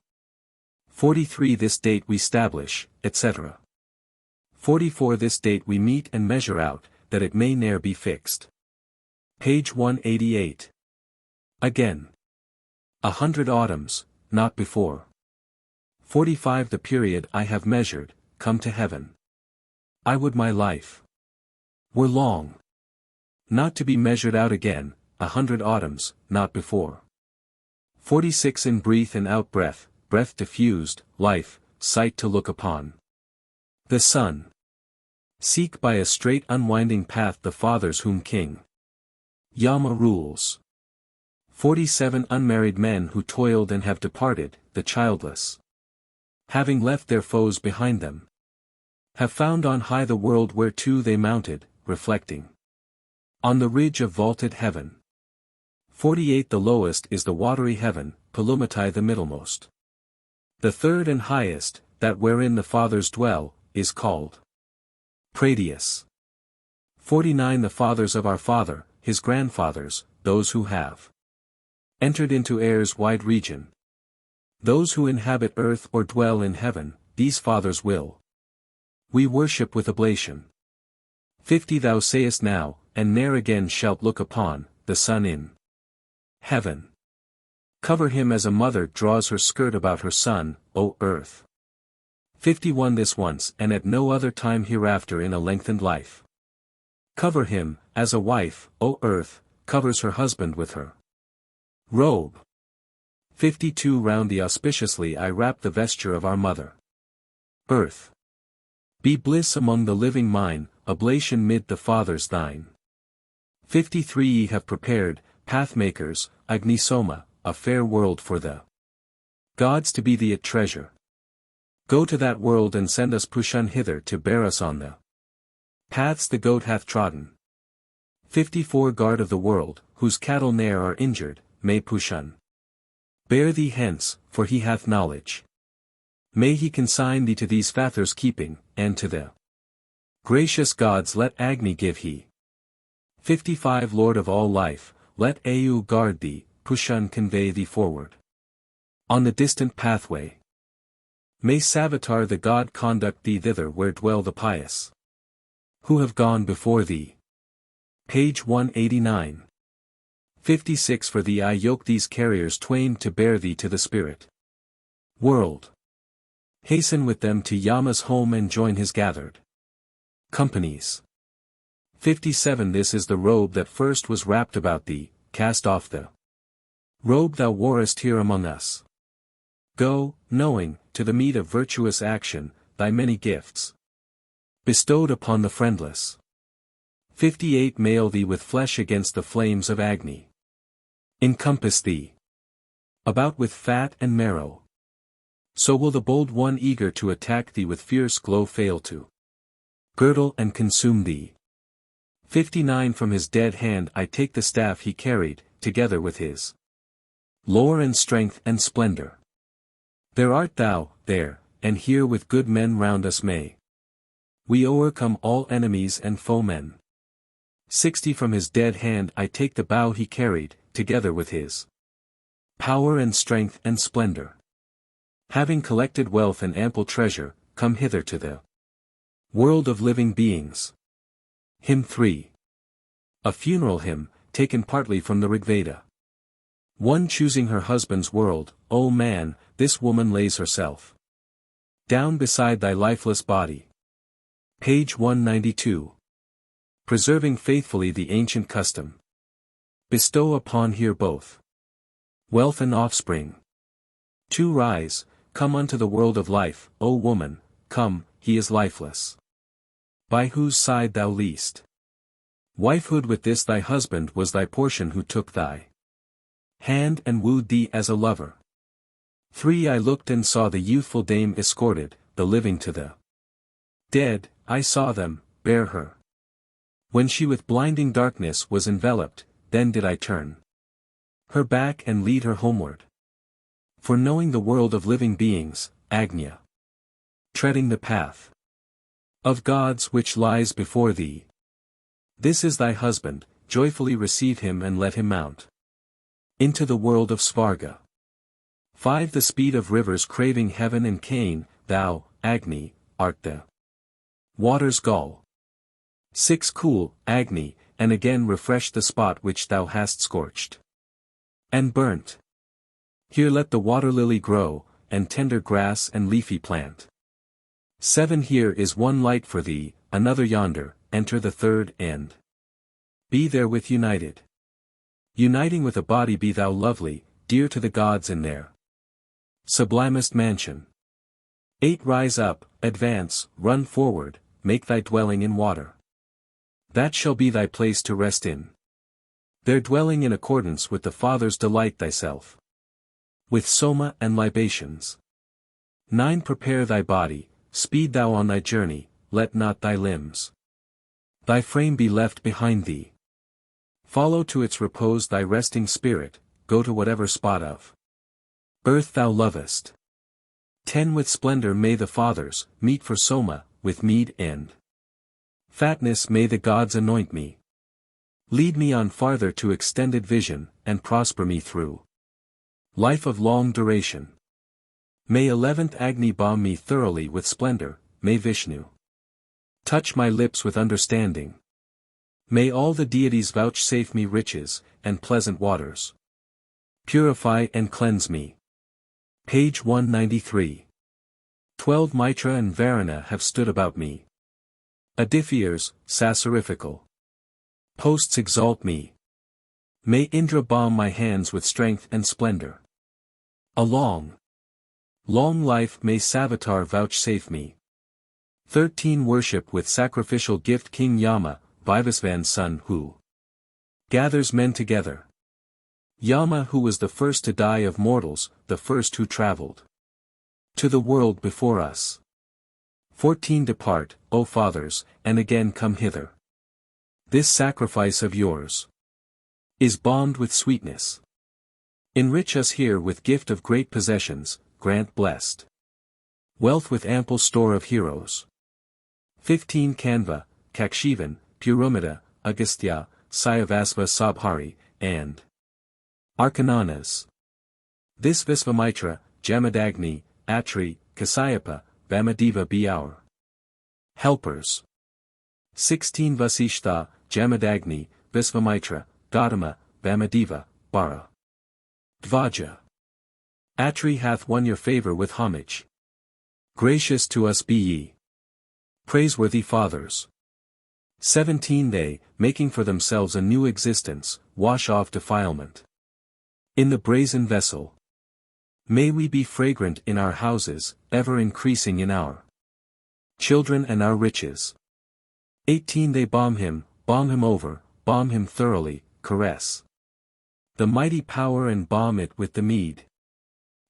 43 This date we stablish, etc. 44 This date we mete and measure out, that it may ne'er be fixed. Page 188. Again. 100 autumns, not before. 45 The period I have measured, come to heaven. I would my life were long, not to be measured out again, 100 autumns, not before. 46 In breath and out breath, breath diffused, life, sight to look upon. The sun. Seek by a straight unwinding path the fathers whom King Yama rules. 47 Unmarried men who toiled and have departed, the childless, having left their foes behind them, have found on high the world whereto they mounted, reflecting on the ridge of vaulted heaven. 48 The lowest is the watery heaven, Palumatai the middlemost. The third and highest, that wherein the fathers dwell, is called Pradius. 49 The fathers of our father, his grandfathers, those who have entered into air's wide region. Those who inhabit earth or dwell in heaven, these fathers will we worship with oblation. 50 Thou sayest now, and ne'er again shalt look upon, the sun in Heaven. Cover him as a mother draws her skirt about her son, O earth. 51 This once and at no other time hereafter in a lengthened life. Cover him, as a wife, O earth, covers her husband with her robe. 52 Round thee auspiciously I wrap the vesture of our mother earth. Be bliss among the living mine, oblation mid the fathers thine. 53 Ye have prepared, pathmakers, Agnisoma, a fair world for the gods to be thee a treasure. Go to that world and send us Pushun hither to bear us on the paths the goat hath trodden. 54 Guard of the world, whose cattle ne'er are injured, may Pushun bear thee hence, for he hath knowledge. May he consign thee to these fathers keeping, and to the gracious gods let Agni give he. 55 Lord of all life, let Au guard thee, Pushun convey thee forward on the distant pathway. May Savitar the god conduct thee thither where dwell the pious who have gone before thee. Page 189. 56 For thee I yoke these carriers twain to bear thee to the spirit world. Hasten with them to Yama's home and join his gathered companies. 57 This is the robe that first was wrapped about thee, cast off the robe thou worest here among us. Go, knowing, to the meed of virtuous action, thy many gifts bestowed upon the friendless. 58 Mail thee with flesh against the flames of Agni. Encompass thee about with fat and marrow. So will the bold one eager to attack thee with fierce glow fail to girdle and consume thee. 59 From his dead hand I take the staff he carried, together with his lore and strength and splendor. There art thou, there, and here with good men round us may we o'ercome all enemies and foemen. 60 From his dead hand I take the bow he carried, together with his power and strength and splendor. Having collected wealth and ample treasure, come hither to the world of living beings. Hymn 3. A funeral hymn, taken partly from the Rig Veda. One choosing her husband's world, O man, this woman lays herself down beside thy lifeless body. Page 192. Preserving faithfully the ancient custom. Bestow upon here both wealth and offspring. 2 Rise, come unto the world of life, O woman, come, he is lifeless. By whose side thou least wifehood with this thy husband was thy portion who took thy hand and wooed thee as a lover. 3 I looked and saw the youthful dame escorted, the living to the dead, I saw them, bear her. When she with blinding darkness was enveloped, then did I turn her back and lead her homeward. For knowing the world of living beings, Agnya, treading the path of gods which lies before thee. This is thy husband, joyfully receive him and let him mount into the world of Svarga. 5 The speed of rivers craving heaven and Cain, thou, Agni, art the water's gall. 6 Cool, Agni, and again refresh the spot which thou hast scorched and burnt. Here let the water lily grow, and tender grass and leafy plant. 7 Here is one light for thee, another yonder, enter the third and be therewith united. Uniting with a body be thou lovely, dear to the gods in their sublimest mansion. 8 Rise up, advance, run forward, make thy dwelling in water. That shall be thy place to rest in. There dwelling in accordance with the Father's delight thyself. With soma and libations. 9 Prepare thy body, speed thou on thy journey, let not thy limbs, thy frame be left behind thee. Follow to its repose thy resting spirit, go to whatever spot of earth thou lovest. 10 With splendor may the fathers meet for soma, with mead and fatness may the gods anoint me. Lead me on farther to extended vision, and prosper me through life of long duration. May 11th Agni balm me thoroughly with splendor, may Vishnu touch my lips with understanding. May all the deities vouchsafe me riches, and pleasant waters. Purify and cleanse me. Page 193. 12 Mitra and Varuna have stood about me. Edifiers, sassarifical posts exalt me. May Indra balm my hands with strength and splendor. A long life may Savitar vouchsafe me. 13 Worship with sacrificial gift King Yama, Vivasvan's son who gathers men together. Yama who was the first to die of mortals, the first who travelled to the world before us. 14 Depart, O fathers, and again come hither. This sacrifice of yours is balmed with sweetness. Enrich us here with gift of great possessions, grant blessed wealth with ample store of heroes. 15 Kanva, Kakshivan, Puromita, Agastya, Syavasva Sabhari, and Archananas. This Visvamitra, Jamadagni, Atri, Kasyapa, Vamadeva be our helpers. 16 Vasishtha, Jamadagni, Visvamitra, Gautama, Vamadeva, Bara. Dvaja. Atri hath won your favor with homage. Gracious to us be ye. Praiseworthy fathers. 17 They, making for themselves a new existence, wash off defilement. In the brazen vessel. May we be fragrant in our houses, ever increasing in our children and our riches. 18 They balm him over, balm him thoroughly, caress the mighty power and balm it with the mead.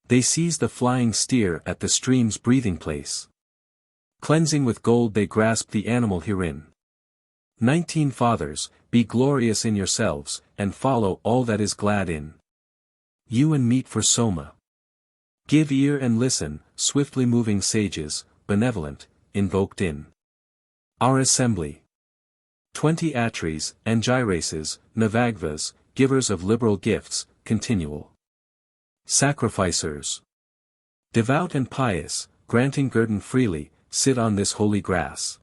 They seize the flying steer at the stream's breathing place. Cleansing with gold they grasp the animal herein. 19 Fathers, be glorious in yourselves, and follow all that is glad in you and meet for Soma. Give ear and listen, swiftly moving sages, benevolent, invoked in our assembly. 20 Atris, Angirases, Navagvas, givers of liberal gifts, continual sacrificers. Devout and pious, granting guerdon freely, sit on this holy grass.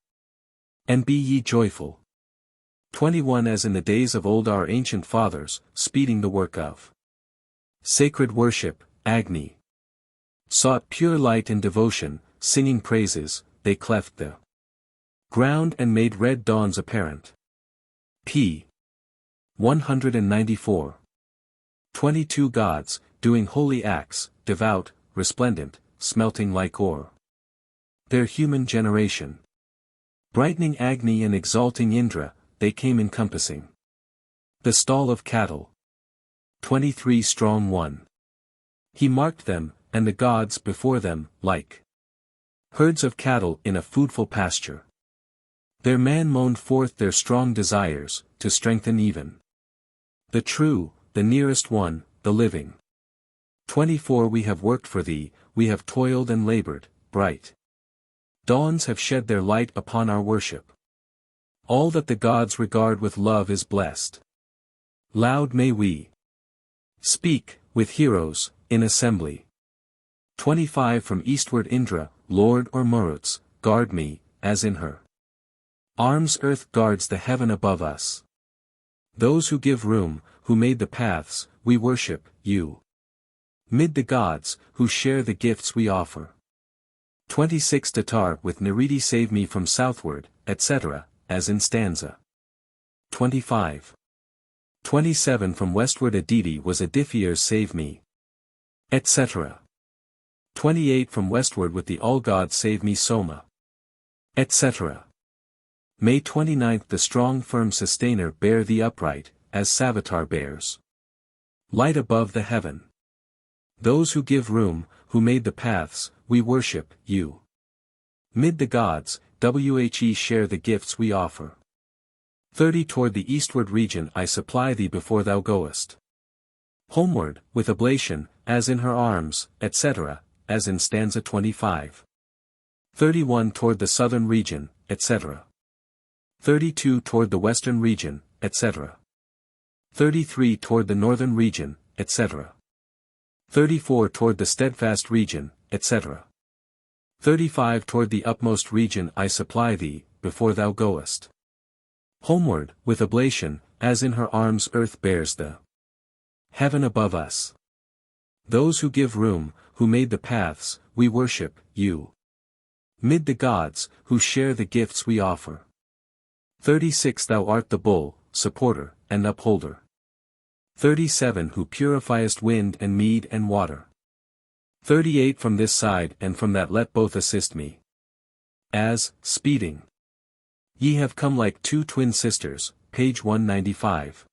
And be ye joyful. 21 As in the days of old our ancient fathers, speeding the work of sacred worship, Agni sought pure light and devotion, singing praises, they cleft the ground and made red dawns apparent. P. 194. 22 Gods, doing holy acts, devout, resplendent, smelting like ore. Their human generation. Brightening Agni and exalting Indra, they came encompassing the stall of cattle. 23 Strong One. He marked them, and the gods before them, like herds of cattle in a foodful pasture. Their man moaned forth their strong desires, to strengthen even the true, the nearest one, the living. 24 We have worked for thee, we have toiled and labored, bright dawns have shed their light upon our worship. All that the gods regard with love is blessed. Loud may we speak, with heroes, in assembly. 25 From eastward Indra, Lord or Maruts, guard me, as in her arms earth guards the heaven above us. Those who give room, who made the paths, we worship, you. Mid the gods, who share the gifts we offer. 26 Tatar with Nariti save me from southward, etc., as in stanza 25. 27 From westward Aditi was Edifiers save me, etc. 28 From westward with the all-gods save me Soma, etc. May 29th The strong firm sustainer bear thee upright, as Savitar bears light above the heaven. Those who give room, who made the paths, we worship, you. Mid the gods, whe share the gifts we offer. 30 Toward the eastward region I supply thee before thou goest homeward, with oblation, as in her arms, etc., as in stanza 25. 31 Toward the southern region, etc. 32 Toward the western region, etc. 33 Toward the northern region, etc. 34 Toward the steadfast region, etc. 35 Toward the upmost region I supply thee, before thou goest homeward, with oblation, as in her arms earth bears the heaven above us. Those who give room, who made the paths, we worship, you. Mid the gods, who share the gifts we offer. 36 Thou art the bull, supporter, and upholder. 37 Who purifiest wind and mead and water. 38 From this side and from that let both assist me. As, speeding. Ye have come like two twin sisters, page 195.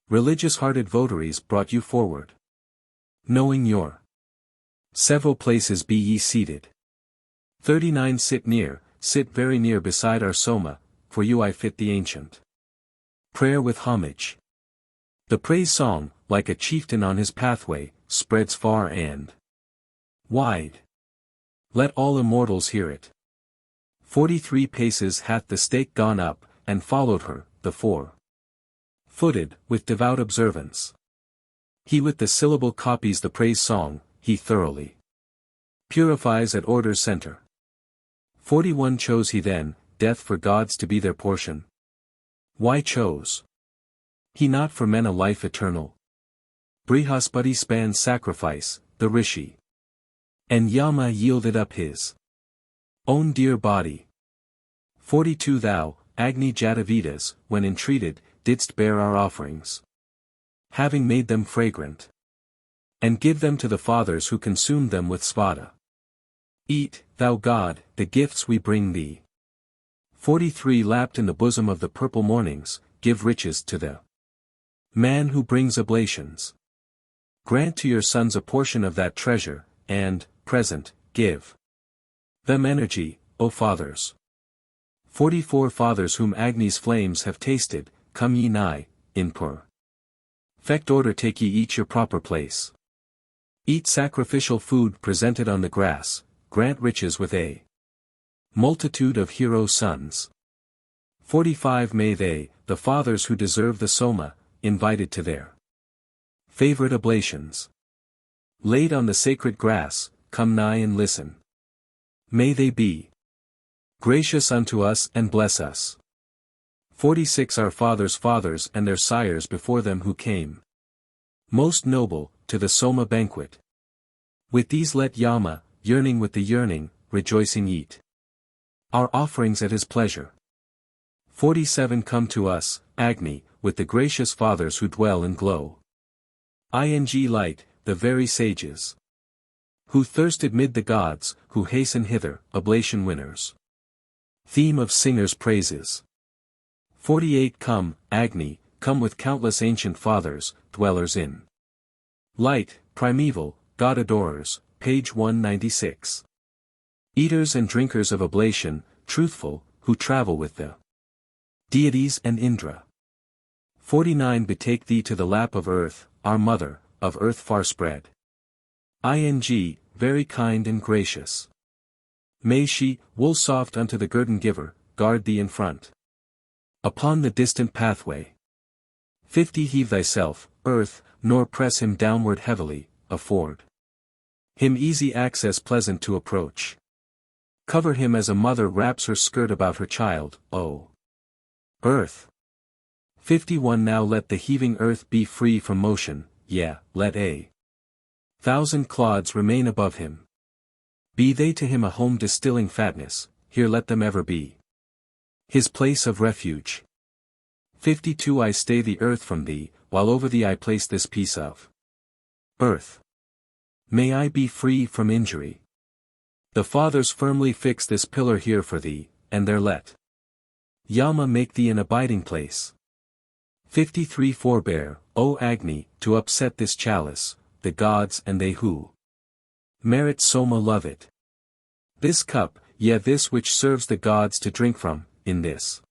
Religious-hearted votaries brought you forward. Knowing your several places be ye seated. 39 Sit near, sit very near beside our Soma, for you I fit the ancient prayer with homage. The praise song, like a chieftain on his pathway, spreads far and wide. Let all immortals hear it. 43 paces hath the stake gone up, and followed her, the four-footed, with devout observance. He with the syllable copies the praise song, he thoroughly purifies at order's center. 41 Chose he then, death for gods to be their portion? Why chose he not for men a life eternal? Brihaspati spans sacrifice, the rishi. And Yama yielded up his own dear body. 42 Thou, Agni Jatavedas, when entreated, didst bear our offerings, having made them fragrant, and give them to the fathers who consumed them with svada. Eat, thou God, the gifts we bring thee. 43 Lapped in the bosom of the purple mornings, give riches to the man who brings oblations. Grant to your sons a portion of that treasure, and, present, give them energy, O fathers. 44 Fathers whom Agni's flames have tasted, come ye nigh, in perfect order take ye each your proper place. Eat sacrificial food presented on the grass, grant riches with a multitude of hero sons. 45 May they, the fathers who deserve the Soma, invited to their favorite oblations, laid on the sacred grass, come nigh and listen. May they be gracious unto us and bless us. 46 Our fathers' fathers and their sires before them who came most noble, to the Soma banquet. With these let Yama, yearning with the yearning, rejoicing eat our offerings at his pleasure. 47 Come to us, Agni, with the gracious fathers who dwell in glow. Ing light, the very sages who thirsted mid the gods, who hasten hither, oblation winners. Theme of singers' praises. 48 Come, Agni, come with countless ancient fathers, dwellers in light, primeval, God adorers, page 196. Eaters and drinkers of oblation, truthful, who travel with the deities and Indra. 49 Betake thee to the lap of earth, our mother, of earth far spread. Ing, very kind and gracious. May she, wool soft unto the guerdon giver, guard thee in front. Upon the distant pathway. 50 Heave thyself, earth, nor press him downward heavily, afford him easy access pleasant to approach. Cover him as a mother wraps her skirt about her child, O earth. 51 Now let the heaving earth be free from motion, let a thousand clods remain above him. Be they to him a home distilling fatness, here let them ever be his place of refuge. 52 I stay the earth from thee, while over thee I place this piece of earth. May I be free from injury. The fathers firmly fix this pillar here for thee, and there let Yama make thee an abiding place. 53 Forbear, O Agni, to upset this chalice, the gods and they who merit Soma love it. This cup, this which serves the gods to drink from, in this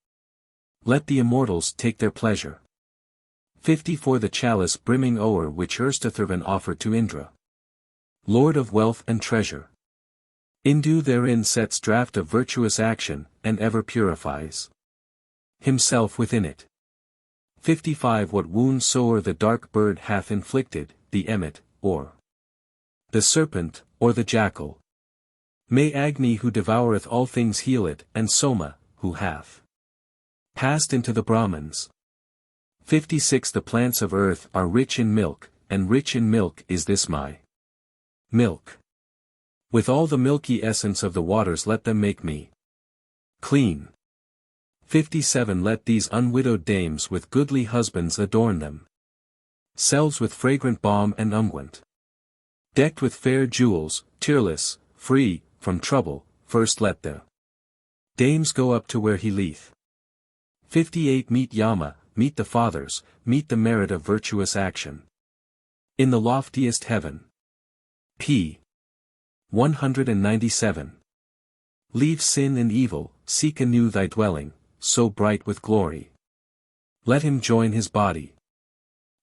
let the immortals take their pleasure. 54 The chalice brimming o'er which erst Atharva offered to Indra, Lord of wealth and treasure. Indu therein sets draught of virtuous action, and ever purifies himself within it. 55 What wound soe'er the dark bird hath inflicted, the emmet, or the serpent, or the jackal. May Agni who devoureth all things heal it, and Soma, who hath passed into the Brahmins. 56 The plants of earth are rich in milk, and rich in milk is this my milk. With all the milky essence of the waters let them make me clean. 57 Let these unwidowed dames with goodly husbands adorn them. Selves with fragrant balm and unguent. Decked with fair jewels, tearless, free, from trouble, first let the dames go up to where he leeth. 58 Meet Yama, meet the fathers, meet the merit of virtuous action. In the loftiest heaven. p. 197. Leave sin and evil, seek anew thy dwelling, so bright with glory. Let him join his body.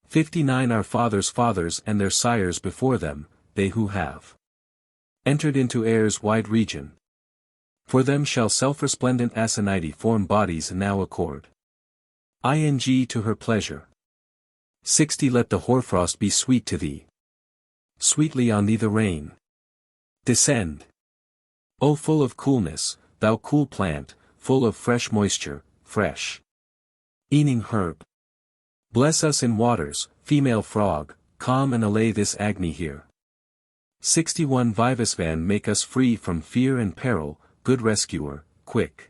59 Our fathers' fathers and their sires before them, they who have entered into air's wide region. For them shall self-resplendent Asaniti form bodies now accord. Ing to her pleasure. 60 Let the hoarfrost be sweet to thee. Sweetly on thee the rain descend. O full of coolness, thou cool plant, full of fresh moisture, fresh eaning herb. Bless us in waters, female frog, calm and allay this agony here. 61 Vivasvan make us free from fear and peril, good rescuer, quick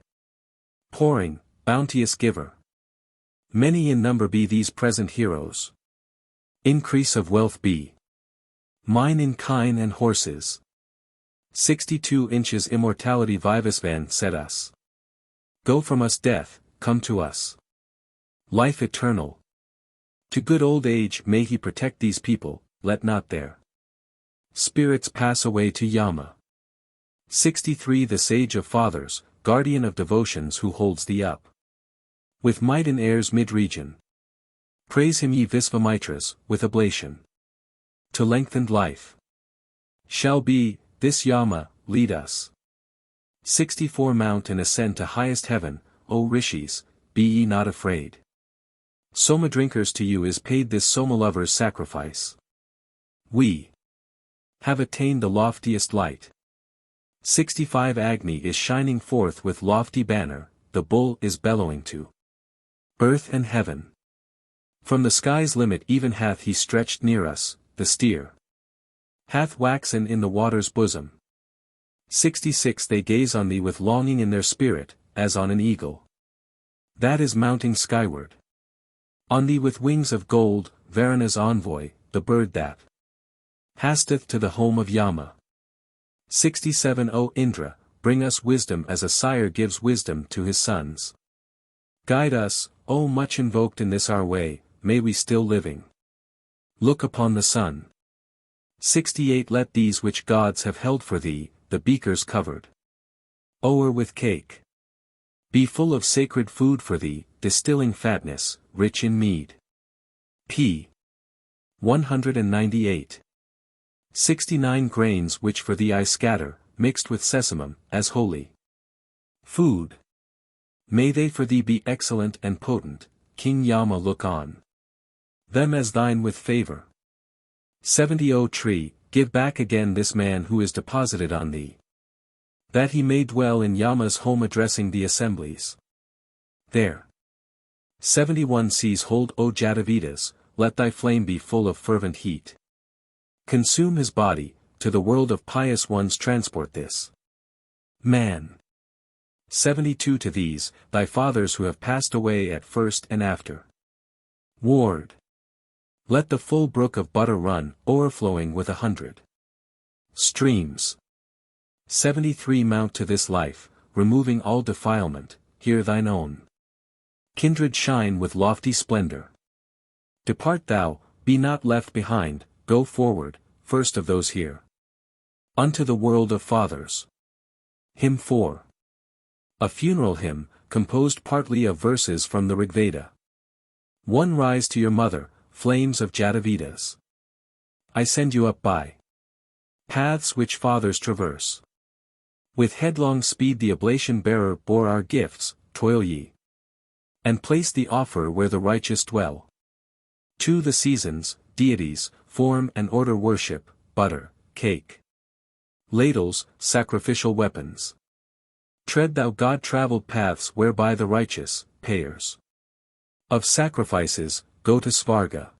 pouring, bounteous giver. Many in number be these present heroes. Increase of wealth be mine in kine and horses. 62 Inches immortality Vivasvan set us. Go from us death, come to us life eternal. To good old age may he protect these people, let not their spirits pass away to Yama. 63 The sage of fathers, guardian of devotions who holds thee up with might in air's mid-region. Praise him ye Visvamitras, with oblation. To lengthened life shall be, this Yama, lead us. 64 Mount and ascend to highest heaven, O Rishis, be ye not afraid. Soma drinkers to you is paid this Soma lover's sacrifice. We have attained the loftiest light. 65 Agni is shining forth with lofty banner, the bull is bellowing to earth and heaven. From the sky's limit even hath he stretched near us, the steer hath waxen in the water's bosom. 66 They gaze on thee with longing in their spirit, as on an eagle that is mounting skyward. On thee with wings of gold, Varuna's envoy, the bird that hasteth to the home of Yama. 67 O Indra, bring us wisdom as a sire gives wisdom to his sons. Guide us, O much invoked in this our way, may we still living look upon the sun. 68 Let these which gods have held for thee, the beakers covered o'er with cake, be full of sacred food for thee, distilling fatness, rich in mead. p. 198. 69 Grains which for thee I scatter, mixed with sesamum, as holy food. May they for thee be excellent and potent, King Yama look on them as thine with favor. 70 O tree, give back again this man who is deposited on thee, that he may dwell in Yama's home addressing the assemblies there. 71 Seize hold O Jatavidas, let thy flame be full of fervent heat. Consume his body, to the world of pious ones transport this man. 72 To these, thy fathers who have passed away at first and after ward. Let the full brook of butter run, o'erflowing with 100 streams. 73 Mount to this life, removing all defilement, here thine own kindred shine with lofty splendor. Depart thou, be not left behind, go forward, first of those here unto the world of fathers. Hymn 4. A funeral hymn, composed partly of verses from the Rigveda. 1 Rise to your mother, flames of Jatavidas. I send you up by paths which fathers traverse. With headlong speed the oblation bearer bore our gifts, toil ye, and place the offer where the righteous dwell. 2 The seasons, deities, form and order worship, butter, cake, ladles, sacrificial weapons. Tread thou God-traveled paths whereby the righteous, payers of sacrifices, go to Svarga.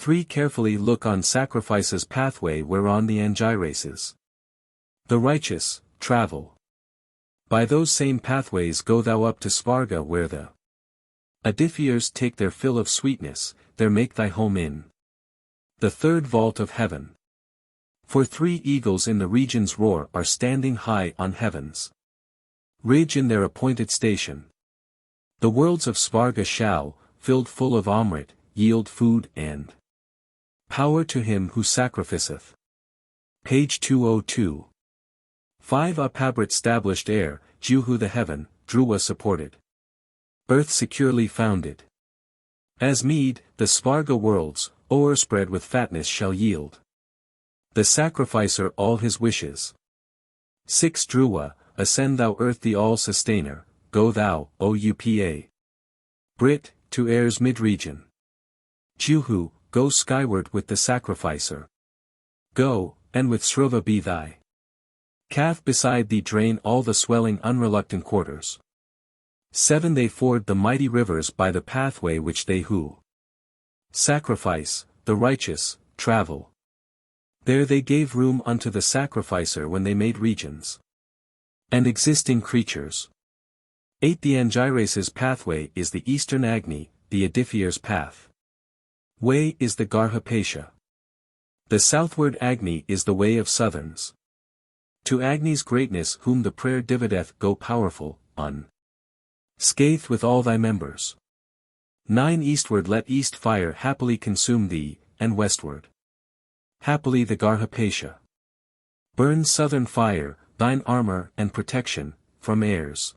3 Carefully look on sacrifice's pathway whereon the Angiraces, the righteous, travel. By those same pathways go thou up to Svarga where the Adithiers take their fill of sweetness, there make thy home in the 3rd vault of heaven. For 3 eagles in the region's roar are standing high on heaven's ridge in their appointed station. The worlds of Svarga shall, filled full of Amrit, yield food and power to him who sacrificeth. Page 202. 5 Uphabrit stablished air, Juhu the heaven, Dhruva supported. Earth securely founded. As mead, the Svarga worlds, o'erspread with fatness shall yield the sacrificer all his wishes. 6 Dhruva, ascend thou earth the all-sustainer, go thou, O Upa Brit, to air's mid-region. Juhu, go skyward with the sacrificer. Go, and with Sruva be thy calf beside thee drain all the swelling unreluctant quarters. 7 They ford the mighty rivers by the pathway which they who sacrifice, the righteous, travel. There they gave room unto the sacrificer when they made regions and existing creatures. 8 The Angiraces' pathway is the eastern Agni, the Adithier's path. Way is the Garhapesha. The southward Agni is the way of southerns. To Agni's greatness whom the prayer divideth go powerful, unscathed with all thy members. 9 Eastward let east fire happily consume thee, and westward happily the Garhapesha burn southern fire, thine armor and protection, from airs.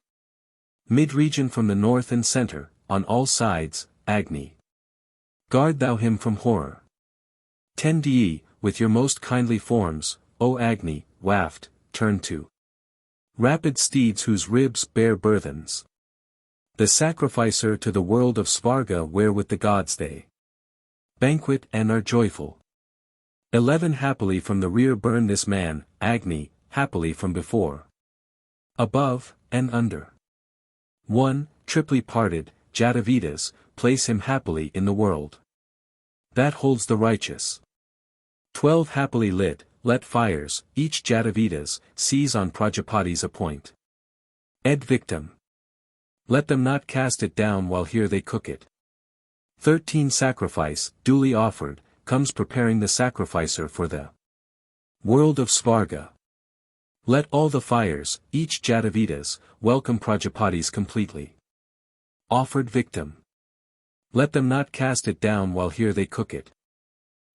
Mid-region from the north and center, on all sides, Agni. Guard thou him from horror. 10 Dei, with your most kindly forms, O Agni, waft, turn to rapid steeds whose ribs bear burthens. The sacrificer to the world of Svarga where with the gods they banquet and are joyful. 11 Happily from the rear burn this man, Agni, happily from before. Above, and under. 1 Triply parted, Jatavedas, place him happily in the world that holds the righteous. 12 Happily lit, let fires, each Jatavedas, seize on Prajapati's appoint. Ed victim. Let them not cast it down while here they cook it. 13 Sacrifice, duly offered, comes preparing the sacrificer for the world of Svarga. Let all the fires, each Jatavedas, welcome Prajapati's completely offered victim. Let them not cast it down while here they cook it.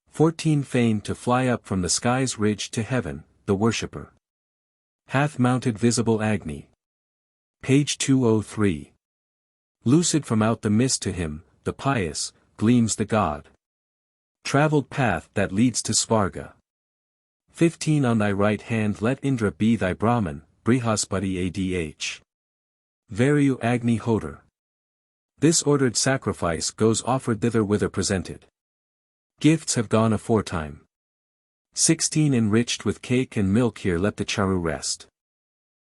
14 Fain to fly up from the sky's ridge to heaven, the worshipper hath mounted visible Agni. Page 203. Lucid from out the mist to him, the pious, gleams the god traveled path that leads to Svarga. 15 On thy right hand let Indra be thy Brahman, Brihaspati Adh. Varu Agni Hodar. This ordered sacrifice goes offered thither whither presented. Gifts have gone aforetime. 16 Enriched with cake and milk here let the charu rest.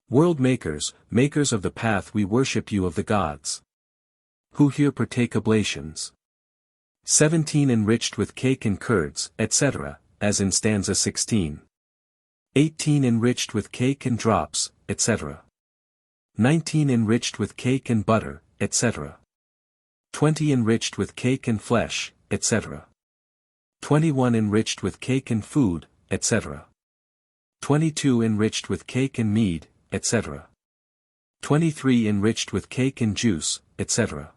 World makers, makers of the path we worship you of the gods, who here partake oblations. 17 Enriched with cake and curds, etc., as in stanza 16. 18 Enriched with cake and drops, etc. 19 Enriched with cake and butter, etc. 20 Enriched with cake and flesh, etc. 21 Enriched with cake and food, etc. 22 Enriched with cake and mead, etc. 23 Enriched with cake and juice, etc.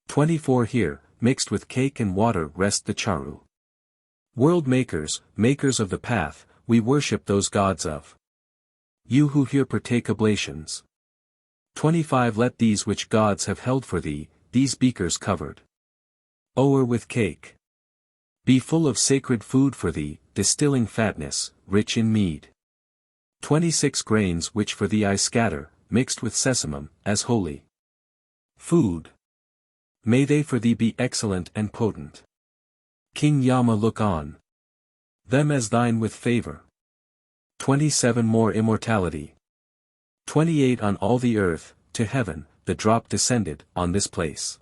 24 Here, mixed with cake and water rest the charu. World makers, makers of the path, we worship those gods of you who here partake oblations. 25 Let these which gods have held for thee, these beakers covered o'er with cake, be full of sacred food for thee, distilling fatness, rich in mead. 26 Grains which for thee I scatter, mixed with sesamum, as holy food. May they for thee be excellent and potent. King Yama look on them as thine with favor. 27 More immortality. 28 On all the earth, to heaven, the drop descended, on this place,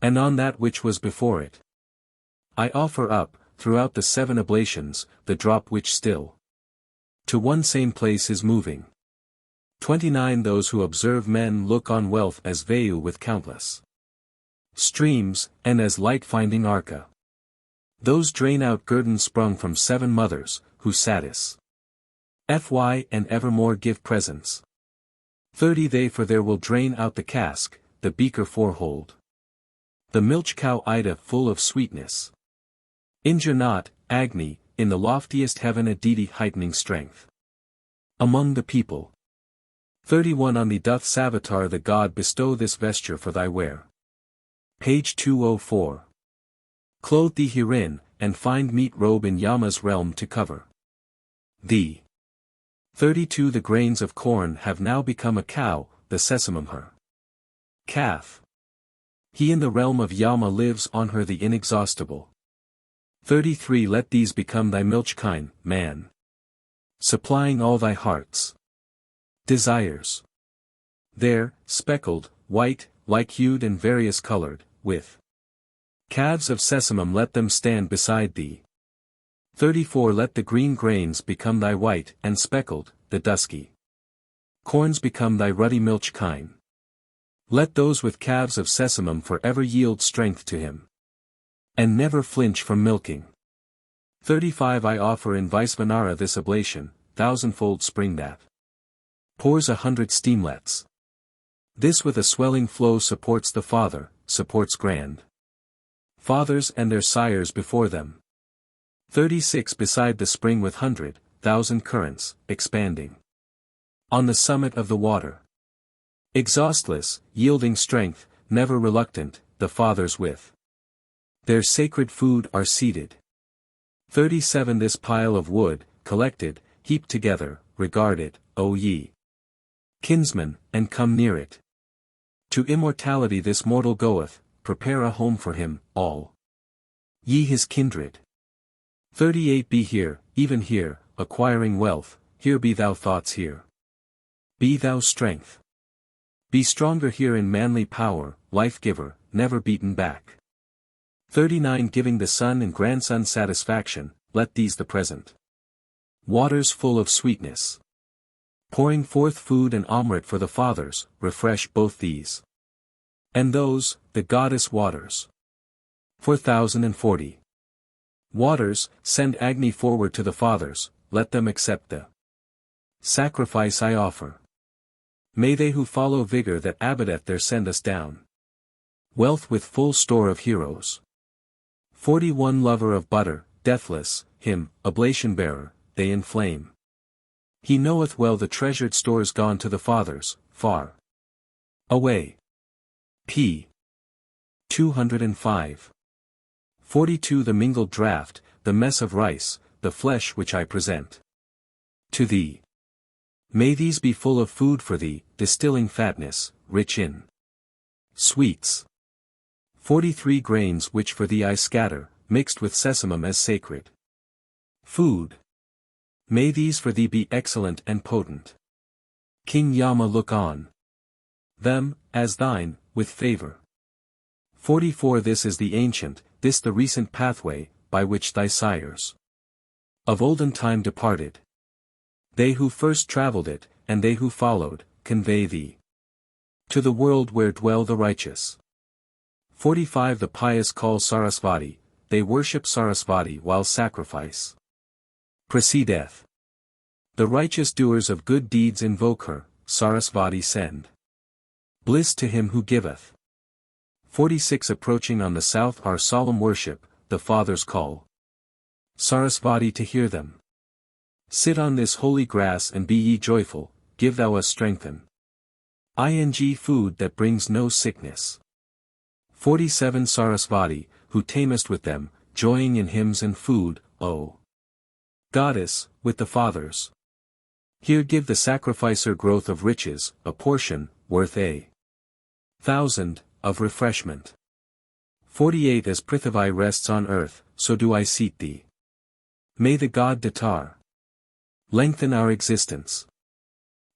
and on that which was before it. I offer up, throughout the 7 oblations, the drop which still to one same place is moving. 29 Those who observe men look on wealth as Vayu with countless streams, and as light-finding Arka. Those drain out guerdons sprung from 7 mothers, who satisfy and evermore give presents. 30 They for there will drain out the cask, the beaker fourhold. The milch cow Ida full of sweetness. Injure not, Agni, in the loftiest heaven a deity heightening strength among the people. 31 On thee doth Savitar the god bestow this vesture for thy wear. Page 204. Clothe thee herein, and find meet robe in Yama's realm to cover thee. 32 The grains of corn have now become a cow, the sesamum her calf. He in the realm of Yama lives on her the inexhaustible. 33 Let these become thy milch kine, man, supplying all thy heart's desires. There, speckled, white, like-hued and various-colored, with calves of sesamum let them stand beside thee. 34 Let the green grains become thy white and speckled, the dusky corns become thy ruddy milch kine. Let those with calves of sesamum forever yield strength to him, and never flinch from milking. 35 I offer in Vaisvanara this oblation, thousandfold spring that pours 100 streamlets. This with a swelling flow supports the father, supports grand fathers and their sires before them. 36 Beside the spring with 100,000 currents, expanding on the summit of the water. Exhaustless, yielding strength, never reluctant, the fathers with their sacred food are seated. 37 This pile of wood, collected, heaped together, regard it, O ye kinsmen, and come near it. To immortality this mortal goeth, prepare a home for him, all ye his kindred. 38 Be here, even here, acquiring wealth, here be thou thoughts here. Be thou strength. Be stronger here in manly power, life-giver, never beaten back. 39 Giving the son and grandson satisfaction, let these the present waters full of sweetness, pouring forth food and amrit for the fathers, refresh both these and those, the goddess waters. 4040 Waters, send Agni forward to the fathers, let them accept the sacrifice I offer. May they who follow vigor that abideth there send us down wealth with full store of heroes. 41 Lover of butter, deathless, him, oblation bearer, they inflame. He knoweth well the treasured stores gone to the fathers, far away. P. 205. 42 The mingled draught, the mess of rice, the flesh which I present to thee. May these be full of food for thee, distilling fatness, rich in sweets. 43 Grains which for thee I scatter, mixed with sesamum as sacred food. May these for thee be excellent and potent. King Yama look on them, as thine, with favor. 44 This is the ancient, this the recent pathway, by which thy sires of olden time departed. They who first travelled it, and they who followed, convey thee to the world where dwell the righteous. 45 The pious call Sarasvati, they worship Sarasvati while sacrifice proceedeth. The righteous doers of good deeds invoke her, Sarasvati send bliss to him who giveth. 46 Approaching on the south our solemn worship, the fathers call Sarasvati to hear them. Sit on this holy grass and be ye joyful, give thou us strengthen. Ing food that brings no sickness. 47 Sarasvati, who tamest with them, joying in hymns and food, O Goddess, with the fathers. Here give the sacrificer growth of riches, a portion, worth 1,000, of refreshment. 48 As Prithvi rests on earth, so do I seat thee. May the god Datar lengthen our existence.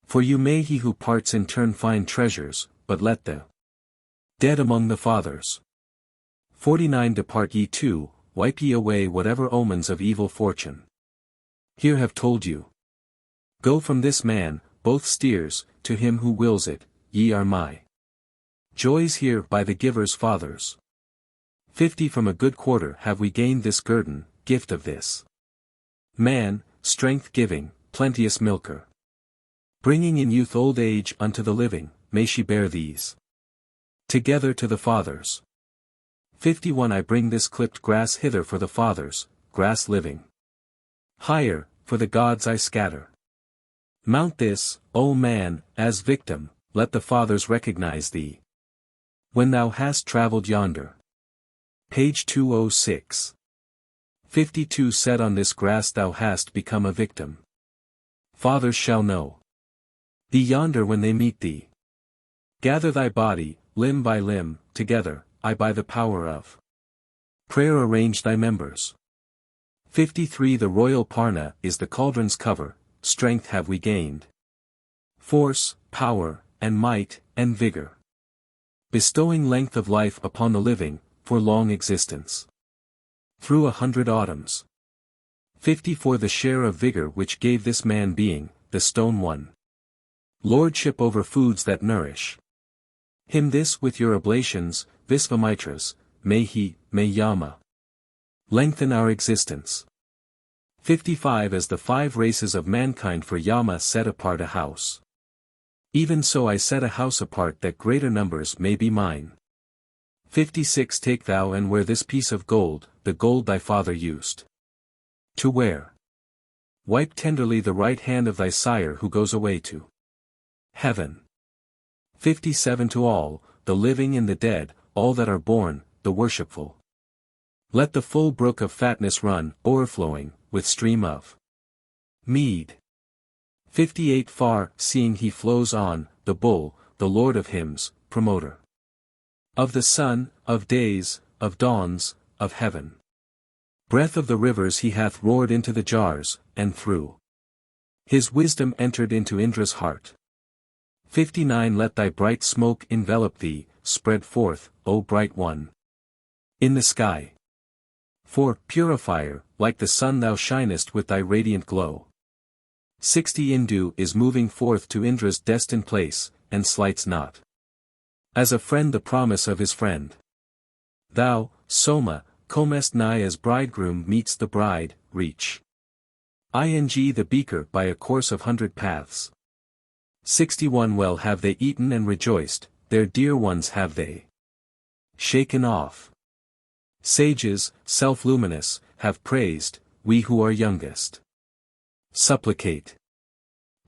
For you may he who parts in turn find treasures, but let the dead among the fathers. 49 Depart ye too, wipe ye away whatever omens of evil fortune. Here have told you. Go from this man, both steers, to him who wills it, ye are my joys here by the giver's fathers. 50 From a good quarter have we gained this guerdon, gift of this man, strength-giving, plenteous milker. Bringing in youth old age unto the living, may she bear these together to the fathers. 51 I bring this clipped grass hither for the fathers, grass living. Higher, for the gods I scatter. Mount this, O man, as victim, let the fathers recognize thee. When thou hast travelled yonder. Page 206. 52 Said on this grass thou hast become a victim. Fathers shall know thee yonder when they meet thee. Gather thy body, limb by limb, together, I by the power of prayer arrange thy members. 53 The royal parna is the cauldron's cover, strength have we gained. Force, power, and might, and vigor. Bestowing length of life upon the living, for long existence. Through 100 autumns. 54 The share of vigor which gave this man being, the stone one. Lordship over foods that nourish. Him this with your oblations, Visvamitras, may he, may Yama lengthen our existence. 55 As the 5 races of mankind for Yama set apart a house. Even so I set a house apart that greater numbers may be mine. 56 Take thou and wear this piece of gold, the gold thy father used to wear. Wipe tenderly the right hand of thy sire who goes away to heaven. 57 To all, the living and the dead, all that are born, the worshipful. Let the full brook of fatness run, o'erflowing, with stream of mead. 58 Far, seeing he flows on, the bull, the lord of hymns, promoter of the sun, of days, of dawns, of heaven. Breath of the rivers he hath roared into the jars, and through his wisdom entered into Indra's heart. 59 Let thy bright smoke envelop thee, spread forth, O bright one, in the sky. For, purifier, like the sun thou shinest with thy radiant glow. 60 Indu is moving forth to Indra's destined place, and slights not as a friend the promise of his friend. Thou, Soma, comest nigh as bridegroom meets the bride, reach ing the beaker by a course of 100 paths. 61 Well have they eaten and rejoiced, their dear ones have they shaken off. Sages, self-luminous, have praised, we who are youngest supplicate.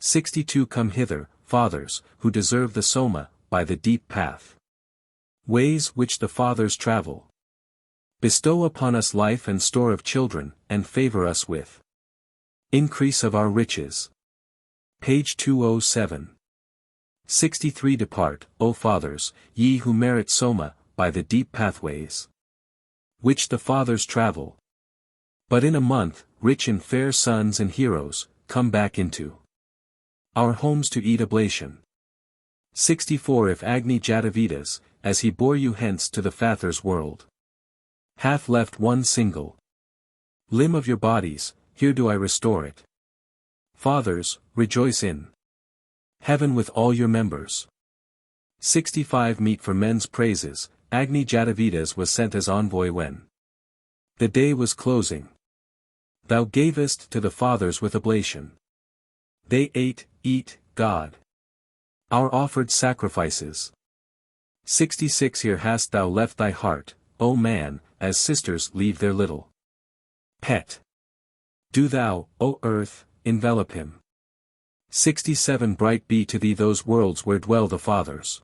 62 Come hither, fathers, who deserve the Soma, by the deep path. Ways which the fathers travel. Bestow upon us life and store of children, and favor us with increase of our riches. Page 207. 63 Depart, O fathers, ye who merit Soma, by the deep pathways which the fathers travel. But in a month, rich in fair sons and heroes, come back into our homes to eat oblation. 64 If Agni Jatavidas, as he bore you hence to the Father's world, hath left one single limb of your bodies, here do I restore it. Fathers, rejoice in heaven with all your members. 65 Meet for men's praises, Agni Jatavidas was sent as envoy when the day was closing. Thou gavest to the fathers with oblation. They ate, eat, God, our offered sacrifices. 66 Here hast thou left thy heart, O man, as sisters leave their little pet. Do thou, O earth, envelop him. 67 Bright be to thee those worlds where dwell the fathers.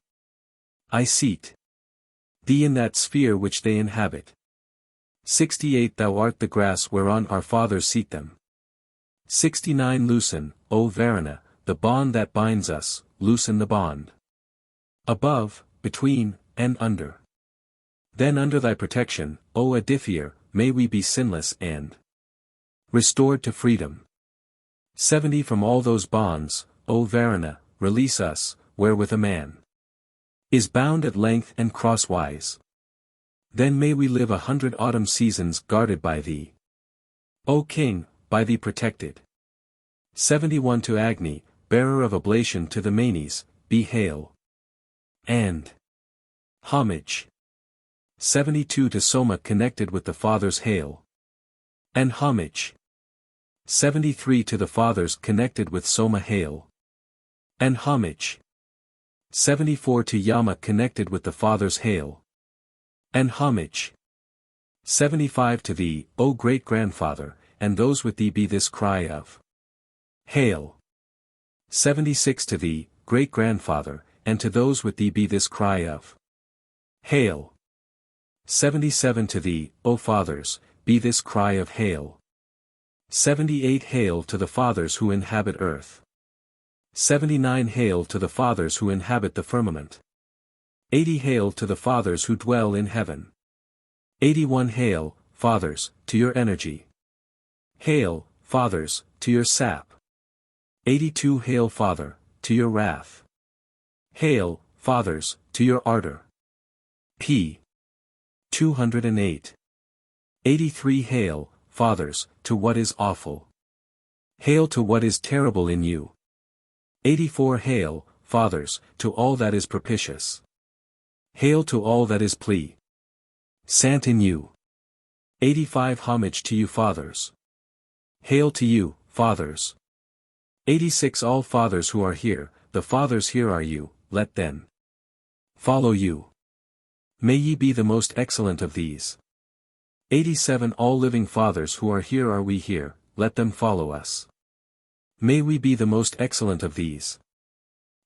I seat thee in that sphere which they inhabit. 68 Thou art the grass whereon our fathers seat them. 69 Loosen, O Varuna, the bond that binds us, loosen the bond. Above, between, and under. Then under thy protection, O Adithier, may we be sinless and restored to freedom. 70 From all those bonds, O Varuna, release us, wherewith a man is bound at length and crosswise. Then may we live 100 autumn seasons guarded by thee. O King, by thee protected. 71 to Agni, bearer of oblation to the Manes, be hail. And homage. 72 to Soma connected with the Fathers, hail. And homage. 73 to the Fathers connected with Soma, hail. And homage. 74 to Yama connected with the Fathers, hail. And homage. 75 to thee, O great-grandfather, and those with thee be this cry of hail. 76 to thee, great-grandfather, and to those with thee be this cry of hail. 77 to thee, O fathers, be this cry of hail. 78 hail to the fathers who inhabit earth. 79 hail to the fathers who inhabit the firmament. 80 hail to the fathers who dwell in heaven. 81 hail, fathers, to your energy. Hail, fathers, to your sap. 82 hail, Father, to your wrath. Hail, fathers, to your ardor. p. 208. 83 hail, fathers, to what is awful. Hail to what is terrible in you. 84 hail, fathers, to all that is propitious. Hail to all that is sant in you. 85 homage to you fathers. Hail to you, fathers. 86 all fathers who are here, the fathers here are you, let them follow you. May ye be the most excellent of these. 87 all living fathers who are here are we here, let them follow us. May we be the most excellent of these.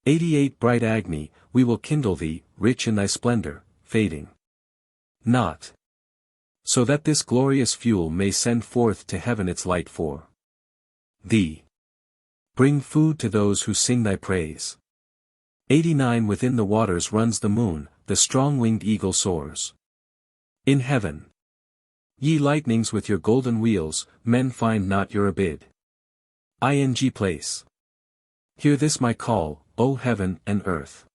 88 bright Agni, we will kindle thee, rich in thy splendor, fading not. So that this glorious fuel may send forth to heaven its light for thee. Bring food to those who sing thy praise. 89 within the waters runs the moon, the strong-winged eagle soars in heaven. Ye lightnings with your golden wheels, men find not your abid. Ing place. Hear this my call, O heaven and earth.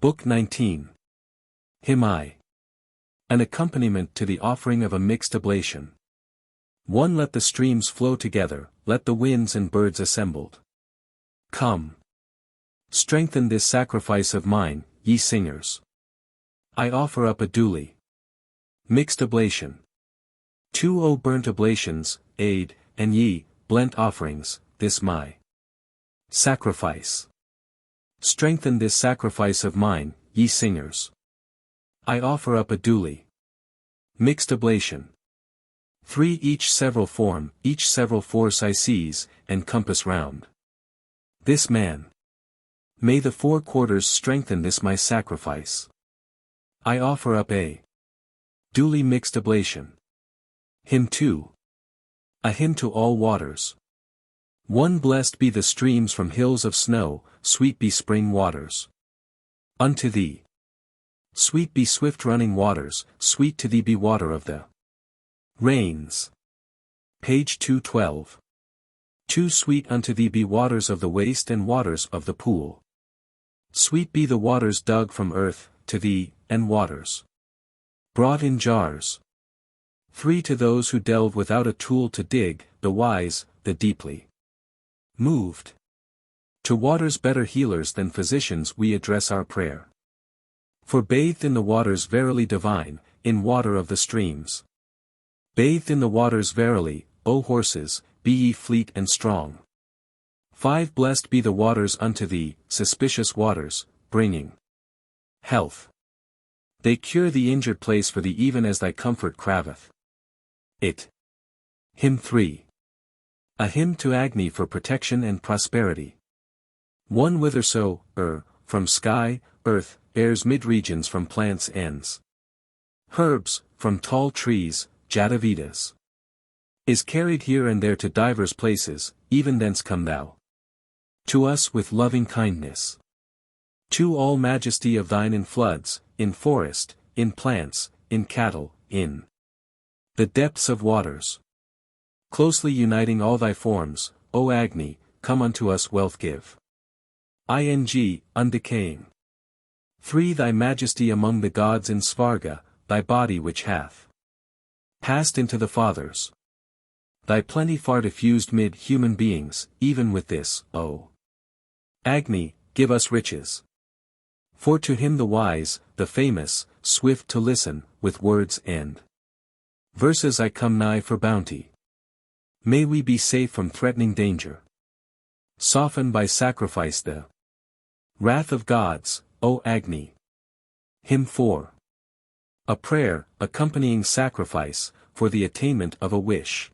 Book 19. Hymn I. An accompaniment to the offering of a mixed oblation. 1 Let the streams flow together, let the winds and birds assembled come. Strengthen this sacrifice of mine, ye singers. I offer up a duly mixed oblation. 2 O burnt oblations, aid, and ye, blent offerings, this my sacrifice. Strengthen this sacrifice of mine, ye singers. I offer up a duly mixed oblation. 3 Each several force I seize, and compass round this man. May the 4 quarters strengthen this my sacrifice. I offer up a duly mixed oblation. Hymn 2. A hymn to all waters. 1 Blessed be the streams from hills of snow, sweet be spring waters unto thee. Sweet be swift running waters, sweet to thee be water of the rains. Page 212. 2 Sweet unto thee be waters of the waste and waters of the pool. Sweet be the waters dug from earth, to thee, and waters brought in jars. 3 To those who delve without a tool to dig, the wise, the deeply moved. To waters better healers than physicians we address our prayer. For bathed in the waters verily divine, in water of the streams. Bathed in the waters verily, O horses, be ye fleet and strong. 5 Blessed be the waters unto thee, suspicious waters, bringing health. They cure the injured place for thee even as thy comfort craveth it. Hymn 3. A hymn to Agni for protection and prosperity. 1 Whitherso, from sky, earth, airs mid-regions from plants' ends. Herbs, from tall trees, Jatavedas. Is carried here and there to divers places, even thence come thou to us with loving kindness. 2 All majesty of thine in floods, in forest, in plants, in cattle, in the depths of waters. Closely uniting all thy forms, O Agni, come unto us wealth give. Ing, undecaying. 3 Thy majesty among the gods in Svarga, thy body which hath passed into the fathers. Thy plenty far diffused mid human beings, even with this, O Agni, give us riches. For to him the wise, the famous, swift to listen, with words and verses I come nigh for bounty. May we be safe from threatening danger. Soften by sacrifice the wrath of gods, O Agni. Hymn 4. A prayer, accompanying sacrifice, for the attainment of a wish.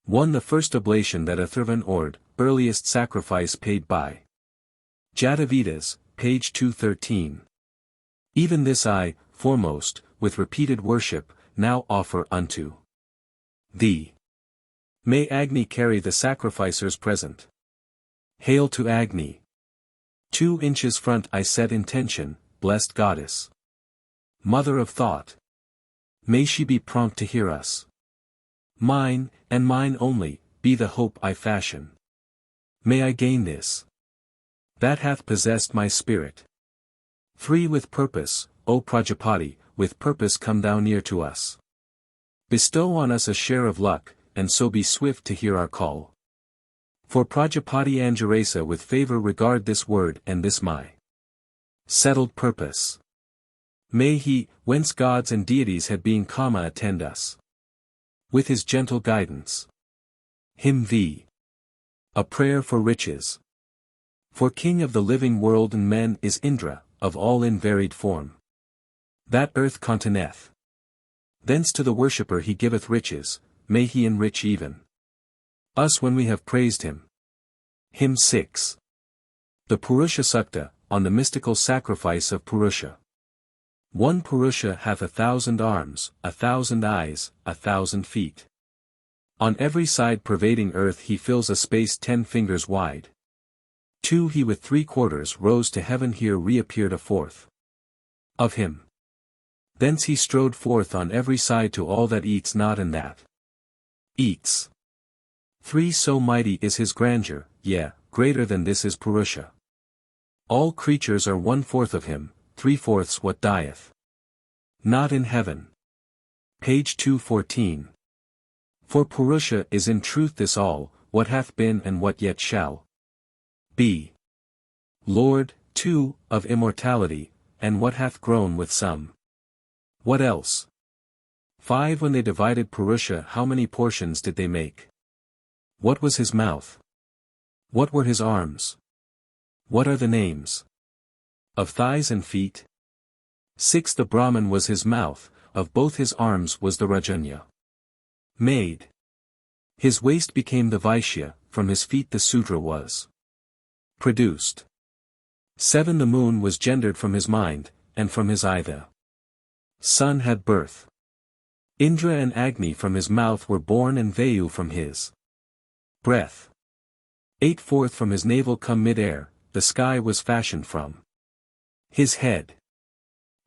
1. The first oblation that Atharva Veda, earliest sacrifice paid by Vedas, page 213. Even this I, foremost, with repeated worship, now offer unto thee. May Agni carry the sacrificer's present. Hail to Agni. 2 inches front I set intention, blessed goddess. Mother of thought. May she be prompt to hear us. Mine, and mine only, be the hope I fashion. May I gain this that hath possessed my spirit. 3. With purpose, O Prajapati, with purpose come thou near to us. Bestow on us a share of luck, and so be swift to hear our call. For Prajapati Anjurasa with favor regard this word and this my settled purpose. May he, whence gods and deities had been attend us with his gentle guidance. Hymn V. A prayer for riches. For king of the living world and men is Indra, of all in varied form. That earth containeth. Thence to the worshipper he giveth riches, may he enrich even us when we have praised him. Hymn 6. The Purusha Sukta, on the mystical sacrifice of Purusha. 1. Purusha hath 1,000 arms, 1,000 eyes, 1,000 feet. On every side pervading earth he fills a space 10 fingers wide. 2. He with 3/4 rose to heaven, here reappeared a fourth of him. Thence he strode forth on every side to all that eats not and that eats. 3. So mighty is his grandeur, yea, greater than this is Purusha. All creatures are 1/4 of him, 3/4 what dieth not in heaven. Page 214. For Purusha is in truth this all, what hath been and what yet shall be. Lord, 2, of immortality, and what hath grown with some. What else? 5. When they divided Purusha, how many portions did they make? What was his mouth? What were his arms? What are the names of thighs and feet? 6. The Brahman was his mouth, of both his arms was the Rajanya made. His waist became the Vaishya, from his feet the Sudra was produced. 7. The moon was gendered from his mind, and from his eye the sun had birth. Indra and Agni from his mouth were born, and Vayu from his breath. 8. Forth from his navel come mid-air, the sky was fashioned from his head.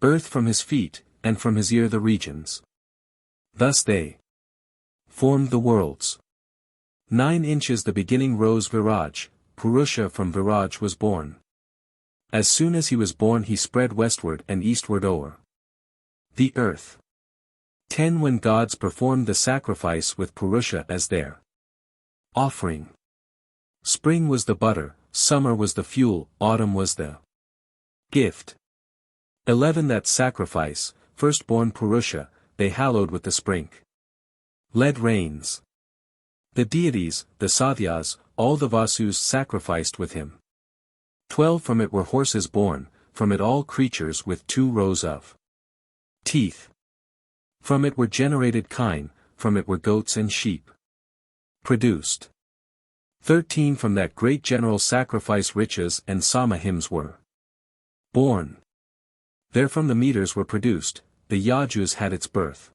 Earth from his feet, and from his ear the regions. Thus they formed the worlds. 9 inches the beginning rose Viraj, Purusha from Viraj was born. As soon as he was born he spread westward and eastward o'er the earth. 10. When gods performed the sacrifice with Purusha as their offering. Spring was the butter, summer was the fuel, autumn was the gift. 11. That sacrifice, firstborn Purusha, they hallowed with the sprink lead rains. The deities, the Sathyas, all the Vasus sacrificed with him. 12. From it were horses born, from it all creatures with 2 rows of teeth. From it were generated kine, from it were goats and sheep produced. 13. From that great general sacrifice riches and sama hymns were born. Therefrom the meters were produced, the yajus had its birth.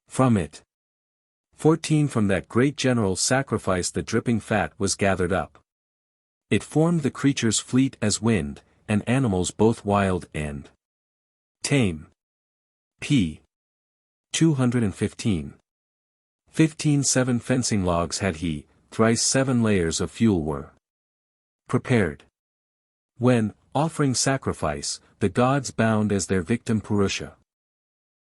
From it. 14. From that great general sacrifice the dripping fat was gathered up. It formed the creatures fleet as wind, and animals both wild and tame. P. 215. 15. 7 fencing logs had he, thrice 7 layers of fuel were prepared. When, offering sacrifice, the gods bound as their victim Purusha.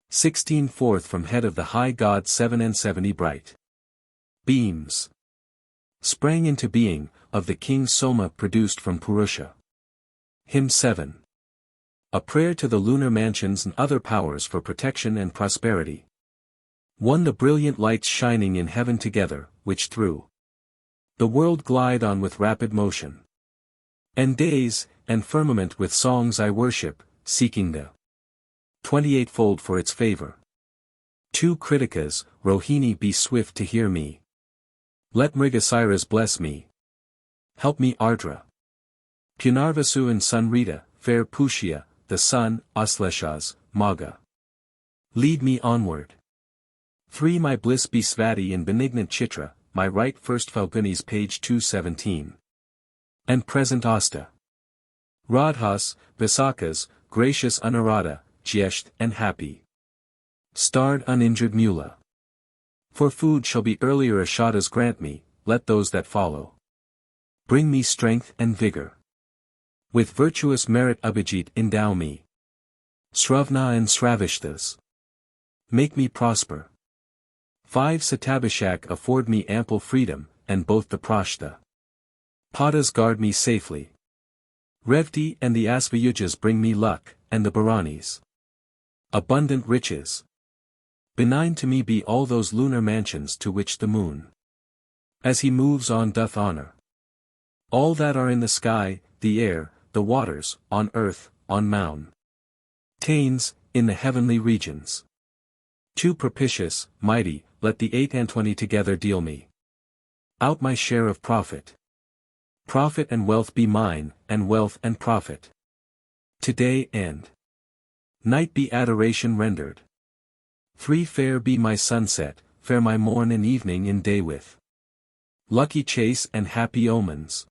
16 Forth from head of the high god 7 and 70 bright beams sprang into being, of the king Soma produced from Purusha. Hymn 7. A prayer to the lunar mansions and other powers for protection and prosperity. 1. The brilliant lights shining in heaven together, which through the world glide on with rapid motion. And days, and firmament with songs I worship, seeking the 28-fold for its favor. 2. Kritikas, Rohini be swift to hear me. Let Mrigasiras bless me. Help me Ardra. Punarvasu and Sun Rita, fair Pushya, the sun, Asleshas, Maga. Lead me onward. 3. My bliss be Svati and benignant Chitra, my right 1st Falgunis page 217. And present Asta. Radhas, Visakhas, gracious Anurada, Jyesht and happy. Starred uninjured Mula. For food shall be earlier Ashadas grant me, let those that follow bring me strength and vigor. With virtuous merit Abhijit endow me. Sravna and Sravishtas make me prosper. 5. Satabhishak afford me ample freedom, and both the Prashta Padas guard me safely. Revti and the Asvayujas bring me luck, and the Bharanis abundant riches. Benign to me be all those lunar mansions to which the moon, as he moves on, doth honor. All that are in the sky, the air, the waters, on earth, on mountains, in the heavenly regions. 2. Propitious, mighty, let the 8 and 20 together deal me out my share of profit. Profit and wealth be mine, and wealth and profit. Today and night be adoration rendered. 3. Fair be my sunset, fair my morn and evening in day with lucky chase and happy omens.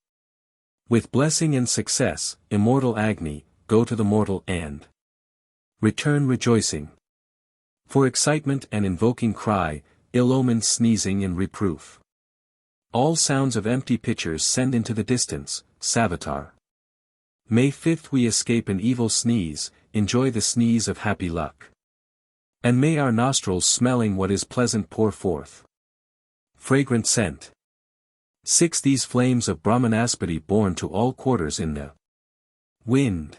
With blessing and success, immortal Agni, go to the mortal and return rejoicing. For excitement and invoking cry, ill-omened sneezing and reproof. All sounds of empty pitchers send into the distance, Savitar. May 5th we escape an evil sneeze, enjoy the sneeze of happy luck. And may our nostrils smelling what is pleasant pour forth fragrant scent. 6. These flames of Brahmanaspati borne to all quarters in the wind.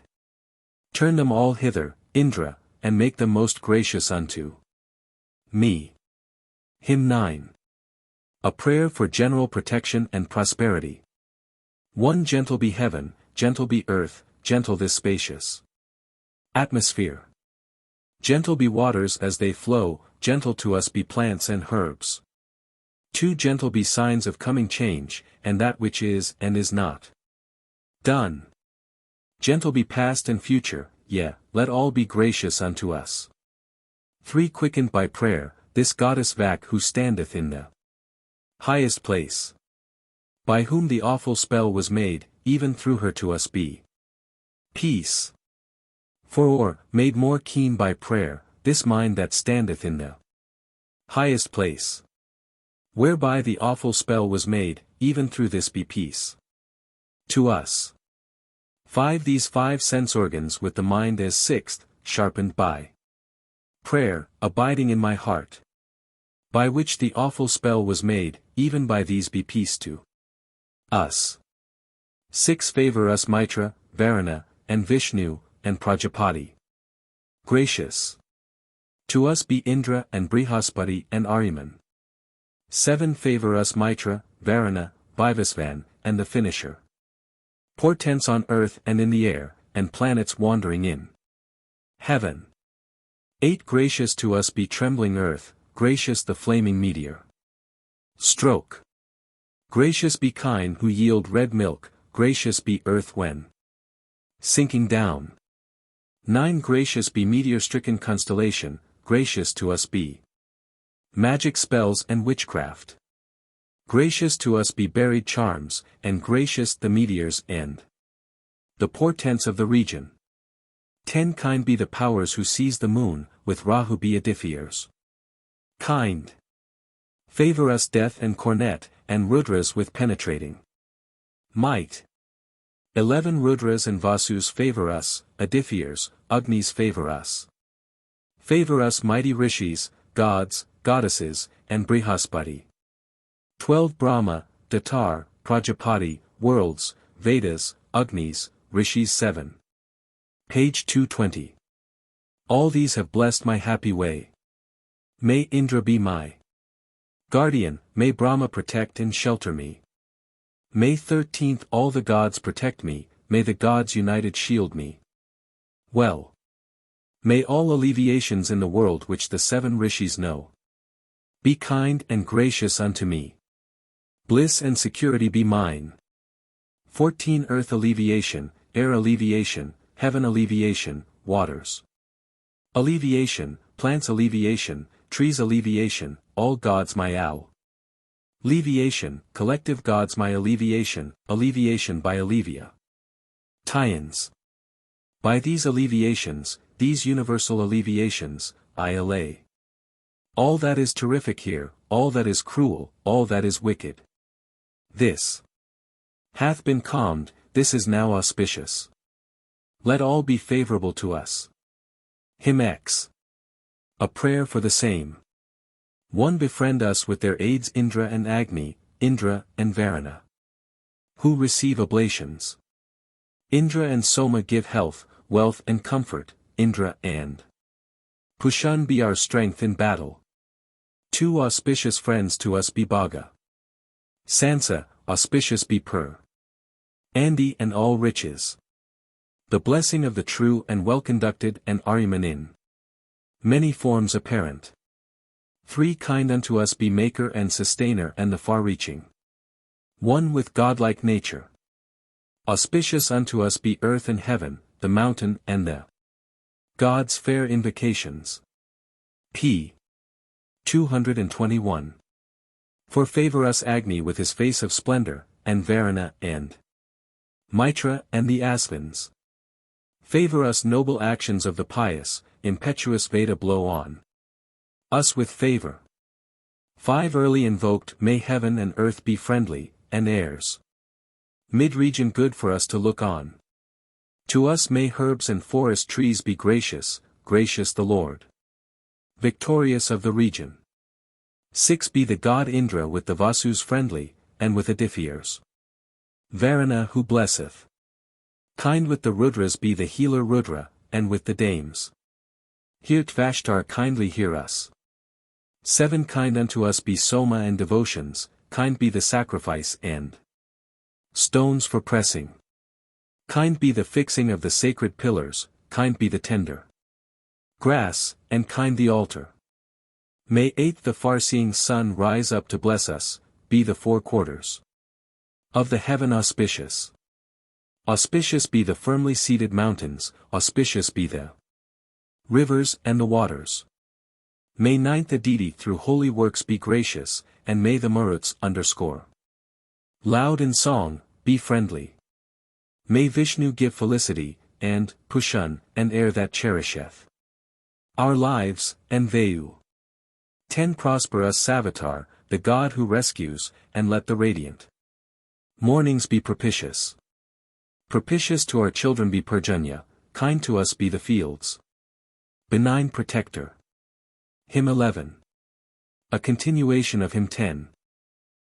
Turn them all hither, Indra, and make them most gracious unto me. Hymn 9. A prayer for general protection and prosperity. 1. Gentle be heaven, gentle be earth, gentle this spacious atmosphere. Gentle be waters as they flow, gentle to us be plants and herbs. 2. Gentle be signs of coming change, and that which is and is not done. Gentle be past and future, yea, let all be gracious unto us. 3. Quickened by prayer, this goddess Vak who standeth in the highest place, by whom the awful spell was made, even through her to us be peace. 4. Made more keen by prayer, this mind that standeth in the highest place, whereby the awful spell was made, even through this be peace to us. 5. These 5 sense organs with the mind as 6th, sharpened by prayer, abiding in my heart, by which the awful spell was made, even by these be peace to us. 6. Favor us Mitra, Varuna, and Vishnu, and Prajapati. Gracious to us be Indra and Brihaspati and Ahriman. 7. Favor us Mitra, Varuna, Bhivasvan, and the finisher. Portents on earth and in the air, and planets wandering in heaven. 8. Gracious to us be trembling earth, gracious the flaming meteor. Stroke. Gracious be kine who yield red milk, gracious be earth when sinking down. 9. Gracious be meteor-stricken constellation, gracious to us be magic spells and witchcraft. Gracious to us be buried charms, and gracious the meteors and the portents of the region. 10. Kind be the powers who seize the moon, with Rahu be edifiers. Kind. Favor us death and cornet, and Rudras with penetrating might. 11. Rudras and Vasus favor us, edifiers, Agnis favor us. Favor us mighty rishis, gods, goddesses, and Brihaspati. 12 Brahma, Datar, Prajapati, worlds, Vedas, Agnis, rishis 7. Page 220. All these have blessed my happy way. May Indra be my guardian, may Brahma protect and shelter me. May 13th all the gods protect me, may the gods united shield me. Well. May all alleviations in the world which the 7 rishis know be kind and gracious unto me. Bliss and security be mine. 14 Earth alleviation, air alleviation, heaven alleviation, waters alleviation, plants alleviation, trees alleviation, all gods my alleviation, collective gods my alleviation by allevia. Tie-ins. By these alleviations, these universal alleviations, I allay all that is terrific here, all that is cruel, all that is wicked. This hath been calmed, this is now auspicious. Let all be favorable to us. Hymn X. A prayer for the same. One befriend us with their aids Indra and Agni, Indra and Varuna, who receive oblations. Indra and Soma give health, wealth and comfort, Indra and Pushan be our strength in battle. 2 auspicious friends to us be Bhaga. Sansa, auspicious be Pur. Andi and all riches. The blessing of the true and well-conducted and Aryaman in many forms apparent. 3 kind unto us be Maker and Sustainer and the far-reaching. 1 with godlike nature. Auspicious unto us be earth and heaven, the mountain and the gods' fair invocations. P. 221. For favor us Agni with his face of splendor, and Varuna and Mitra and the Asvins. Favor us noble actions of the pious, impetuous Veda blow on us with favor. 5 Early invoked may heaven and earth be friendly, and airs mid-region good for us to look on. To us may herbs and forest trees be gracious, gracious the Lord, victorious of the region. 6 Be the god Indra with the Vasus friendly, and with Adithias. Varuna who blesseth. Kind with the Rudras be the healer Rudra, and with the dames. Hirtvashtar kindly hear us. 7 Kind unto us be Soma and devotions, kind be the sacrifice and stones for pressing. Kind be the fixing of the sacred pillars, kind be the tender grass, and kind the altar. May 8th the far-seeing sun rise up to bless us, be the 4 quarters of the heaven auspicious. Auspicious be the firmly seated mountains, auspicious be the rivers and the waters. May 9th the deity through holy works be gracious, and may the Maruts underscore loud in song, be friendly. May Vishnu give felicity, and, Pushan, and air that cherisheth our lives, and Vayu. 10 Prosper us Savitar, the god who rescues, and let the radiant mornings be propitious. Propitious to our children be Purjanya, kind to us be the fields. Benign protector. Hymn 11. A continuation of Hymn 10.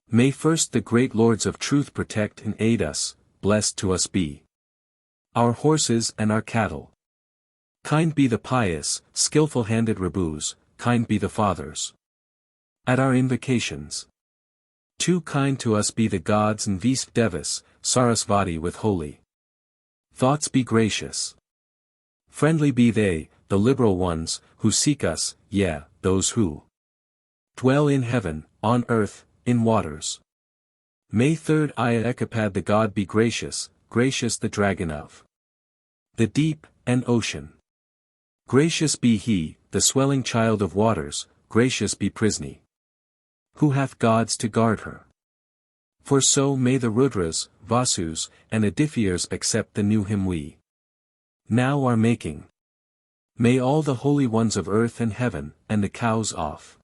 May first the great lords of truth protect and aid us, blessed to us be our horses and our cattle. Kind be the pious, skillful-handed Rabus, kind be the fathers at our invocations. 2 Kind to us be the gods and Visp Devas, Sarasvati with holy thoughts be gracious. Friendly be they, the liberal ones, who seek us, yea, those who dwell in heaven, on earth, in waters. May 3rd Aya Ekapad the god be gracious, gracious the dragon of the deep, and ocean. Gracious be he, the swelling child of waters, gracious be Prisni, who hath gods to guard her. For so may the Rudras, Vasus, and Adithias accept the new hymn we now are making. May all the holy ones of earth and heaven, and the cows off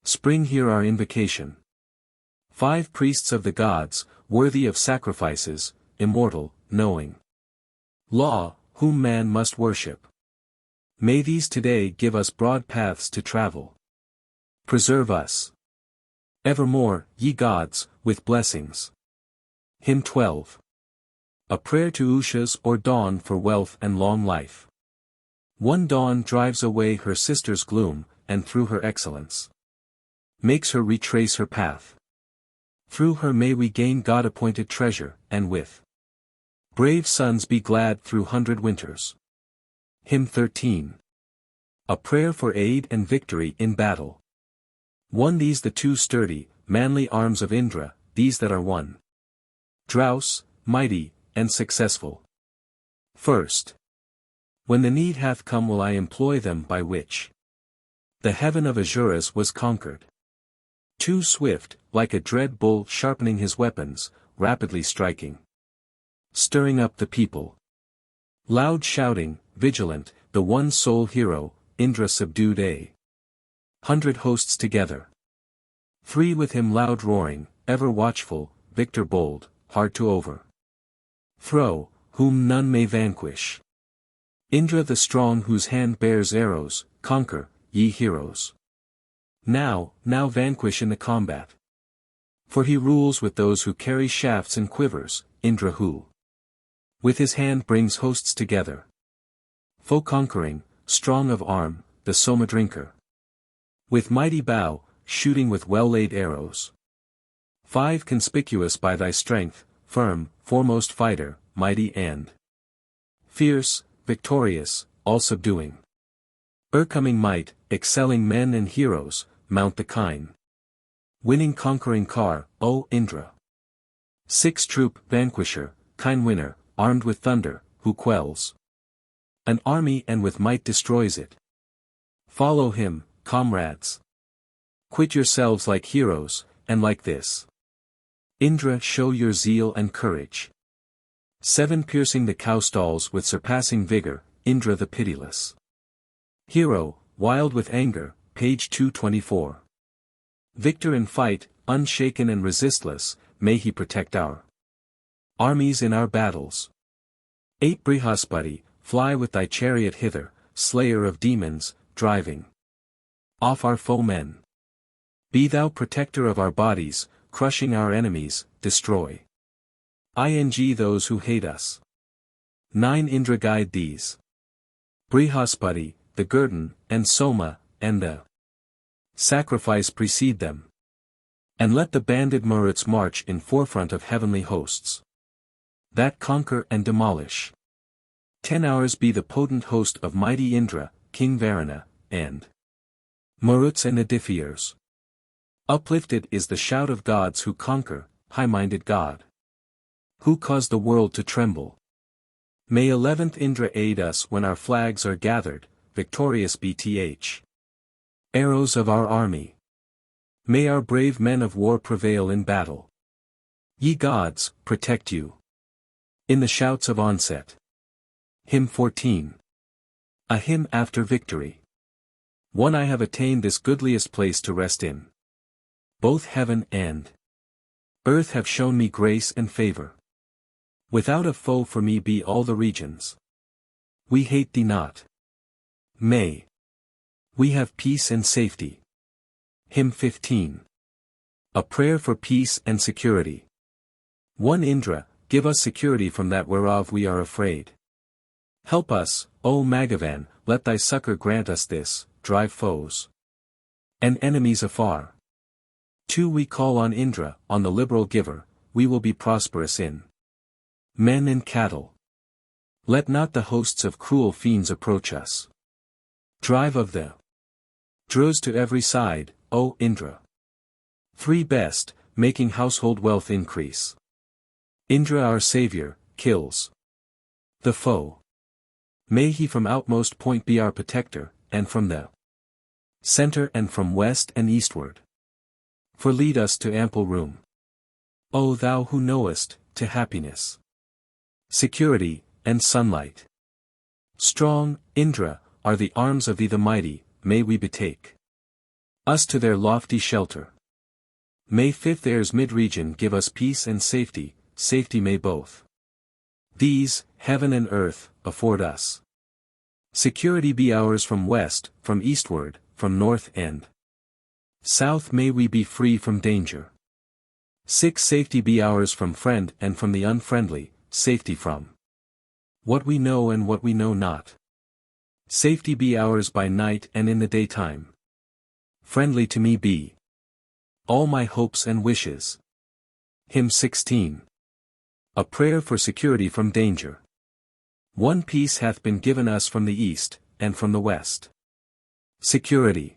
spring hear our invocation. 5 Priests of the gods, worthy of sacrifices, immortal, knowing law, whom man must worship. May these today give us broad paths to travel. Preserve us evermore, ye gods, with blessings. Hymn 12. A prayer to Ushas or Dawn for wealth and long life. One dawn drives away her sister's gloom, and through her excellence makes her retrace her path. Through her may we gain God-appointed treasure, and with brave sons be glad through 100 winters. Hymn 13. A prayer for aid and victory in battle. One these the two sturdy, manly arms of Indra, these that are one drouse, mighty, and successful. First, when the need hath come will I employ them by which the heaven of Asuras was conquered. Too swift, like a dread bull sharpening his weapons, rapidly striking, stirring up the people. Loud shouting, vigilant, the one sole hero, Indra subdued 100 hosts together. 3 with him loud roaring, ever watchful, victor bold, hard to overthrow, whom none may vanquish. Indra the strong whose hand bears arrows, conquer, ye heroes. Now vanquish in the combat. For he rules with those who carry shafts and quivers, Indra who with his hand brings hosts together. Foe conquering, strong of arm, the Soma drinker. With mighty bow, shooting with well-laid arrows. 5 conspicuous by thy strength, firm, foremost fighter, mighty and fierce, victorious, all subduing. O'ercoming might, excelling men and heroes, mount the kine. Winning conquering car, O Indra. 6 troop, vanquisher, kine winner, armed with thunder, who quells an army and with might destroys it. Follow him, comrades. Quit yourselves like heroes, and like this Indra show your zeal and courage. 7 piercing the cow stalls with surpassing vigor, Indra the pitiless hero, wild with anger, page 224. Victor in fight, unshaken and resistless, may he protect our armies in our battles. 8 Brihaspati, fly with thy chariot hither, slayer of demons, driving off our foemen. Be thou protector of our bodies, crushing our enemies, destroy those who hate us. 9 Indra guide these Brihaspati, the Gurdon, and Soma, and the sacrifice precede them. And let the banded Maruts march in forefront of heavenly hosts that conquer and demolish. 10 hours be the potent host of mighty Indra, King Varuna, and Maruts and Edifiers. Uplifted is the shout of gods who conquer, high-minded God, who cause the world to tremble. May 11th Indra aid us when our flags are gathered, victorious bth. Arrows of our army. May our brave men of war prevail in battle. Ye gods, protect you. In the shouts of onset. Hymn 14. A hymn after victory. One I have attained this goodliest place to rest in. Both heaven and earth have shown me grace and favor. Without a foe for me be all the regions. We hate thee not. May we have peace and safety. Hymn 15. A prayer for peace and security. One Indra, give us security from that whereof we are afraid. Help us, O Magavan, let thy succor grant us this, drive foes and enemies afar. 2 We call on Indra, on the liberal giver, we will be prosperous in men and cattle. Let not the hosts of cruel fiends approach us. Drive of the drows to every side, O Indra. 3 Best, making household wealth increase. Indra our savior, kills the foe. May he from outmost point be our protector, and from the center and from west and eastward. For lead us to ample room. O thou who knowest, to happiness, security, and sunlight. Strong, Indra, are the arms of thee the mighty, may we betake us to their lofty shelter. May 5th air's mid-region give us peace and safety, safety may both these, heaven and earth, afford us. Security be ours from west, from eastward, from north and south may we be free from danger. 6. Safety be ours from friend and from the unfriendly, safety from what we know and what we know not. Safety be ours by night and in the daytime. Friendly to me be all my hopes and wishes. Hymn 16. A prayer for security from danger. One peace hath been given us from the east, and from the west. Security.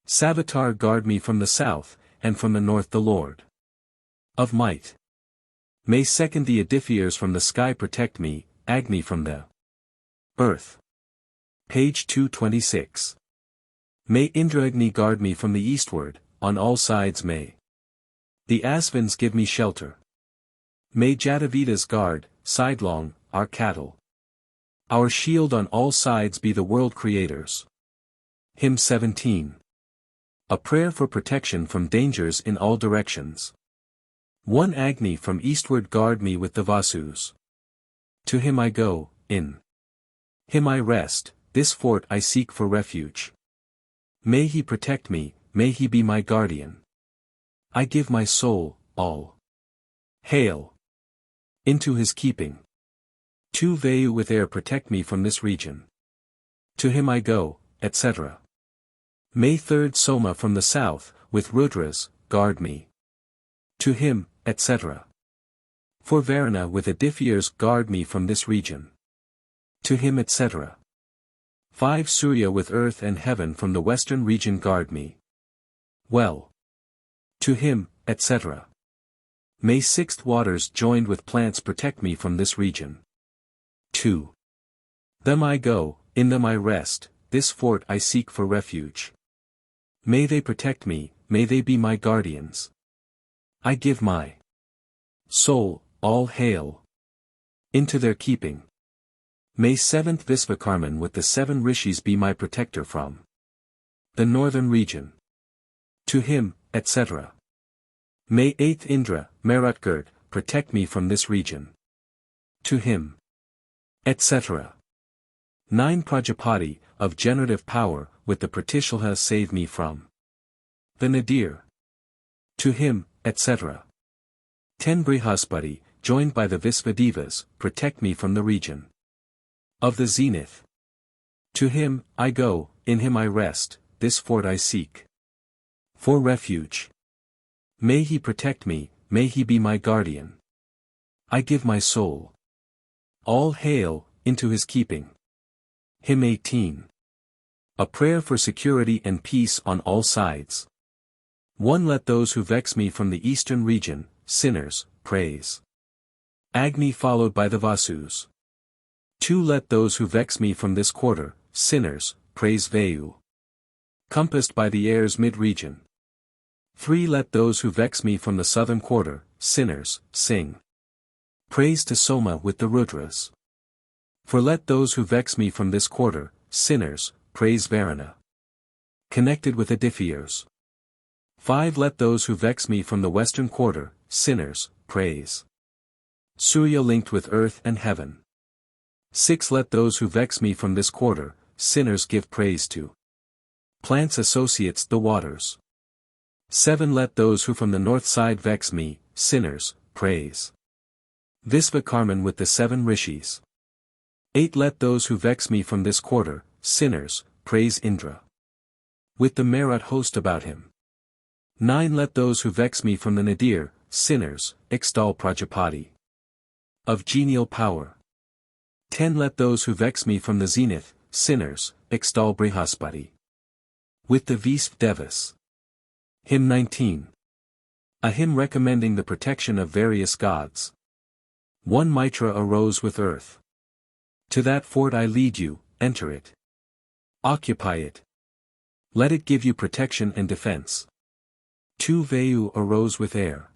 Savitar guard me from the south, and from the north the Lord of might. May second the edifiers from the sky protect me, Agni from the earth. Page 226. May Indragni guard me from the eastward, on all sides may the Asvins give me shelter. May Jatavedas guard, sidelong, our cattle. Our shield on all sides be the world creators. Hymn 17. A prayer for protection from dangers in all directions. One Agni from eastward guard me with the Vasus. To him I go, in him I rest, this fort I seek for refuge. May he protect me, may he be my guardian. I give my soul, all hail, into his keeping. 2 Vayu with air protect me from this region. To him I go, etc. May 3rd Soma from the south, with Rudras, guard me. To him, etc. 4 Varuna with edifiers guard me from this region. To him etc. 5 Surya with earth and heaven from the western region guard me. Well. To him, etc. May 6th waters joined with plants protect me from this region. 2 Them I go, in them I rest, this fort I seek for refuge. May they protect me, may they be my guardians. I give my soul, all hail, into their keeping. May 7th Visvakarman with the 7 rishis be my protector from the northern region. To him, etc. May 8th Indra, Marutgurt, protect me from this region. To him, etc. 9 Prajapati, of generative power, with the Pratishalha save me from the nadir. To him, etc. 10 Brihaspati, joined by the Visvadevas, protect me from the region of the zenith. To him, I go, in him I rest, this fort I seek for refuge. May he protect me, may he be my guardian. I give my soul, all hail, into his keeping. Hymn 18. A prayer for security and peace on all sides. 1 Let those who vex me from the eastern region, sinners, praise Agni followed by the Vasus. 2 Let those who vex me from this quarter, sinners, praise Vayu, compassed by the air's mid-region. 3 Let those who vex me from the southern quarter, sinners, sing praise to Soma with the Rudras. 4 Let those who vex me from this quarter, sinners, praise Varuna, connected with edifiers. 5 Let those who vex me from the western quarter, sinners, praise Surya linked with earth and heaven. 6 Let those who vex me from this quarter, sinners give praise to plants associates the waters. 7 Let those who from the north side vex me, sinners, praise Visvakarman with the 7 rishis. 8 Let those who vex me from this quarter, sinners, praise Indra, with the Marut host about him. 9 Let those who vex me from the nadir, sinners, extol Prajapati, of genial power. 10 Let those who vex me from the zenith, sinners, extol Brihaspati, with the Visv Devas. Hymn 19. A hymn recommending the protection of various gods. 1 Mitra arose with earth. To that fort I lead you, enter it. Occupy it. Let it give you protection and defense. 2 Vayu arose with air.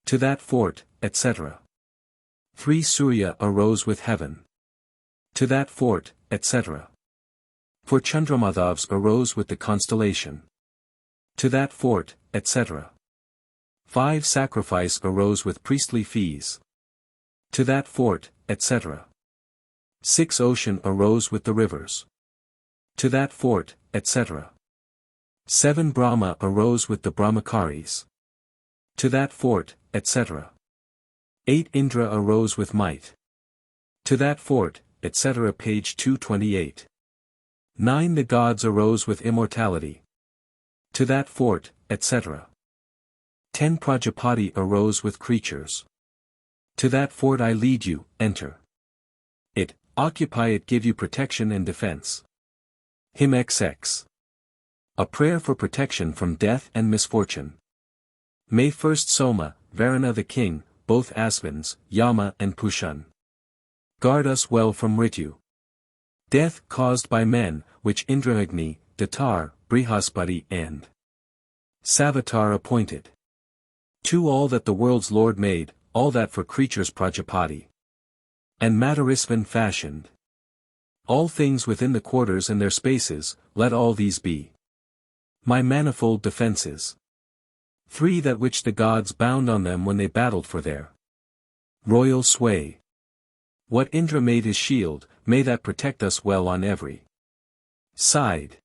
To that fort, etc. 3 Surya arose with heaven. To that fort, etc. 4 Chandramadhavs arose with the constellation. To that fort, etc. 5 Sacrifice arose with priestly fees. To that fort, etc. 6 Ocean arose with the rivers. To that fort, etc. 7 Brahma arose with the Brahmacharis. To that fort, etc. 8 Indra arose with might. To that fort, etc. Page 228. 9 The gods arose with immortality. To that fort, etc. 10 Prajapati arose with creatures. To that fort I lead you, enter. It, occupy it, give you protection and defense. Hymn XX. A prayer for protection from death and misfortune. May 1st Soma, Varuna the king, both Asvins, Yama and Pushan. Guard us well from Ritu. Death caused by men, which Indraagni, Datar, Brihaspati and Savitar appointed. To all that the world's Lord made, all that for creatures Prajapati and Madarisvan fashioned. All things within the quarters and their spaces, let all these be my manifold defenses. 3 That which the gods bound on them when they battled for their royal sway. What Indra made his shield, may that protect us well on every side.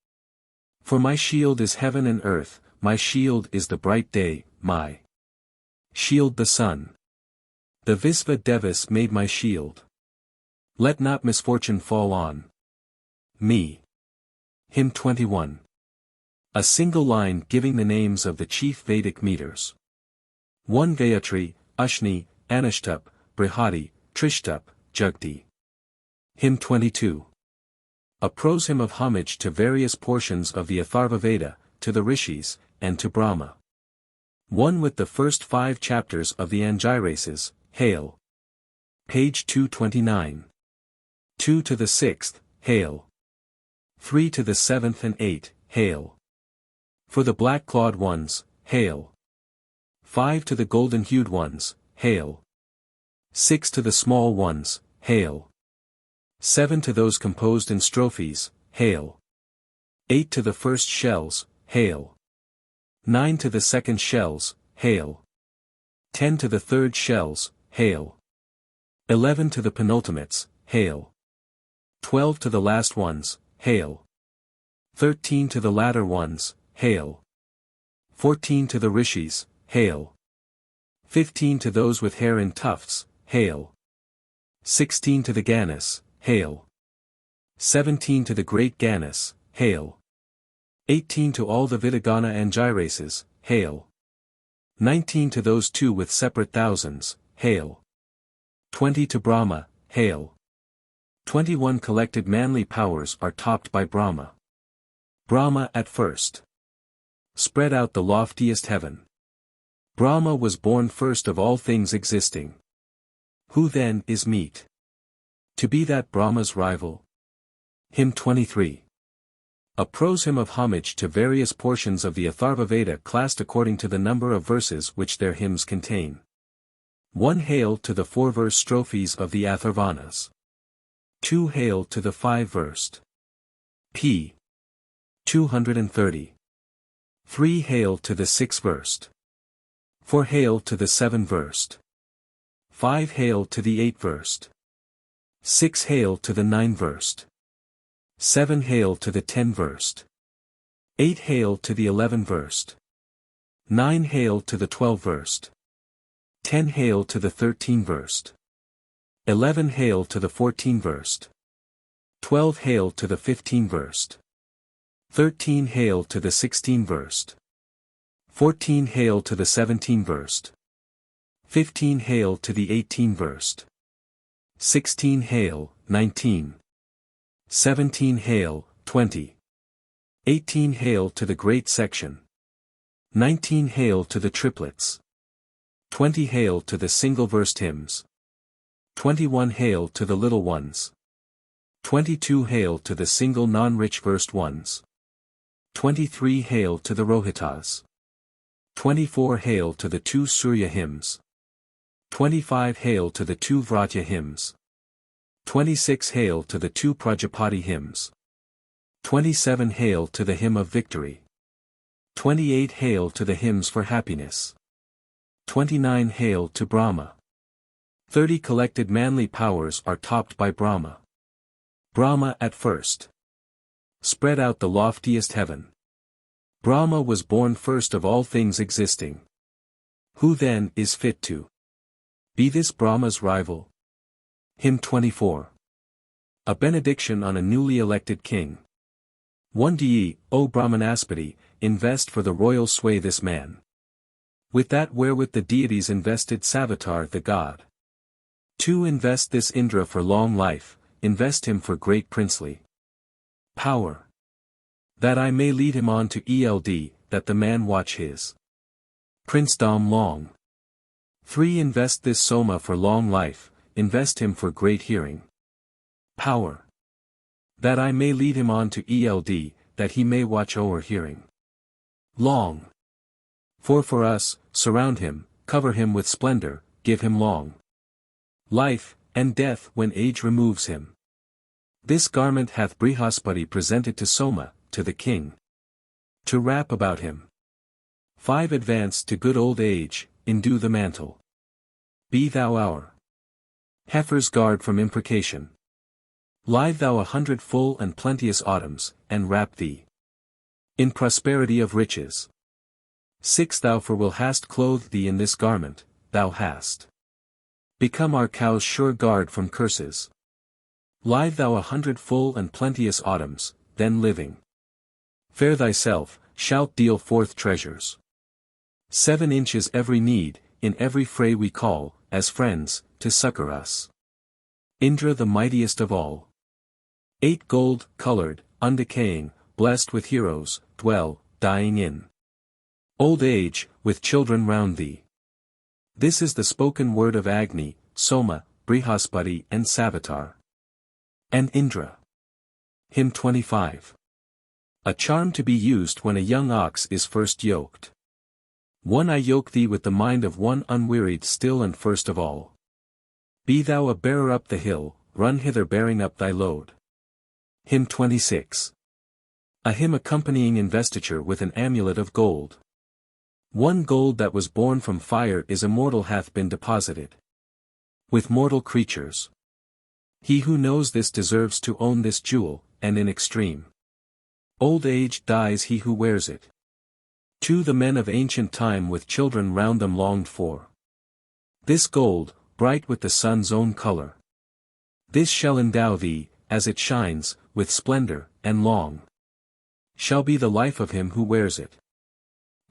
For my shield is heaven and earth, my shield is the bright day, my shield the sun. The Visva Devas made my shield. Let not misfortune fall on me. Hymn 21. A single line giving the names of the chief Vedic meters. 1 Gayatri, Ashni, Anashtup, Brihadi, Trishtup, Jugti. Hymn 22. A prose hymn of homage to various portions of the Atharva Veda, to the Rishis, and to Brahma. 1 With the first 5 chapters of the Angirases, Hail. Page 229. 2 to the 6th, Hail. 3 to the 7th and 8, Hail. For the black-clawed ones, Hail. 5 to the golden-hued ones, Hail. 6 to the small ones, Hail. 7 to those composed in strophes, Hail. 8 to the first shells, Hail. 9 to the second shells, Hail. 10 to the third shells, Hail. 11 to the penultimates, Hail. 12 to the last ones, Hail. 13 to the latter ones, Hail. 14 to the rishis, Hail. 15 to those with hair in tufts, Hail. 16 to the Ganas, Hail. 17 to the great Ganas, Hail. 18 to all the Vidagana Angirases, Hail. 19 to those 2 with separate thousands, Hail. 20 to Brahma, Hail. 21 collected manly powers are topped by Brahma. Brahma at first spread out the loftiest heaven. Brahma was born first of all things existing. Who then is meet to be that Brahma's rival? Hymn 23. A prose hymn of homage to various portions of the Atharva Veda classed according to the number of verses which their hymns contain. 1 Hail to the 4-verse strophes of the Atharvanas. 2 Hail to the 5-versed. p. 230. 3 Hail to the 6-versed. 4 Hail to the 7-versed. 5 Hail to the 8-versed. 6 Hail to the 9-versed. 7 Hail to the 10-versed. 8 Hail to the 11-versed. 9 Hail to the 12-versed. 10 Hail to the 13-versed. 11 Hail to the 14-versed. 12 Hail to the 15-versed. 13 Hail to the 16-versed. 14 Hail to the 17-versed. 15 Hail to the 18-versed. 16 Hail, 19. 17 Hail, 20. 18 Hail to the great section. 19 Hail to the triplets. 20 Hail to the single-versed hymns. 21 Hail to the little ones. 22 Hail to the single non-rich versed ones. 23 Hail to the Rohitas. 24 Hail to the 2 Surya hymns. 25 Hail to the 2 Vratya hymns. 26 Hail to the 2 Prajapati hymns. 27 Hail to the hymn of victory. 28 Hail to the hymns for happiness. 29 Hail to Brahma. 30 collected manly powers are topped by Brahma. Brahma at first spread out the loftiest heaven. Brahma was born first of all things existing. Who then is fit to be this Brahma's rival? Hymn 24. A benediction on a newly elected king. 1 Ye, O Brahmanaspati, invest for the royal sway this man. With that wherewith the deities invested Savitar the god. 2 Invest this Indra for long life, invest him for great princely power. That I may lead him on to Eld, that the man watch his princedom long. 3 Invest this Soma for long life, invest him for great hearing power. That I may lead him on to Eld, that he may watch o'er hearing long. 4 For us, surround him, cover him with splendor, give him long life, and death when age removes him. This garment hath Brihaspati presented to Soma, to the king, to wrap about him. 5 Advance to good old age, endue the mantle. Be thou our heifer's guard from imprecation. Live thou 100 full and plenteous autumns, and wrap thee in prosperity of riches. 6 Thou for will hast clothed thee in this garment, thou hast become our cow's sure guard from curses. Live thou 100 full and plenteous autumns, then living fair thyself, shalt deal forth treasures. 7 Inches every need, in every fray we call, as friends, to succor us. Indra the mightiest of all. 8 Gold, colored, undecaying, blessed with heroes, dwell, dying in old age, with children round thee. This is the spoken word of Agni, Soma, Brihaspati and Savitar. And Indra. Hymn 25. A charm to be used when a young ox is first yoked. 1 I yoke thee with the mind of one unwearied still and first of all. Be thou a bearer up the hill, run hither bearing up thy load. Hymn 26. A hymn accompanying investiture with an amulet of gold. 1 Gold that was born from fire is immortal hath been deposited with mortal creatures. He who knows this deserves to own this jewel, and in extreme old age dies he who wears it. 2 The men of ancient time with children round them longed for this gold, bright with the sun's own color. This shall endow thee, as it shines, with splendor, and long shall be the life of him who wears it.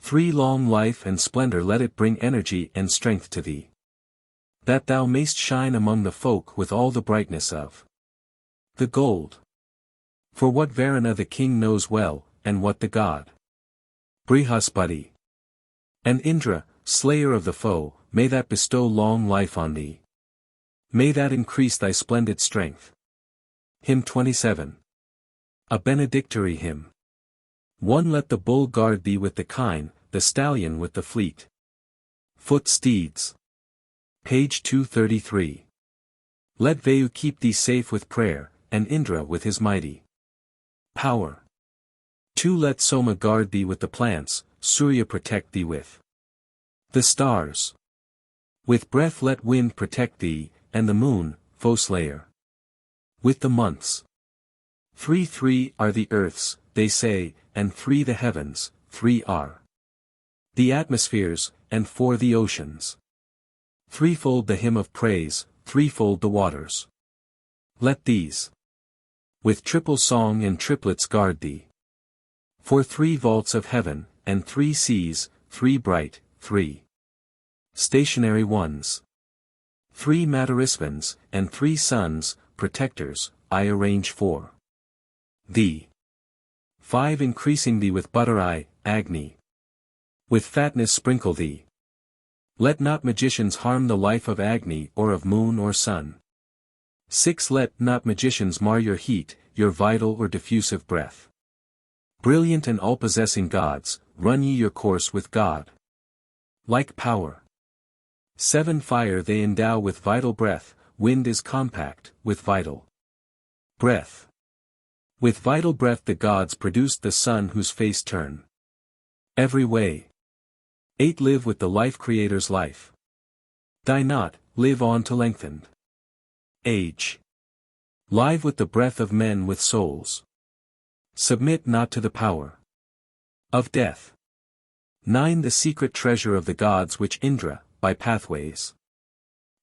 3 Long life and splendor let it bring energy and strength to thee, that thou mayst shine among the folk with all the brightness of the gold. For what Varuna the king knows well, and what the god Brihaspati and Indra, slayer of the foe, may that bestow long life on thee. May that increase thy splendid strength. Hymn 27. A benedictory hymn. 1 Let the bull guard thee with the kine, the stallion with the fleet foot steeds. Page 233. Let Vayu keep thee safe with prayer, and Indra with his mighty power. 2 Let Soma guard thee with the plants, Surya protect thee with the stars. With breath let wind protect thee, and the moon, foe slayer, with the months. 3 are the earths, they say, and 3 the heavens, 3 are the atmospheres, and 4 the oceans. Threefold the hymn of praise, threefold the waters. Let these with triple song and triplets guard thee. For 3 vaults of heaven, and 3 seas, 3 bright, 3 stationary ones. 3 Matarisvans, and 3 suns, protectors, I arrange for thee. 5 Increasing thee with butter I, Agni, with fatness sprinkle thee. Let not magicians harm the life of Agni or of moon or sun. 6 Let not magicians mar your heat, your vital or diffusive breath. Brilliant and all-possessing gods, run ye your course with God like power. 7 Fire they endow with vital breath, wind is compact, with vital breath. With vital breath the gods produced the sun whose face turn every way. 8 Live with the life creator's life. Die not, live on to lengthened age. Live with the breath of men with souls. Submit not to the power of death. 9. The secret treasure of the gods which Indra, by pathways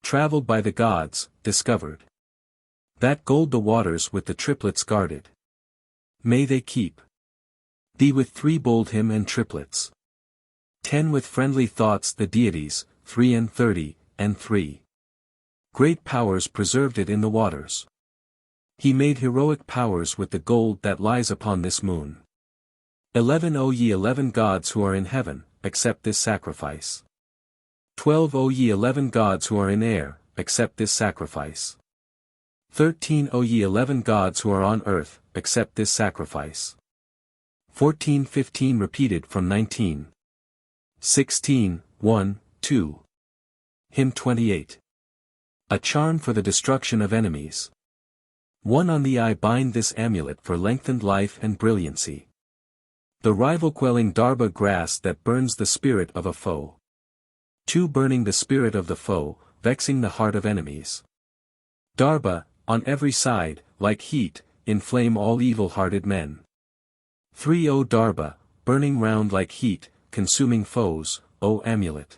traveled by the gods, discovered. That gold the waters with the triplets guarded. May they keep thee with 3 bold him and triplets. 10. With friendly thoughts the deities, 3 and 30, and 3. Great powers preserved it in the waters. He made heroic powers with the gold that lies upon this moon. 11. O ye 11 gods who are in heaven, accept this sacrifice. 12. O ye 11 gods who are in air, accept this sacrifice. 13. O ye 11 gods who are on earth, accept this sacrifice. 14. 15. Repeated from 19. 16, 1, 2. Hymn 28. A charm for the destruction of enemies. 1. On the eye bind this amulet for lengthened life and brilliancy. The rival-quelling darba grass that burns the spirit of a foe. 2. Burning the spirit of the foe, vexing the heart of enemies. Darba, on every side, like heat, inflame all evil-hearted men. 3. O darba, burning round like heat, consuming foes, O amulet.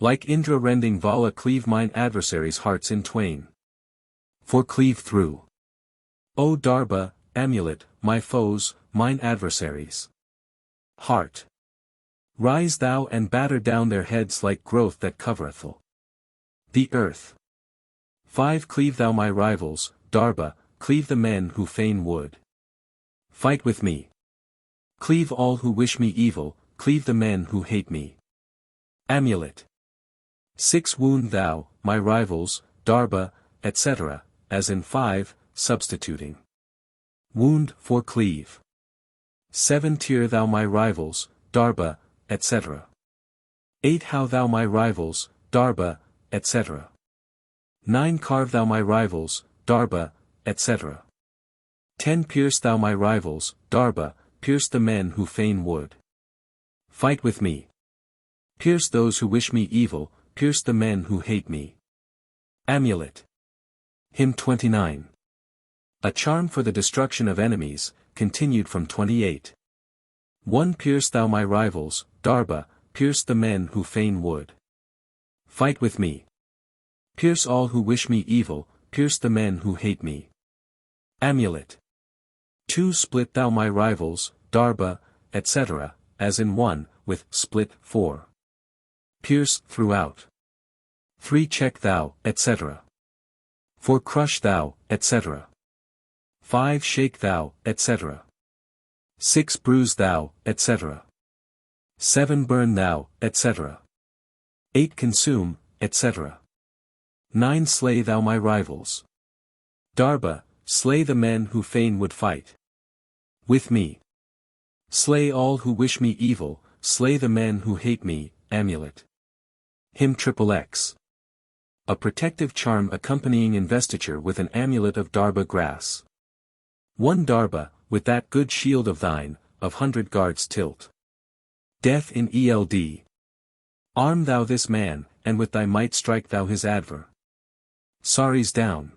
Like Indra rending Vala cleave mine adversaries' hearts in twain. 4. Cleave through. O darba, amulet, my foes, mine adversaries' heart. Rise thou and batter down their heads like growth that covereth the earth. 5. Cleave thou my rivals, darba, cleave the men who fain would fight with me. Cleave all who wish me evil, cleave the men who hate me. Amulet. 6. Wound thou, my rivals, darba, etc., as in 5, substituting wound for cleave. 7. Tear thou my rivals, darba, etc. 8. How thou my rivals, darba, etc. 9. Carve thou my rivals, darba, etc. 10. Pierce thou my rivals, darba, pierce the men who fain would fight with me. Pierce those who wish me evil, pierce the men who hate me. Amulet. Hymn 29. A charm for the destruction of enemies, continued from 28. 1. Pierce thou my rivals, darba, pierce the men who fain would fight with me. Pierce all who wish me evil, pierce the men who hate me. Amulet. 2. Split thou my rivals, darba, etc., as in 1, with split 4. Pierce throughout. 3. Check thou, etc. 4. Crush thou, etc. 5. Shake thou, etc. 6. Bruise thou, etc. 7. Burn thou, etc. 8. Consume, etc. 9. Slay thou my rivals. Darba, slay the men who fain would fight with me. Slay all who wish me evil, slay the men who hate me. Amulet. Hymn XXX. A protective charm accompanying investiture with an amulet of darba grass. 1. Darba, with that good shield of thine, of 100 guards tilt. Death in Eld. Arm thou this man, and with thy might strike thou his Saris down.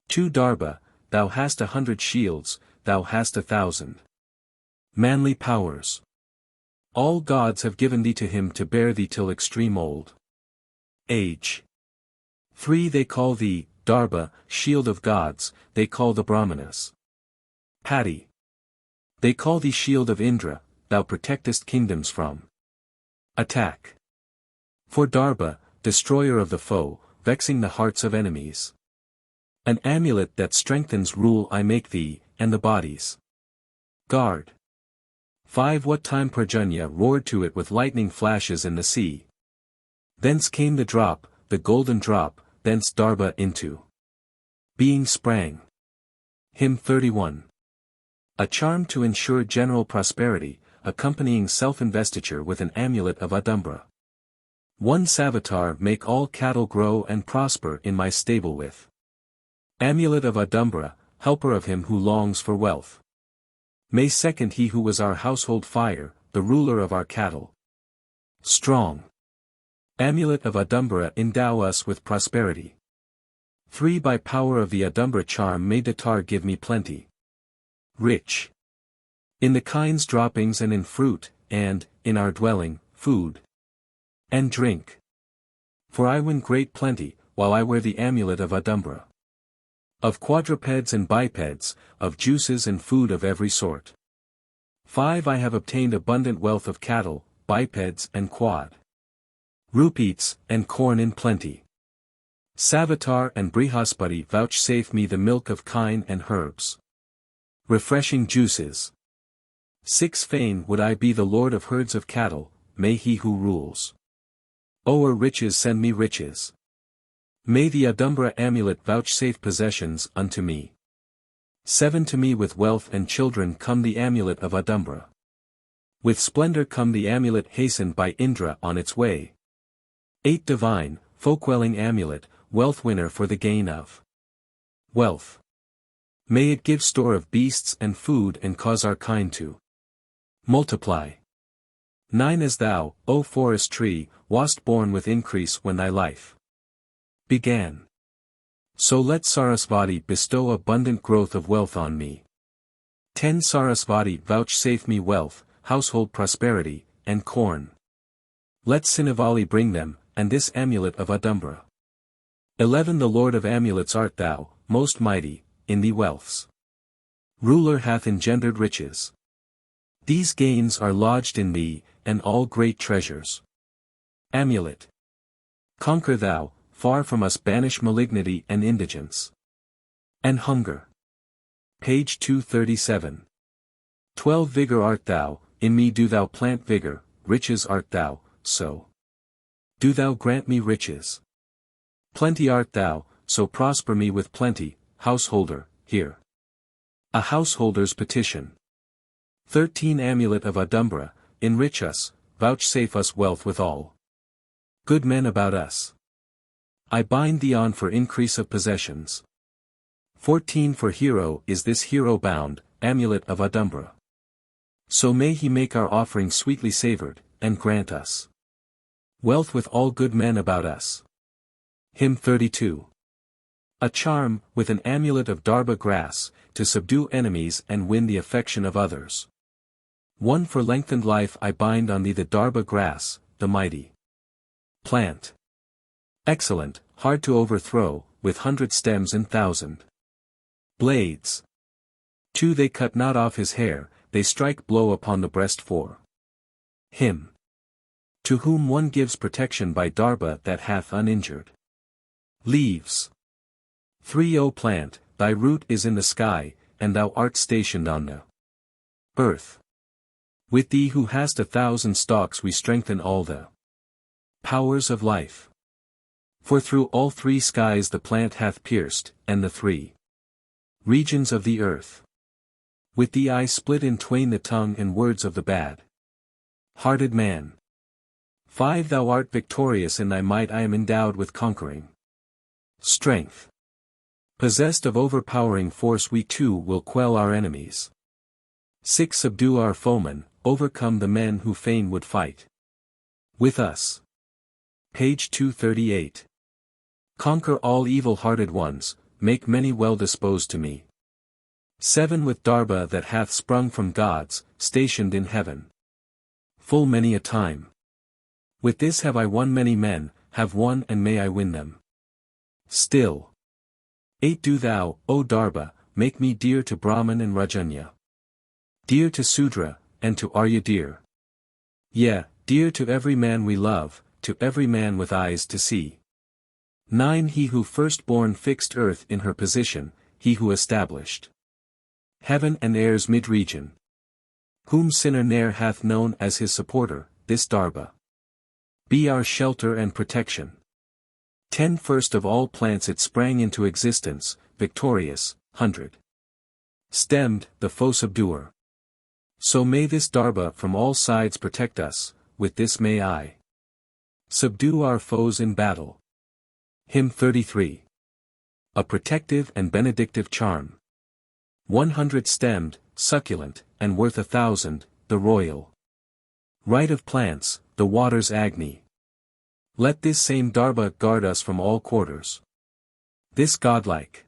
2. Darba, thou hast 100 shields, thou hast 1,000 manly powers. All gods have given thee to him to bear thee till extreme old age. 3. They call thee, Darba, shield of gods, they call the Brahmanas Patti. They call thee shield of Indra, thou protectest kingdoms from attack. 4. Darba, destroyer of the foe, vexing the hearts of enemies. An amulet that strengthens rule I make thee, and the body's guard. 5. What time Parjanya roared to it with lightning flashes in the sea. Thence came the drop, the golden drop, thence Darba into being sprang. Hymn 31. A charm to ensure general prosperity, accompanying self-investiture with an amulet of Adumbra. 1. Savitar make all cattle grow and prosper in my stable with amulet of Adumbra, helper of him who longs for wealth. May 2. He who was our household fire, the ruler of our cattle strong. Amulet of Adumbra endow us with prosperity. 3 By power of the Adumbra charm may Datar give me plenty. Rich. In the kind's droppings and in fruit, and, in our dwelling, food. And drink. For I win great plenty, while I wear the amulet of Adumbra. Of quadrupeds and bipeds, of juices and food of every sort. 5 I have obtained abundant wealth of cattle, bipeds and quad. Rupees, and corn in plenty. Savitar and Brihaspati vouchsafe me the milk of kine and herbs. Refreshing juices. 6 Fain would I be the lord of herds of cattle, may he who rules. O'er riches send me riches. May the Adumbra amulet vouchsafe possessions unto me. 7 To me with wealth and children come the amulet of Adumbra. With splendor come the amulet hastened by Indra on its way. 8 Divine, folk-welling amulet, wealth winner for the gain of wealth. May it give store of beasts and food and cause our kind to multiply. 9 As thou, O forest tree, wast born with increase when thy life began. So let Sarasvati bestow abundant growth of wealth on me. 10 Sarasvati vouchsafe me wealth, household prosperity, and corn. Let Sinavali bring them, and this amulet of Adumbra. 11 The Lord of amulets art thou, most mighty, in thee wealth's ruler hath engendered riches. These gains are lodged in thee, and all great treasures. Amulet. Conquer thou, far from us banish malignity and indigence. And hunger. Page 237. 12 Vigor art thou, in me do thou plant vigor, riches art thou, so do thou grant me riches. Plenty art thou, so prosper me with plenty, householder, hear a householder's petition. 13 Amulet of Adumbra, enrich us, vouchsafe us wealth withal. Good men about us. I bind thee on for increase of possessions. 14 For hero is this hero bound, amulet of Adumbra. So may he make our offering sweetly savored, and grant us wealth with all good men about us. Hymn 32. A charm, with an amulet of Darba grass, to subdue enemies and win the affection of others. 1 For lengthened life I bind on thee the Darba grass, the mighty plant. Excellent, hard to overthrow, with 100 stems and 1,000 blades. 2 They cut not off his hair, they strike blow upon the breast for him. To whom one gives protection by Darba that hath uninjured leaves. 3 O plant, thy root is in the sky, and thou art stationed on the earth. With thee who hast 1,000 stalks we strengthen all the powers of life. For through all 3 skies the plant hath pierced, and the 3 regions of the earth. With thee I split in twain the tongue and words of the bad-hearted man. 5 Thou art victorious in thy might I am endowed with conquering strength. Possessed of overpowering force we too will quell our enemies. 6 Subdue our foemen, overcome the men who fain would fight with us. Page 238. Conquer all evil-hearted ones, make many well-disposed to me. 7 With Darba that hath sprung from gods, stationed in heaven. Full many a time. With this have I won many men, have won and may I win them still. 8 Do thou, O Darba, make me dear to Brahman and Rajanya. Dear to Sudra, and to Arya dear. Yea, dear to every man we love, to every man with eyes to see. 9 He who first-born fixed earth in her position, he who established heaven and air's mid-region. Whom sinner ne'er hath known as his supporter, this Darba be our shelter and protection. 10 First of all plants it sprang into existence, victorious, 100 stemmed, the foe subduer. So may this Darba from all sides protect us, with this may I subdue our foes in battle. Hymn 33. A protective and benedictive charm. 100 stemmed, succulent, and worth 1,000, the royal right of plants, the water's Agni. Let this same Darba guard us from all quarters. This godlike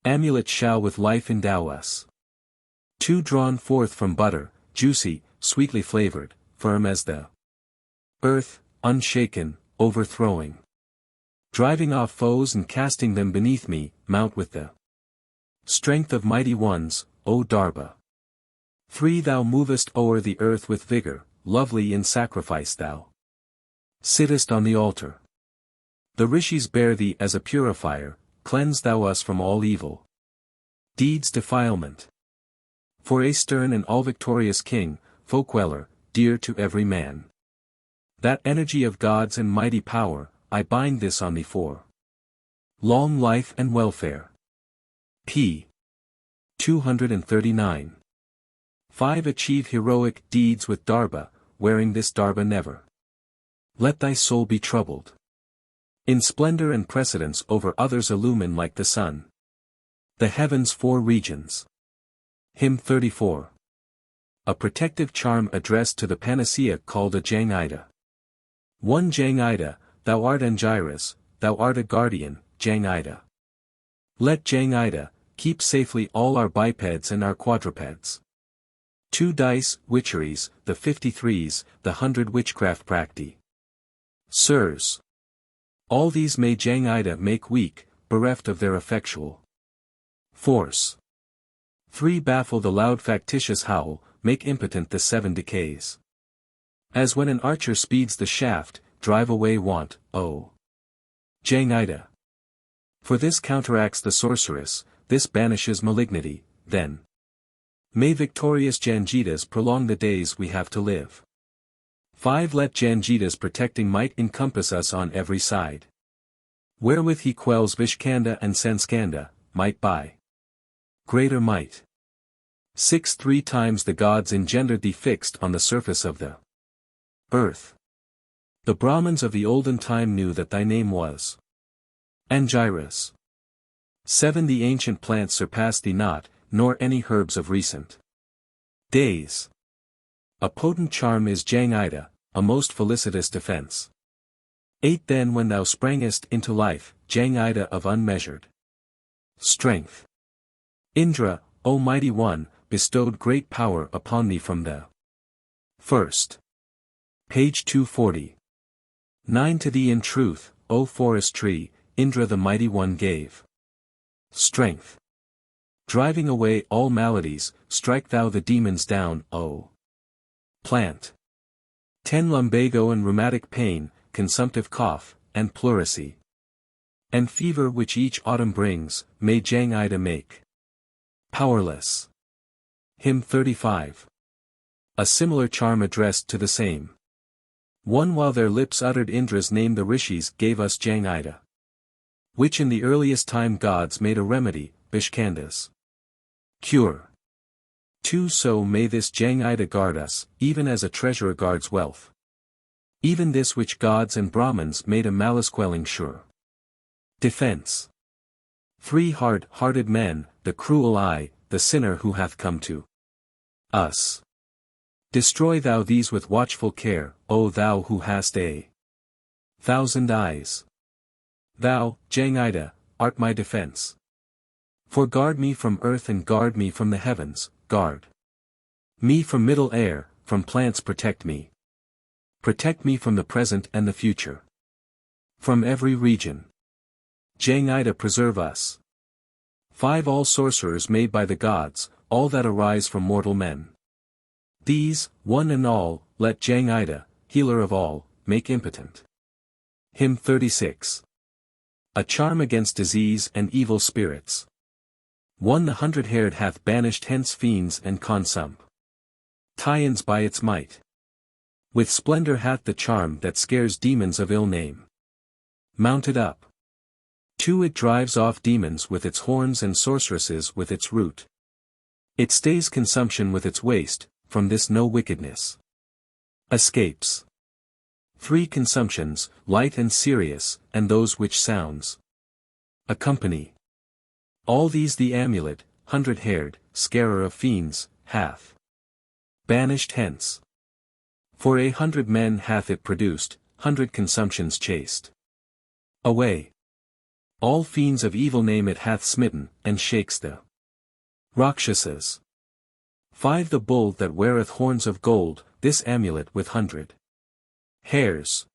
amulet shall with life endow us. 2 Drawn forth from butter, juicy, sweetly flavored, firm as the earth, unshaken, overthrowing. Driving off foes and casting them beneath me, mount with the strength of mighty ones, O Darba. 3 Thou movest o'er the earth with vigor, lovely in sacrifice thou sittest on the altar. The rishis bear thee as a purifier, cleanse thou us from all evil deeds defilement. For a stern and all-victorious king, folk-queller, dear to every man. That energy of gods and mighty power, I bind this on thee for long life and welfare. p. 239. 5 Achieve heroic deeds with Darba, wearing this Darba never. Let thy soul be troubled. In splendor and precedence over others illumine like the sun. The heavens 4 regions. Hymn 34. A protective charm addressed to the panacea called a Jangida. 1 Jangida, thou art Angiras, thou art a guardian, Jangida. Let Jangida keep safely all our bipeds and our quadrupeds. 2 Dice, witcheries, the 53s, the 100 witchcraft practi. Sirs. All these may Jangida make weak, bereft of their effectual force. 3 Baffle the loud factitious howl, make impotent the 7 decays. As when an archer speeds the shaft, drive away want, O Jangida. For this counteracts the sorceress, this banishes malignity, then may victorious Janjidas prolong the days we have to live. 5 Let Janjida's protecting might encompass us on every side. Wherewith he quells Vishkanda and Sanskanda, might by greater might. 6 3 times the gods engendered thee fixed on the surface of the earth. The Brahmins of the olden time knew that thy name was Angiras. 7 The ancient plants surpass thee not, nor any herbs of recent days. A potent charm is Jangida, a most felicitous defense. 8 Then when thou sprangest into life, Jangida of unmeasured strength. Indra, O mighty one, bestowed great power upon thee from the first. Page 240. 9 To thee in truth, O forest tree, Indra the mighty one gave strength. Driving away all maladies, strike thou the demons down, O plant. 10 Lumbago and rheumatic pain, consumptive cough, and pleurisy, and fever which each autumn brings, may Jangida make powerless. Hymn 35. A similar charm addressed to the same 1 While their lips uttered Indra's name the rishis gave us Jangida, which in the earliest time gods made a remedy, Bishkanda's cure. 2 So may this Jangida guard us, even as a treasurer guards wealth. Even this which gods and Brahmins made a malice-quelling sure defense. 3 Hard-hearted men, the cruel eye, the sinner who hath come to us. Destroy thou these with watchful care, O thou who hast a thousand eyes. Thou, Jangida, art my defense. For guard me from earth and guard me from the heavens, guard me from middle air, from plants protect me. Protect me from the present and the future. From every region. Jangida preserve us. 5 All sorcerers made by the gods, all that arise from mortal men. These, one and all, let Jangida, healer of all, make impotent. Hymn 36. A charm against disease and evil spirits. 1 The 100-haired hath banished hence fiends and consump Tyans by its might. With splendor hath the charm that scares demons of ill name mounted up. 2 It drives off demons with its horns and sorceresses with its root. It stays consumption with its waste, from this no wickedness escapes. 3 Consumptions, light and serious, and those which sounds accompany. All these the amulet, 100-haired, scarer of fiends, hath banished hence. For 100 men hath it produced, 100 consumptions chased away. All fiends of evil name it hath smitten, and shakes the Rakshasas. 5 The bull that weareth horns of gold, this amulet with 100 hairs,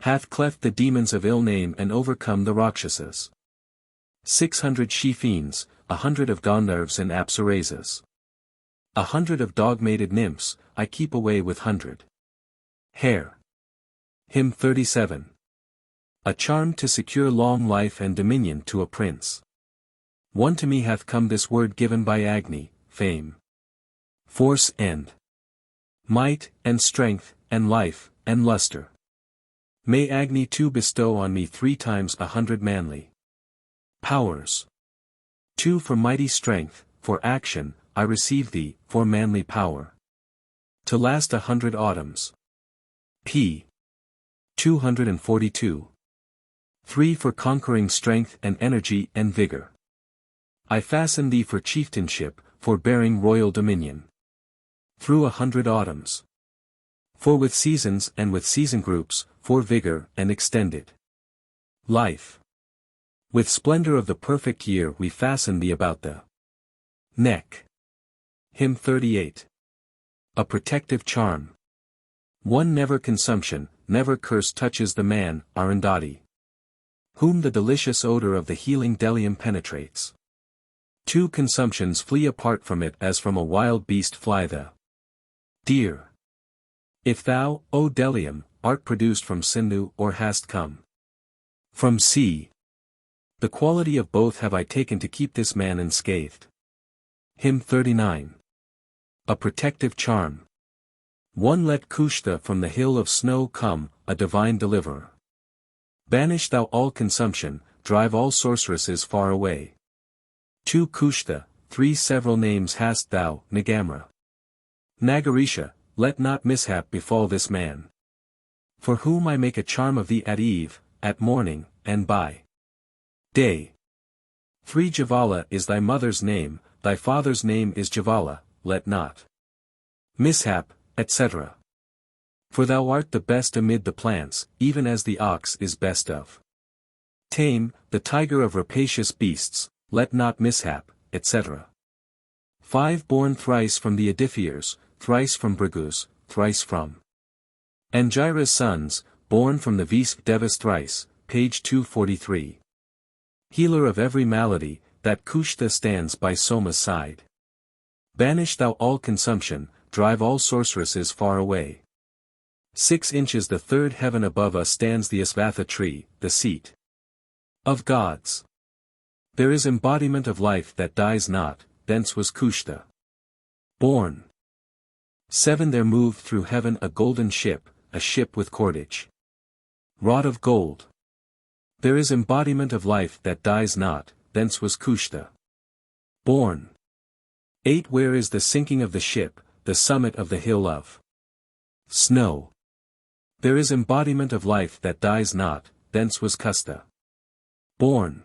hath cleft the demons of ill name and overcome the Rakshasas. 600 she-fiends, 100 of Gandharvas and Apsaras. 100 of dog-mated nymphs, I keep away with 100 hair. Hymn 37. A charm to secure long life and dominion to a prince. 1 To me hath come this word given by Agni, fame, force and might, and strength, and life, and luster. May Agni too bestow on me 3 times 100 manly powers. 2 For mighty strength, for action, I receive thee, for manly power. To last 100 autumns. p. 242. 3 For conquering strength and energy and vigor. I fasten thee for chieftainship, for bearing royal dominion. Through 100 autumns. 4 With seasons and with season groups, for vigor and extended life. With splendor of the perfect year we fasten thee about the neck. Hymn 38. A protective charm. 1 Never consumption, never curse touches the man, Arundhati, whom the delicious odor of the healing delium penetrates. 2 Consumptions flee apart from it as from a wild beast fly the deer. If thou, O delium, art produced from Sindhu or hast come from sea, the quality of both have I taken to keep this man unscathed. Hymn 39. A protective charm. 1 Let Kushta from the hill of snow come, a divine deliverer. Banish thou all consumption, drive all sorceresses far away. 2 Kushta, 3 Several names hast thou, Nagamra. Nagarisha, let not mishap befall this man. For whom I make a charm of thee at eve, at morning, and by day. 3 Javala is thy mother's name, thy father's name is Javala, let not mishap, etc. For thou art the best amid the plants, even as the ox is best of tame, the tiger of rapacious beasts, let not mishap, etc. 5 Born thrice from the Adiphiers, thrice from Bhrigus, thrice from Angira's sons, born from the Visp Devas thrice, page 243. Healer of every malady, that Kushta stands by Soma's side. Banish thou all consumption, drive all sorceresses far away. 6 inches the third heaven above us stands the Asvatha tree, the seat of gods. There is embodiment of life that dies not, thence was Kushta born. 7 There moved through heaven a golden ship, a ship with cordage wrought of gold. There is embodiment of life that dies not, thence was Kushta born. 8 Where is the sinking of the ship, the summit of the hill of snow? There is embodiment of life that dies not, thence was Kusta born.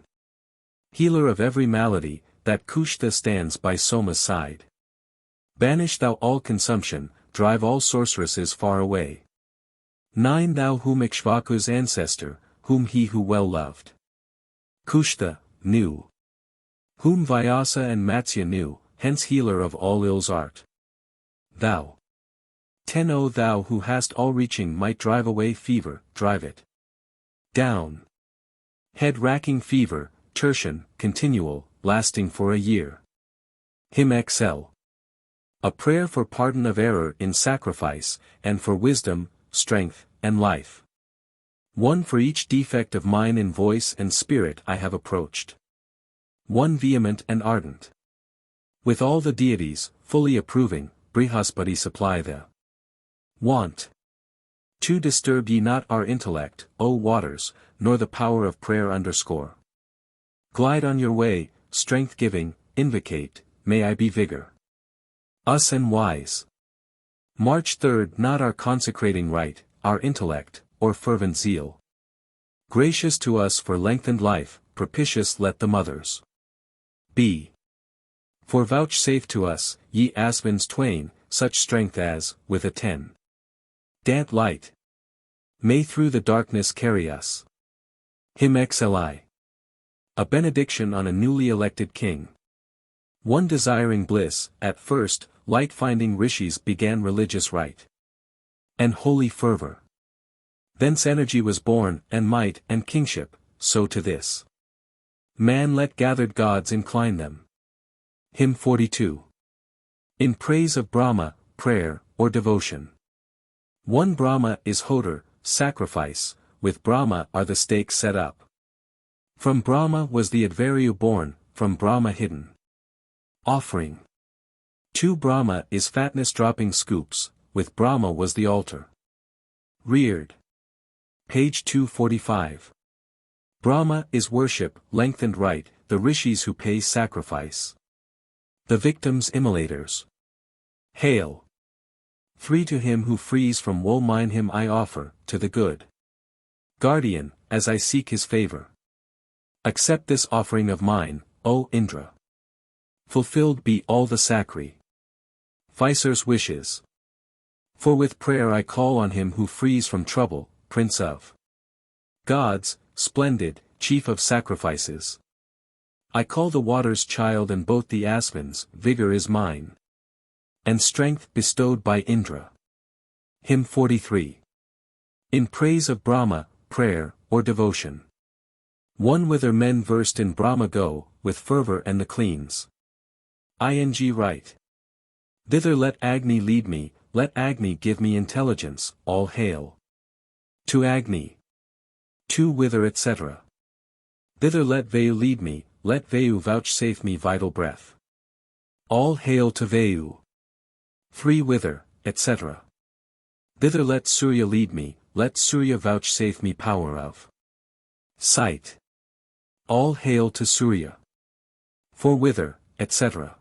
Healer of every malady, that Kushta stands by Soma's side. Banish thou all consumption, drive all sorceresses far away. 9 Thou whom Ikshvaku's ancestor, whom he who well loved Kushta knew, whom Vyasa and Matsya knew, hence healer of all ills art. Thou 10 O thou who hast all-reaching might, drive away fever, drive it down. Head-racking fever, tertian, continual, lasting for a year. Hymn XL. A prayer for pardon of error in sacrifice, and for wisdom, strength, and life. 1 For each defect of mine in voice and spirit I have approached. 1 Vehement and ardent. With all the deities, fully approving, Brihaspati supply the want. 2 Disturb ye not our intellect, O waters, nor the power of prayer underscore. Glide on your way, strength-giving, invocate, may I be vigor. Us and wise. March 3rd Not our consecrating right, our intellect, or fervent zeal. Gracious to us for lengthened life, propitious let the mothers be. For vouchsafe to us, ye aspens twain, such strength as, with a 10 dant light, may through the darkness carry us. Hymn XLI. A benediction on a newly elected king. One desiring bliss, at first, light-finding rishis began religious rite and holy fervor. Thence energy was born, and might, and kingship, so to this man let gathered gods incline them. Hymn 42. In praise of Brahma, prayer, or devotion. One Brahma is hodar, sacrifice, with Brahma are the stakes set up. From Brahma was the Advaryu born, from Brahma hidden. Offering. Two Brahma is fatness dropping scoops, with Brahma was the altar. Reared. Page 245. Brahma is worship, lengthened rite, the rishis who pay sacrifice. The victims immolators. Hail! 3 To him who frees from woe mine him I offer, to the good guardian, as I seek his favor. Accept this offering of mine, O Indra. Fulfilled be all the sacrificer's wishes. For with prayer I call on him who frees from trouble, Prince of gods, splendid, chief of sacrifices. I call the water's child and both the aspens, vigor is mine. And strength bestowed by Indra. Hymn 43. In praise of Brahma, prayer, or devotion. One whither men versed in Brahma go, with fervor and the cleans. Ing right. Thither let Agni lead me, let Agni give me intelligence, all hail. To Agni. To whither etc. Thither let Vayu lead me, let Vayu vouchsafe me vital breath. All hail to Vayu. 3 Whither, etc. Thither let Surya lead me, let Surya vouchsafe me power of sight. All hail to Surya. 4 Whither, etc.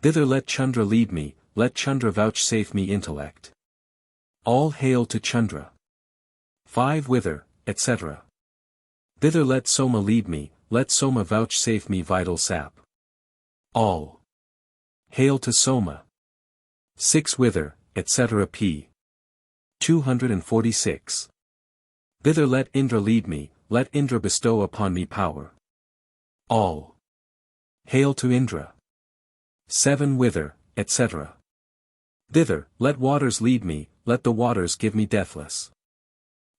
Thither let Chandra lead me, let Chandra vouchsafe me intellect. All hail to Chandra. 5 Whither, etc. Thither let Soma lead me, let Soma vouchsafe me vital sap. All hail to Soma. 6 Whither, etc. p. 246. Thither let Indra lead me, let Indra bestow upon me power. All hail to Indra. 7 Whither, etc. Thither, let waters lead me, let the waters give me deathless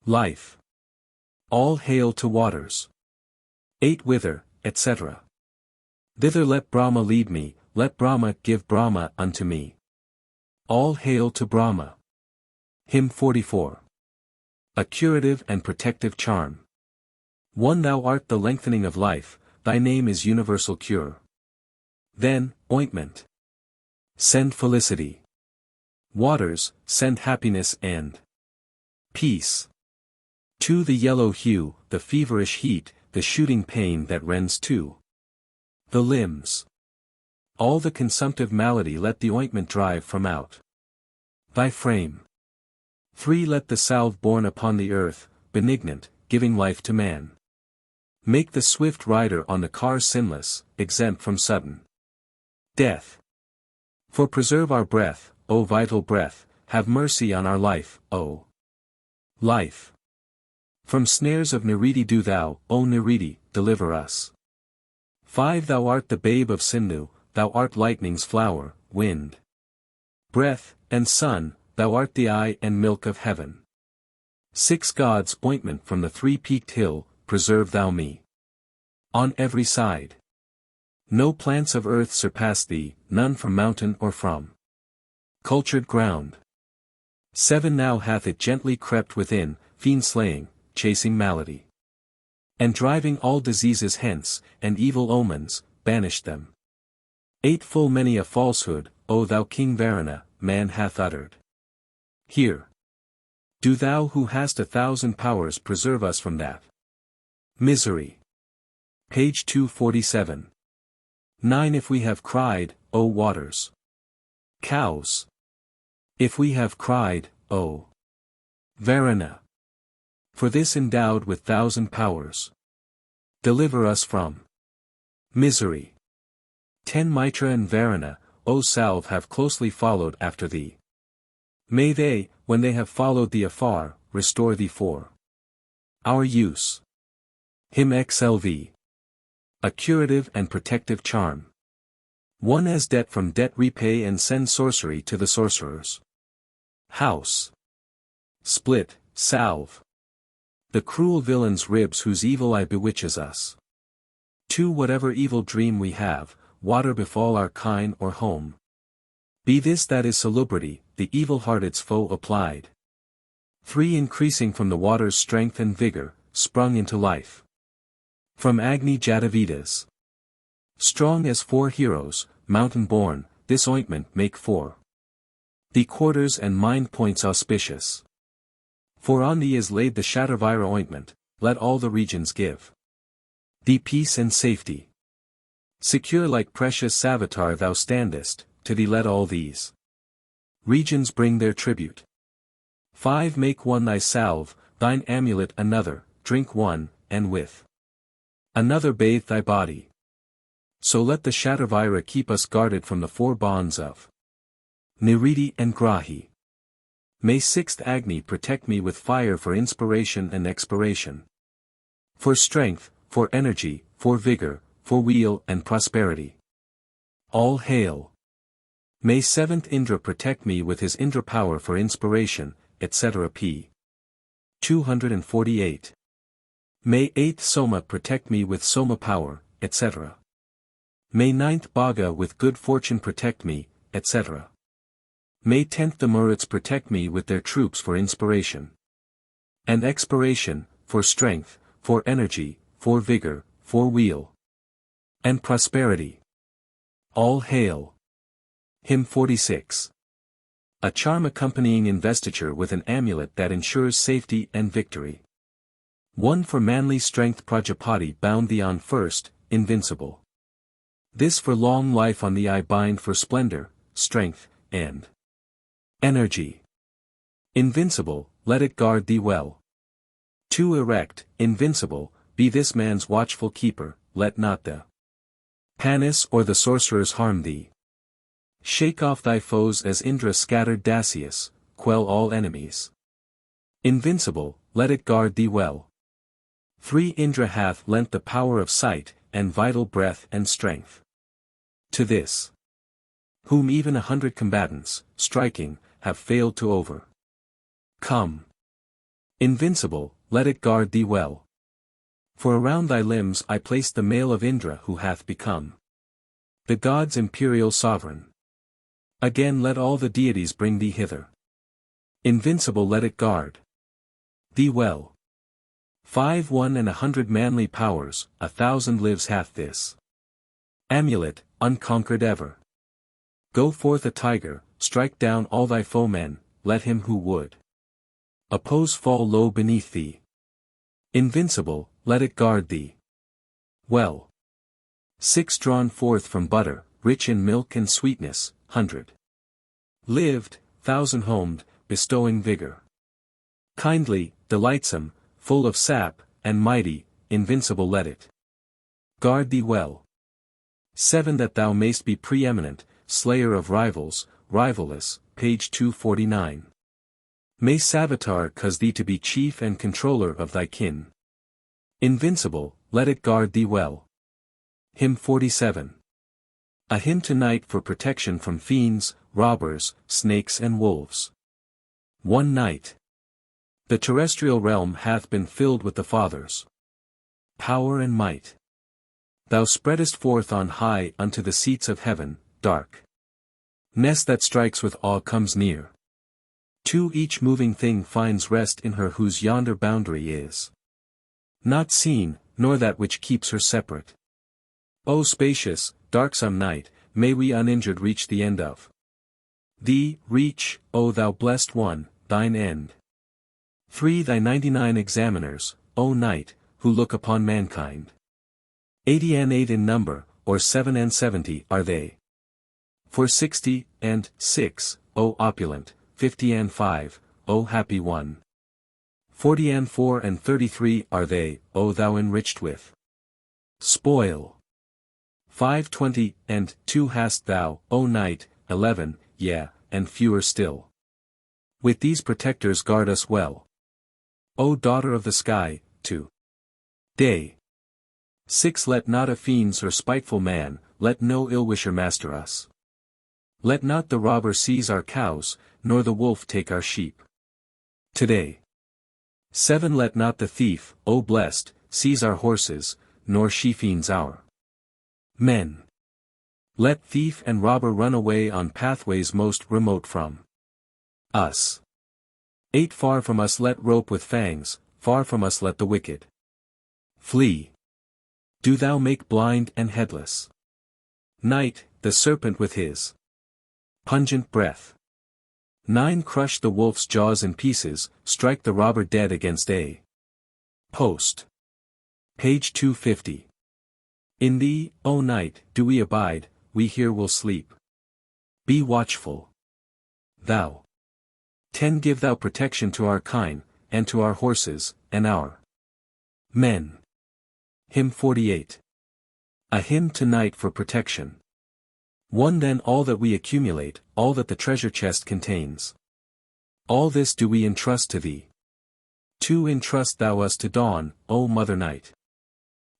life. All hail to waters. 8 Whither, etc. Thither let Brahma lead me, let Brahma give Brahma unto me. All hail to Brahma. Hymn 44. A curative and protective charm. One thou art the lengthening of life, thy name is universal cure. Then, ointment. Send felicity. Waters, send happiness and peace. To the yellow hue, the feverish heat, the shooting pain that rends to the limbs. All the consumptive malady let the ointment drive from out thy frame. 3 Let the salve borne upon the earth, benignant, giving life to man. Make the swift rider on the car sinless, exempt from sudden death. For preserve our breath, O vital breath, have mercy on our life, O life. From snares of Niriti do thou, O Niriti, deliver us. 5 Thou art the babe of Sindhu, thou art lightning's flower, wind, breath, and sun, thou art the eye and milk of heaven. 6 God's ointment from the 3-peaked hill, preserve thou me. On every side. No plants of earth surpass thee, none from mountain or from cultured ground. 7 Now hath it gently crept within, fiend slaying, chasing malady. And driving all diseases hence, and evil omens, banished them. 8 Full many a falsehood, O thou King Varuna, man hath uttered. Here. Do thou who hast 1,000 powers preserve us from that misery. Page 247. 9 If we have cried, O waters. Cows. If we have cried, O Varuna. For this endowed with 1,000 powers. Deliver us from misery. 10 Mitra and Varuna, O salve have closely followed after thee. May they, when they have followed thee afar, restore thee for our use. Hymn XLV. A curative and protective charm. One as debt from debt repay and send sorcery to the sorcerers. House. Split, salve. The cruel villain's ribs whose evil eye bewitches us. 2. Whatever evil dream we have, water befall our kine or home. Be this that is salubrity, the evil heart its foe applied. 3. Increasing from the water's strength and vigor, sprung into life. From Agni Jata Vedas. Strong as 4 heroes, mountain-born, this ointment make 4. The quarters and mind points auspicious. For on thee is laid the Shatavira ointment, let all the regions give thee peace and safety. Secure like precious Savitar thou standest, to thee let all these regions bring their tribute. 5. Make one thy salve, thine amulet another, drink one, and with another bathe thy body. So let the Shatavira keep us guarded from the 4 bonds of Niriti and Grahi. May 6th Agni protect me with fire for inspiration and expiration. For strength, for energy, for vigor, for weal and prosperity. All hail. May 7th Indra protect me with his Indra power for inspiration, etc. p. 248. May 8th Soma protect me with Soma power, etc. May 9th Bhaga with good fortune protect me, etc. May 10th the Maruts protect me with their troops for inspiration and expiration, for strength, for energy, for vigor, for weal and prosperity. All hail. Hymn 46. A charm accompanying investiture with an amulet that ensures safety and victory. 1. For manly strength Prajapati bound thee on first, invincible. This for long life on thee I bind for splendor, strength, and energy. Invincible, let it guard thee well. 2. Erect, invincible, be this man's watchful keeper, let not the Panis or the sorcerers harm thee. Shake off thy foes as Indra scattered Dacius, quell all enemies. Invincible, let it guard thee well. 3. Indra hath lent the power of sight, and vital breath and strength. To this, whom even 100 combatants, striking, have failed to over. Come. Invincible, let it guard thee well. For around thy limbs I place the mail of Indra who hath become the god's imperial sovereign. Again let all the deities bring thee hither. Invincible let it guard thee well. 5. 1 and 100 manly powers, 1,000 lives hath this amulet, unconquered ever. Go forth a tiger, strike down all thy foemen, let him who would oppose fall low beneath thee. Invincible, let it guard thee well. 6. Drawn forth from butter, rich in milk and sweetness, 100 lived, 1,000 homed, bestowing vigor. Kindly, delightsome, full of sap, and mighty, invincible let it guard thee well. 7. That thou mayst be preeminent, slayer of rivals, rivalous, page 249. May Savitar cause thee to be chief and controller of thy kin. Invincible, let it guard thee well. Hymn 47. A hymn to night for protection from fiends, robbers, snakes and wolves. One night. The terrestrial realm hath been filled with the Father's power and might. Thou spreadest forth on high unto the seats of heaven, dark nest that strikes with awe comes near. 2. Each moving thing finds rest in her whose yonder boundary is not seen, nor that which keeps her separate. O spacious, darksome night, may we uninjured reach the end of thee, reach, O thou blessed one, thine end. 3. Thy 99 examiners, O night, who look upon mankind. 80 and 8 in number, or 7 and 70 are they. For 60 and 6, O opulent, 50 and 5, O happy one. 40 and 4 and 33 are they, O thou enriched with spoil. 5 20 and 2 hast thou, O night, 11, yea, and fewer still. With these protectors guard us well. O daughter of the sky, 2 day. 6 Let not a fiends or spiteful man, let no ill-wisher master us. Let not the robber seize our cows, nor the wolf take our sheep. Today. 7 Let not the thief, O blessed, seize our horses, nor she-fiends our men. Let thief and robber run away on pathways most remote from us. 8 Far from us let rope with fangs, far from us let the wicked flee. Do thou make blind and headless night, the serpent with his pungent breath. 9 Crush the wolf's jaws in pieces, strike the robber dead against a post. Page 250. In thee, O night, do we abide, we here will sleep. Be watchful. Thou. 10 Give thou protection to our kine, and to our horses, and our men. Hymn 48. A hymn to night for protection. 1 Then all that we accumulate, all that the treasure chest contains, all this do we entrust to thee. 2 Entrust thou us to dawn, O Mother Night.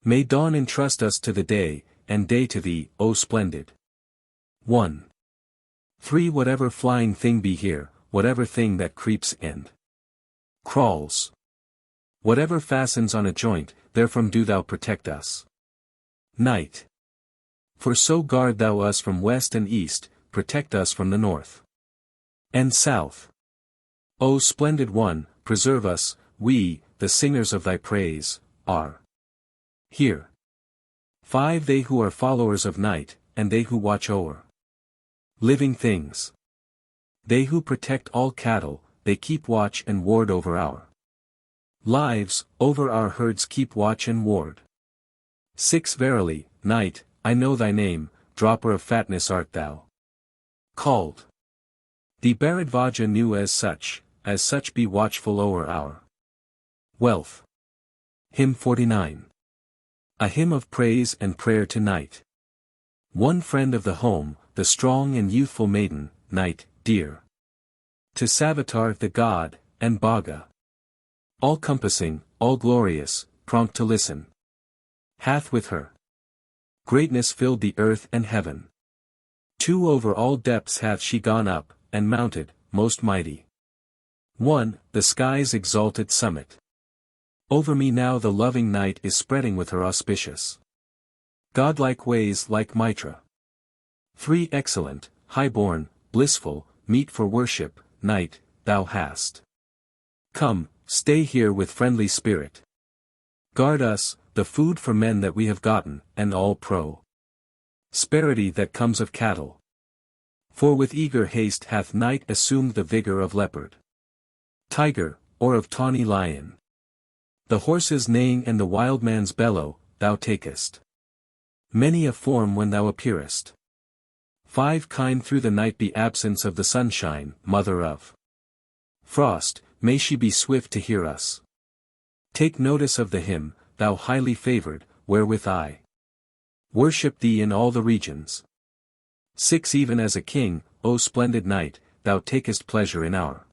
May dawn entrust us to the day, and day to thee, O splendid 1. 3 Whatever flying thing be here, whatever thing that creeps and crawls, whatever fastens on a joint, therefrom do thou protect us. Night. For so guard thou us from west and east, protect us from the north and south. O splendid one, preserve us, we, the singers of thy praise, are here. 5 They who are followers of night, and they who watch o'er living things. They who protect all cattle, they keep watch and ward over our lives, over our herds keep watch and ward. 6 Verily, night, I know thy name, dropper of fatness art thou called. The Bharadvaja knew as such be watchful o'er our wealth. Hymn 49. A hymn of praise and prayer to night. 1 Friend of the home, the strong and youthful maiden, night, dear to Savitar the god, and Bhaga. All-compassing, all-glorious, prompt to listen. Hath with her greatness filled the earth and heaven. 2 Over all depths hath she gone up, and mounted, most mighty. 1 The sky's exalted summit. Over me now the loving night is spreading with her auspicious godlike ways like Mitra. 3 Excellent, high-born, blissful, meet for worship, night, thou hast come, stay here with friendly spirit. Guard us, the food for men that we have gotten, and all prosperity that comes of cattle. For with eager haste hath night assumed the vigor of leopard, tiger, or of tawny lion. The horse's neighing and the wild man's bellow, thou takest many a form when thou appearest. 5 Kind through the night be absence of the sunshine, mother of frost, may she be swift to hear us. Take notice of the hymn, thou highly favored, wherewith I worship thee in all the regions. 6 Even as a king, O splendid night, thou takest pleasure in our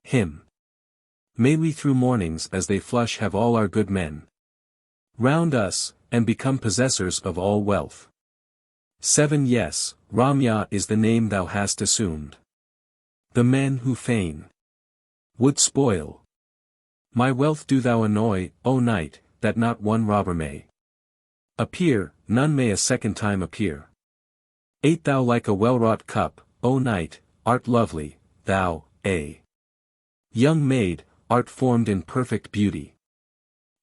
hymn. May we through mornings as they flush have all our good men round us, and become possessors of all wealth. 7 Yes, Ramya is the name thou hast assumed. The men who fain would spoil my wealth do thou annoy, O night, that not one robber may appear, none may a second time appear. 8 Thou like a well-wrought cup, O night, art lovely, thou, a young maid, art formed in perfect beauty.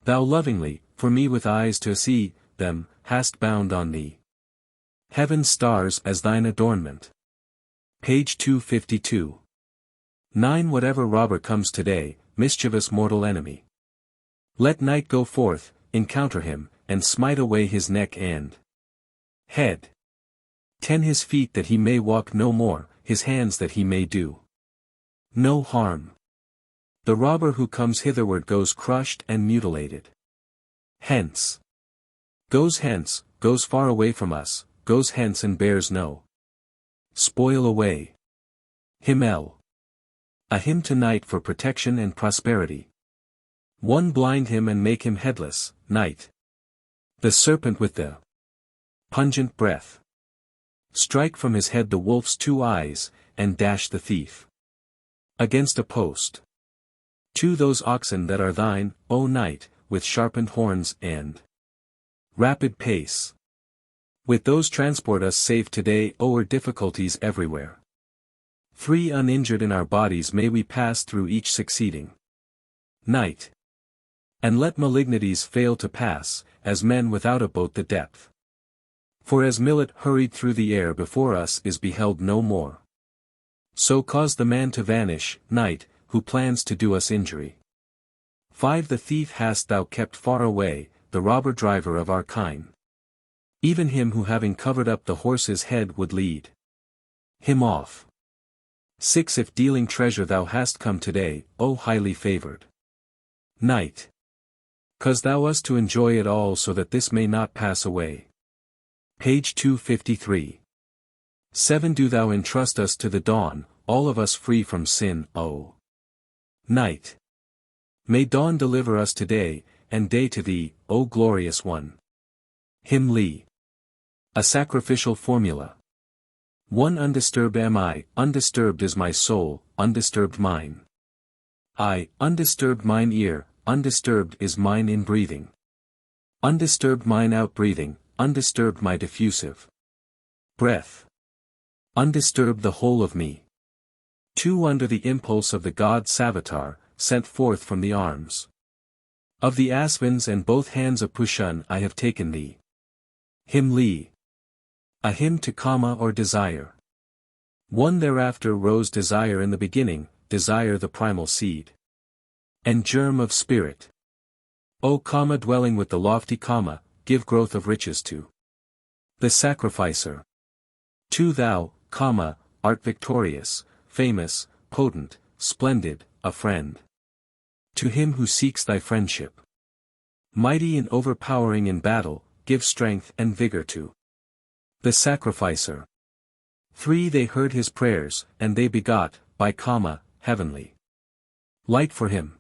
Thou lovingly, for me with eyes to see them, hast bound on thee heaven's stars as thine adornment. Page 252. 9 Whatever robber comes today, mischievous mortal enemy, let night go forth, encounter him, and smite away his neck and head. 10 His feet that he may walk no more, his hands that he may do no harm. The robber who comes hitherward goes crushed and mutilated. Hence. Goes far away from us, goes hence and bears no spoil away. Hymn L. A hymn to night for protection and prosperity. 1 Blind him and make him headless, night. The serpent with the pungent breath. Strike from his head the wolf's 2 eyes, and dash the thief against a post. To those oxen that are thine, O night, with sharpened horns and rapid pace. With those transport us safe today o'er difficulties everywhere. 3 uninjured in our bodies may we pass through each succeeding night. And let malignities fail to pass, as men without a boat the depth. For as millet hurried through the air before us is beheld no more. So cause the man to vanish, night, who plans to do us injury. 5 The thief hast thou kept far away, the robber driver of our kine. Even him who having covered up the horse's head would lead him off. 6 If dealing treasure thou hast come today, O highly favored night. Cause thou us to enjoy it all so that this may not pass away. Page 253. 7 Do thou entrust us to the dawn, all of us free from sin, O night. May dawn deliver us today, and day to thee, O glorious one. Hymn Lee. A sacrificial formula. 1 Undisturbed am I, undisturbed is my soul, undisturbed mine. I, undisturbed mine ear, undisturbed is mine in-breathing. Undisturbed mine out-breathing, undisturbed my diffusive breath. Undisturbed the whole of me. 2 Under the impulse of the god Savitar, sent forth from the arms of the Asvins and both hands of Pushun I have taken thee. Hymn Lee. A hymn to Kama or desire. 1 Thereafter rose desire in the beginning, desire the primal seed and germ of spirit. O Kama dwelling with the lofty Kama, give growth of riches to the sacrificer. 2 Thou, Kama, art victorious, famous, potent, splendid, a friend to him who seeks thy friendship. Mighty and overpowering in battle, give strength and vigor to the sacrificer. 3 They heard his prayers, and they begot, by Kama, heavenly light for him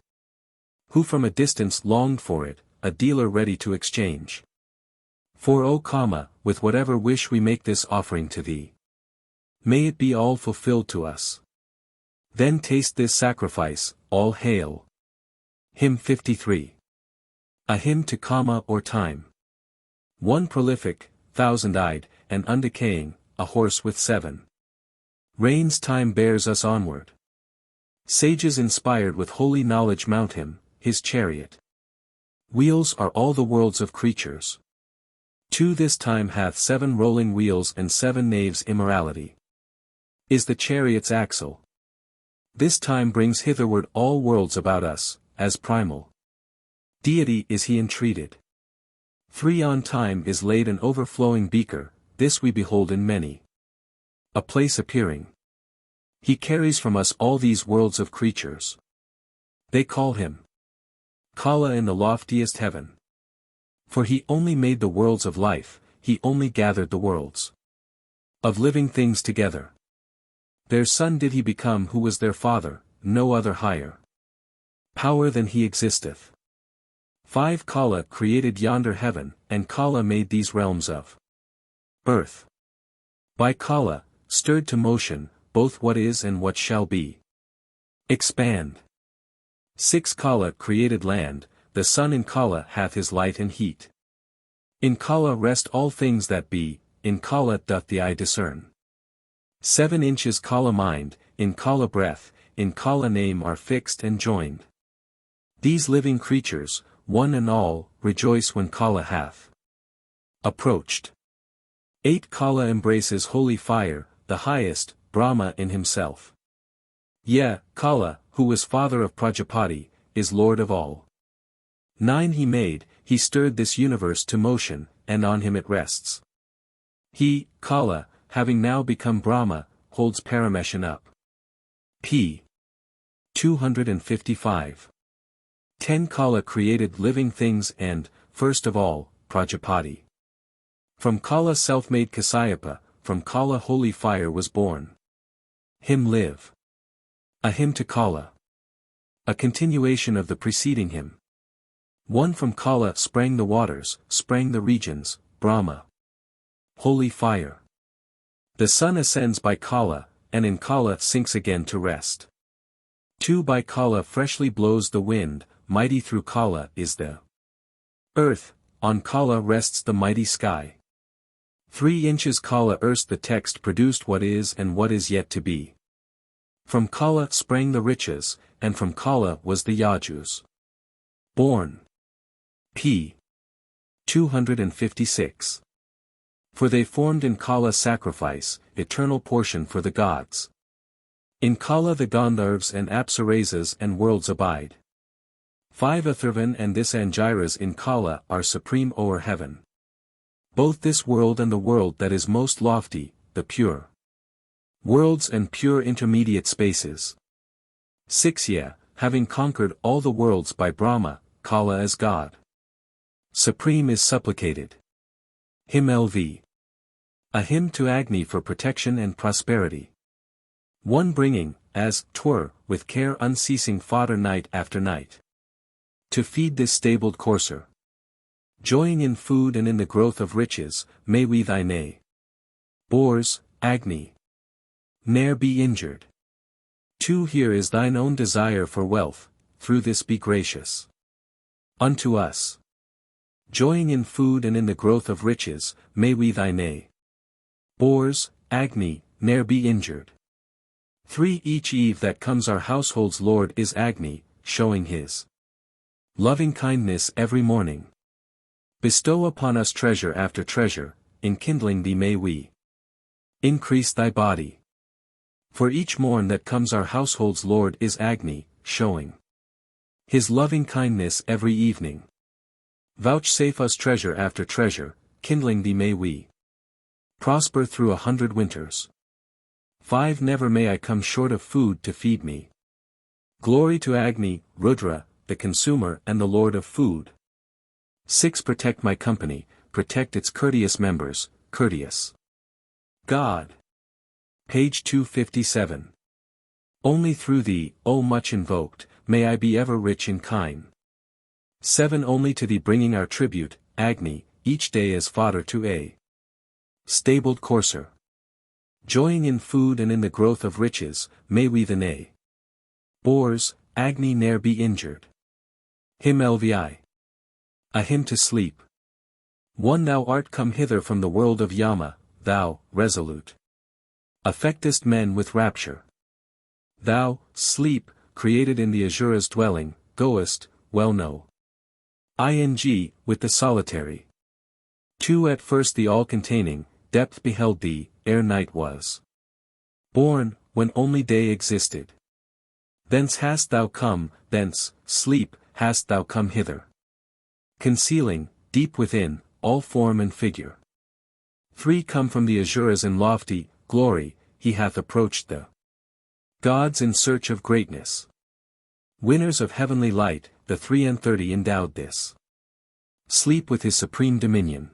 who from a distance longed for it, a dealer ready to exchange. 4 O Kama, with whatever wish we make this offering to thee, may it be all fulfilled to us. Then taste this sacrifice, all hail. Hymn 53. A hymn to Kama or time. 1 Prolific, thousand-eyed, and undecaying, a horse with 7 reins time bears us onward. Sages inspired with holy knowledge mount him, his chariot. Wheels are all the worlds of creatures. 2 This time hath 7 rolling wheels and 7 naves immorality. Is the chariot's axle. This time brings hitherward all worlds about us, as primal deity is he entreated. 3 On time is laid an overflowing beaker, this we behold in many a place appearing. He carries from us all these worlds of creatures. They call him Kala in the loftiest heaven. For he only made the worlds of life, he only gathered the worlds of living things together. Their son did he become who was their father, no other higher power than he existeth. 5 Kala created yonder heaven, and Kala made these realms of earth. By Kala, stirred to motion, both what is and what shall be. Expand. 6 Kala created land, the sun in Kala hath his light and heat. In Kala rest all things that be, in Kala doth the eye discern. 7 Inches Kala mind, in Kala breath, in Kala name are fixed and joined. These living creatures, one and all, rejoice when Kala hath approached. 8 Kala embraces holy fire, the highest, Brahma in himself. Yea, Kala, who was father of Prajapati, is lord of all. 9 He made, he stirred this universe to motion, and on him it rests. He, Kala, having now become Brahma, holds Parameshan up. p. 255. 10 Kala created living things and, first of all, Prajapati. From Kala self-made Kasyapa, from Kala holy fire was born. Hymn Live. A hymn to Kala. A continuation of the preceding hymn. One from Kala sprang the waters, sprang the regions, Brahma. Holy fire. The sun ascends by Kala, and in Kala sinks again to rest. 2 By Kala freshly blows the wind, mighty through Kala is the earth, on Kala rests the mighty sky. 3 Inches Kala erst the text produced what is and what is yet to be. From Kala sprang the riches, and from Kala was the Yajus born. p. 256. For they formed in Kala sacrifice, eternal portion for the gods. In Kala the Gandharvas and Apsaras and worlds abide. 5 Atharvan and this Angiras in Kala are supreme o'er heaven. Both this world and the world that is most lofty, the pure worlds and pure intermediate spaces. 6 Yea, having conquered all the worlds by Brahma, Kala as God supreme is supplicated. Hymn LV. A hymn to Agni for protection and prosperity. One bringing, as 'twere, with care unceasing fodder night after night. To feed this stabled courser. Joying in food and in the growth of riches, may we thy nay. Bores, Agni. Ne'er be injured. 2 Here is thine own desire for wealth, through this be gracious unto us. Joying in food and in the growth of riches, may we thy nay. Bores, Agni, ne'er be injured. 3 Each eve that comes our household's Lord is Agni, showing his loving kindness every morning. Bestow upon us treasure after treasure, enkindling thee may we increase thy body. For each morn that comes our household's Lord is Agni, showing his loving kindness every evening. Vouchsafe us treasure after treasure, kindling thee may we prosper through 100 winters. 5 Never may I come short of food to feed me. Glory to Agni, Rudra, the consumer and the lord of food. 6 Protect my company, protect its courteous members, courteous God. Page 257. Only through thee, O much invoked, may I be ever rich in kine. 7 Only to thee bringing our tribute, Agni, each day as fodder to a stabled courser. Joying in food and in the growth of riches, may we the nay. Bores, Agni ne'er be injured. Hymn LVI. A hymn to sleep. 1 Thou art come hither from the world of Yama, thou, resolute, affectest men with rapture. Thou, sleep, created in the Asura's dwelling, goest, well know. Ing, with the solitary. 2 At first the all-containing, depth beheld thee, ere night was born, when only day existed. Thence hast thou come, thence, sleep, hast thou come hither. Concealing, deep within, all form and figure. 3 Come from the Asuras in lofty glory, he hath approached the gods in search of greatness. Winners of heavenly light, the 33 endowed this sleep with his supreme dominion.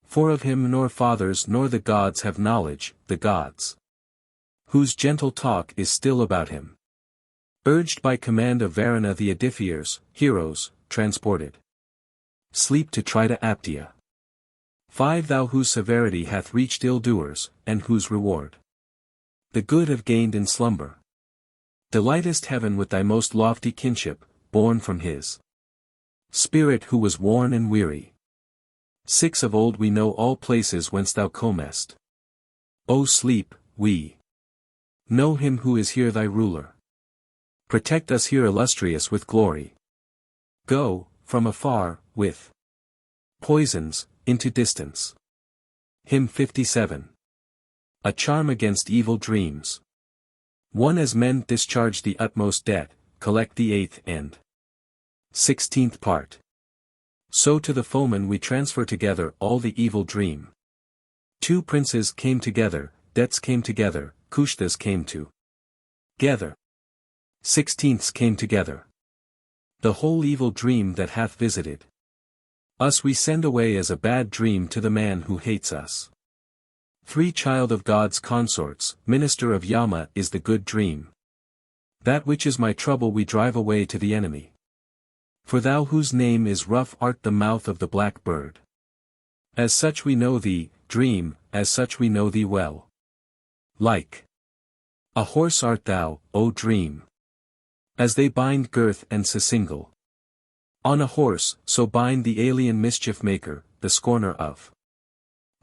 For of him nor fathers nor the gods have knowledge, the gods whose gentle talk is still about him. Urged by command of Varuna the Edifiers, heroes, transported sleep to Trita Aptia. 5 Thou whose severity hath reached ill-doers, and whose reward the good have gained in slumber. Delightest heaven with thy most lofty kinship, born from his spirit who was worn and weary. 6 Of old we know all places whence thou comest. O sleep, we know him who is here thy ruler. Protect us here illustrious with glory. Go, from afar, with poisons, into distance. Hymn 57. A charm against evil dreams. 1 As men discharge the utmost debt, collect the 8th and 16th part. So to the foeman we transfer together all the evil dream. 2 Princes came together, debts came together, Kushtas came together. 16ths came together. The whole evil dream that hath visited us we send away as a bad dream to the man who hates us. 3 Child of God's consorts, minister of Yama is the good dream. That which is my trouble we drive away to the enemy. For thou whose name is rough art the mouth of the black bird. As such we know thee, dream, as such we know thee well. Like a horse art thou, O dream. As they bind girth and Sisingle on a horse, so bind the alien mischief maker, the scorner of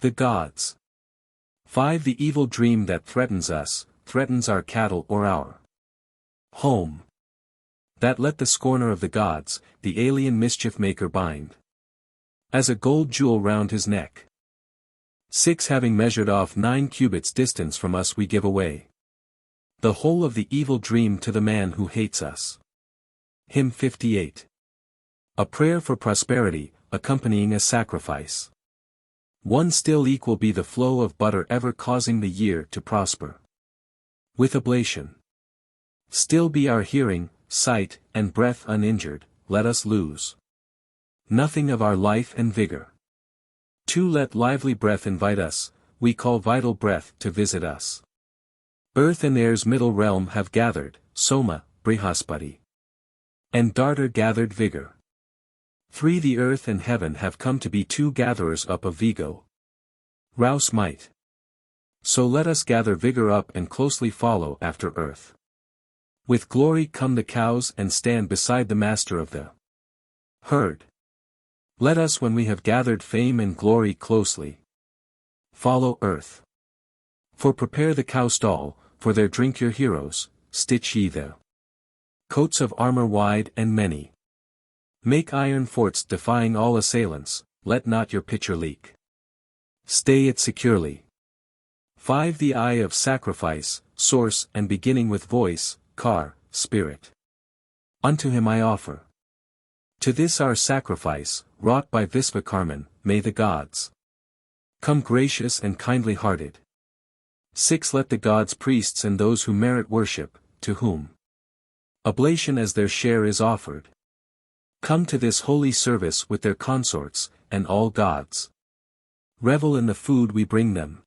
the gods. 5. The evil dream that threatens us, threatens our cattle or our home. That let the scorner of the gods, the alien mischief maker bind as a gold jewel round his neck. 6. Having measured off 9 cubits distance from us we give away the whole of the evil dream to the man who hates us. Hymn 58. A prayer for prosperity, accompanying a sacrifice. 1. Still equal be the flow of butter ever causing the year to prosper. With oblation. Still be our hearing, sight, and breath uninjured, let us lose nothing of our life and vigor. 2. Let lively breath invite us, we call vital breath to visit us. Earth and air's middle realm have gathered, Soma, Brihaspati. And Dartar gathered vigor. 3. The earth and heaven have come to be 2 gatherers up of Vigo. Rouse might. So let us gather vigor up and closely follow after earth. With glory come the cows and stand beside the master of the herd. Let us when we have gathered fame and glory closely follow earth. For prepare the cow stall, for there drink your heroes, stitch ye the coats of armor wide and many. Make iron forts defying all assailants, let not your pitcher leak. Stay it securely. 5. The eye of sacrifice, source and beginning with voice, car, spirit. Unto him I offer. To this our sacrifice, wrought by Visvakarman, may the gods come gracious and kindly hearted. 6. Let the gods priests and those who merit worship, to whom oblation as their share is offered, come to this holy service with their consorts, and all gods revel in the food we bring them.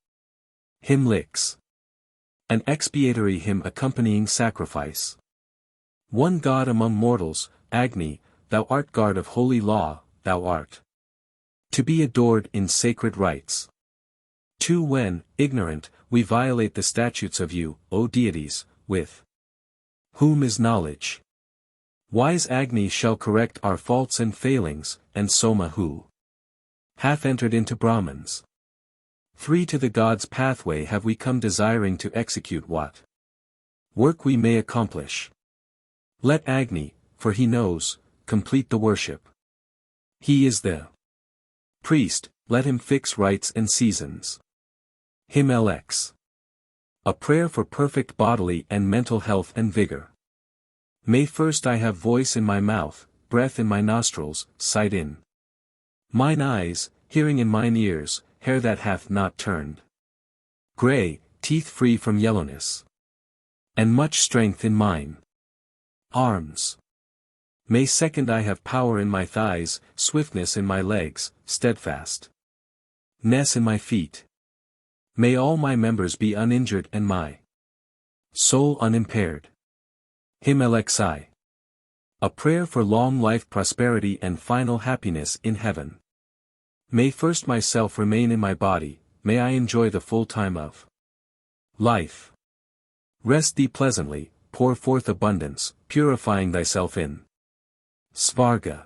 Hymn licks. An expiatory hymn accompanying sacrifice. 1. God among mortals, Agni, thou art guard of holy law, thou art to be adored in sacred rites. 2. When, ignorant, we violate the statutes of you, O deities, with whom is knowledge. Wise Agni shall correct our faults and failings, and Soma who hath entered into Brahmans. 3. To the gods' pathway have we come desiring to execute what work we may accomplish. Let Agni, for he knows, complete the worship. He is the priest, let him fix rites and seasons. Hymn LX. A prayer for perfect bodily and mental health and vigor. May first I have voice in my mouth, breath in my nostrils, sight in mine eyes, hearing in mine ears, hair that hath not turned grey, teeth free from yellowness, and much strength in mine arms. May second I have power in my thighs, swiftness in my legs, steadfastness in my feet. May all my members be uninjured and my soul unimpaired. Hymn LXI. A prayer for long life, prosperity and final happiness in heaven. May first myself remain in my body, may I enjoy the full time of life. Rest thee pleasantly, pour forth abundance, purifying thyself in Svarga.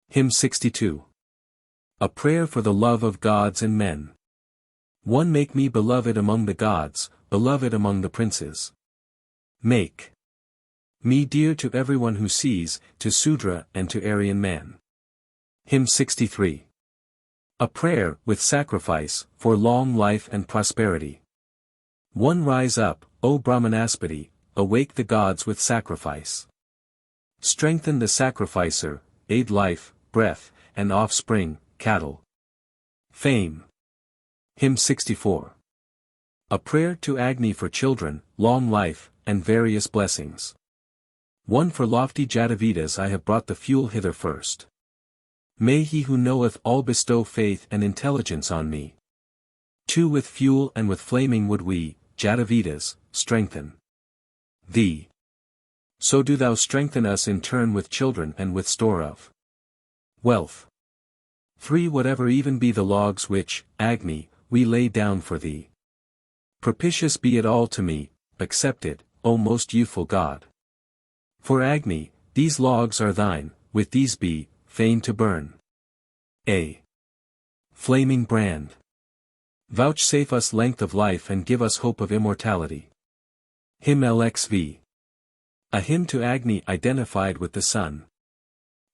Hymn 62. A prayer for the love of gods and men. 1. Make me beloved among the gods, beloved among the princes. Make me dear to everyone who sees, to Sudra and to Aryan man. Hymn 63. A prayer, with sacrifice, for long life and prosperity. 1. Rise up, O Brahmanaspati, awake the gods with sacrifice. Strengthen the sacrificer, aid life, breath, and offspring, cattle. Fame. Hymn 64. A prayer to Agni for children, long life, and various blessings. 1. For lofty Jatavedas I have brought the fuel hither first. May he who knoweth all bestow faith and intelligence on me. 2. With fuel and with flaming would we, Jatavedas, strengthen thee. So do thou strengthen us in turn with children and with store of wealth. 3. Whatever even be the logs which, Agni, we lay down for thee. Propitious be it all to me, accept it, O most youthful God. For Agni, these logs are thine, with these be, fain to burn. A flaming brand. Vouchsafe us length of life and give us hope of immortality. Hymn LXV. A hymn to Agni identified with the sun.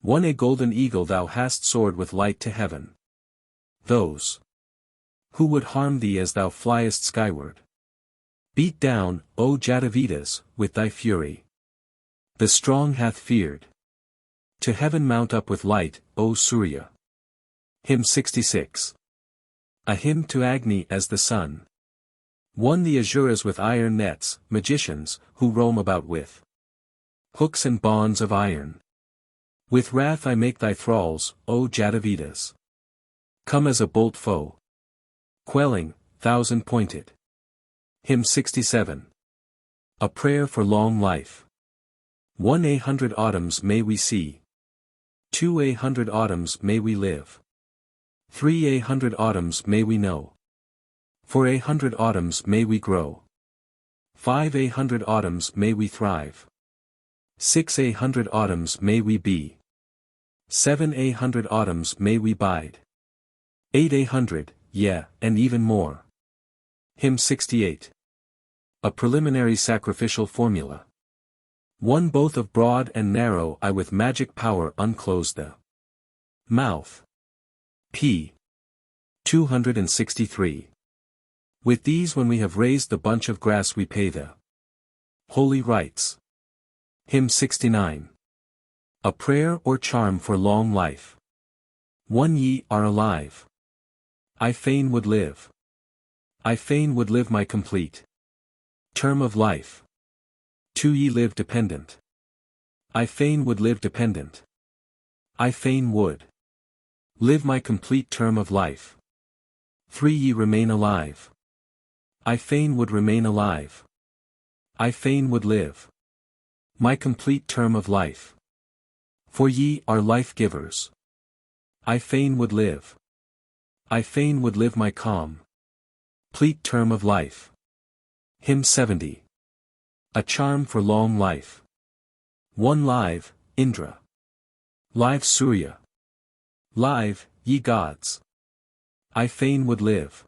1. A golden eagle thou hast soared with light to heaven. Those who would harm thee as thou fliest skyward, beat down, O Jatavedas, with thy fury. The strong hath feared. To heaven mount up with light, O Surya. Hymn 66. A hymn to Agni as the sun. 1. The Asuras with iron nets, magicians, who roam about with hooks and bonds of iron. With wrath I make thy thralls, O Jatavedas. Come as a bolt foe, quelling, thousand-pointed. Hymn 67. A prayer for long life. 1. 100 autumns may we see. 2. 100 autumns may we live. 3. 100 autumns may we know. 4. 100 autumns may we grow. 5. 100 autumns may we thrive. 6. 100 autumns may we be. 7. 100 autumns may we bide. 8. 100, yeah, and even more. Hymn 68. A preliminary sacrificial formula. 1. Both of broad and narrow I with magic power unclose the mouth. P. 263. With these when we have raised the bunch of grass we pay the holy rites. Hymn 69. A prayer or charm for long life. 1. Ye are alive. I fain would live. I fain would live my complete term of life. 2. Ye live dependent. I fain would live dependent. I fain would live my complete term of life. 3. Ye remain alive. I fain would remain alive. I fain would live my complete term of life. For ye are life-givers. I fain would live. I fain would live my calm complete term of life. Hymn 70. A charm for long life. 1. Live, Indra. Live Surya. Live, ye gods. I fain would live.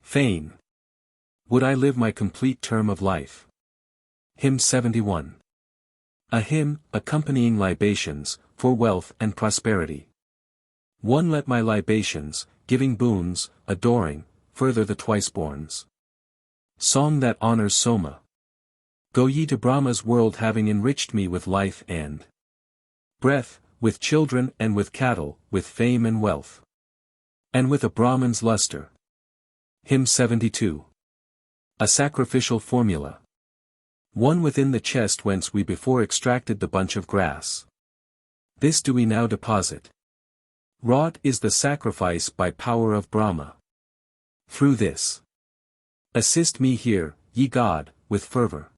Fain would I live my complete term of life. Hymn 71. A hymn, accompanying libations, for wealth and prosperity. 1. Let my libations, giving boons, adoring, further the twice-borns. Song that honors Soma. Go ye to Brahma's world having enriched me with life and breath, with children and with cattle, with fame and wealth. And with a Brahman's luster. Hymn 72. A sacrificial formula. 1. Within the chest whence we before extracted the bunch of grass. This do we now deposit. Wrought is the sacrifice by power of Brahma. Through this, assist me here, ye God, with fervor.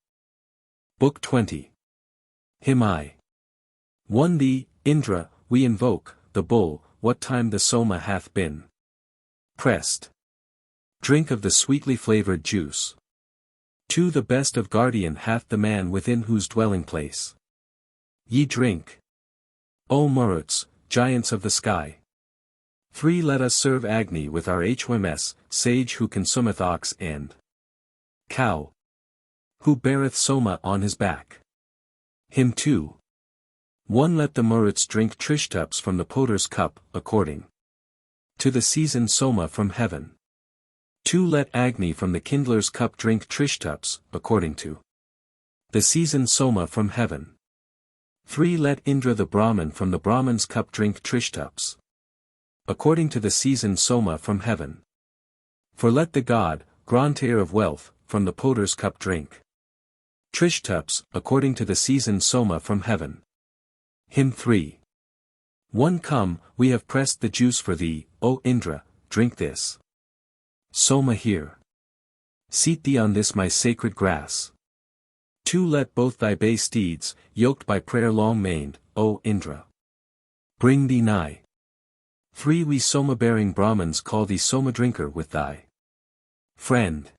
Book 20. Hymn I. 1. Thee, Indra, we invoke, the bull, what time the Soma hath been pressed. Drink of the sweetly flavored juice. 2. The best of guardian hath the man within whose dwelling place. Ye drink. O Maruts, giants of the sky. 3. Let us serve Agni with our HMS, sage who consumeth ox and cow. Who beareth Soma on his back. Hymn 2. 1. Let the Maruts drink Trishtups from the potter's cup, according to the seasoned Soma from heaven. 2. Let Agni from the kindler's cup drink Trishtups, according to the seasoned Soma from heaven. 3. Let Indra the Brahman from the Brahman's cup drink Trishtups, according to the seasoned Soma from heaven. For let the god, grantaire of wealth, from the potter's cup drink Trishtups, according to the seasoned Soma from heaven. Hymn 3. 1. Come, we have pressed the juice for thee, O Indra, drink this. Soma here. Seat thee on this my sacred grass. 2 Let both thy bay steeds, yoked by prayer long-maned, O Indra, bring thee nigh. 3 We Soma-bearing Brahmins call thee Soma-drinker with thy friend.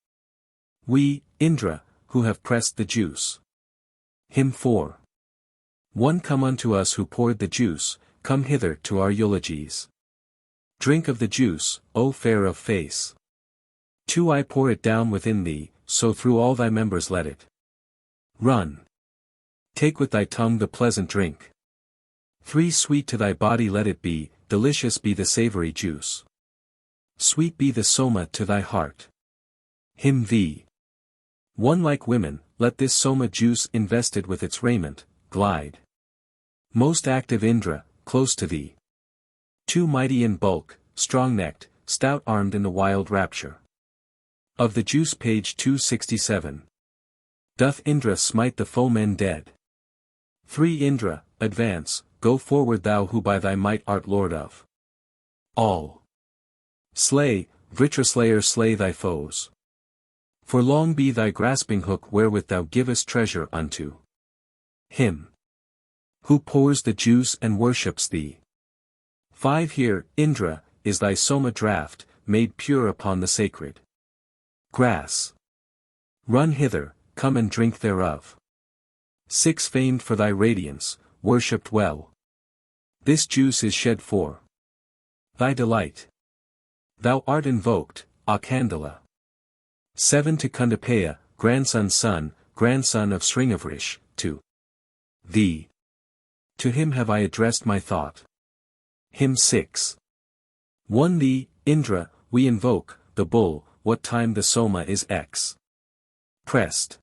We, Indra, who have pressed the juice. Hymn 4. 1 Come unto us who poured the juice, come hither to our eulogies. Drink of the juice, O fair of face. 2 I pour it down within thee, so through all thy members let it run. Take with thy tongue the pleasant drink. 3 Sweet to thy body let it be, delicious be the savory juice. Sweet be the soma to thy heart. Hymn V. 1 Like women, let this soma juice invested with its raiment, glide. Most active Indra, close to thee. 2 Mighty in bulk, strong-necked, stout-armed in the wild rapture of the juice. Page 267. Doth Indra smite the foemen dead? 3 Indra, advance, go forward thou who by thy might art lord of all. Slay, Vritraslayer, slay thy foes. For long be thy grasping hook wherewith thou givest treasure unto him who pours the juice and worships thee. 5 Here, Indra, is thy soma draught, made pure upon the sacred grass. Run hither, come and drink thereof. 6 Famed for thy radiance, worshipped well. This juice is shed for thy delight. Thou art invoked, A Kandala. 7 To Kundapeya, grandson's son, grandson of Sringavrish, to thee. To him have I addressed my thought. Hymn 6. 1 Thee, Indra, we invoke, the bull, what time the soma is pressed.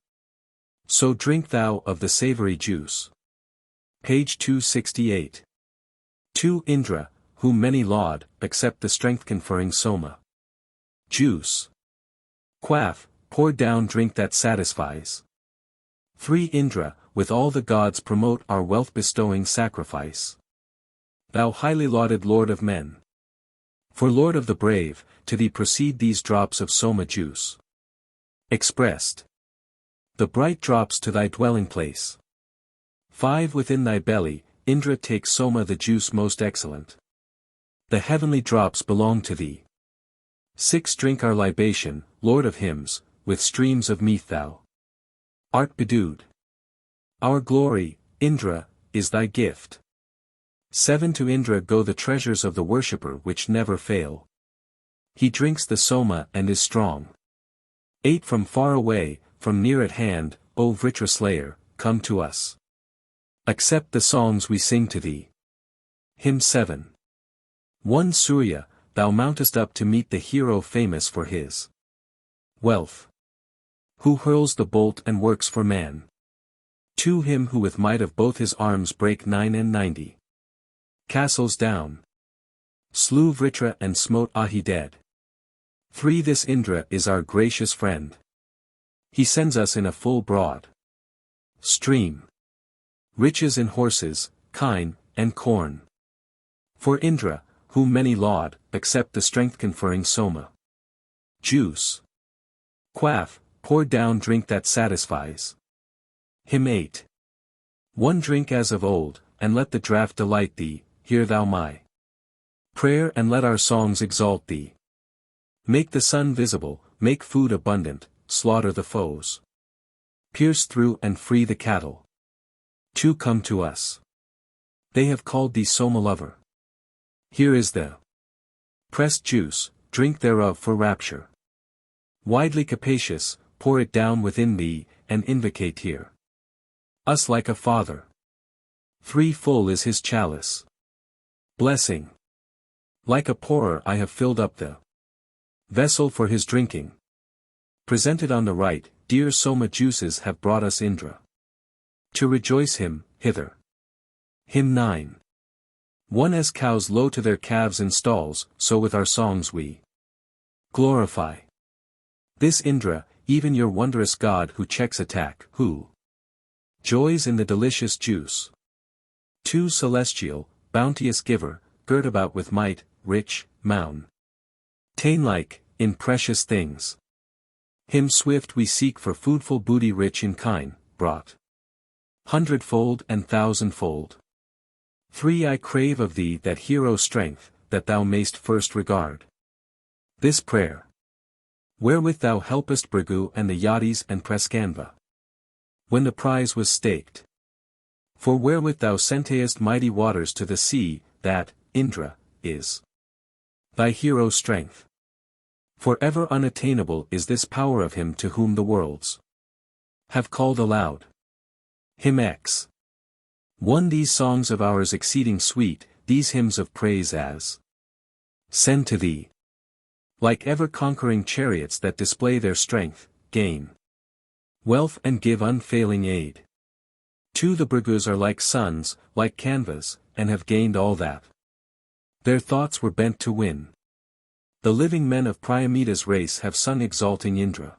So drink thou of the savory juice. Page 268. 2 Indra, whom many laud, accept the strength-conferring soma juice. Quaff, pour down drink that satisfies. 3 Indra, with all the gods promote our wealth-bestowing sacrifice. Thou highly lauded Lord of men. For Lord of the brave, to thee proceed these drops of soma juice. Expressed. The bright drops to thy dwelling place. 5 Within thy belly, Indra takes soma the juice most excellent. The heavenly drops belong to thee. 6 Drink our libation, Lord of hymns, with streams of meath thou art bedewed. Our glory, Indra, is thy gift. 7 To Indra go the treasures of the worshipper which never fail. He drinks the soma and is strong. 8 From far away, from near at hand, O Vritraslayer, come to us. Accept the songs we sing to thee. Hymn 7. 1 Surya, thou mountest up to meet the hero famous for his wealth, who hurls the bolt and works for man. 2 Him who with might of both his arms brake 99 castles down, slew Vritra and smote Ahi dead. 3 This Indra is our gracious friend. He sends us in a full broad stream riches in horses, kine, and corn. For Indra, whom many laud, accept the strength-conferring soma juice. Quaff, pour down drink that satisfies. Hymn 8. 1 Drink as of old, and let the draught delight thee, hear thou my prayer and let our songs exalt thee. Make the sun visible, make food abundant, slaughter the foes. Pierce through and free the cattle. 2 Come to us. They have called thee Soma lover. Here is the pressed juice, drink thereof for rapture. Widely capacious, pour it down within thee, and invocate here us like a father. 3 Full is his chalice. Blessing. Like a pourer I have filled up the vessel for his drinking. Presented on the right, dear soma juices have brought us Indra to rejoice him, hither. Hymn 9. 1 As cows low to their calves in stalls, so with our songs we glorify this Indra, even your wondrous God who checks attack, who joys in the delicious juice. 2 Celestial, bounteous giver, girt about with might, rich, mountain tain-like, in precious things. Him swift we seek for foodful booty rich in kine, brought. Hundredfold and thousandfold. 3 I crave of thee that hero strength, that thou mayst first regard this prayer, wherewith thou helpest Bhrigu and the Yadis and Praskanva, when the prize was staked. For wherewith thou sentest mighty waters to the sea, that, Indra, is thy hero strength. For ever unattainable is this power of him to whom the worlds have called aloud. Hymn X. 1 These songs of ours exceeding sweet, these hymns of praise as send to thee, like ever-conquering chariots that display their strength, gain wealth and give unfailing aid. 2 The Bhrigus are like suns, like canvas, and have gained all that their thoughts were bent to win. The living men of Priamita's race have sung exalting Indra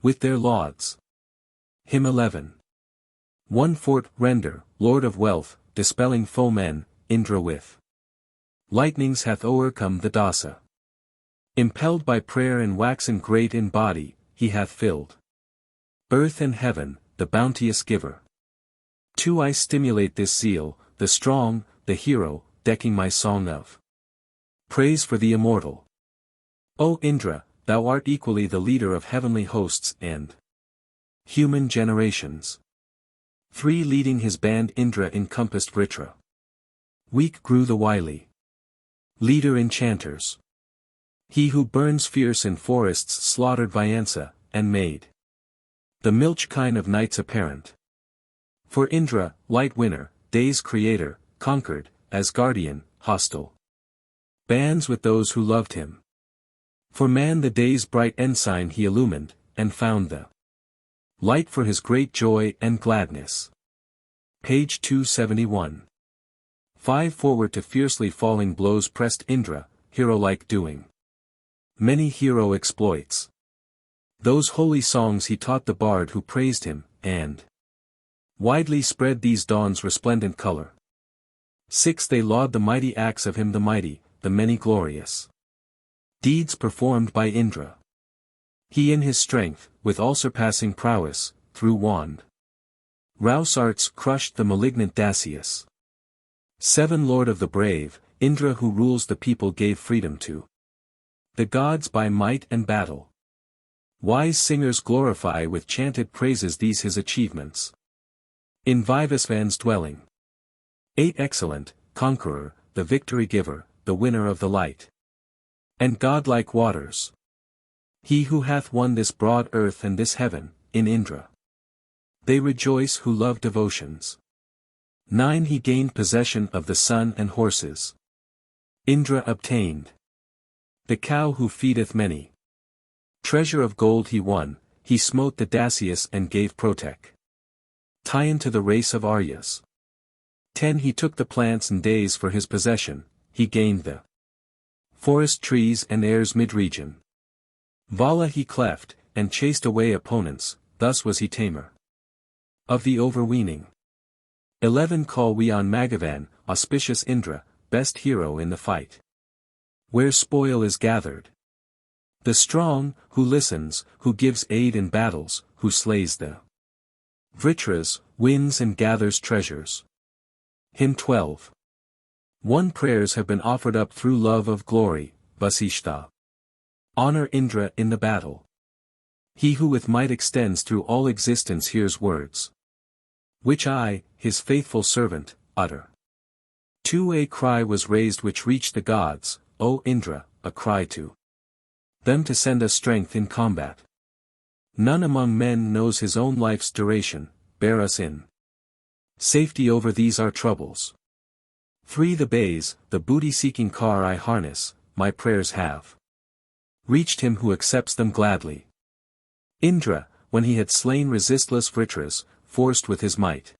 with their lauds. Hymn 11. 1 Fort render, Lord of wealth, dispelling foemen, Indra with lightnings hath o'ercome the Dasa. Impelled by prayer and waxen great in body, he hath filled earth and heaven, the bounteous giver. 2 I stimulate this zeal, the strong, the hero, decking my song of praise for the immortal. O Indra, thou art equally the leader of heavenly hosts and human generations. 3 Leading his band Indra encompassed Vritra. Weak grew the wily leader enchanters. He who burns fierce in forests slaughtered Vyansa, and made the milch kine of nights apparent. For Indra, light winner, day's creator, conquered, as guardian, hostile bands with those who loved him. For man the day's bright ensign he illumined, and found the light for his great joy and gladness. Page 271. 5 Forward to fiercely falling blows pressed Indra, hero-like doing many hero exploits. Those holy songs he taught the bard who praised him, and widely spread these dawn's resplendent color. 6 They laud the mighty acts of him the mighty, the many glorious deeds performed by Indra. He in his strength, with all-surpassing prowess, through wand rouse arts crushed the malignant Dasyus. 7 Lord of the brave, Indra who rules the people gave freedom to the gods by might and battle. Wise singers glorify with chanted praises these his achievements. In Vivasvan's dwelling. 8 Excellent, conqueror, the victory giver, the winner of the light and godlike waters. He who hath won this broad earth and this heaven, in Indra they rejoice who love devotions. 9 He gained possession of the sun and horses. Indra obtained the cow who feedeth many. Treasure of gold he won, he smote the Dasyus and gave Protek Tyan to the race of Aryas. 10 He took the plants and days for his possession, he gained the forest trees and air's mid-region. Vala he cleft, and chased away opponents, thus was he tamer of the overweening. 11 Call we on Magavan, auspicious Indra, best hero in the fight, where spoil is gathered. The strong, who listens, who gives aid in battles, who slays the Vritras, wins and gathers treasures. Hymn 12. 1 Prayers have been offered up through love of glory, Vasishtha. Honor Indra in the battle. He who with might extends through all existence hears words which I, his faithful servant, utter. 2 A cry was raised which reached the gods, O Indra, a cry to them to send us strength in combat. None among men knows his own life's duration, bear us in safety over these our troubles. 3 The bays, the booty-seeking car I harness, my prayers have reached him who accepts them gladly. Indra, when he had slain resistless Vritras, forced with his might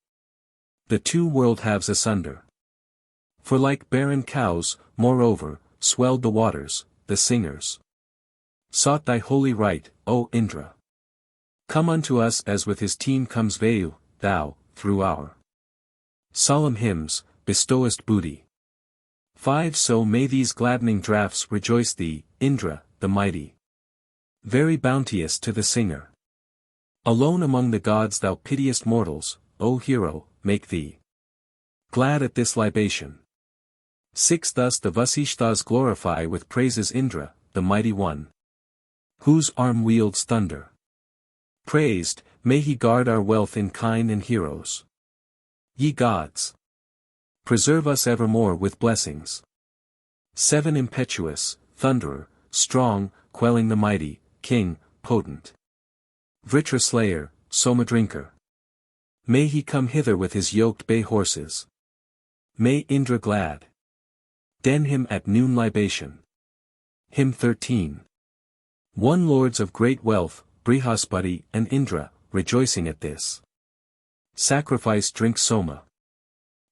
the 2 world halves asunder. For like barren cows, moreover, swelled the waters, the singers sought thy holy right, O Indra. Come unto us as with his team comes Vayu, thou, through our solemn hymns, bestowest booty. 5 So may these gladdening draughts rejoice thee, Indra, the mighty, very bounteous to the singer. Alone among the gods thou pitiest mortals, O hero, make thee glad at this libation. 6 Thus the Vasishthas glorify with praises Indra, the mighty one, whose arm wields thunder. Praised, may he guard our wealth in kine and heroes. Ye gods, preserve us evermore with blessings. 7 Impetuous, thunderer, strong, quelling the mighty, king, potent. Vritra slayer, Soma drinker. May he come hither with his yoked bay horses. May Indra glad den him at noon libation. Hymn 13. 1 Lords of great wealth, Brihaspati and Indra, rejoicing at this sacrifice drink Soma.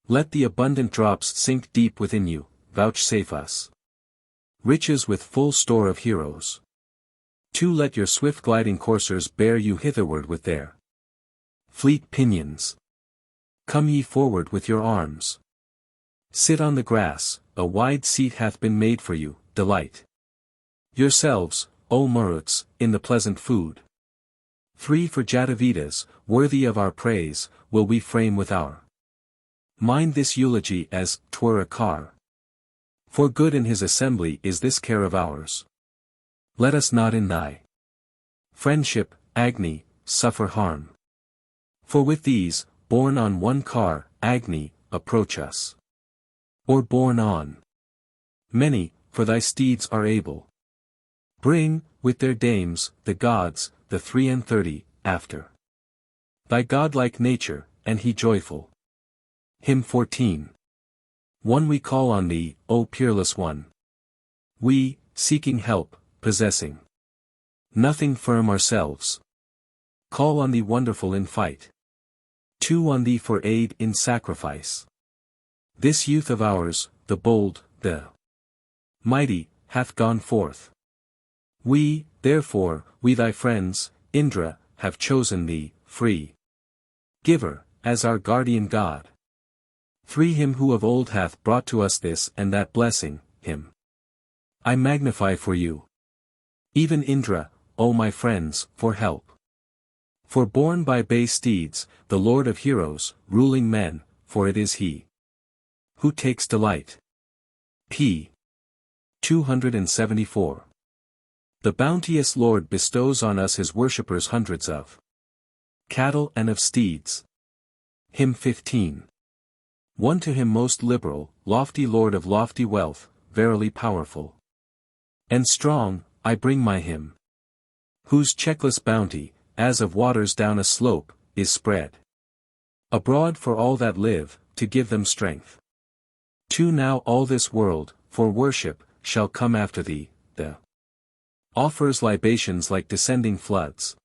Let the abundant drops sink deep within you, vouchsafe us riches with full store of heroes. 2 Let your swift gliding coursers bear you hitherward with their fleet pinions. Come ye forward with your arms. Sit on the grass, a wide seat hath been made for you, delight yourselves, O Maruts, in the pleasant food. 3 For Jatavedas, worthy of our praise, will we frame with our mind this eulogy as 'twere a car. For good in his assembly is this care of ours. Let us not in thy friendship, Agni, suffer harm. For with these, borne on one car, Agni, approach us. Or borne on many, for thy steeds are able. Bring, with their dames, the gods, the 33, after thy godlike nature, and he joyful. Hymn 14. 1 We call on thee, O peerless one. We, seeking help, possessing nothing firm ourselves, call on thee wonderful in fight. 2 On thee for aid in sacrifice. This youth of ours, the bold, the mighty, hath gone forth. We, therefore, we thy friends, Indra, have chosen thee, free giver, as our guardian god. 3 Him who of old hath brought to us this and that blessing, him I magnify for you. Even Indra, O my friends, for help. For borne by bay steeds, the lord of heroes, ruling men, for it is he who takes delight. p. 274. The bounteous Lord bestows on us his worshippers hundreds of cattle and of steeds. Hymn 15. 1 To him most liberal, lofty Lord of lofty wealth, verily powerful and strong, I bring my hymn, whose checkless bounty, as of waters down a slope, is spread abroad for all that live, to give them strength. 2 Now all this world, for worship, shall come after thee, the offers libations like descending floods.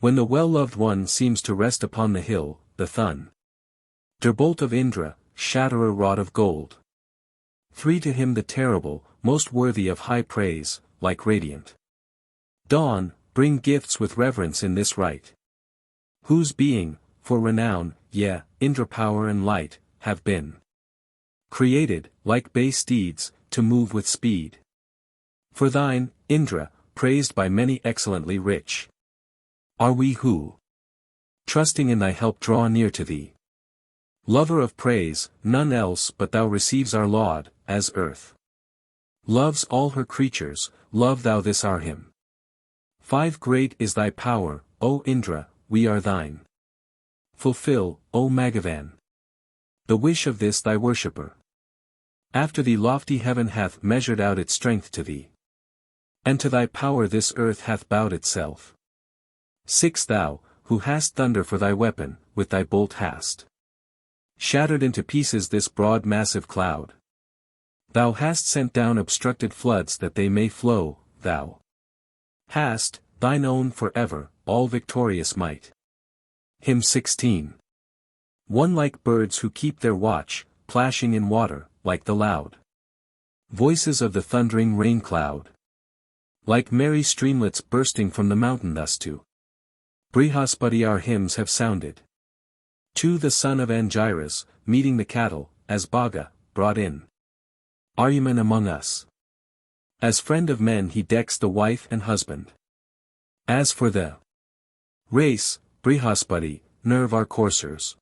When the well-loved one seems to rest upon the hill, the thunderbolt of Indra, shatterer wrought of gold. 3 To him the terrible, most worthy of high praise, like radiant dawn, bring gifts with reverence in this rite. Whose being, for renown, yea, Indra power and light, have been created, like bay steeds, to move with speed. For thine, Indra, praised by many excellently rich, are we who, trusting in thy help draw near to thee. Lover of praise, none else but thou receives our laud, as earth loves all her creatures, love thou this our hymn. 5 Great is thy power, O Indra, we are thine. Fulfill, O Magavan, the wish of this thy worshipper. After thee lofty heaven hath measured out its strength to thee, and to thy power this earth hath bowed itself. 6 Thou, who hast thunder for thy weapon, with thy bolt hast shattered into pieces this broad massive cloud. Thou hast sent down obstructed floods that they may flow, thou hast, thine own for ever, all victorious might. Hymn 16. 1 Like birds who keep their watch, plashing in water, like the loud voices of the thundering rain cloud. Like merry streamlets bursting from the mountain thus to Brihaspati our hymns have sounded. 2 The son of Angiras, meeting the cattle, as Bhaga, brought in Aryaman among us. As friend of men he decks the wife and husband. As for the Race, Brihaspati, nerve our coursers.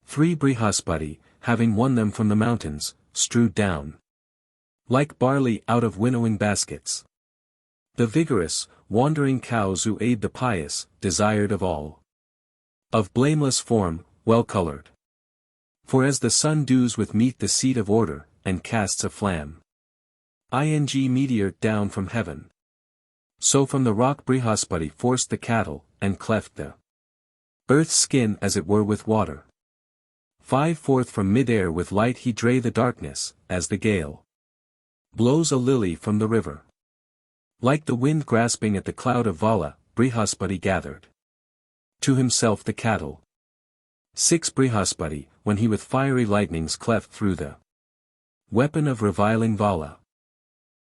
3 Brihaspati, having won them from the mountains, strewed down like barley out of winnowing baskets. The vigorous, wandering cows who aid the pious, desired of all. Of blameless form, well-colored. For as the sun dews with meat the seat of order, and casts a flam. Ing meteor down from heaven. So from the rock Brihaspati forced the cattle, and cleft the earth's skin as it were with water. 5 Forth from mid-air with light he drave the darkness, as the gale blows a lily from the river. Like the wind grasping at the cloud of Vala, Brihaspati gathered to himself the cattle. 6 Brihaspati, when he with fiery lightnings cleft through the weapon of reviling Vala,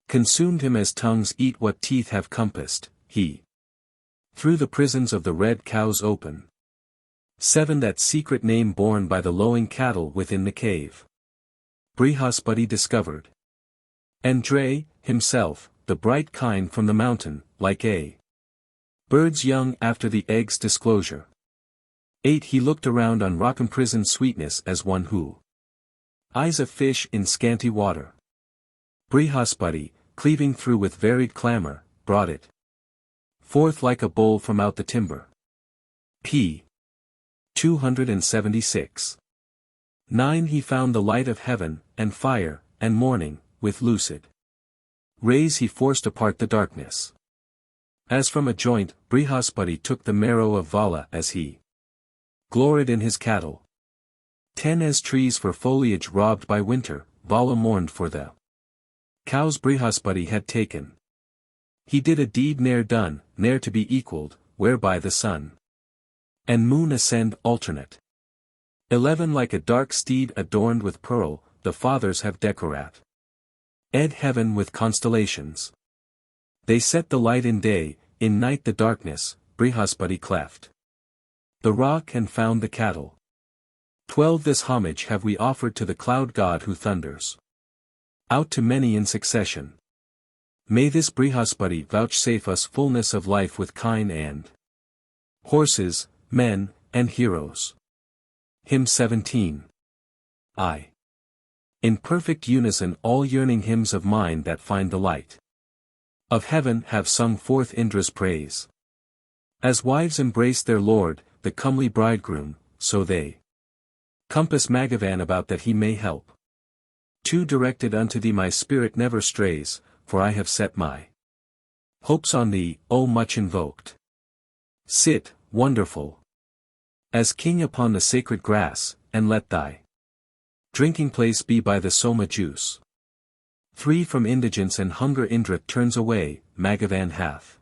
consumed him as tongues eat what teeth have compassed, he through the prisons of the red cows open. 7 That secret name borne by the lowing cattle within the cave, Brihaspati discovered. And Dre, himself, the bright kind from the mountain, like a bird's young after the egg's disclosure. 8 He looked around on rock-imprisoned sweetness as one who eyes a fish in scanty water. Brihaspati, cleaving through with varied clamor, brought it forth like a bowl from out the timber. p. 276. 9 He found the light of heaven, and fire, and morning, with lucid rays he forced apart the darkness. As from a joint, Brihaspati took the marrow of Vala as he gloried in his cattle. 10 As trees for foliage robbed by winter, Vala mourned for the cows Brihaspati had taken. He did a deed ne'er done, ne'er to be equalled, whereby the sun and moon ascend alternate. 11 Like a dark steed adorned with pearl, the fathers have decorat ed heaven with constellations. They set the light in day, in night the darkness, Brihaspati cleft the rock and found the cattle. 12 This homage have we offered to the cloud god who thunders out to many in succession. May this Brihaspati vouchsafe us fullness of life with kine and horses, men, and heroes. Hymn 17. I. In perfect unison all yearning hymns of mine that find the light of heaven have sung forth Indra's praise. As wives embrace their lord, the comely bridegroom, so they compass Magavan about that he may help. 2 Directed unto thee my spirit never strays, for I have set my hopes on thee, O much invoked. Sit, wonderful, as king upon the sacred grass, and let thy drinking place be by the soma juice. 3 From indigence and hunger Indra turns away, Magavan hath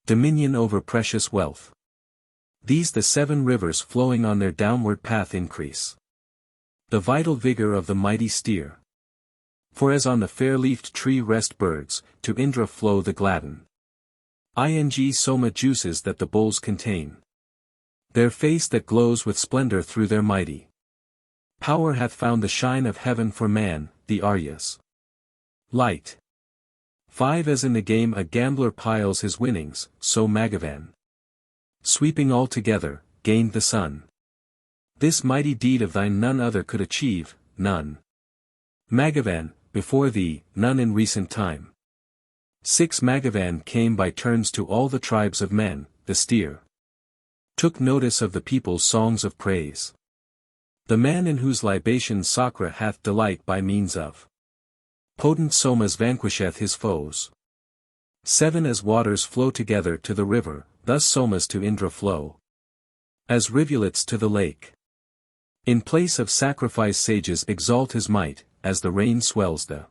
dominion over precious wealth. These the 7 rivers flowing on their downward path increase the vital vigor of the mighty steer. For as on the fair-leafed tree rest birds, to Indra flow the gladden ing soma juices that the bowls contain. Their face that glows with splendor through their mighty power hath found the shine of heaven for man, the Arya's light. 5 As in the game a gambler piles his winnings, so Magavan, sweeping all together, gained the sun. This mighty deed of thine none other could achieve, none. Magavan, before thee, none in recent time. 6 Magavan came by turns to all the tribes of men, the steer took notice of the people's songs of praise. The man in whose libations Sakra hath delight by means of potent somas vanquisheth his foes. 7 As waters flow together to the river, thus somas to Indra flow as rivulets to the lake. In place of sacrifice sages exalt his might, as the rain swells the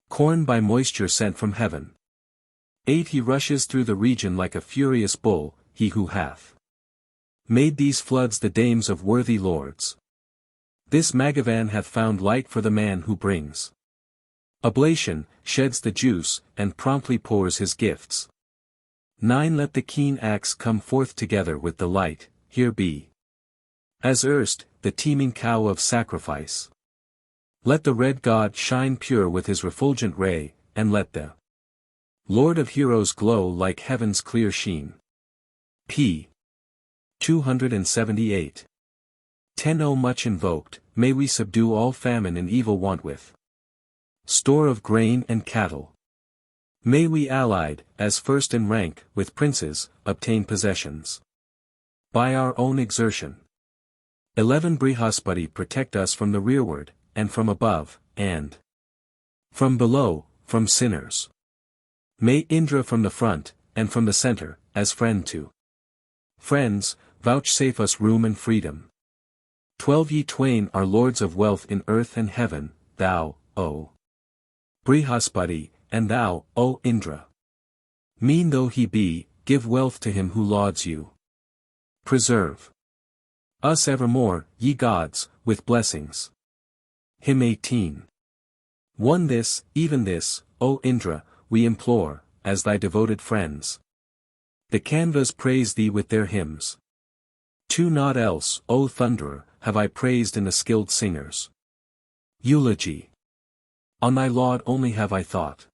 corn by moisture sent from heaven. 8 He rushes through the region like a furious bull, he who hath made these floods the dames of worthy lords. This Magavan hath found light for the man who brings oblation, sheds the juice, and promptly pours his gifts. 9 Let the keen axe come forth together with the light, here be as erst, the teeming cow of sacrifice. Let the red god shine pure with his refulgent ray, and let the Lord of heroes glow like heaven's clear sheen. p. 278. 10 O much invoked, may we subdue all famine and evil want with store of grain and cattle. May we allied, as first in rank, with princes, obtain possessions by our own exertion. 11 Brihaspati protect us from the rearward, and from above, and from below, from sinners. May Indra from the front, and from the center, as friend to friends, vouchsafe us room and freedom. 12 Ye twain are lords of wealth in earth and heaven, thou, O Brihaspati, and thou, O Indra. Mean though he be, give wealth to him who lauds you. Preserve us evermore, ye gods, with blessings. Hymn 18. 1 This, even this, O Indra, we implore, as thy devoted friends. The Kanvas praise thee with their hymns. 2 Naught else, O Thunderer, have I praised in the skilled singers' eulogy. On thy laud only have I thought.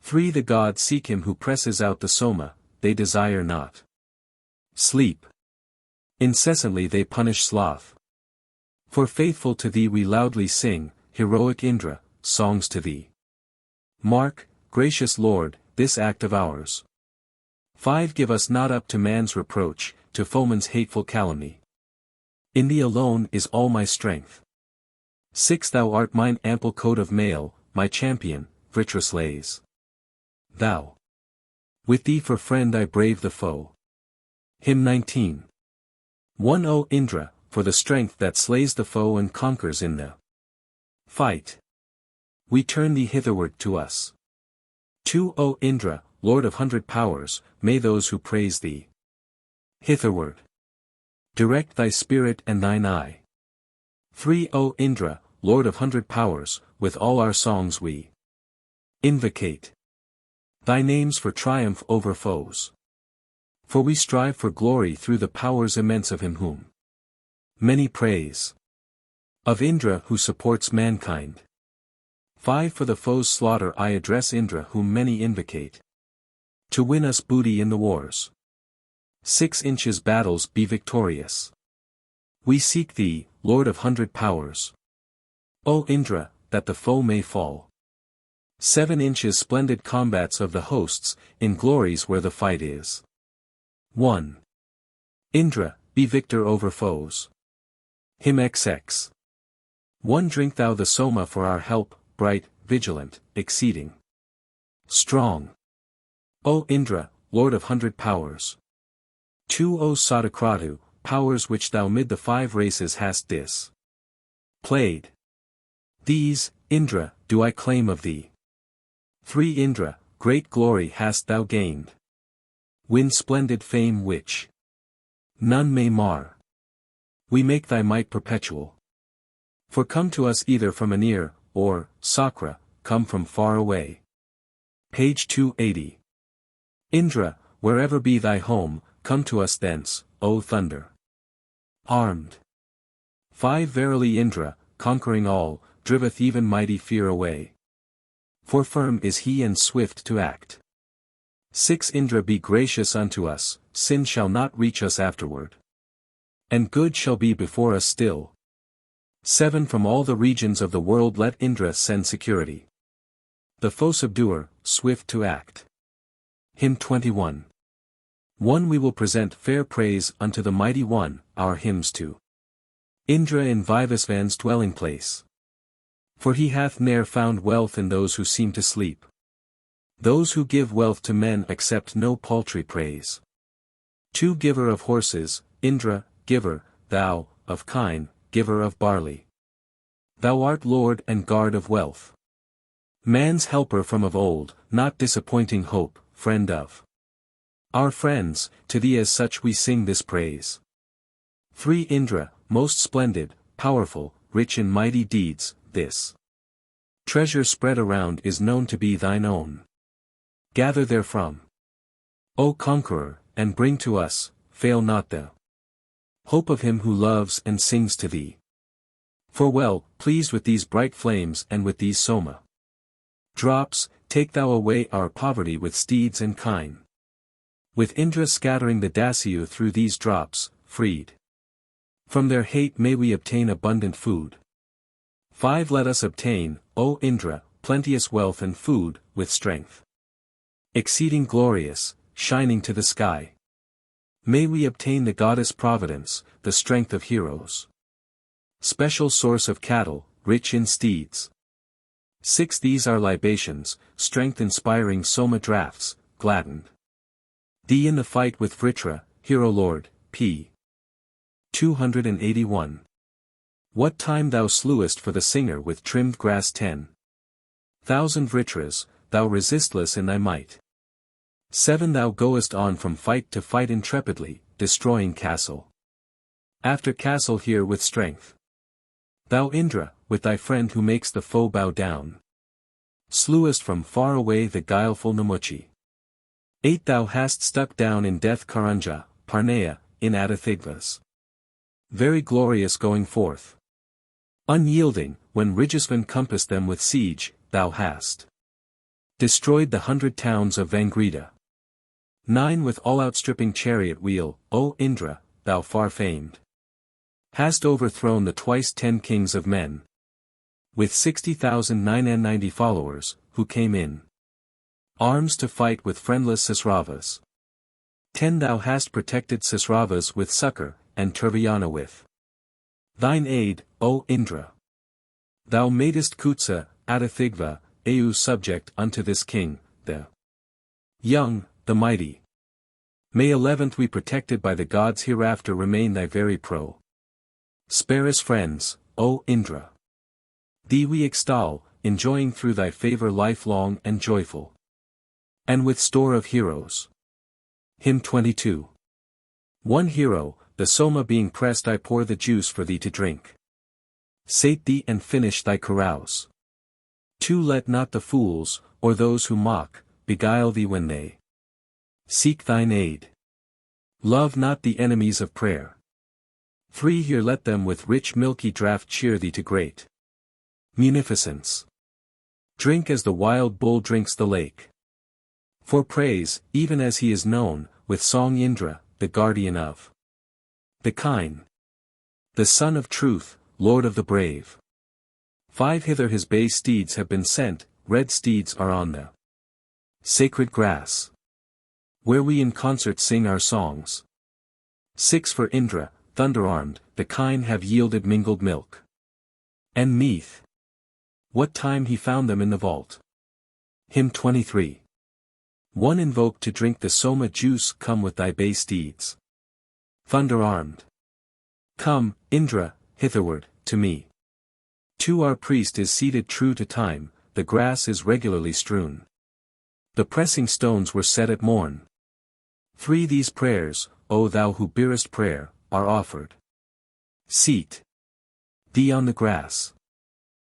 3 The gods seek him who presses out the soma, they desire not sleep. Incessantly they punish sloth. For faithful to thee we loudly sing, heroic Indra, songs to thee. Mark, gracious Lord, this act of ours. 5 Give us not up to man's reproach, to foeman's hateful calumny. In thee alone is all my strength. 6 Thou art mine ample coat of mail, my champion, Vritra's lays. Thou. With thee for friend I brave the foe. Hymn 19. 1 O Indra, for the strength that slays the foe and conquers in the fight. We turn thee hitherward to us. 2 O Indra, Lord of 100 powers, may those who praise thee hitherward direct thy spirit and thine eye. 3 O Indra, Lord of 100 powers, with all our songs we invocate thy names for triumph over foes. For we strive for glory through the powers immense of him whom many praise. Of Indra who supports mankind. 5 For the foe's slaughter I address Indra whom many invocate. To win us booty in the wars. 6 Inches battles be victorious. We seek thee, Lord of 100 powers. O Indra, that the foe may fall. 7 Inches splendid combats of the hosts, in glories where the fight is. 1. Indra, be victor over foes. Hymn XX. 1 Drink thou the soma for our help, bright, vigilant, exceeding strong. O Indra, Lord of 100 powers. 2 O Sadakratu, powers which thou mid the 5 races hast displayed. These, Indra, do I claim of thee. 3 Indra, great glory hast thou gained. Win splendid fame which none may mar. We make thy might perpetual. For come to us either from near, or, Sakra, come from far away. Page 280. Indra, wherever be thy home, come to us thence, O thunder. Armed. 5 Verily Indra, conquering all, driveth even mighty fear away. For firm is he and swift to act. 6 Indra be gracious unto us, sin shall not reach us afterward. And good shall be before us still. 7 From all the regions of the world let Indra send security. The foe subduer, swift to act. Hymn 21. 1 We will present fair praise unto the Mighty One, our hymns to Indra in Vivasvan's dwelling place. For he hath ne'er found wealth in those who seem to sleep. Those who give wealth to men accept no paltry praise. 2 Giver of horses, Indra, giver, thou, of kine, giver of barley. Thou art Lord and guard of wealth. Man's helper from of old, not disappointing hope, friend of our friends, to thee as such we sing this praise. 3 Indra, most splendid, powerful, rich in mighty deeds, this treasure spread around is known to be thine own. Gather therefrom, O conqueror, and bring to us, fail not the hope of him who loves and sings to thee. For well, pleased with these bright flames and with these soma drops, take thou away our poverty with steeds and kine. With Indra scattering the Dasyu through these drops, freed. From their hate may we obtain abundant food. 5. Let us obtain, O Indra, plenteous wealth and food, with strength exceeding glorious, shining to the sky. May we obtain the goddess Providence, the strength of heroes. Special source of cattle, rich in steeds. 6. These are libations, strength-inspiring Soma draughts, gladdened thee in the fight with Vritra, hero lord, p. 281. What time thou slewest for the singer with trimmed grass 10,000 Vritras, thou resistless in thy might. 7. Thou goest on from fight to fight intrepidly, destroying castle after castle here with strength. Thou Indra, with thy friend who makes the foe bow down, slewest from far away the guileful Namuchi. 8. Thou hast stuck down in death Karanja, Parnea, in Adathigvas. Very glorious going forth. Unyielding, when Rigisvan compassed them with siege, thou hast destroyed the 100 towns of Vangrida. 9. With all outstripping chariot wheel, O Indra, thou far famed, hast overthrown the twice 10 kings of men. With 60,990 followers, who came in arms to fight with friendless Sisravas. 10. Thou hast protected Sisravas with succor, and Turvayana with thine aid, O Indra. Thou madest Kutsa, Adathigva, Au subject unto this king, the young, the mighty. May 11th we protected by the gods hereafter remain thy very prosperous friends, O Indra. Thee we extol, enjoying through thy favor lifelong and joyful, and with store of heroes. Hymn 22. 1 Hero, the Soma being pressed I pour the juice for thee to drink. Sate thee and finish thy carouse. 2 Let not the fools, or those who mock, beguile thee when they seek thine aid. Love not the enemies of prayer. 3 Here let them with rich milky draught cheer thee to great munificence. Drink as the wild bull drinks the lake. For praise, even as he is known, with song Indra, the guardian of the kine, the son of truth, lord of the brave. 5 Hither his bay steeds have been sent, red steeds are on the sacred grass, where we in concert sing our songs. 6 For Indra, thunder-armed, the kine have yielded mingled milk and meath. What time he found them in the vault. Hymn 23. 1 Invoke to drink the Soma juice, come with thy bay steeds. Thunder-armed. Come, Indra, hitherward, to me. 2 Our priest is seated true to time, the grass is regularly strewn. The pressing stones were set at morn. 3 These prayers, O thou who bearest prayer, are offered. Seat thee on the grass.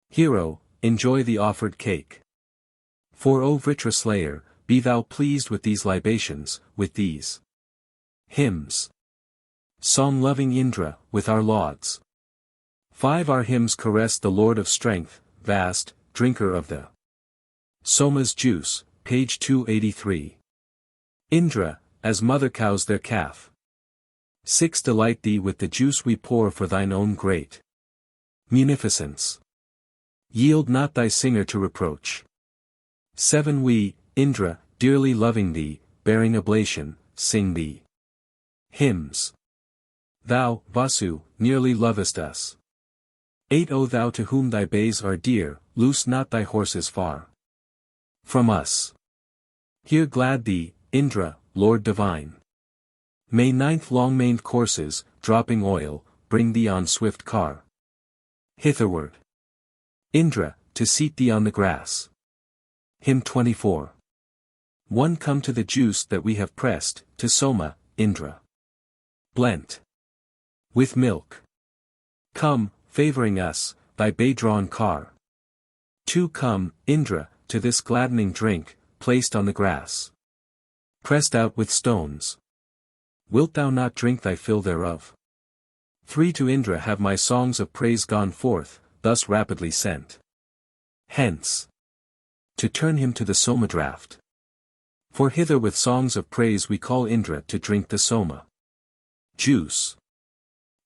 Hero, enjoy the offered cake. 4 O Vritra slayer, be thou pleased with these libations, with these hymns. Song-loving Indra, with our lauds. 5 Our hymns caress the Lord of strength, vast, drinker of the Soma's juice, page 283. Indra, as mother cows their calf. 6 Delight thee with the juice we pour for thine own great munificence. Yield not thy singer to reproach. 7 We, Indra, dearly loving thee, bearing oblation, sing thee hymns. Thou, Vasu, nearly lovest us. 8 O thou to whom thy bays are dear, loose not thy horses far from us. Here glad thee, Indra, Lord divine. May 9th long-maned coursers, dropping oil, bring thee on swift car hitherward. Indra, to seat thee on the grass. Hymn 24. 1 Come to the juice that we have pressed, to Soma, Indra, blent with milk. Come, favoring us, thy bay-drawn car. 2 Come, Indra, to this gladdening drink, placed on the grass, pressed out with stones. Wilt thou not drink thy fill thereof? 3 To Indra have my songs of praise gone forth, thus rapidly sent hence, to turn him to the Soma draught. For hither with songs of praise we call Indra to drink the soma juice.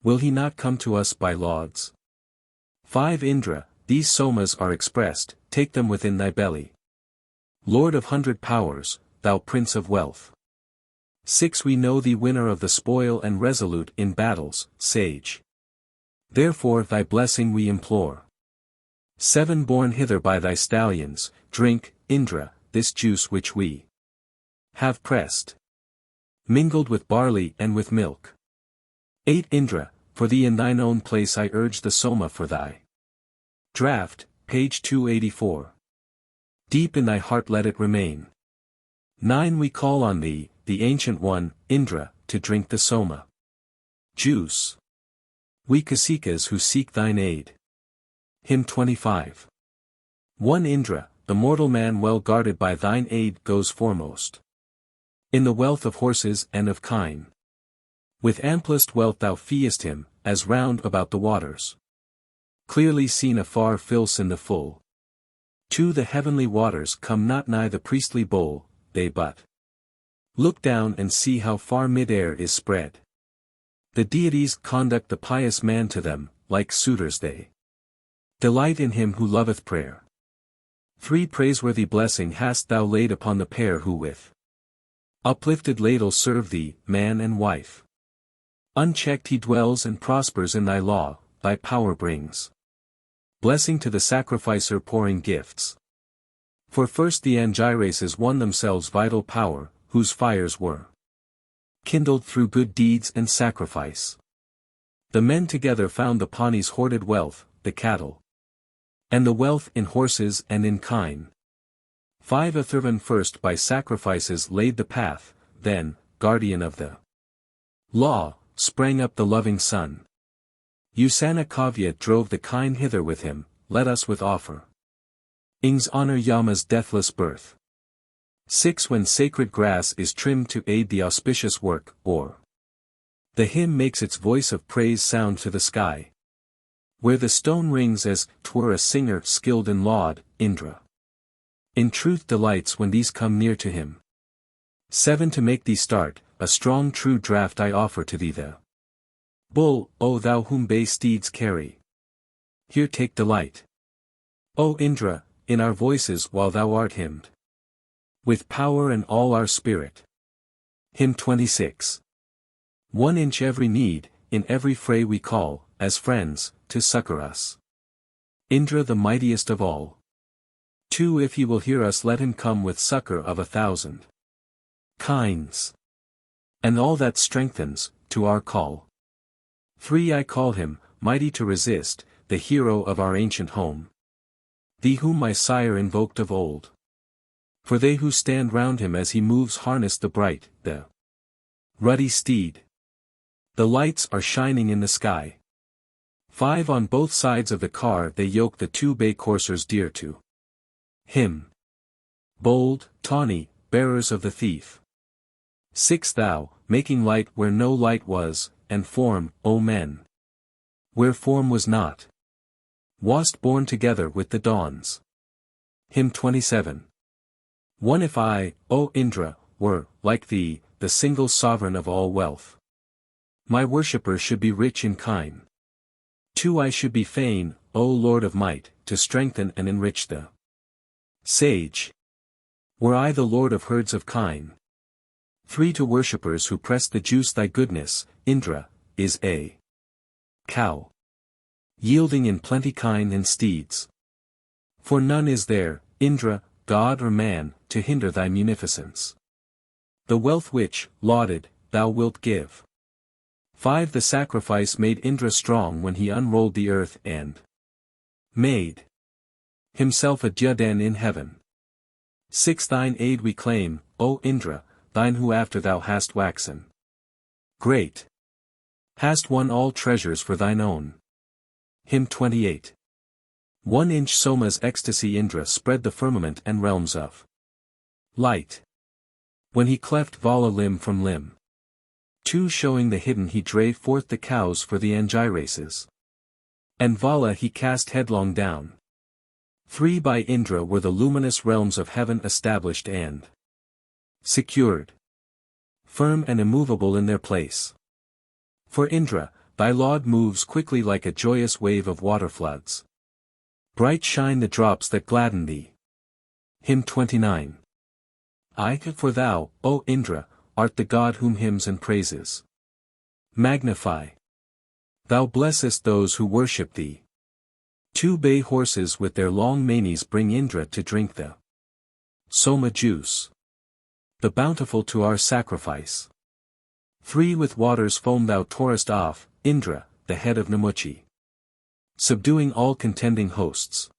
Will he not come to us by lauds? 5 Indra, these somas are expressed, take them within thy belly. Lord of 100 powers, thou prince of wealth. 6 We know thee winner of the spoil and resolute in battles, sage. Therefore thy blessing we implore. 7 Borne hither by thy stallions, drink, Indra, this juice which we have pressed, mingled with barley and with milk. 8 Indra, for thee in thine own place I urge the soma for thy draught, page 284. Deep in thy heart let it remain. 9 We call on thee, the Ancient One, Indra, to drink the soma juice. We Kasikas who seek thine aid. Hymn 25. 1 Indra, the mortal man well guarded by thine aid goes foremost. In the wealth of horses and of kine. With amplest wealth thou feest him, as round about the waters. Clearly seen afar fills in the full. To the heavenly waters come not nigh the priestly bowl, they but look down and see how far mid-air is spread. The deities conduct the pious man to them, like suitors they delight in him who loveth prayer. 3 Praiseworthy blessing hast thou laid upon the pair who with uplifted ladle serve thee, man and wife. Unchecked he dwells and prospers in thy law, thy power brings blessing to the sacrificer pouring gifts. For first the Angiraces won themselves vital power, whose fires were kindled through good deeds and sacrifice. The men together found the Pawnees hoarded wealth, the cattle, and the wealth in horses and in kine. 5 Atharvan first by sacrifices laid the path, then, guardian of the law, sprang up the loving sun. Usana Kavya drove the kine hither with him, let us with offer ings honor Yama's deathless birth. 6 When sacred grass is trimmed to aid the auspicious work, or the hymn makes its voice of praise sound to the sky. Where the stone rings as 'twere a singer skilled in laud, Indra in truth delights when these come near to him. 7 To make thee start, a strong true draught I offer to thee the bull, O thou whom bay steeds carry. Here take delight, O Indra, in our voices while thou art hymned with power and all our spirit. Hymn 26. 1 Inch every need, in every fray we call, as friends, to succor us. Indra the mightiest of all. 2 If he will hear us let him come with succor of 1,000 kinds. And all that strengthens, to our call. 3 I call him, mighty to resist, the hero of our ancient home. Thee whom my sire invoked of old. For they who stand round him as he moves harness the bright, the ruddy steed. The lights are shining in the sky. 5 On both sides of the car they yoke the 2 bay coursers dear to him. Bold, tawny, bearers of the thief. 6 Thou, making light where no light was, and form, O men, where form was not, wast born together with the dawns. Hymn 27. 1 If I, O Indra, were, like thee, the single sovereign of all wealth, my worshipper should be rich in kine. 2 I should be fain, O Lord of might, to strengthen and enrich the sage. Were I the lord of herds of kine. 3 To worshippers who press the juice thy goodness, Indra, is a cow, yielding in plenty kine and steeds. For none is there, Indra, god or man, to hinder thy munificence. The wealth which, lauded, thou wilt give. 5 The sacrifice made Indra strong when he unrolled the earth and made himself a Jyadan in heaven. 6 Thine aid we claim, O Indra, thine who after thou hast waxen great, hast won all treasures for thine own. Hymn 28. 1 Inch Soma's ecstasy Indra spread the firmament and realms of light, when he cleft Vala limb from limb. 2 Showing the hidden he drave forth the cows for the Angiraces, and Vala he cast headlong down. 3 By Indra were the luminous realms of heaven established and secured, firm and immovable in their place. For Indra, thy laud moves quickly like a joyous wave of waterfloods. Bright shine the drops that gladden thee. Hymn 29. For thou, O Indra, art the god whom hymns and praises magnify. Thou blessest those who worship thee. 2 bay horses with their long manes bring Indra to drink the soma juice, the bountiful to our sacrifice. 3 with waters foam thou torest off, Indra, the head of Namuchi, subduing all contending hosts.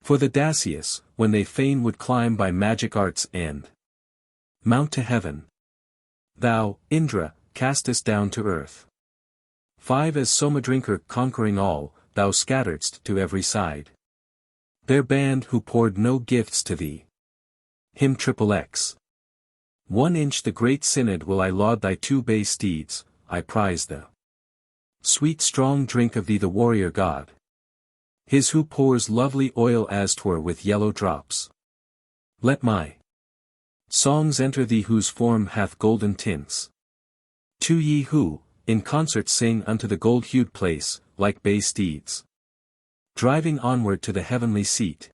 For the Dasyas, when they fain would climb by magic arts and mount to heaven, thou, Indra, castest down to earth. 5 as Somadrinker conquering all, thou scatteredst to every side their band who poured no gifts to thee. Hymn XXX. 1 inch the great synod will I laud thy 2 bay steeds, I prize the sweet strong drink of thee the warrior god. His who pours lovely oil as 'twere with yellow drops. Let my songs enter thee whose form hath golden tints. 2 ye who, in concert sing unto the gold-hued place, like bay steeds, driving onward to the heavenly seat.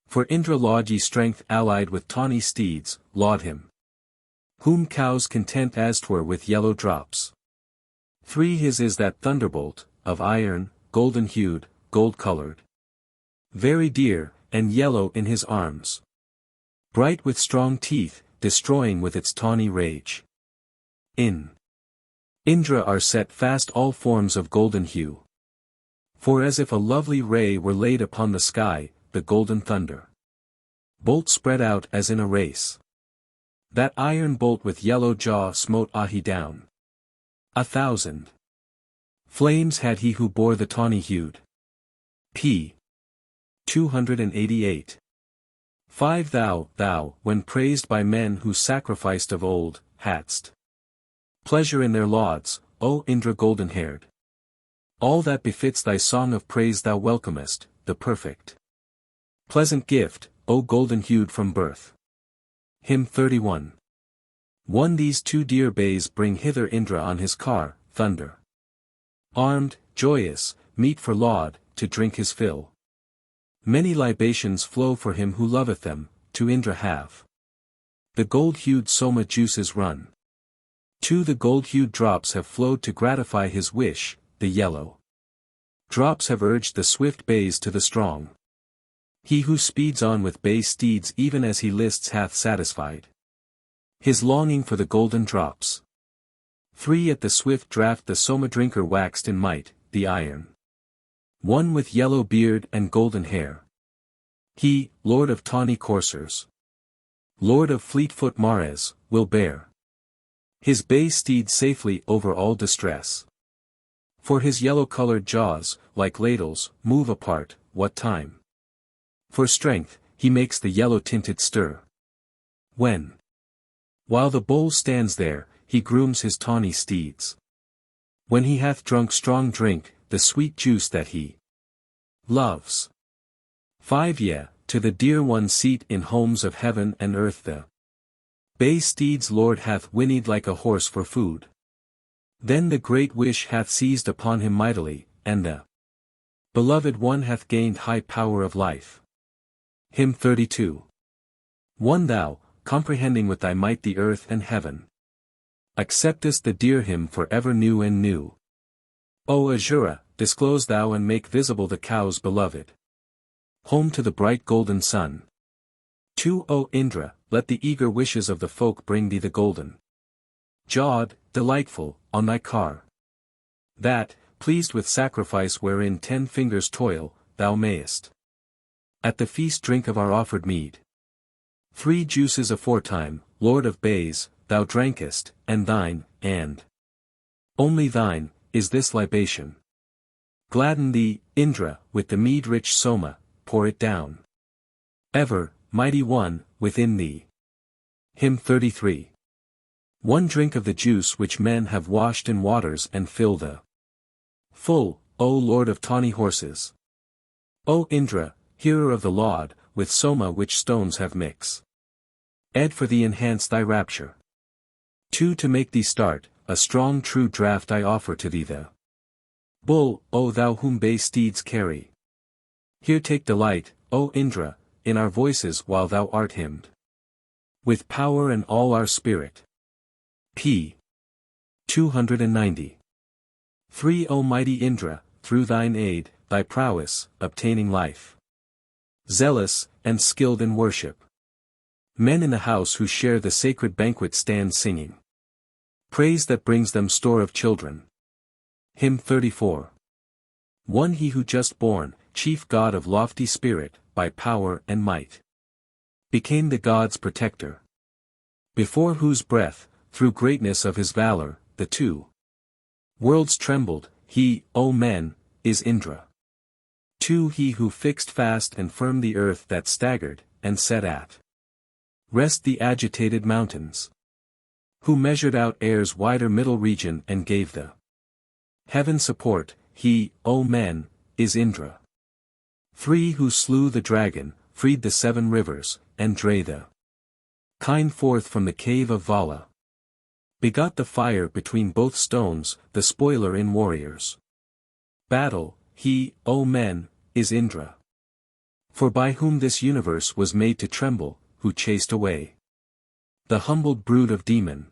For Indra laud ye strength allied with tawny steeds, laud him, whom cows content as 'twere with yellow drops. 3 his is that thunderbolt, of iron, golden-hued, gold-colored, very dear, and yellow in his arms, bright with strong teeth, destroying with its tawny rage. In Indra are set fast all forms of golden hue. For as if a lovely ray were laid upon the sky, the golden thunder bolt spread out as in a race. That iron bolt with yellow jaw smote Ahi down. 1,000 flames had he who bore the tawny-hued. p. 288. 5 thou, when praised by men who sacrificed of old, hadst pleasure in their lauds, O Indra golden-haired. All that befits thy song of praise thou welcomest, the perfect pleasant gift, O golden-hued from birth. Hymn 31. 1 these 2 dear bays bring hither Indra on his car, thunder armed, joyous, meet for laud, to drink his fill. Many libations flow for him who loveth them, to Indra have the gold-hued soma juices run. 2 the gold-hued drops have flowed to gratify his wish, the yellow drops have urged the swift bays to the strong. He who speeds on with bay steeds even as he lists hath satisfied his longing for the golden drops. 3 at the swift draught the Somadrinker waxed in might, the iron 1 with yellow beard and golden hair. He, lord of tawny coursers, lord of fleet-foot mares, will bear his bay steed safely over all distress. For his yellow-colored jaws, like ladles, move apart, what time? For strength, he makes the yellow-tinted stir. When, while the bowl stands there, he grooms his tawny steeds. When he hath drunk strong drink, the sweet juice that he loves. 5 to the dear one seat in homes of heaven and earth the bay steed's lord hath whinnied like a horse for food. Then the great wish hath seized upon him mightily, and the beloved one hath gained high power of life. Hymn 32. 1 thou, comprehending with thy might the earth and heaven, acceptest the dear hymn for ever new and new. O Azura, disclose thou and make visible the cow's beloved home to the bright golden sun. 2 O Indra, let the eager wishes of the folk bring thee the golden jawed, delightful, on thy car, that, pleased with sacrifice wherein 10 fingers toil, thou mayest at the feast drink of our offered mead. 3 juices aforetime, lord of bays, thou drankest, and thine, and only thine, is this libation. Gladden thee, Indra, with the mead-rich soma, pour it down ever, mighty one, within thee. Hymn 33. 1 drink of the juice which men have washed in waters and fill the full, O lord of tawny horses. O Indra, hearer of the laud, with soma which stones have mixed. Ed for thee enhance thy rapture. 2 To make thee start, a strong true draught I offer to thee the bull, O thou whom bay steeds carry. Here take delight, O Indra, in our voices while thou art hymned. With power and all our spirit. p. 290. 3 O mighty Indra, through thine aid, thy prowess, obtaining life. Zealous, and skilled in worship. Men in the house who share the sacred banquet stand singing praise that brings them store of children. Hymn 34. 1 He who just born, chief god of lofty spirit, by power and might, became the god's protector. Before whose breath, through greatness of his valor, the 2 worlds trembled, he, O men, is Indra. 2 He who fixed fast and firm the earth that staggered, and set at rest the agitated mountains. Who measured out air's wider middle region and gave the heaven support, he, O men, is Indra. 3 Who slew the dragon, freed the 7 rivers, and drave the kine forth from the cave of Vala. Begot the fire between both stones, the spoiler in warriors' battle, he, O men, is Indra. For by whom this universe was made to tremble, who chased away the humbled brood of demon.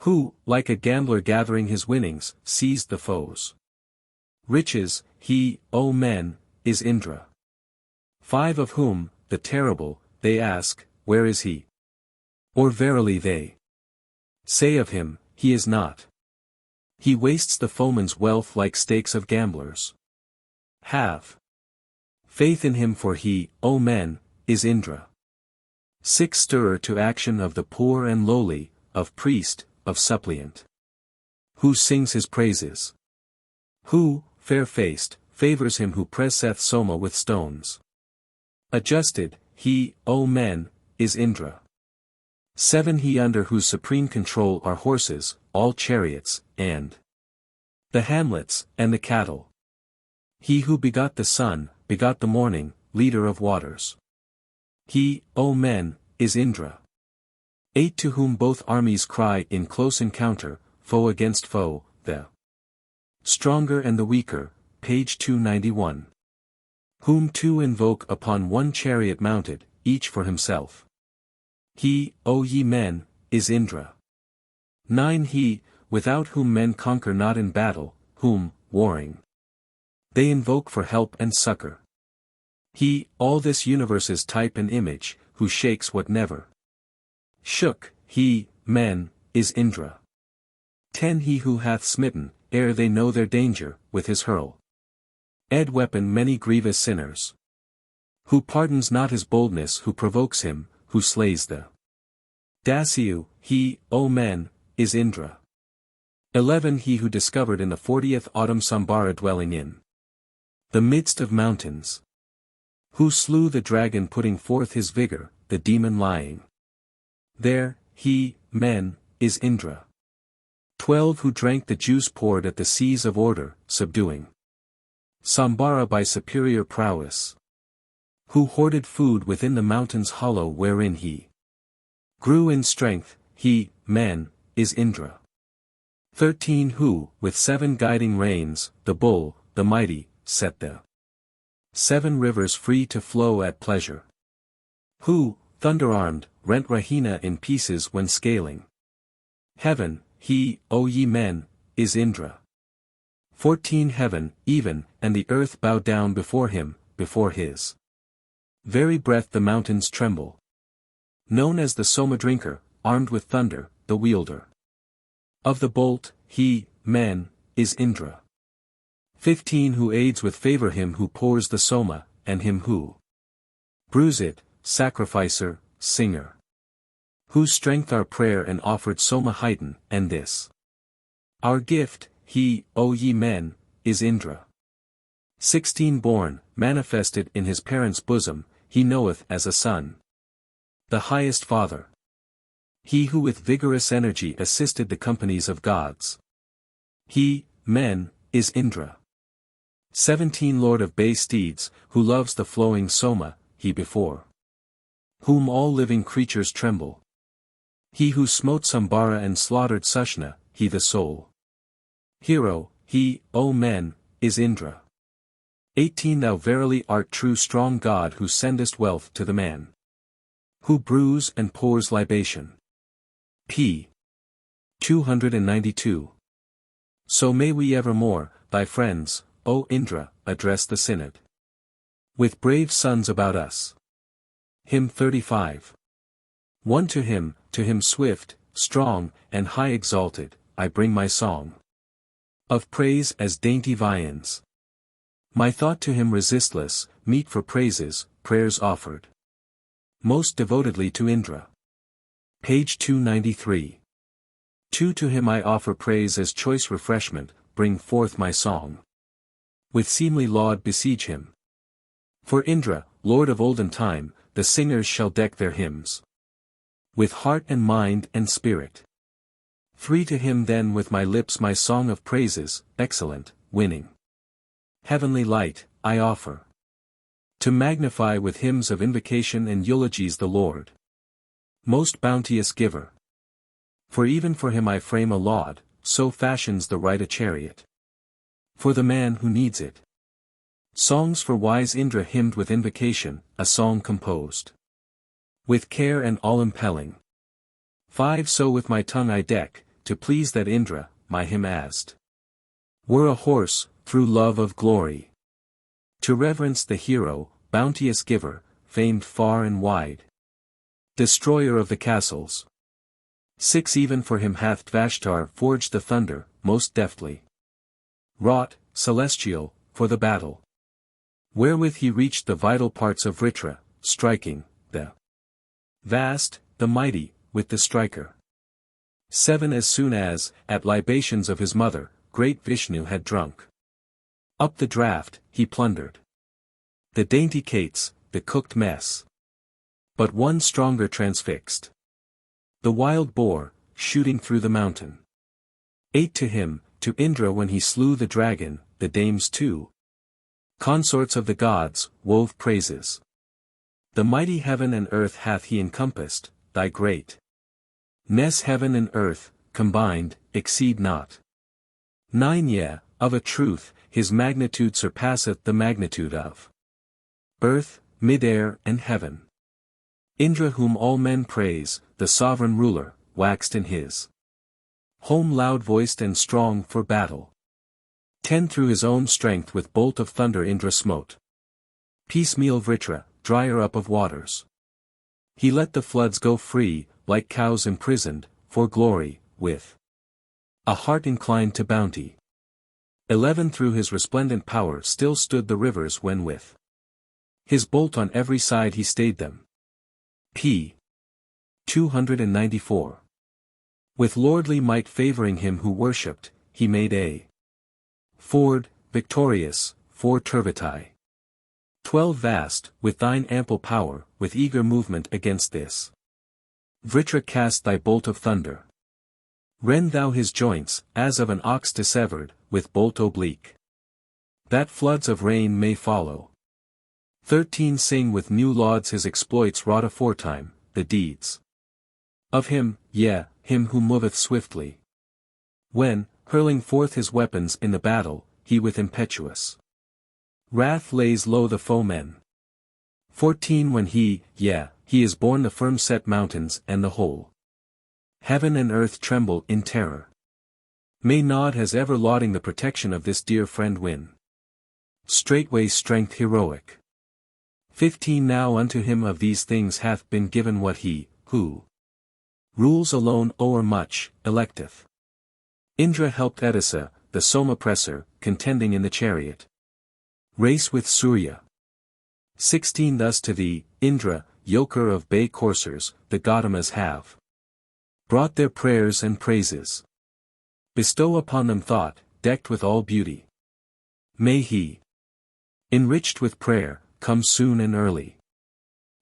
Who, like a gambler gathering his winnings, seized the foes' riches, he, O men, is Indra. 5 Of whom, the terrible, they ask, where is he? Or verily they say of him, he is not. He wastes the foeman's wealth like stakes of gamblers. Have faith in him, for he, O men, is Indra. 6 Stirrer to action of the poor and lowly, of priest, of suppliant. Who sings his praises? Who, fair-faced, favors him who presseth Soma with stones. Adjusted, he, O men, is Indra. 7 He under whose supreme control are horses, all chariots, and the hamlets, and the cattle. He who begot the sun, begot the morning, leader of waters. He, O men, is Indra. 8 To whom both armies cry in close encounter, foe against foe, the stronger and the weaker, page 291. Whom 2 invoke upon one chariot mounted, each for himself. He, O ye men, is Indra. 9 He, without whom men conquer not in battle, whom, warring, they invoke for help and succor. He, all this universe's type and image, who shakes what never shook, he, men, is Indra. 10 He who hath smitten, ere they know their danger, with his hurl ed weapon many grievous sinners. Who pardons not his boldness, who provokes him, who slays the Dasyu, he, O men, is Indra. 11 He who discovered in the 40th autumn Sambara dwelling in the midst of mountains. Who slew the dragon putting forth his vigor, the demon lying there, he, men, is Indra. 12 Who drank the juice poured at the seas of order, subduing Sambara by superior prowess. Who hoarded food within the mountain's hollow wherein he grew in strength, he, men, is Indra. 13 Who, with 7 guiding reins, the bull, the mighty, set the 7 rivers free to flow at pleasure. Who, thunder-armed, rent Rahina in pieces when scaling heaven, he, O ye men, is Indra. 14 Heaven, even, and the earth bow down before him, before his very breath the mountains tremble. Known as the Soma drinker, armed with thunder, the wielder of the bolt, he, men, is Indra. 15 Who aids with favor him who pours the Soma, and him who brews it, sacrificer, singer. Whose strength our prayer and offered Soma heighten, and this our gift, he, O ye men, is Indra. 16 Born, manifested in his parents' bosom, he knoweth as a son the highest Father. He who with vigorous energy assisted the companies of gods. He, men, is Indra. 17 Lord of bay steeds, who loves the flowing Soma, he before whom all living creatures tremble. He who smote Sambara and slaughtered Sushna, he the sole hero, he, O men, is Indra. 18 Thou verily art true strong God who sendest wealth to the man who brews and pours libation. p. 292. So may we evermore, thy friends, O Indra, address the synod with brave sons about us. Hymn 35. 1 To him swift, strong, and high exalted, I bring my song of praise as dainty viands. My thought to him resistless, meet for praises, prayers offered most devotedly to Indra. Page 293. 2 To him I offer praise as choice refreshment, bring forth my song. With seemly laud besiege him. For Indra, lord of olden time, the singers shall deck their hymns with heart and mind and spirit. 3 To him then with my lips my song of praises, excellent, winning heavenly light, I offer. To magnify with hymns of invocation and eulogies the Lord, most bounteous giver. For even for him I frame a laud, so fashions the right a chariot for the man who needs it. Songs for wise Indra hymned with invocation, a song composed with care and all-impelling. 5 So with my tongue I deck, to please that Indra, my hymn asked were a horse, through love of glory. To reverence the hero, bounteous giver, famed far and wide. Destroyer of the castles. 6 Even for him hath Vashtar forged the thunder, most deftly wrought, celestial, for the battle. Wherewith he reached the vital parts of Vritra, striking, the vast, the mighty, with the striker. 7 As soon as, at libations of his mother, great Vishnu had drunk up the draught, he plundered the dainty cates, the cooked mess. But one stronger transfixed the wild boar, shooting through the mountain. 8 To him, to Indra when he slew the dragon, the dames too, consorts of the gods, wove praises. The mighty heaven and earth hath he encompassed, thy great ness heaven and earth, combined, exceed not. 9 Yea, of a truth, his magnitude surpasseth the magnitude of earth, mid-air and heaven. Indra whom all men praise, the sovereign ruler, waxed in his home loud-voiced and strong for battle. 10 Through his own strength with bolt of thunder Indra smote piecemeal Vritra, dryer up of waters. He let the floods go free, like cows imprisoned, for glory, with a heart inclined to bounty. 11 Through his resplendent power still stood the rivers when with his bolt on every side he stayed them. p. 294. With lordly might favoring him who worshipped, he made a ford, victorious, for turvetai. 12 Vast, with thine ample power, with eager movement against this Vritra cast thy bolt of thunder. Rend thou his joints, as of an ox dissevered, with bolt oblique, that floods of rain may follow. 13 Sing with new lauds his exploits wrought aforetime, the deeds of him, yea, him who moveth swiftly. When, hurling forth his weapons in the battle, he with impetuous wrath lays low the foemen. 14 When he, yea, he is borne the firm-set mountains and the whole heaven and earth tremble in terror. May Nod has ever lauding the protection of this dear friend win straightway strength heroic. 15 Now unto him of these things hath been given what he, who rules alone o'er much, electeth. Indra helped Edessa, the Soma-presser, contending in the chariot race with Surya. 16 Thus to thee, Indra, yoker of bay coursers, the Gaudamas have brought their prayers and praises. Bestow upon them thought, decked with all beauty. May he, enriched with prayer, come soon and early.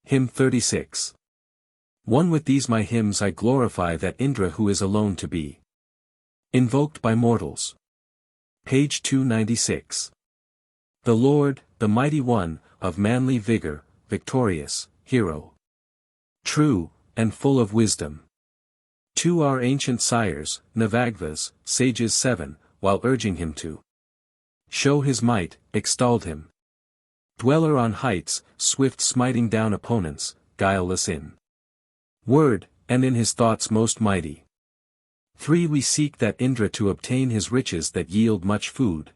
Hymn 36. 1 With these my hymns I glorify that Indra who is alone to be invoked by mortals. Page 296. The Lord, the mighty one, of manly vigor, victorious, hero. true, and full of wisdom. To our ancient sires, Navagvas, sages 7, while urging him to show his might, extolled him. Dweller on heights, swift smiting down opponents, guileless in word, and in his thoughts most mighty. 3 We seek that Indra to obtain his riches that yield much food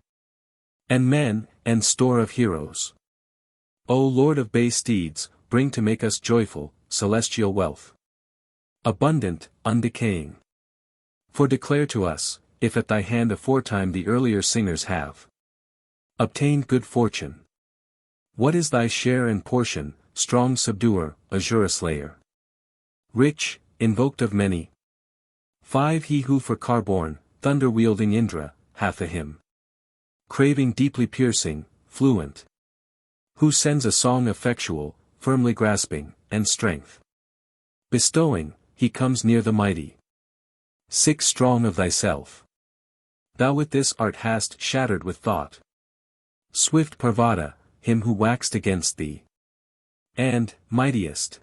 and men, and store of heroes. O Lord of bay steeds, bring to make us joyful, celestial wealth. Abundant, undecaying. For declare to us, if at thy hand aforetime the earlier singers have obtained good fortune. What is thy share and portion, strong subduer, Asura slayer? Rich, invoked of many. 5 He who for car-born, thunder-wielding Indra, hath a hymn craving deeply piercing, fluent. Who sends a song effectual, firmly grasping, and strength bestowing, he comes near the mighty. 6 Strong of thyself. Thou with this art hast shattered with thought. Swift Parvata, him who waxed against thee. And, mightiest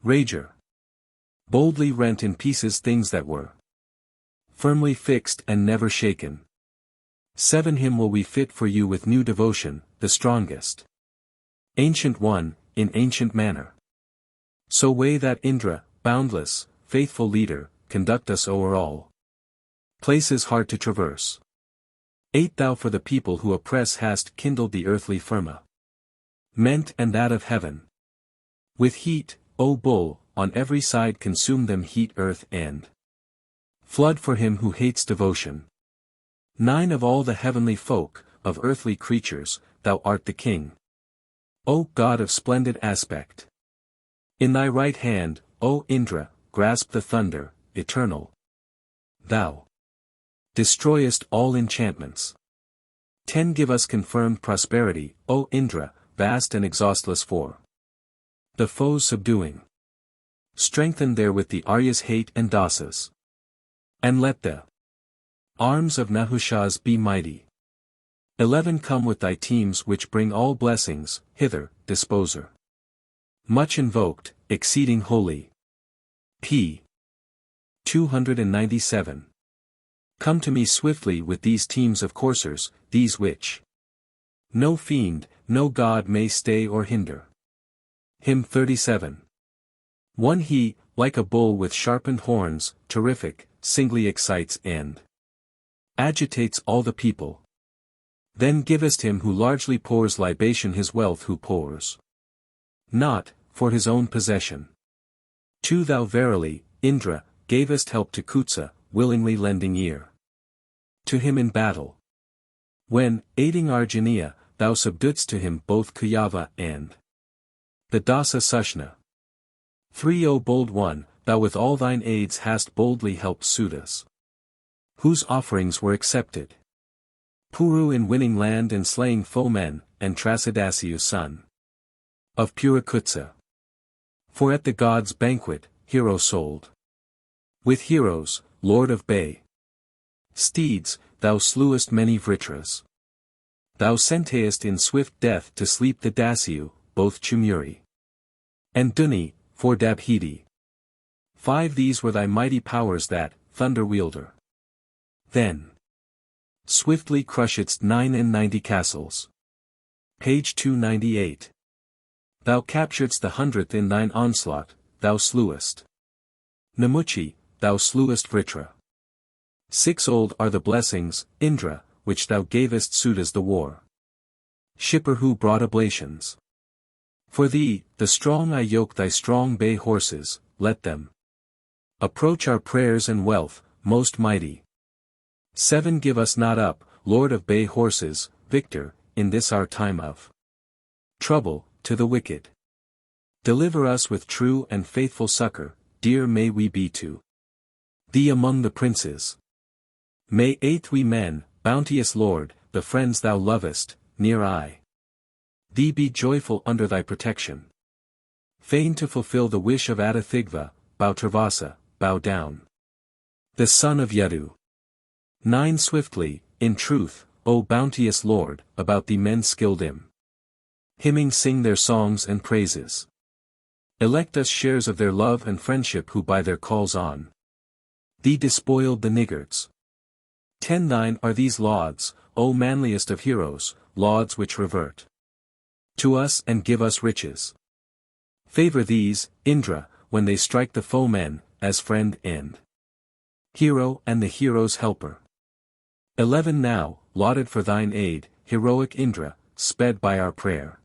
rager, boldly rent in pieces things that were firmly fixed and never shaken. 7 Him will we fit for you with new devotion, the strongest. Ancient One, in ancient manner. So way that Indra, boundless, faithful leader, conduct us o'er all places hard to traverse. 8 Thou for the people who oppress hast kindled the earthly firma ment and that of heaven. With heat, O bull, on every side consume them heat earth and flood for him who hates devotion. 9 Of all the heavenly folk, of earthly creatures, thou art the king. O God of splendid aspect! In thy right hand, O Indra, grasp the thunder, eternal. Thou destroyest all enchantments. 10 Give us confirmed prosperity, O Indra, vast and exhaustless for the foes subduing. Strengthen therewith the Aryas hate and Dasas. And let the arms of Nahushas be mighty. 11 Come with thy teams which bring all blessings, hither, disposer. Much invoked, exceeding holy. P. 297. Come to me swiftly with these teams of coursers, these which no fiend, no god may stay or hinder. Hymn 37. 1 He, like a bull with sharpened horns, terrific, singly excites and agitates all the people. Then givest him who largely pours libation his wealth who pours not, for his own possession. 2 Thou verily, Indra, gavest help to Kutsa, willingly lending ear to him in battle. When, aiding Arjuniya, thou subdudst to him both Kuyava and the Dasa Sushna. 3 O bold one, thou with all thine aids hast boldly helped Sudas, whose offerings were accepted. Puru in winning land and slaying foemen, and Trasadasiu son of Purakutsa. For at the gods' banquet, hero sold with heroes, lord of bay steeds, thou slewest many Vritras. Thou sentest in swift death to sleep the Dasiu, both Chumuri and Duni, for Dabhidi. 5 These were thy mighty powers that, thunder wielder, then swiftly crushedst 99 castles. Page 298. Thou capturedst the 100th in thine onslaught, thou slewest Namuchi, thou slewest Vritra. 6 Old are the blessings, Indra, which thou gavest Sudas the war shipper who brought oblations. For thee, the strong I yoke thy strong bay horses, let them approach our prayers and wealth, most mighty. 7 Give us not up, Lord of bay horses, victor, in this our time of trouble, to the wicked. Deliver us with true and faithful succor, dear may we be to thee among the princes. May 8 We men, bounteous Lord, the friends thou lovest, near I thee be joyful under thy protection. Fain to fulfill the wish of Adathigva, Bautrvasa, bow down. The son of Yadu. 9 Swiftly, in truth, O bounteous Lord, about thee men skilled hymning sing their songs and praises. Elect us shares of their love and friendship who by their calls on thee despoiled the niggards. 10 Thine are these lauds, O manliest of heroes, lauds which revert to us and give us riches. Favor these, Indra, when they strike the foemen, as friend and hero and the hero's helper. 11 Now, lauded for thine aid, heroic Indra, sped by our prayer.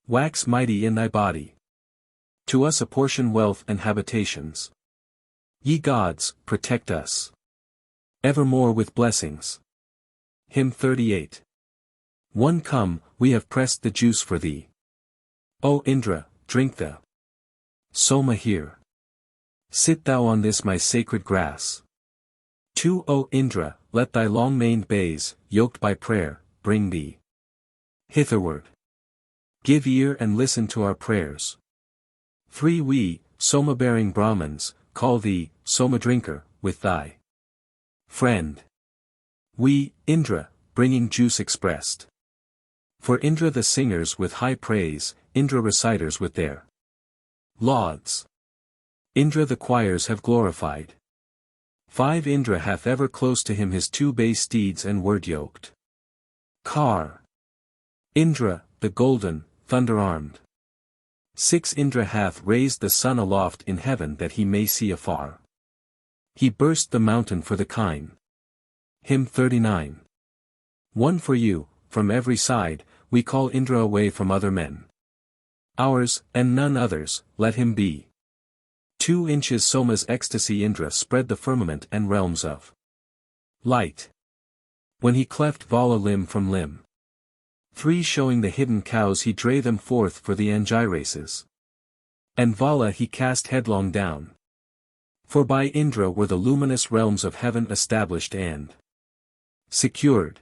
Wax mighty in thy body. To us apportion wealth and habitations. Ye gods, protect us evermore with blessings. Hymn 38. 1 Come, we have pressed the juice for thee. O Indra, drink the soma here. Sit thou on this my sacred grass. 2 O Indra, let thy long-maned bays, yoked by prayer, bring thee hitherward. Give ear and listen to our prayers. 3 We, soma-bearing Brahmins, call thee, soma-drinker, with thy friend. We, Indra, bringing juice expressed. For Indra the singers with high praise, Indra reciters with their lauds. Indra the choirs have glorified. 5 Indra hath ever close to him his 2 bay steeds and word-yoked car. Indra, the golden, thunder-armed. 6 Indra hath raised the sun aloft in heaven that he may see afar. He burst the mountain for the kine. Hymn 39. 1 For you, from every side, we call Indra away from other men. Ours, and none others, let him be. 2 inches Soma's ecstasy Indra spread the firmament and realms of light. When he cleft Vala limb from limb. 3 Showing the hidden cows he drave them forth for the Angiraces. And Vala he cast headlong down. For by Indra were the luminous realms of heaven established and secured,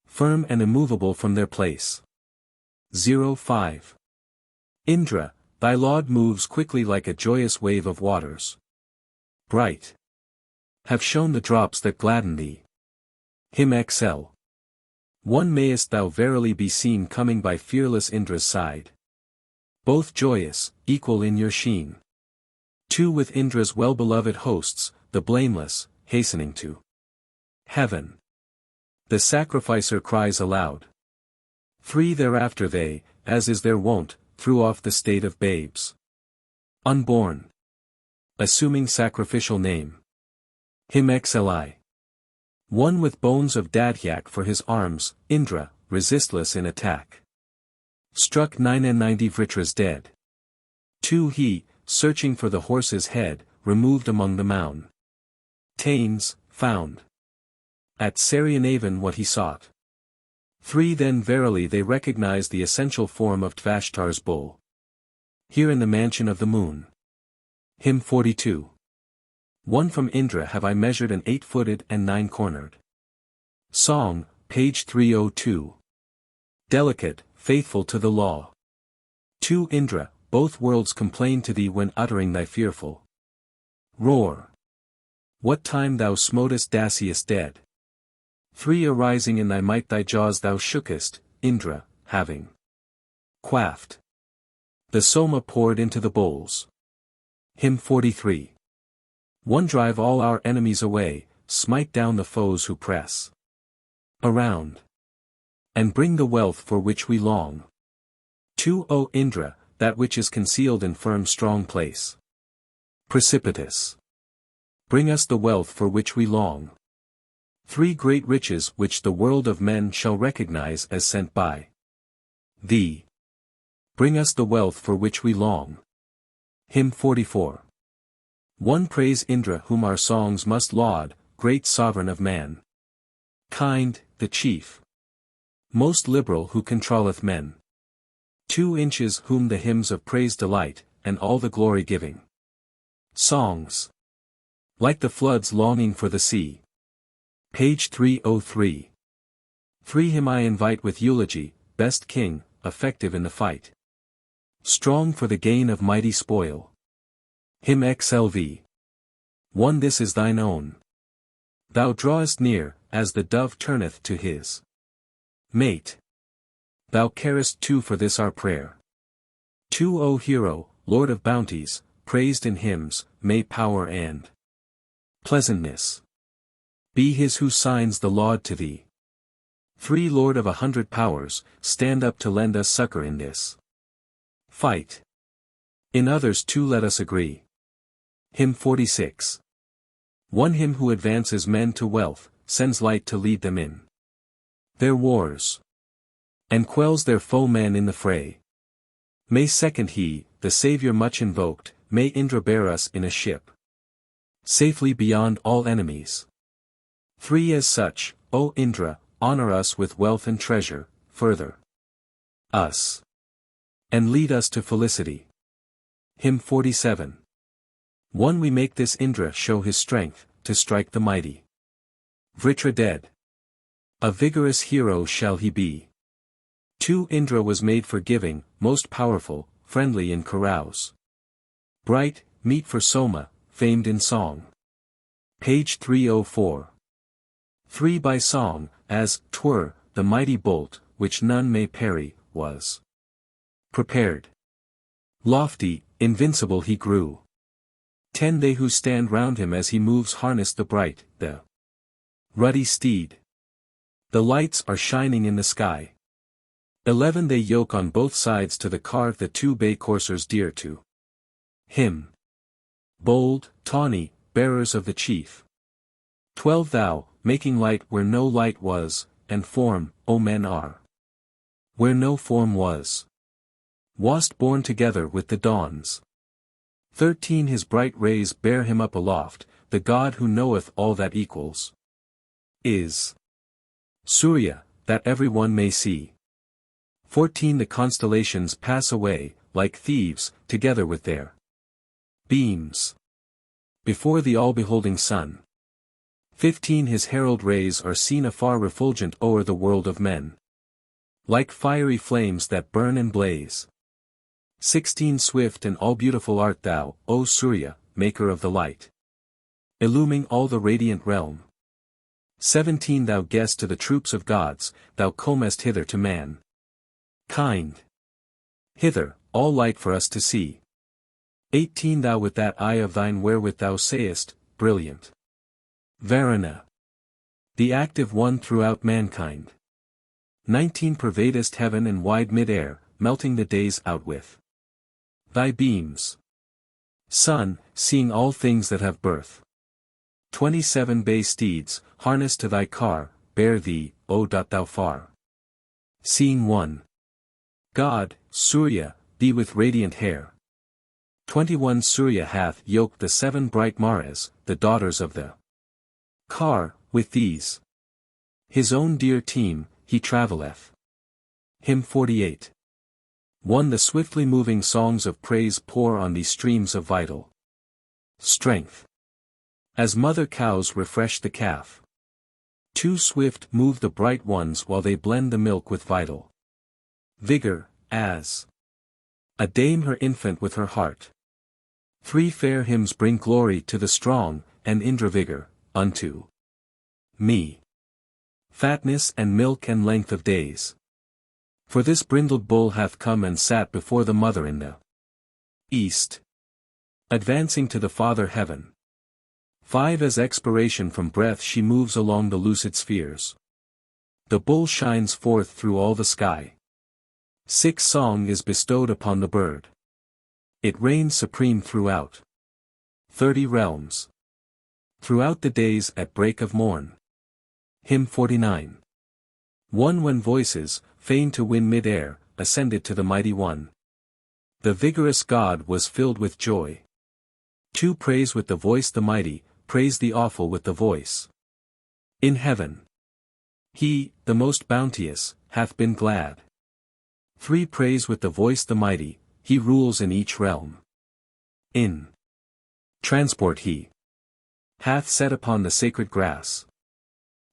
firm and immovable from their place. 5 Indra, thy laud moves quickly like a joyous wave of waters. Bright have shone the drops that gladden thee. Hymn XL. 1 Mayest thou verily be seen coming by fearless Indra's side. Both joyous, equal in your sheen. 2 With Indra's well-beloved hosts, the blameless, hastening to heaven. The sacrificer cries aloud. 3 Thereafter they, as is their wont, threw off the state of babes unborn, assuming sacrificial name. Hymn XLI. 1 With bones of Dadhyak for his arms, Indra, resistless in attack, struck 99 Vritra's dead. 2 He, searching for the horse's head, removed among the mound tains, found at Saryanavan what he sought. 3 Then verily they recognized the essential form of Tvashtar's bull. Here in the mansion of the moon. Hymn 42. 1 From Indra have I measured an 8-footed and 9-cornered song, page 302. Delicate, faithful to the law. 2 Indra, both worlds complain to thee when uttering thy fearful roar. What time thou smotest Dasyus dead. 3 Arising in thy might thy jaws thou shookest, Indra, having quaffed the soma poured into the bowls. Hymn 43. 1 Drive all our enemies away, smite down the foes who press around, and bring the wealth for which we long. 2 O Indra, that which is concealed in firm strong place. Precipitous. Bring us the wealth for which we long. 3 Great riches which the world of men shall recognize as sent by thee. Bring us the wealth for which we long. Hymn 44. 1 Praise Indra whom our songs must laud, great sovereign of man. Kind, the chief. Most liberal who controlleth men. 2 Inches whom the hymns of praise delight, and all the glory giving songs. Like the floods longing for the sea. Page 303. 3 Him I invite with eulogy, best king, effective in the fight. Strong for the gain of mighty spoil. Hymn XLV. 1 This is thine own. Thou drawest near, as the dove turneth to his mate. Thou carest too for this our prayer. 2 O hero, Lord of bounties, praised in hymns, may power and pleasantness be his who signs the laud to thee. 3 Lord of 100 powers, stand up to lend us succor in this fight. In others too let us agree. Hymn 46. 1 Him who advances men to wealth, sends light to lead them in their wars, and quells their foemen in the fray. May 2nd He, the Saviour much invoked, may Indra bear us in a ship safely beyond all enemies. 3 As such, O Indra, honor us with wealth and treasure, further us, and lead us to felicity. Hymn 47. 1 We make this Indra show his strength, to strike the mighty Vritra dead. A vigorous hero shall he be. 2 Indra was made for giving, most powerful, friendly in carouse. Bright, meet for Soma, famed in song. Page 304. 3 By song, as 'twere, the mighty bolt, which none may parry, was prepared. Lofty, invincible he grew. 10 They who stand round him as he moves harness the bright, the ruddy steed. The lights are shining in the sky. 11 They yoke on both sides to the car the 2 bay coursers dear to him. Bold, tawny, bearers of the chief. 12 Thou, making light where no light was, and form, O men are where no form was. Wast born together with the dawns. 13 His bright rays bear him up aloft, the God who knoweth all that equals is Surya, that every one may see. 14 The constellations pass away, like thieves, together with their beams before the all-beholding sun. 15 His herald rays are seen afar refulgent o'er the world of men, like fiery flames that burn and blaze. 16 Swift and all-beautiful art thou, O Surya, maker of the light, illuming all the radiant realm. 17 Thou guest to the troops of gods, thou comest hither to man kind. Hither, all light for us to see. 18 Thou with that eye of thine wherewith thou sayest, brilliant Varuna, the active one throughout mankind. 19 Pervadest heaven and wide mid-air, melting the days out with thy beams. Sun, seeing all things that have birth. 27 Bay steeds, harnessed to thy car, bear thee, O thou far seeing one God, Surya, thee with radiant hair. 21 Surya hath yoked the 7 bright Maras, the daughters of the car, with these his own dear team, he travelleth. Hymn 48. 1 The swiftly moving songs of praise pour on these streams of vital strength, as mother cows refresh the calf. 2 Swift move the bright ones while they blend the milk with vital vigor, as a dame her infant with her heart. 3 Fair hymns bring glory to the strong, and Indra vigor, unto me fatness and milk and length of days. For this brindled bull hath come and sat before the mother in the east, advancing to the Father heaven. 5 As expiration from breath she moves along the lucid spheres. The bull shines forth through all the sky. 6 Song is bestowed upon the bird. It reigns supreme throughout 30 realms. Throughout the days at break of morn. Hymn 49. 1 When voices, fain to win mid-air, ascended to the mighty one, the vigorous God was filled with joy. 2 Praise with the voice the mighty, praise the awful with the voice. In heaven, he, the most bounteous, hath been glad. 3 Praise with the voice the mighty, he rules in each realm. In transport he hath set upon the sacred grass.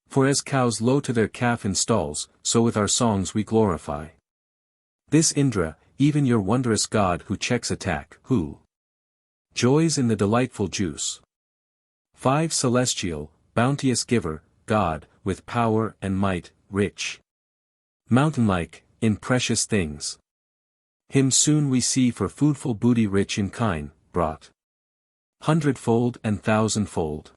For as cows low to their calf in stalls, so with our songs we glorify this Indra, even your wondrous God who checks attack, who joys in the delightful juice. 5 Celestial, bounteous giver, God, with power and might, rich, mountain-like, in precious things. Him soon we see for foodful booty rich in kine, brought 100-fold and 1,000-fold.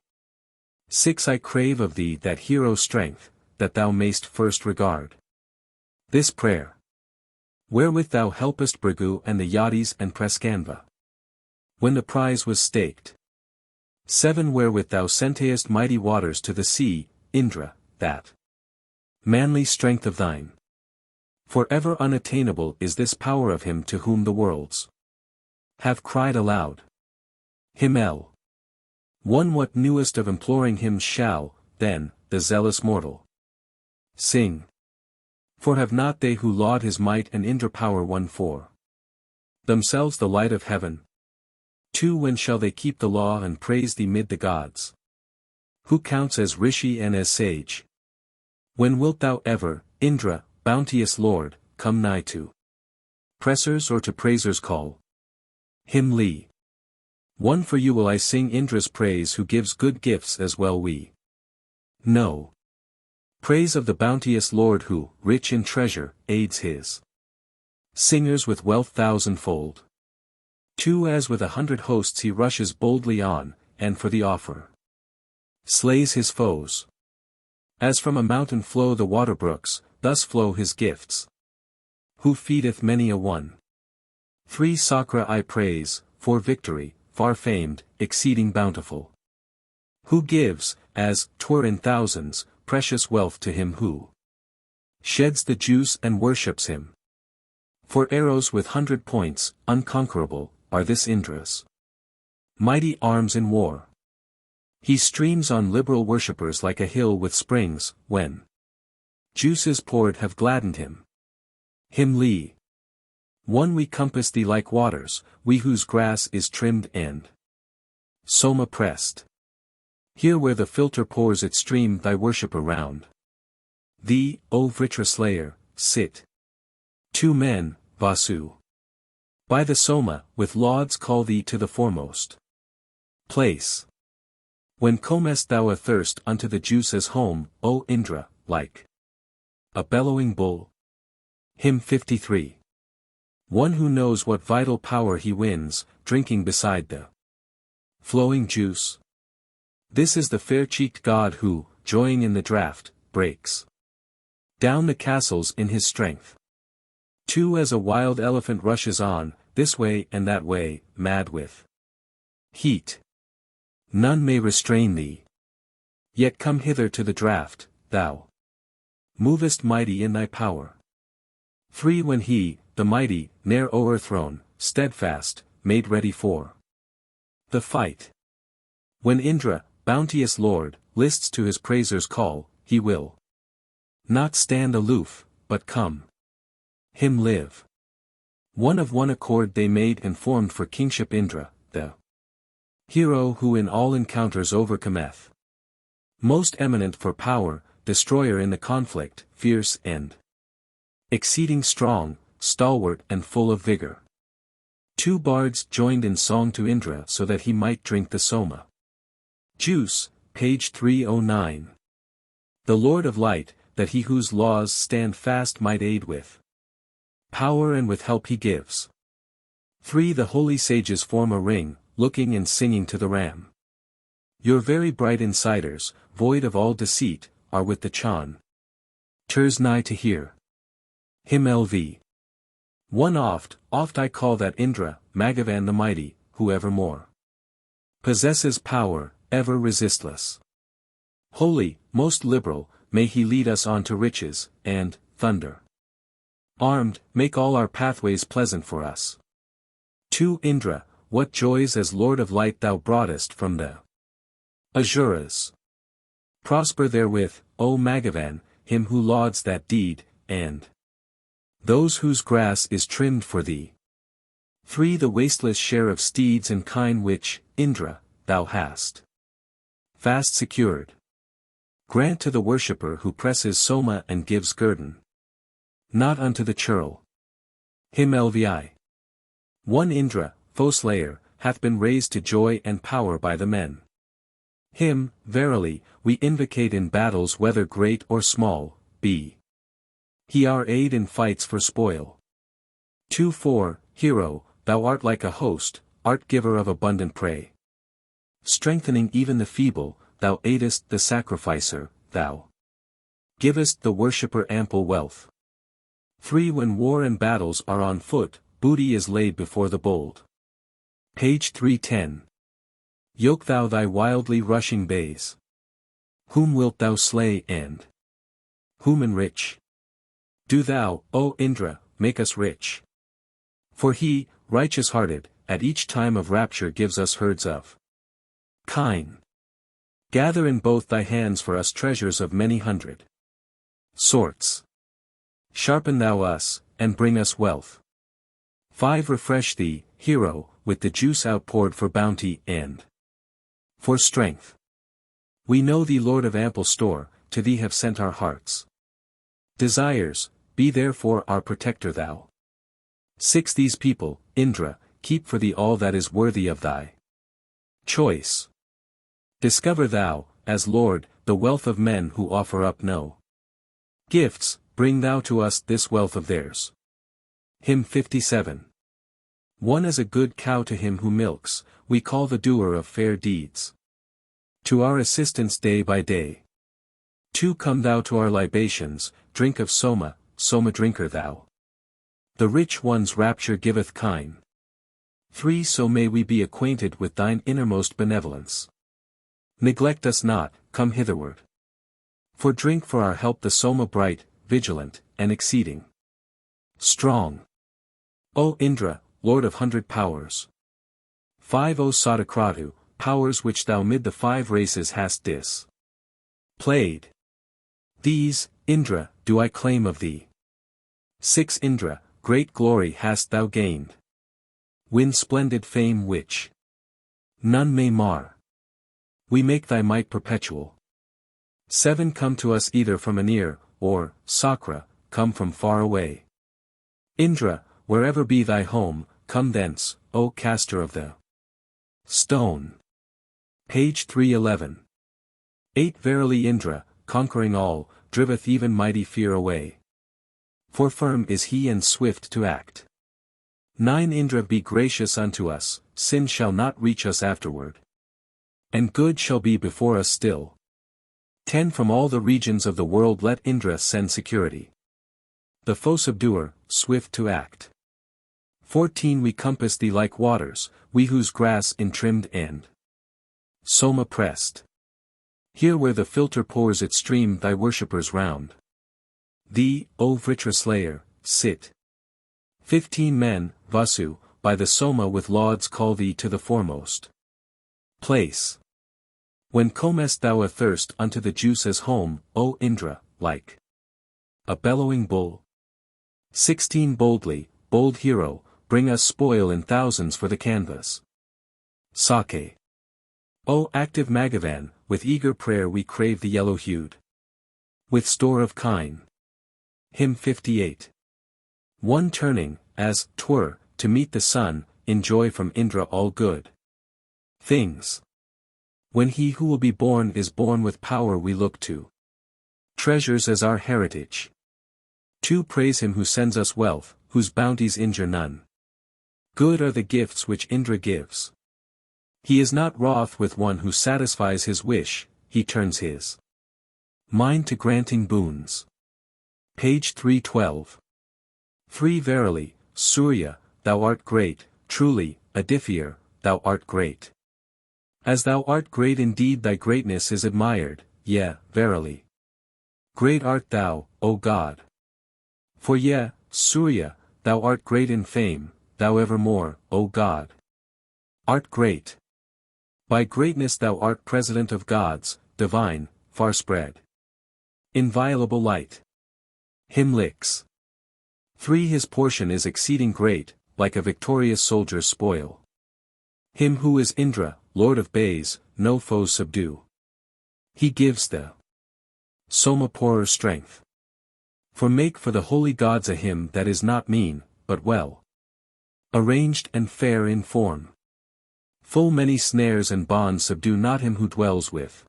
6 I crave of thee that hero strength, that thou mayst first regard this prayer, wherewith thou helpest Brigu and the Yadis and Praskanva, when the prize was staked. 7 Wherewith thou sentest mighty waters to the sea, Indra, that manly strength of thine. For ever unattainable is this power of him to whom the worlds have cried aloud. Himmel. 1 What knewest of imploring him shall, then, the zealous mortal sing. For have not they who laud his might and Indra power won for themselves the light of heaven? 2 When shall they keep the law and praise thee mid the gods? Who counts as rishi and as sage? When wilt thou ever, Indra, bounteous lord, come nigh to pressers or to praisers call? Him Lee. 1 For you will I sing Indra's praise who gives good gifts as well we know. Praise of the bounteous Lord who, rich in treasure, aids his singers with wealth 1,000-fold. 2 As with 100 hosts he rushes boldly on, and for the offer slays his foes. As from a mountain flow the water brooks, thus flow his gifts. Who feedeth many a one. 3 Sakra I praise, for victory, far famed, exceeding bountiful. Who gives, as 'twere in thousands, precious wealth to him who sheds the juice and worships him. For arrows with 100 points, unconquerable, are this Indra's mighty arms in war. He streams on liberal worshippers like a hill with springs, when juices poured have gladdened him. Him Lee. 1 We compass thee like waters, we whose grass is trimmed and soma pressed. Here where the filter pours its stream thy worshipper round thee, O Vritra slayer, sit. 2 Men, Vasu. By the soma, with lauds call thee to the foremost place. When comest thou athirst unto the juice as home, O Indra, like a bellowing bull. Hymn 53. 1 Who knows what vital power he wins, drinking beside the flowing juice. This is the fair-cheeked god who, joying in the draught, breaks down the castles in his strength. 2 As a wild elephant rushes on, this way and that way, mad with heat. None may restrain thee. Yet come hither to the draught, thou movest mighty in thy power. 3 When he, the mighty, ne'er o'erthrown, steadfast, made ready for the fight. When Indra, bounteous lord, lists to his praisers' call, he will not stand aloof, but come. Him live. 1 Of one accord they made and formed for kingship Indra, the hero who in all encounters overcometh. Most eminent for power, destroyer in the conflict, fierce and exceeding strong, stalwart and full of vigor. 2 Bards joined in song to Indra so that he might drink the soma juice, page 309. The Lord of Light, that he whose laws stand fast might aid with power and with help he gives. 3 The holy sages form a ring, looking and singing to the Ram. Your very bright insiders, void of all deceit, are with the Chan. Ters nigh to hear. Him LV. 1 Oft I call that Indra, Magavan the mighty, who evermore possesses power, ever resistless. Holy, most liberal, may he lead us on to riches, and, thunder armed, make all our pathways pleasant for us. 2 Indra, what joys as Lord of Light thou broughtest from the Asuras. Prosper therewith, O Magavan, him who lauds that deed, and those whose grass is trimmed for thee. 3 The wasteless share of steeds and kine which, Indra, thou hast fast secured. Grant to the worshipper who presses soma and gives guerdon. Not unto the churl. Him Lvi. 1 Indra, foe-slayer, hath been raised to joy and power by the men. Him, verily, we invocate in battles whether great or small, be he our aid in fights for spoil. 2-4, Hero, thou art like a host, art giver of abundant prey. Strengthening even the feeble, thou aidest the sacrificer, thou givest the worshipper ample wealth. 3 When war and battles are on foot, booty is laid before the bold. Page 310. Yoke thou thy wildly rushing bays. Whom wilt thou slay and whom enrich? Do thou, O Indra, make us rich. For he, righteous-hearted, at each time of rapture gives us herds of kine. Gather in both thy hands for us treasures of many hundred sorts. Sharpen thou us, and bring us wealth. 5 Refresh thee, hero, with the juice outpoured for bounty and for strength. We know thee Lord of ample store, to thee have sent our hearts. Desires, be therefore our protector thou. 6 These people, Indra, keep for thee all that is worthy of thy choice. Discover thou, as Lord, the wealth of men who offer up no gifts, bring thou to us this wealth of theirs. Hymn 57. 1 As a good cow to him who milks, we call the doer of fair deeds to our assistance day by day. 2 Come thou to our libations, drink of Soma, Soma drinker thou. The rich one's rapture giveth kine. 3 So may we be acquainted with thine innermost benevolence. Neglect us not, come hitherward. For drink for our help the Soma bright, vigilant, and exceeding strong. O Indra, Lord of 100 powers. 5 O Sadakratu, powers which thou mid the 5 races hast displayed. These, Indra, do I claim of thee. 6 Indra, great glory hast thou gained. Win splendid fame which none may mar. We make thy might perpetual. 7 Come to us either from anear, or, Sakra, come from far away. Indra, wherever be thy home, come thence, O caster of the stone. Page 311. 8 Verily Indra, conquering all, driveth even mighty fear away. For firm is he and swift to act. 9 Indra be gracious unto us, sin shall not reach us afterward. And good shall be before us still. 10 From all the regions of the world let Indra send security. The foe subduer, swift to act. 14 We compass thee like waters, we whose grass intrimmed and Soma pressed. Here where the filter pours its stream thy worshippers round thee, O Vritra slayer, sit. 15 Men, Vasu, by the Soma with lauds call thee to the foremost place. When comest thou athirst unto the juice as home, O Indra, like a bellowing bull. 16 Boldly, bold hero, bring us spoil in thousands for the canvas. Sake. O active Magavan, with eager prayer we crave the yellow-hued with store of kine. Hymn 58. 1 Turning, as 'twere, to meet the sun, enjoy from Indra all good things. When he who will be born is born with power we look to treasures as our heritage. 2 Praise him who sends us wealth, whose bounties injure none. Good are the gifts which Indra gives. He is not wroth with one who satisfies his wish, he turns his mind to granting boons. Page 312. 3 Verily, Surya, thou art great, truly, Aditya, thou art great. As thou art great indeed thy greatness is admired, yea, verily. Great art thou, O God. For yea, Surya, thou art great in fame, thou evermore, O God, art great. By greatness thou art president of gods, divine, far spread. Inviolable light. Hymn licks. 3 His portion is exceeding great, like a victorious soldier's spoil. Him who is Indra, lord of bays, no foes subdue. He gives the Soma pourer strength. For make for the holy gods a hymn that is not mean, but well arranged and fair in form. Full many snares and bonds subdue not him who dwells with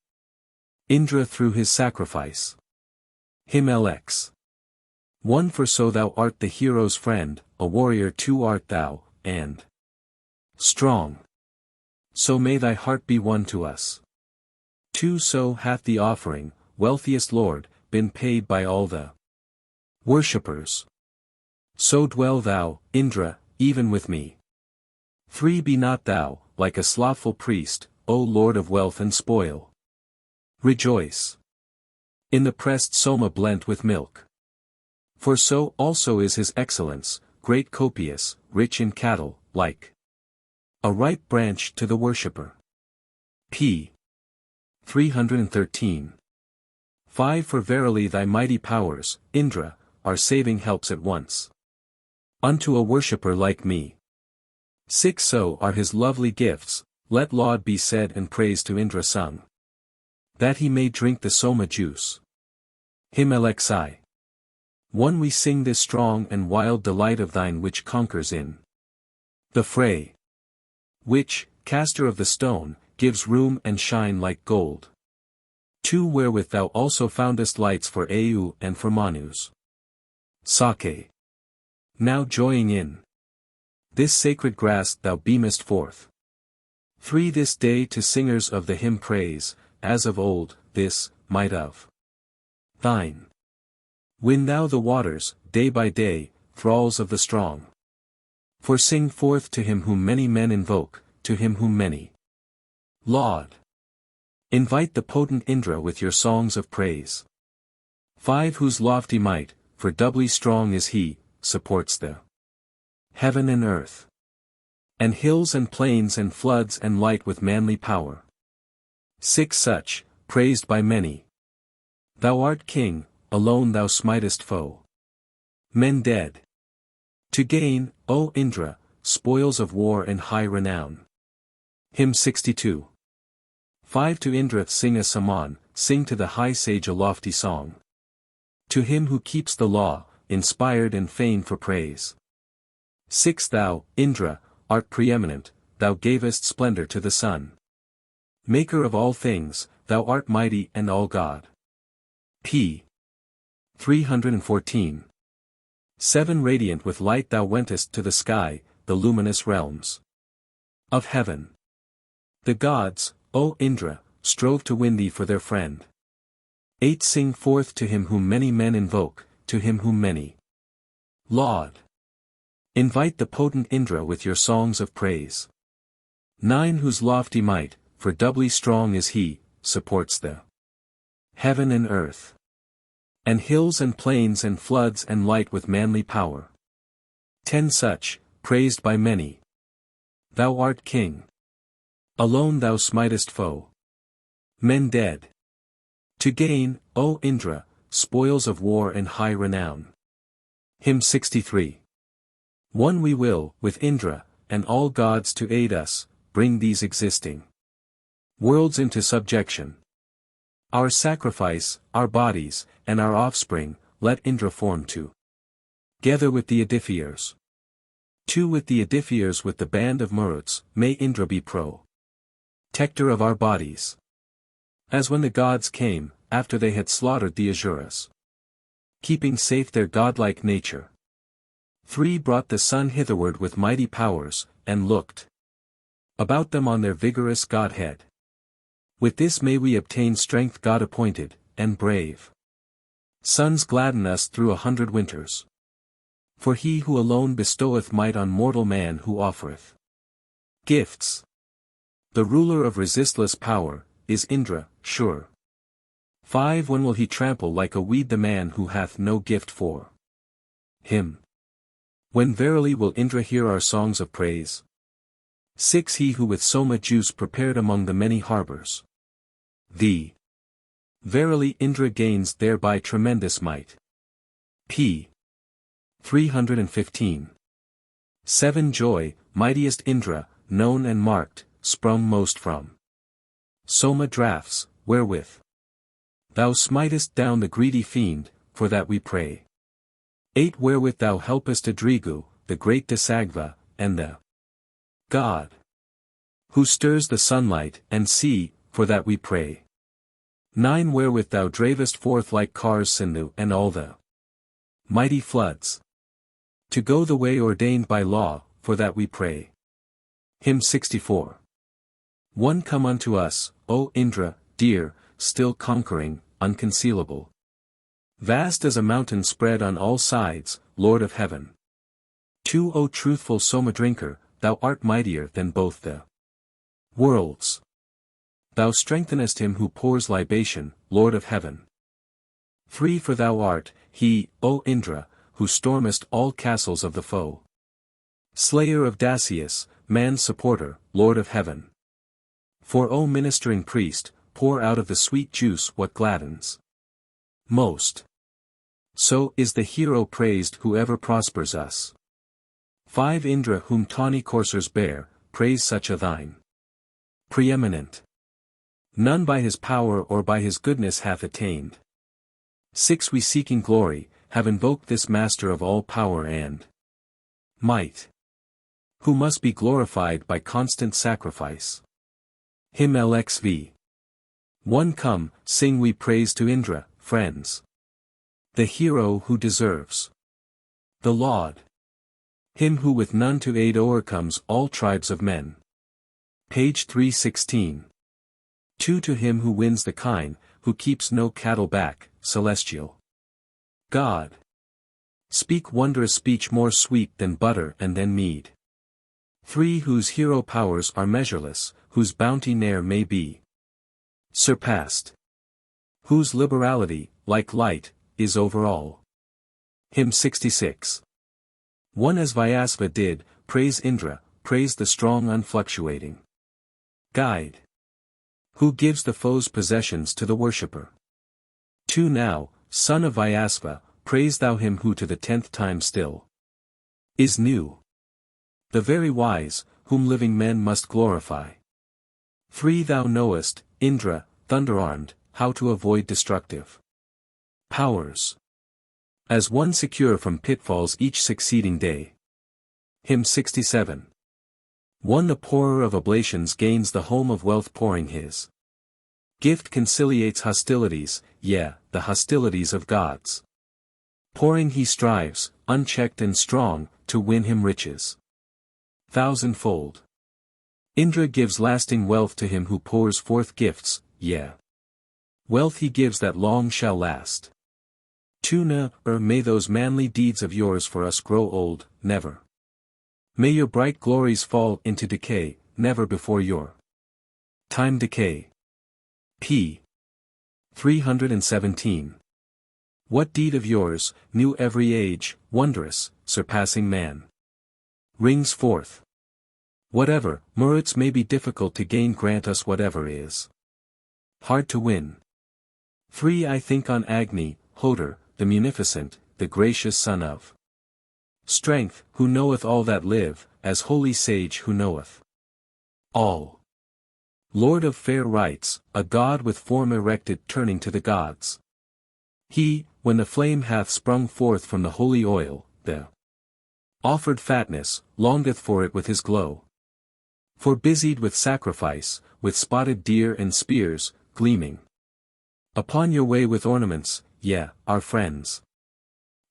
Indra through his sacrifice. Hymn LX. 1 For so thou art the hero's friend, a warrior too art thou, and strong. So may thy heart be one to us. 2 So hath the offering, wealthiest Lord, been paid by all the worshippers. So dwell thou, Indra, even with me. 3 Be not thou, like a slothful priest, O Lord of wealth and spoil. Rejoice in the pressed soma blent with milk. For so also is his excellence, great copious, rich in cattle, like a ripe branch to the worshipper. P. 313. 5 For verily thy mighty powers, Indra, are saving helps at once unto a worshipper like me. 6 So are his lovely gifts, let laud be said and praise to Indra sung, that he may drink the soma juice. Hymn LXI. 1 We sing this strong and wild delight of thine which conquers in the fray, which, caster of the stone, gives room and shine like gold. 2 Wherewith thou also foundest lights for Au and for Manus. Sake. Now joying in this sacred grass thou beamest forth. 3 This day to singers of the hymn praise, as of old, this, might of thine. Win thou the waters, day by day, thralls of the strong. For sing forth to him whom many men invoke, to him whom many laud. Invite the potent Indra with your songs of praise. 5 Whose lofty might, for doubly strong is he, supports the heaven and earth, and hills and plains and floods and light with manly power. 6 Such, praised by many. Thou art king, alone thou smitest foe. Men dead. To gain, O Indra, spoils of war and high renown. Hymn 62. 5 To Indra sing a saman, sing to the high sage a lofty song. To him who keeps the law, inspired and fain for praise. 6 Thou, Indra, art preeminent, thou gavest splendor to the sun. Maker of all things, thou art mighty and all God. P. 314. 7 Radiant with light thou wentest to the sky, the luminous realms of heaven. The gods, O Indra, strove to win thee for their friend. 8 Sing forth to him whom many men invoke, to him whom many laud. Invite the potent Indra with your songs of praise. 9 Whose lofty might, for doubly strong is he, supports the heaven and earth, and hills and plains and floods and light with manly power. 10 Such, praised by many. Thou art king. Alone thou smitest foe. Men dead. To gain, O Indra, spoils of war and high renown. Hymn 63. 1 We will, with Indra, and all gods to aid us, bring these existing worlds into subjection. Our sacrifice, our bodies, and our offspring, let Indra form together with the edifiers. 2 With the edifiers with the band of Maruts, may Indra be protector of our bodies. As when the gods came, after they had slaughtered the Asuras, keeping safe their godlike nature. 3 Brought the sun hitherward with mighty powers, and looked about them on their vigorous godhead. With this may we obtain strength God-appointed, and brave. Suns gladden us through 100 winters. For he who alone bestoweth might on mortal man who offereth gifts. The ruler of resistless power, is Indra, sure. 5 When will he trample like a weed the man who hath no gift for him? When verily will Indra hear our songs of praise? 6 He who with soma juice prepared among the many harbors. Verily Indra gains thereby tremendous might. P. 315. 7 Joy, mightiest Indra, known and marked, sprung most from soma draughts, wherewith thou smitest down the greedy fiend, for that we pray. 8 Wherewith thou helpest Adrigu, the great Dasagva, and the God who stirs the sunlight and sea, for that we pray. 9 Wherewith thou dravest forth like cars Sindhu and all the Mighty floods. To go the way ordained by law, for that we pray. Hymn 64. One come unto us, O Indra, dear, still conquering, unconcealable. Vast as a mountain spread on all sides, Lord of heaven. Two, O truthful Soma drinker, thou art mightier than both the worlds. Thou strengthenest him who pours libation, Lord of heaven. 3, for thou art, he, O Indra, who stormest all castles of the foe. Slayer of Dasyus, man's supporter, Lord of heaven. 4, O ministering priest, pour out of the sweet juice what gladdens most. So is the hero praised who ever prospers us. 5, Indra whom tawny coursers bear, praise such a thine preeminent. None by his power or by his goodness hath attained. 6, we seeking glory, have invoked this master of all power and might, who must be glorified by constant sacrifice. Hymn LXV. 1, come, sing we praise to Indra, friends. The hero who deserves the laud. Him who with none to aid o'ercomes all tribes of men. Page 316. 2, to him who wins the kine, who keeps no cattle back, celestial God. Speak wondrous speech more sweet than butter and than mead. 3, whose hero powers are measureless, whose bounty ne'er may be surpassed. Whose liberality, like light, is over all. Hymn 66. 1, as Vyasva did, praise Indra, praise the strong unfluctuating guide, who gives the foe's possessions to the worshipper. 2, now, son of Vyasva, praise thou him who to the 10th time still is new. The very wise, whom living men must glorify. 3, thou knowest, Indra, thunder-armed, how to avoid destructive powers. As one secure from pitfalls each succeeding day. Hymn 67. 1, the pourer of oblations gains the home of wealth pouring his gift conciliates hostilities, yeah, the hostilities of gods. Pouring he strives, unchecked and strong, to win him riches thousandfold. Indra gives lasting wealth to him who pours forth gifts, yeah. Wealth he gives that long shall last. 2, may those manly deeds of yours for us grow old, never. May your bright glories fall into decay, never before your time decay. P. 317. What deed of yours, new every age, wondrous, surpassing man, rings forth? Whatever, merits may be difficult to gain, grant us whatever is hard to win. 3, I think on Agni, Hoder, the munificent, the gracious son of strength, who knoweth all that live, as holy sage who knoweth all. Lord of fair rights, a god with form erected turning to the gods. He, when the flame hath sprung forth from the holy oil, the offered fatness, longeth for it with his glow. For busied with sacrifice, with spotted deer and spears, gleaming upon your way with ornaments, our friends.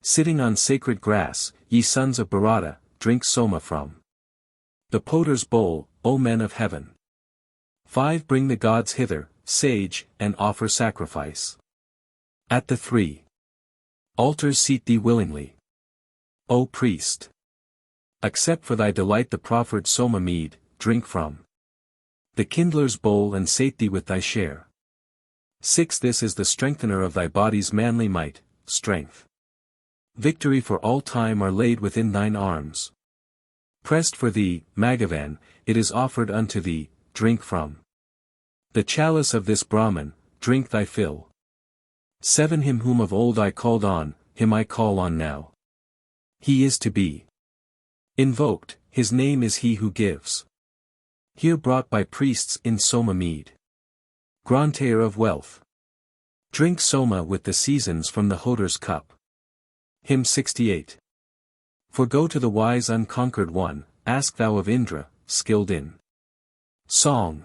Sitting on sacred grass, ye sons of Bharata, drink Soma from the potter's bowl, O men of heaven. 5, bring the gods hither, sage, and offer sacrifice. At the 3 altars seat thee willingly, O priest. Accept for thy delight the proffered Soma mead, drink from the kindler's bowl and sate thee with thy share. 6, this is the strengthener of thy body's manly might, strength. Victory for all time are laid within thine arms. Pressed for thee, Magavan, it is offered unto thee, drink from the chalice of this Brahman, drink thy fill. 7, him whom of old I called on, him I call on now. He is to be invoked, his name is he who gives. Here brought by priests in Soma mead. Grantayer of wealth. Drink Soma with the seasons from the Hoder's cup. Hymn 68. For go to the wise unconquered one, ask thou of Indra, skilled in song.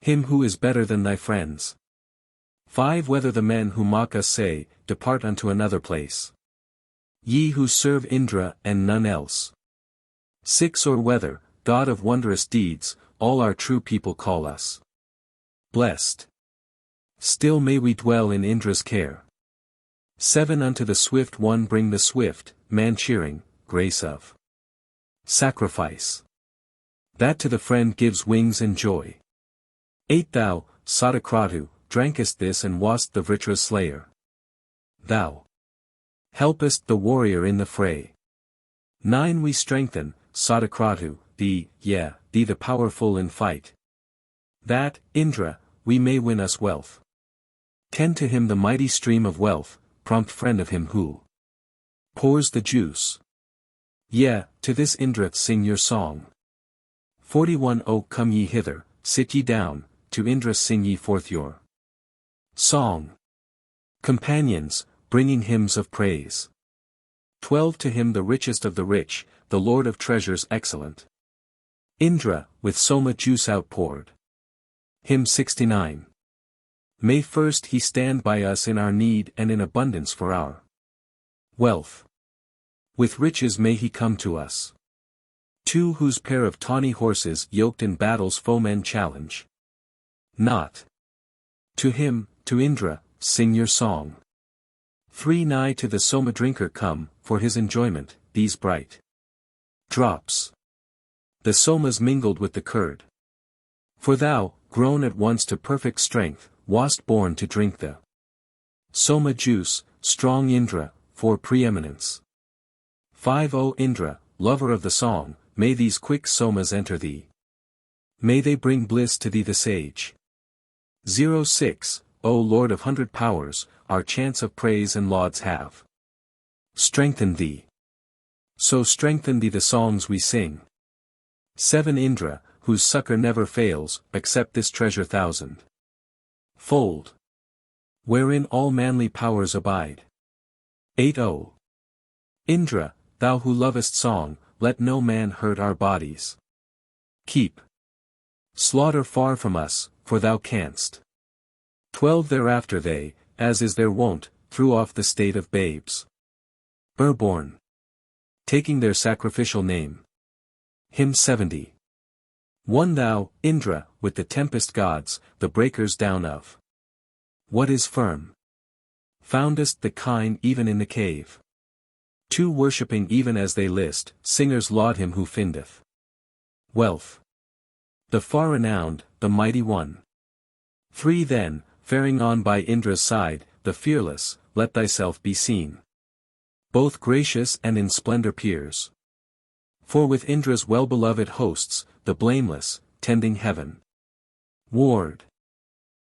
Him who is better than thy friends. 5, whether the men who mock us say, depart unto another place. Ye who serve Indra and none else. 6 Or whether, God of wondrous deeds, all our true people call us blessed. Still may we dwell in Indra's care. 7 Unto the swift one bring the swift, man cheering, grace of sacrifice, that to the friend gives wings and joy. 8 Thou, Sadakratu, drankest this and wast the Vritra's slayer. Thou helpest the warrior in the fray. 9 We strengthen, Sadakratu, thee, thee the powerful in fight. That, Indra, we may win us wealth. 10 To him the mighty stream of wealth, prompt friend of him who pours the juice. To this Indra sing your song. 41 O come ye hither, sit ye down, to Indra sing ye forth your song. Companions, bringing hymns of praise. 12 To him the richest of the rich, the Lord of treasures excellent. Indra, with Soma juice outpoured. Hymn 69. May first he stand by us in our need and in abundance for our wealth. With riches may he come to us. 2 Whose pair of tawny horses yoked in battles foemen challenge. Not. To him, to Indra, sing your song. 3 Nigh to the Soma drinker come, for his enjoyment, these bright drops. The Somas mingled with the curd. For thou, grown at once to perfect strength, wast born to drink the Soma juice, strong Indra, for preeminence. 5 O Indra, lover of the song, may these quick Somas enter thee. May they bring bliss to thee the sage. 06 O Lord of 100 powers, our chants of praise and lauds have strengthened thee. So strengthen thee the songs we sing. 7 Indra, whose succor never fails, accept this treasure thousand fold, wherein all manly powers abide. 8 O Indra, thou who lovest song, let no man hurt our bodies. Keep slaughter far from us, for thou canst. 12 Thereafter they, as is their wont, threw off the state of babes born, taking their sacrificial name. Hymn 70. 1 Thou, Indra, with the tempest gods, the breakers down of what is firm, foundest the kine even in the cave. 2 Worshipping even as they list, singers laud him who findeth wealth, the far-renowned, the mighty one. 3 Then, faring on by Indra's side, the fearless, let thyself be seen. Both gracious and in splendor peers. For with Indra's well-beloved hosts, the blameless, tending heaven ward,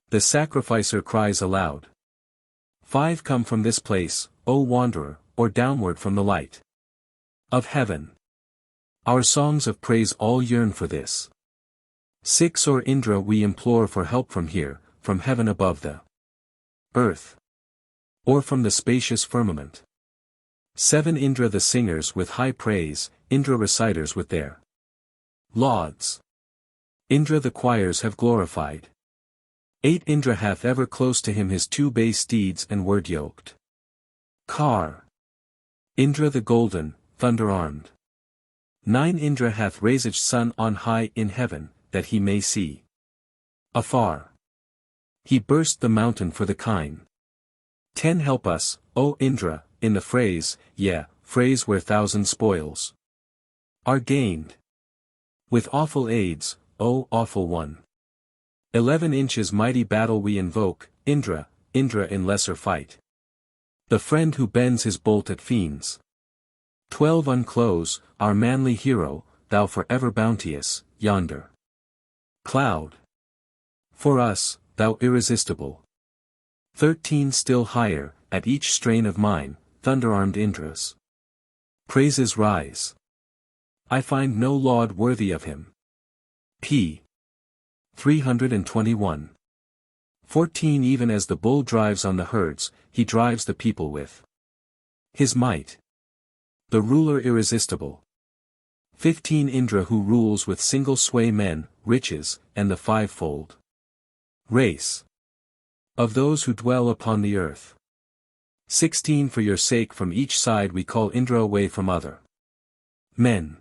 the sacrificer cries aloud. 5 Come from this place, O wanderer, or downward from the light of heaven. Our songs of praise all yearn for this. 6 Or Indra we implore for help from here, from heaven above the earth, or from the spacious firmament. 7 Indra the singers with high praise, Indra reciters with their lauds. Indra the choirs have glorified. 8 Indra hath ever close to him his 2 bay steeds and word-yoked car. Indra the golden, thunder-armed. 9 Indra hath raised sun on high in heaven, that he may see afar. He burst the mountain for the kine. 10 Help us, O Indra, in the phrase, phrase where thousand spoils are gained. With awful aids, O awful one. 11 Inches mighty battle we invoke, Indra, Indra in lesser fight. The friend who bends his bolt at fiends. 12 Unclose, our manly hero, thou forever bounteous, yonder cloud. For us, thou irresistible. 13 Still higher, at each strain of mine, thunder-armed Indras praises rise. I find no laud worthy of him. P. 321. 14 Even as the bull drives on the herds, he drives the people with his might. The ruler irresistible. 15 Indra who rules with single sway men, riches, and the fivefold race of those who dwell upon the earth. 16 For your sake from each side we call Indra away from other men.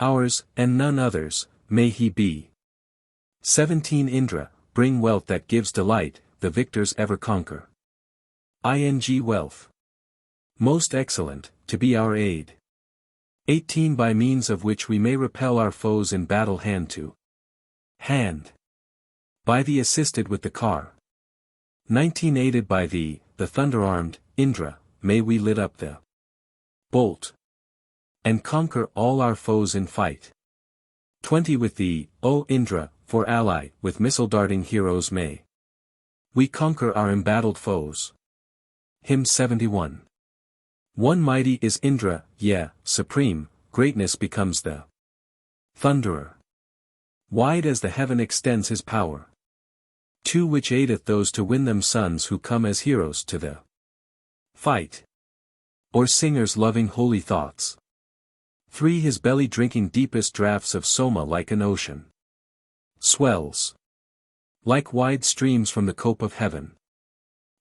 Ours, and none others, may he be. 17 Bring wealth that gives delight, the victors ever conquer. Wealth. Most excellent, to be our aid. 18 By means of which we may repel our foes in battle hand to hand. By thee assisted with the car. 19 Aided by thee, the thunder-armed, Indra, may we lit up the bolt. And conquer all our foes in fight. 20 With thee, O Indra, for ally, with missile-darting heroes may we conquer our embattled foes. Hymn 71. One mighty is Indra, supreme, greatness becomes the thunderer. Wide as the heaven extends his power. 2 Which aideth those to win them sons who come as heroes to the fight. Or singers loving holy thoughts. 3 His belly drinking deepest draughts of soma like an ocean. Swells. Like wide streams from the cope of heaven.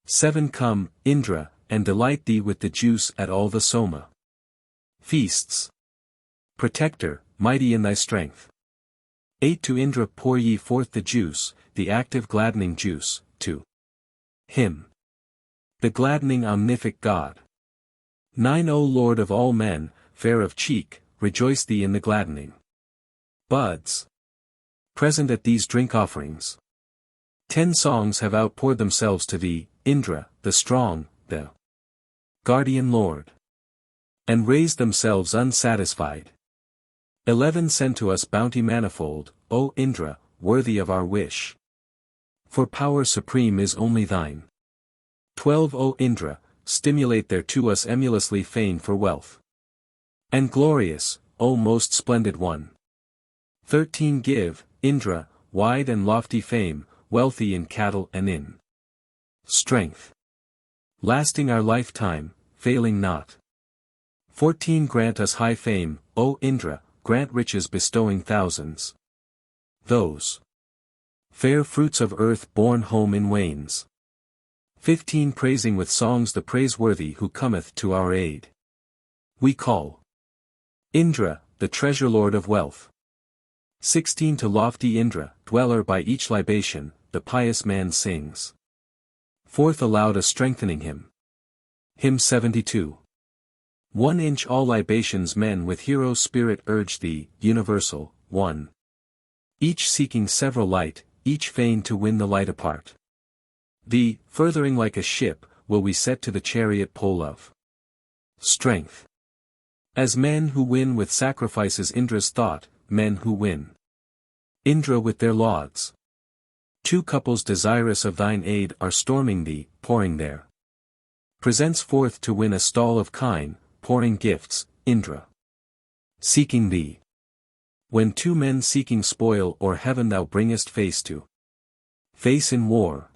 7 Come, Indra, and delight thee with the juice at all the soma feasts. Protector, mighty in thy strength. 8 To Indra pour ye forth the juice, the active gladdening juice, to him, the gladdening omnific God. 9 O Lord of all men, fair of cheek, rejoice thee in the gladdening buds present at these drink offerings. 10 Songs have outpoured themselves to thee, Indra, the strong, the guardian Lord, and raised themselves unsatisfied. 11 Send to us bounty manifold, O Indra, worthy of our wish. For power supreme is only thine. 12 O Indra, stimulate thereto us emulously fain for wealth. And glorious, O most splendid one. 13 Give, Indra, wide and lofty fame, wealthy in cattle and in strength. Lasting our lifetime, failing not. 14 Grant us high fame, O Indra, grant riches bestowing thousands. Those fair fruits of earth borne home in wains. 15 Praising with songs the praiseworthy who cometh to our aid. We call Indra, the treasure lord of wealth. 16 To lofty Indra, dweller by each libation, the pious man sings. 4th Aloud a strengthening hymn. Hymn 72. 1 Inch all libations men with hero spirit urge thee, universal, one. Each seeking several light, each fain to win the light apart. Thee, furthering like a ship, will we set to the chariot pole of strength. As men who win with sacrifices Indra's thought, men who win Indra with their lauds. 2 Couples desirous of thine aid are storming thee, pouring their presents forth to win a stall of kine, pouring gifts, Indra. Seeking thee. When 2 men seeking spoil or heaven thou bringest face to face in war.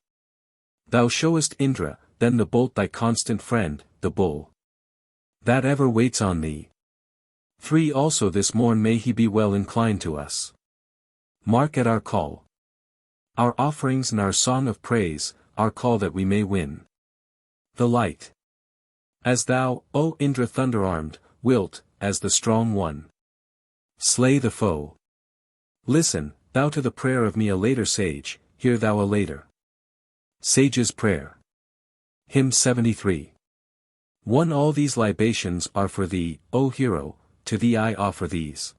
Thou showest Indra, then the bolt thy constant friend, the bull, that ever waits on thee. 3 Also this morn may he be well inclined to us. Mark at our call. Our offerings and our song of praise, our call that we may win the light. As thou, O Indra thunder-armed, wilt, as the strong one, slay the foe. Listen, thou to the prayer of me a later sage, hear thou a later sage's prayer. Hymn 73. 1 All these libations are for thee, O hero, to thee I offer these.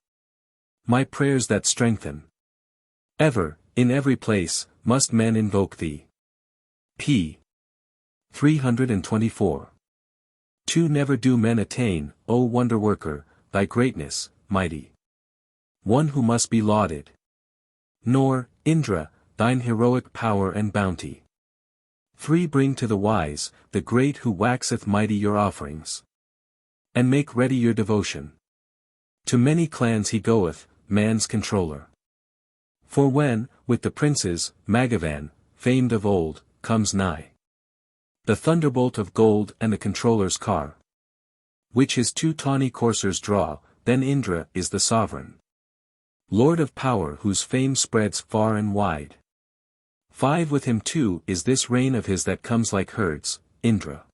My prayers that strengthen. Ever, in every place, must men invoke thee. P. 324. 2 Never do men attain, O wonder-worker, thy greatness, mighty. One who must be lauded. Nor, Indra, thine heroic power and bounty. 3 Bring to the wise, the great who waxeth mighty your offerings. And make ready your devotion. To many clans he goeth, man's controller. For when, with the princes, Magavan, famed of old, comes nigh the thunderbolt of gold and the controller's car, which his 2 tawny coursers draw, then Indra is the sovereign Lord of power whose fame spreads far and wide. 5 With him too is this reign of his that comes like herds, Indra.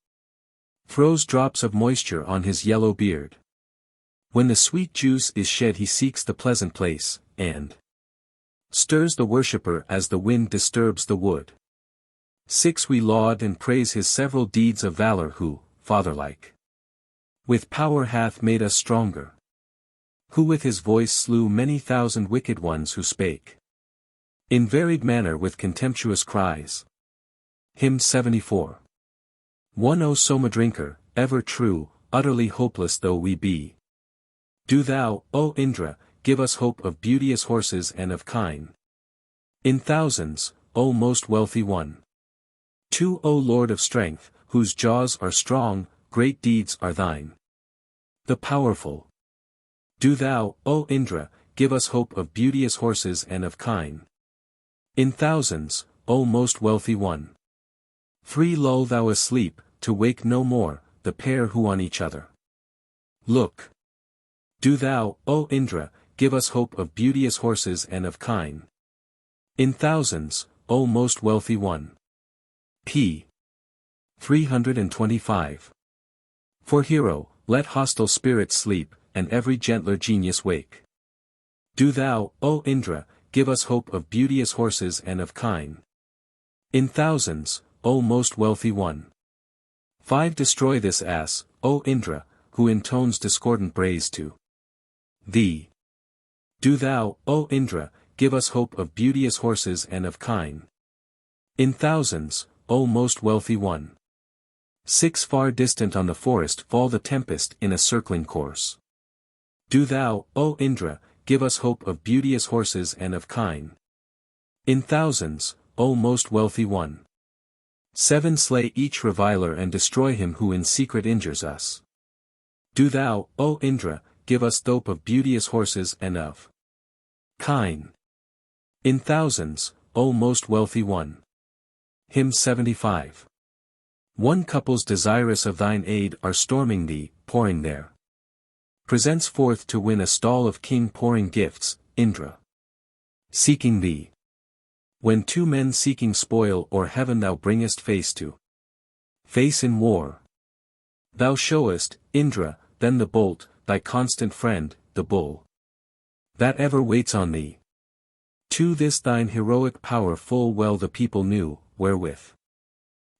Throws drops of moisture on his yellow beard. When the sweet juice is shed he seeks the pleasant place, and stirs the worshipper as the wind disturbs the wood. 6 We laud and praise his several deeds of valor who, fatherlike, with power hath made us stronger. Who with his voice slew many thousand wicked ones who spake in varied manner with contemptuous cries. Hymn 74. 1 O Soma drinker, ever true, utterly hopeless though we be. Do thou, O Indra, give us hope of beauteous horses and of kine. In thousands, O most wealthy one. 2 O Lord of strength, whose jaws are strong, great deeds are thine. The powerful. Do thou, O Indra, give us hope of beauteous horses and of kine. In thousands, O most wealthy one. 3 Lull thou asleep, to wake no more, the pair who on each other look. Do thou, O Indra, give us hope of beauteous horses and of kine. In thousands, O most wealthy one. P. 325. For hero, let hostile spirits sleep, and every gentler genius wake. Do thou, O Indra, give us hope of beauteous horses and of kine. In thousands, O most wealthy one. 5 Destroy this ass, O Indra, who intones discordant praise to thee. Do thou, O Indra, give us hope of beauteous horses and of kine. In thousands, O most wealthy one. 6 Far distant on the forest fall the tempest in a circling course. Do thou, O Indra, give us hope of beauteous horses and of kine. In thousands, O most wealthy one. 7 Slay each reviler and destroy him who in secret injures us. Do thou, O Indra, give us hope of beauteous horses and of kine. In thousands, O most wealthy one. Hymn 75. 1 Couples desirous of thine aid are storming thee, pouring there. Presents forth to win a stall of king pouring gifts, Indra. Seeking thee. When 2 men seeking spoil or heaven thou bringest face to face in war. Thou showest, Indra, then the bolt, thy constant friend, the bull, that ever waits on thee. To this thine heroic power full well the people knew, wherewith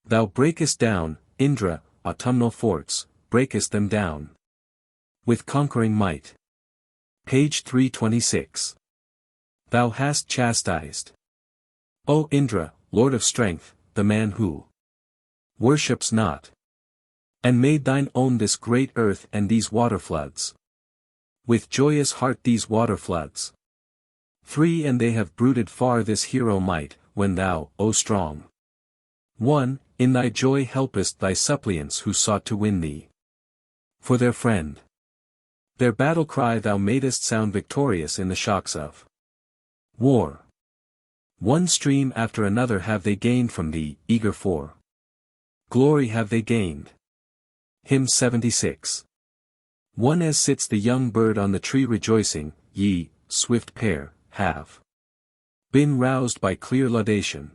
thou breakest down, Indra, autumnal forts, breakest them down with conquering might. Page 326. Thou hast chastised, O Indra, Lord of strength, the man who worships not, and made thine own this great earth and these waterfloods. With joyous heart these waterfloods. 3 And they have brooded far this hero might, when thou, O strong 1, in thy joy helpest thy suppliants who sought to win thee for their friend. Their battle cry thou madest sound victorious in the shocks of war. 1 Stream after another have they gained from thee, eager for glory have they gained. Hymn 76. 1 As sits the young bird on the tree rejoicing, ye, swift pair, have been roused by clear laudation.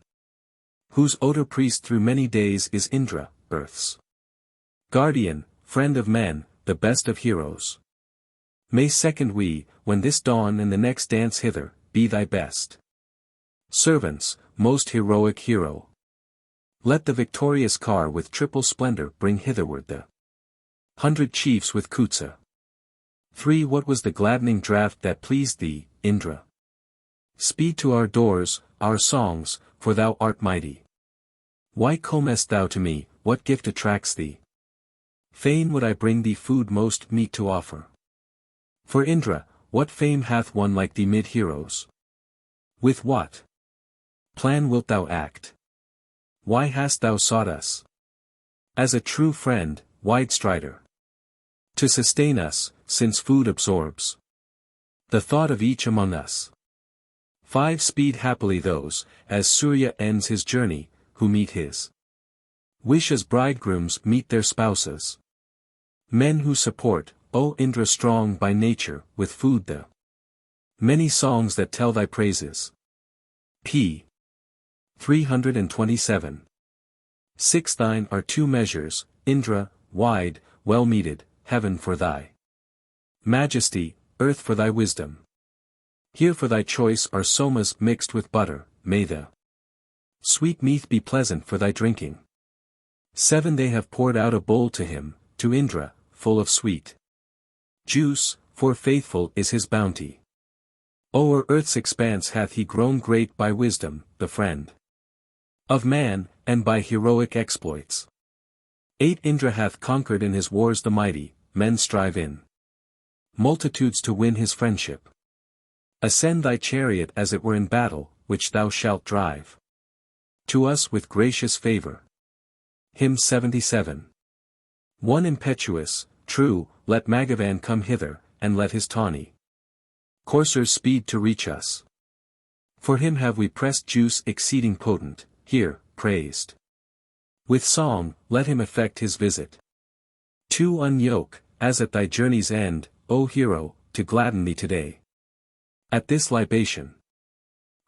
Whose odor priest through many days is Indra, earth's guardian, friend of men, the best of heroes. May 2nd we, when this dawn and the next dance hither, be thy best servants, most heroic hero. Let the victorious car with triple splendor bring hitherward the 100 chiefs with Kutsa. 3 What was the gladdening draught that pleased thee, Indra? Speed to our doors, our songs, for thou art mighty. Why comest thou to me, what gift attracts thee? Fain would I bring thee food most meet to offer. For Indra, what fame hath one like thee mid heroes? With what plan wilt thou act? Why hast thou sought us? As a true friend, wide strider. To sustain us, since food absorbs the thought of each among us. 5 Speed happily those, as Surya ends his journey, who meet his wish as bridegrooms meet their spouses. Men who support, O Indra strong by nature, with food the many songs that tell thy praises. P. 327. 6 Thine are 2 measures, Indra, wide, well-meted, heaven for thy majesty, earth for thy wisdom. Here for thy choice are somas mixed with butter, may the sweet meat be pleasant for thy drinking. 7 They have poured out a bowl to him, to Indra, full of sweet juice, for faithful is his bounty. O'er earth's expanse hath he grown great by wisdom, the friend of man, and by heroic exploits. 8 Indra hath conquered in his wars the mighty, men strive in multitudes to win his friendship. Ascend thy chariot as it were in battle, which thou shalt drive to us with gracious favor. Hymn 77. 1 Impetuous, true, let Magavan come hither, and let his tawny coursers speed to reach us. For him have we pressed juice exceeding potent, here, praised. With song, let him effect his visit. 2 Unyoke, as at thy journey's end, O hero, to gladden thee today. At this libation,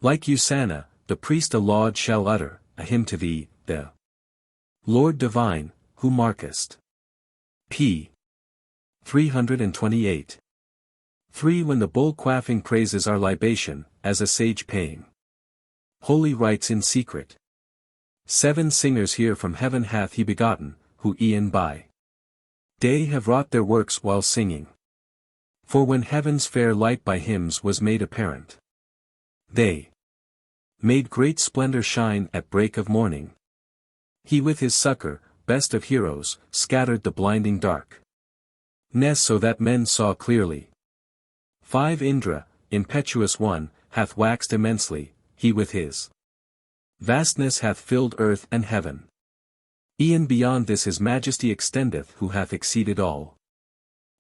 like Usana, the priest a laud shall utter, a hymn to thee, the Lord divine, who markest. p. 328. 3 When the bull quaffing praises our libation, as a sage paying holy rites in secret. 7 Singers here from heaven hath he begotten, who e'en by day have wrought their works while singing. For when heaven's fair light by hymns was made apparent, they made great splendor shine at break of morning. He with his succor, best of heroes, scattered the blinding dark ness so that men saw clearly. 5 Indra, impetuous one, hath waxed immensely, he with his vastness hath filled earth and heaven. E'en beyond this his majesty extendeth who hath exceeded all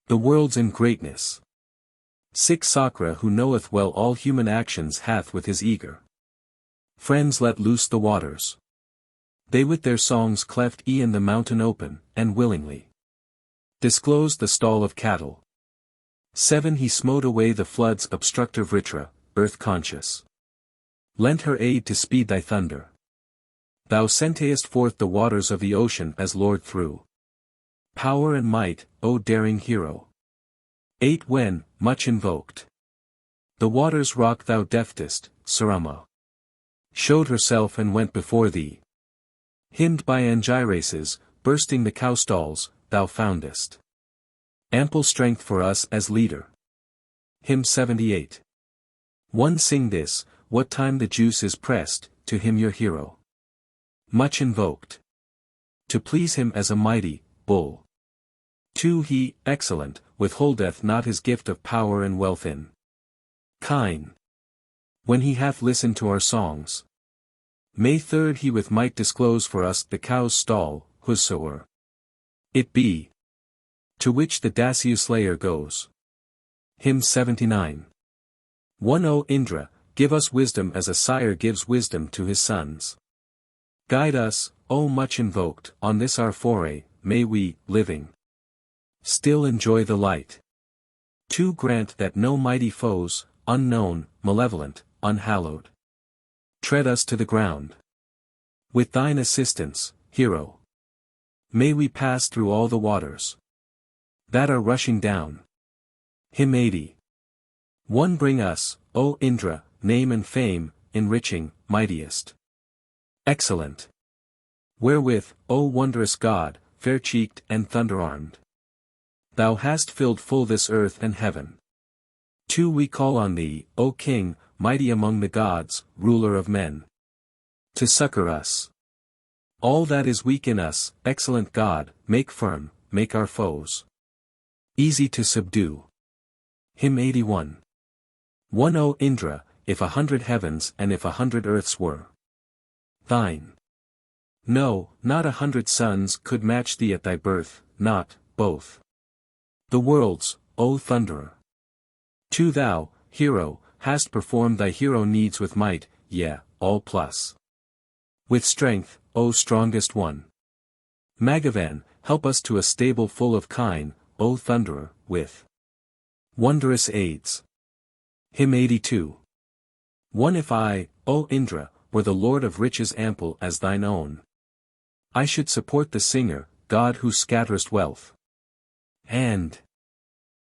the worlds in greatness. 6 Sakra who knoweth well all human actions hath with his eager friends let loose the waters. They with their songs cleft e'en the mountain open, and willingly disclosed the stall of cattle. 7 He smote away the flood's obstructive Vritra, earth conscious. Lent her aid to speed thy thunder. Thou sentest forth the waters of the ocean as Lord through power and might, O daring hero. 8 When, much invoked, the waters rock thou deftest, Sarama showed herself and went before thee. Hymned by Angiraces, bursting the cow stalls, thou foundest ample strength for us as leader. Hymn 78. 1 Sing this, what time the juice is pressed, to him your hero much invoked, to please him as a mighty bull. 2 He, excellent, withholdeth not his gift of power and wealth in kine, when he hath listened to our songs. May 3 He with might disclose for us the cow's stall, whosoe'er it be, to which the Dasyu slayer goes. Hymn 79. 1 O Indra, give us wisdom as a sire gives wisdom to his sons. Guide us, O much invoked, on this our foray, may we, living, still enjoy the light. 2 Grant that no mighty foes, unknown, malevolent, unhallowed, tread us to the ground. With thine assistance, hero, may we pass through all the waters that are rushing down. Hymn 80. 1 Bring us, O Indra, name and fame, enriching, mightiest, excellent. Wherewith, O wondrous God, fair-cheeked and thunder-armed, thou hast filled full this earth and heaven. 2 We call on thee, O King, mighty among the gods, ruler of men, to succor us. All that is weak in us, excellent God, make firm, make our foes easy to subdue. Hymn 81. 1 O Indra, if 100 heavens and if 100 earths were thine, no, not 100 suns could match thee at thy birth, not, both the worlds, O Thunderer. 2 Thou, hero, hast performed thy hero needs with might, yea, all plus with strength, O strongest one. Magavan, help us to a stable full of kine, O Thunderer, with wondrous aids. Hymn 82. 1 If I, O Indra, were the lord of riches ample as thine own, I should support the singer, God who scatterest wealth. And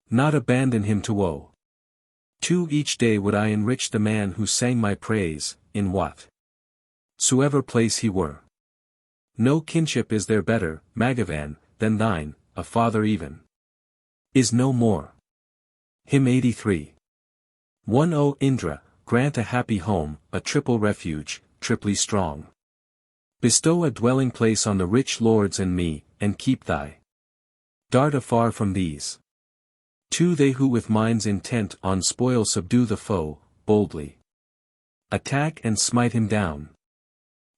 not abandon him to woe. 2 Each day would I enrich the man who sang my praise, in whatsoever place he were. No kinship is there better, Magavan, than thine, a father even is no more. Hymn 83. 1 O Indra, grant a happy home, a triple refuge, triply strong. Bestow a dwelling place on the rich lords and me, and keep thy dart afar from these. 2 They who with minds intent on spoil subdue the foe, boldly attack and smite him down.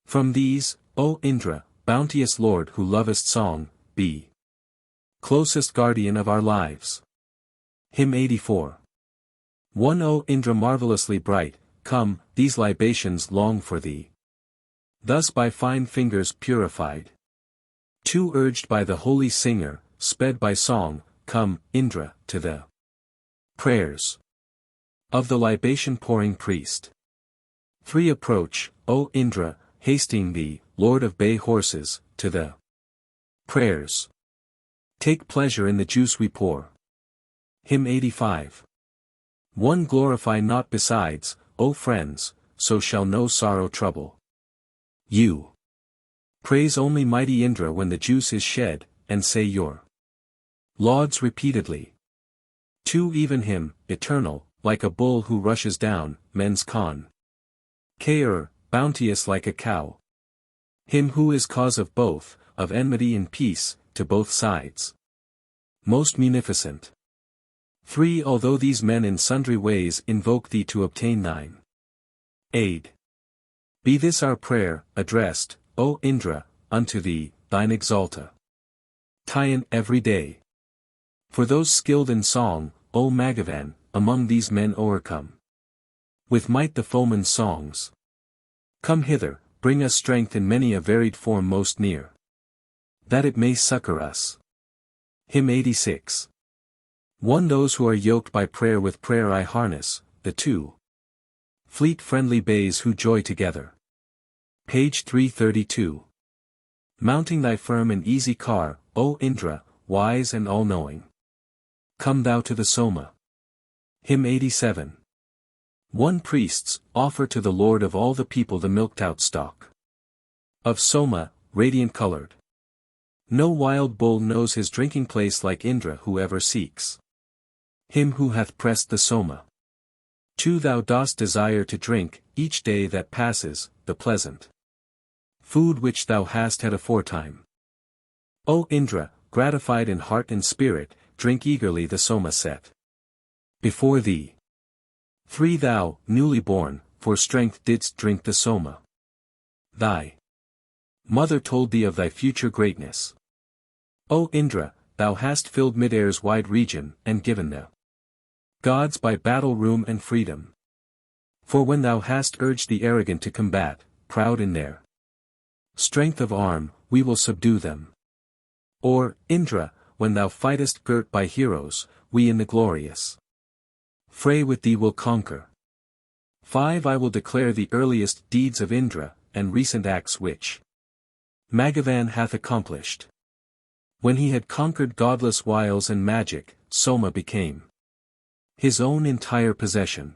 From these, O Indra, bounteous Lord who lovest song, be closest guardian of our lives. Hymn 84. 1 O Indra marvelously bright, come, these libations long for thee. Thus by fine fingers purified. 2 Urged by the holy singer, sped by song, come, Indra, to the prayers of the libation-pouring priest. 3 Approach, O Indra, hasting thee, Lord of bay horses, to the prayers. Take pleasure in the juice we pour. Hymn 85. 1 Glorify not besides, O friends, so shall no sorrow trouble you. Praise only mighty Indra when the juice is shed, and say your lauds repeatedly. 2 Even him, eternal, like a bull who rushes down, men's con. Bounteous like a cow. Him who is cause of both, of enmity and peace, to both sides. Most munificent. 3 Although these men in sundry ways invoke thee to obtain thine aid. Be this our prayer, addressed, O Indra, unto thee, thine exalta Tyan every day. For those skilled in song, O Magavan, among these men o'ercome with might the foeman's songs. Come hither, bring us strength in many a varied form most near, that it may succor us. Hymn 86. 1 Those who are yoked by prayer with prayer I harness, the 2 fleet friendly bays who joy together. Page 332. Mounting thy firm and easy car, O Indra, wise and all-knowing. Come thou to the Soma. Hymn 87. 1 Priests, offer to the Lord of all the people the milked-out stock of Soma, radiant-colored. No wild bull knows his drinking place like Indra who ever seeks him who hath pressed the Soma. 2 Thou dost desire to drink, each day that passes, the pleasant food which thou hast had aforetime. O Indra, gratified in heart and spirit, drink eagerly the Soma set before thee. 3 Thou, newly born, for strength didst drink the Soma. Thy mother told thee of thy future greatness. O Indra, thou hast filled mid-air's wide region, and given the gods by battle room and freedom. For when thou hast urged the arrogant to combat, proud in their strength of arm, we will subdue them. Or, Indra, when thou fightest girt by heroes, we in the glorious fray with thee will conquer. 5 I will declare the earliest deeds of Indra, and recent acts which Magavan hath accomplished. When he had conquered godless wiles and magic, Soma became his own entire possession.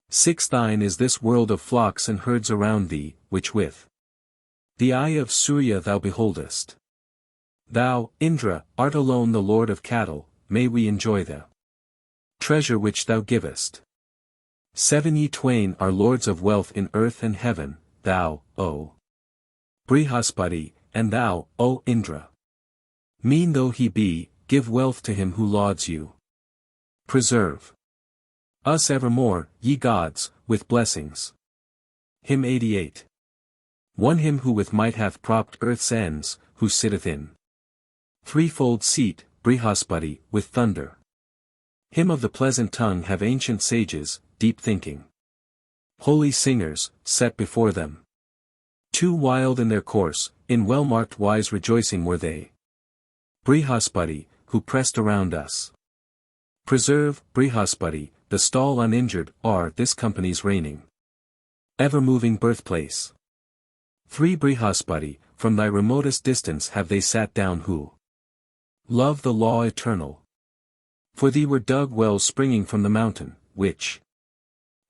6 Thine is this world of flocks and herds around thee, which with the eye of Surya thou beholdest. Thou, Indra, art alone the lord of cattle, may we enjoy the treasure which thou givest. 7 Ye twain are lords of wealth in earth and heaven, thou, O Brihaspati, and thou, O Indra. Mean though he be, give wealth to him who lauds you. Preserve us evermore, ye gods, with blessings. Hymn 88. 1 Him who with might hath propped earth's ends, who sitteth in threefold seat, Brihaspati, with thunder. Hymn of the pleasant tongue have ancient sages, deep thinking holy singers, set before them. 2 Wild in their course, in well-marked wise rejoicing were they. Brihaspati, who pressed around us. Preserve, Brihaspati, the stall uninjured, are this company's reigning ever-moving birthplace. 3 Brihaspati, from thy remotest distance have they sat down who love the law eternal. For thee were dug wells springing from the mountain, which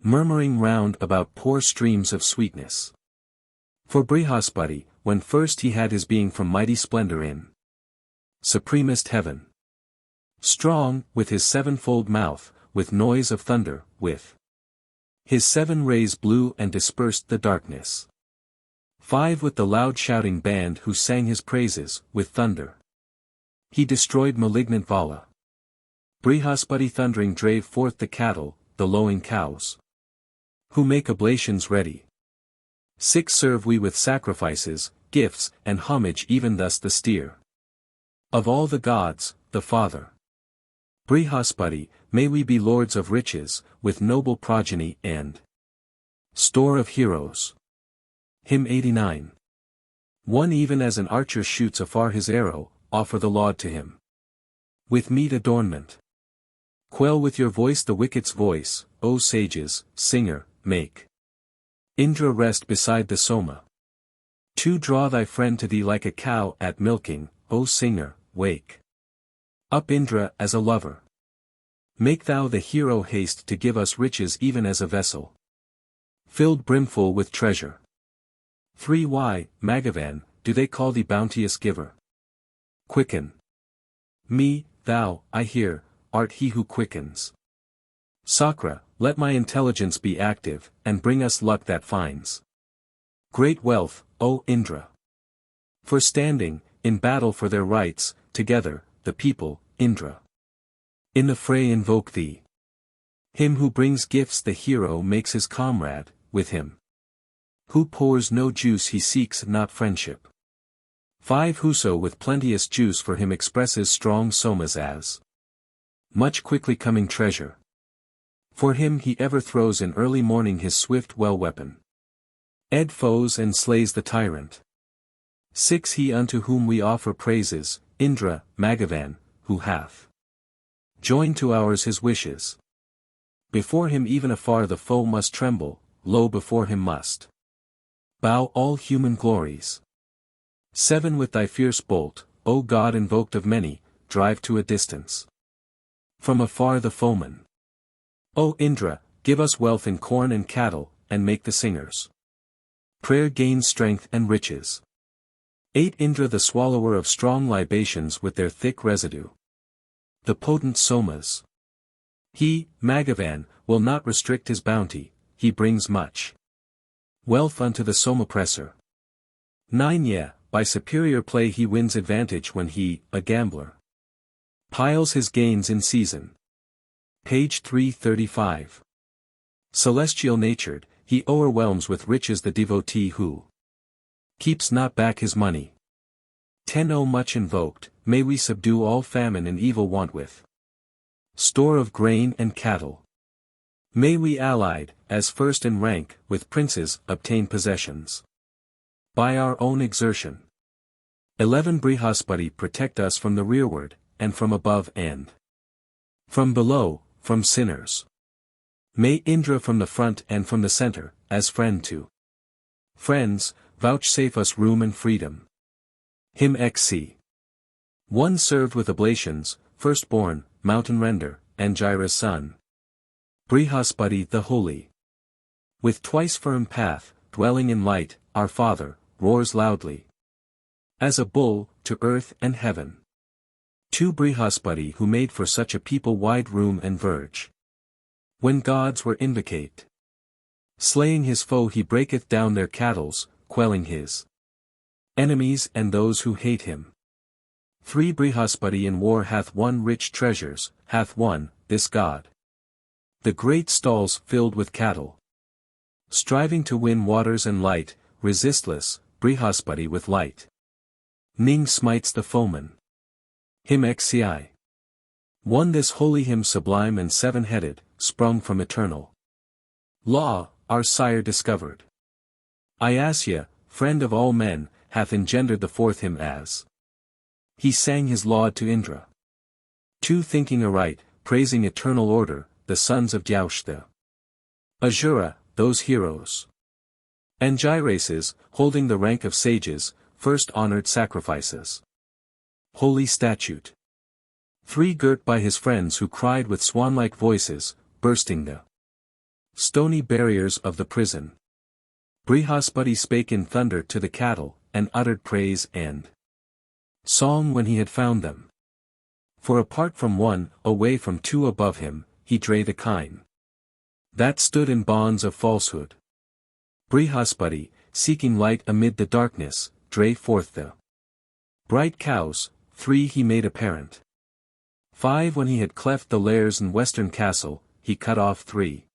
murmuring round about pour streams of sweetness. For Brihaspati, when first he had his being from mighty splendor in supremest heaven, strong, with his sevenfold mouth, with noise of thunder, with his 7 rays blew and dispersed the darkness. 5 With the loud shouting band who sang his praises, with thunder he destroyed malignant Vala. Brihaspati thundering drave forth the cattle, the lowing cows, who make oblations ready. 6 Serve we with sacrifices, gifts, and homage even thus the steer of all the gods, the Father. Brihaspati, may we be lords of riches, with noble progeny and store of heroes. Hymn 89. 1 Even as an archer shoots afar his arrow, offer the laud to him with meet adornment. Quell with your voice the wicket's voice, O sages, singer, make Indra rest beside the Soma. 2 Draw thy friend to thee like a cow at milking, O singer, wake up Indra as a lover. Make thou the hero haste to give us riches even as a vessel filled brimful with treasure. 3 Why, Magavan, do they call thee bounteous giver? Quicken me, thou, I hear, art he who quickens. Sakra, let my intelligence be active, and bring us luck that finds great wealth, O Indra. For standing, in battle for their rights, together, the people, Indra, in the fray invoke thee. Him who brings gifts the hero makes his comrade, with him who pours no juice he seeks not friendship. 5 Whoso with plenteous juice for him expresses strong somas as much quickly coming treasure. For him he ever throws in early morning his swift well weapon. Ed foes and slays the tyrant. 6 He unto whom we offer praises, Indra, Magavan, who hath joined to ours his wishes. Before him even afar the foe must tremble, low before him must bow all human glories. 7 With thy fierce bolt, O God invoked of many, drive to a distance from afar the foeman. O Indra, give us wealth in corn and cattle, and make the singers' prayer gain strength and riches. 8 Indra the swallower of strong libations with their thick residue, the potent somas. He, Magavan, will not restrict his bounty, he brings much wealth unto the somapressor. 9 Yeah, by superior play he wins advantage when he, a gambler, piles his gains in season. Page 335. Celestial natured, he o'erwhelms with riches the devotee who keeps not back his money. 10 O much invoked, may we subdue all famine and evil want with store of grain and cattle. May we allied, as first in rank, with princes, obtain possessions by our own exertion. 11 Brihaspati protect us from the rearward, and from above and from below, from sinners. May Indra from the front and from the center, as friend to friends, vouchsafe us room and freedom. Hymn XC. 1 Served with oblations, firstborn, mountain render, Anjira's son. Brihaspati the holy. With twice firm path, dwelling in light, our Father, roars loudly as a bull, to earth and heaven. 2 Brihaspati who made for such a people wide room and verge. When gods were invocate, slaying his foe he breaketh down their cattles, quelling his enemies and those who hate him. 3 Brihaspati in war hath won rich treasures, hath won, this god, the great stalls filled with cattle. Striving to win waters and light, resistless, Brihaspati with light ning smites the foeman. Hymn XCI. 1 This holy hymn sublime and 7-headed, sprung from eternal law, our sire discovered. Ayasya, friend of all men, hath engendered the 4th hymn as he sang his laud to Indra. 2 Thinking aright, praising eternal order, the sons of Dyaushta. Ajura, those heroes Angiraces, holding the rank of sages, first honored sacrifices. Holy statute. 3 Girt by his friends who cried with swan-like voices, bursting the stony barriers of the prison. Brihaspati spake in thunder to the cattle, and uttered praise and song when he had found them. For apart from 1, away from 2 above him, he drave the kine that stood in bonds of falsehood. Brihaspati, seeking light amid the darkness, drave forth the bright cows. 3 He made apparent. 5 When he had cleft the lairs and western castle, he cut off 3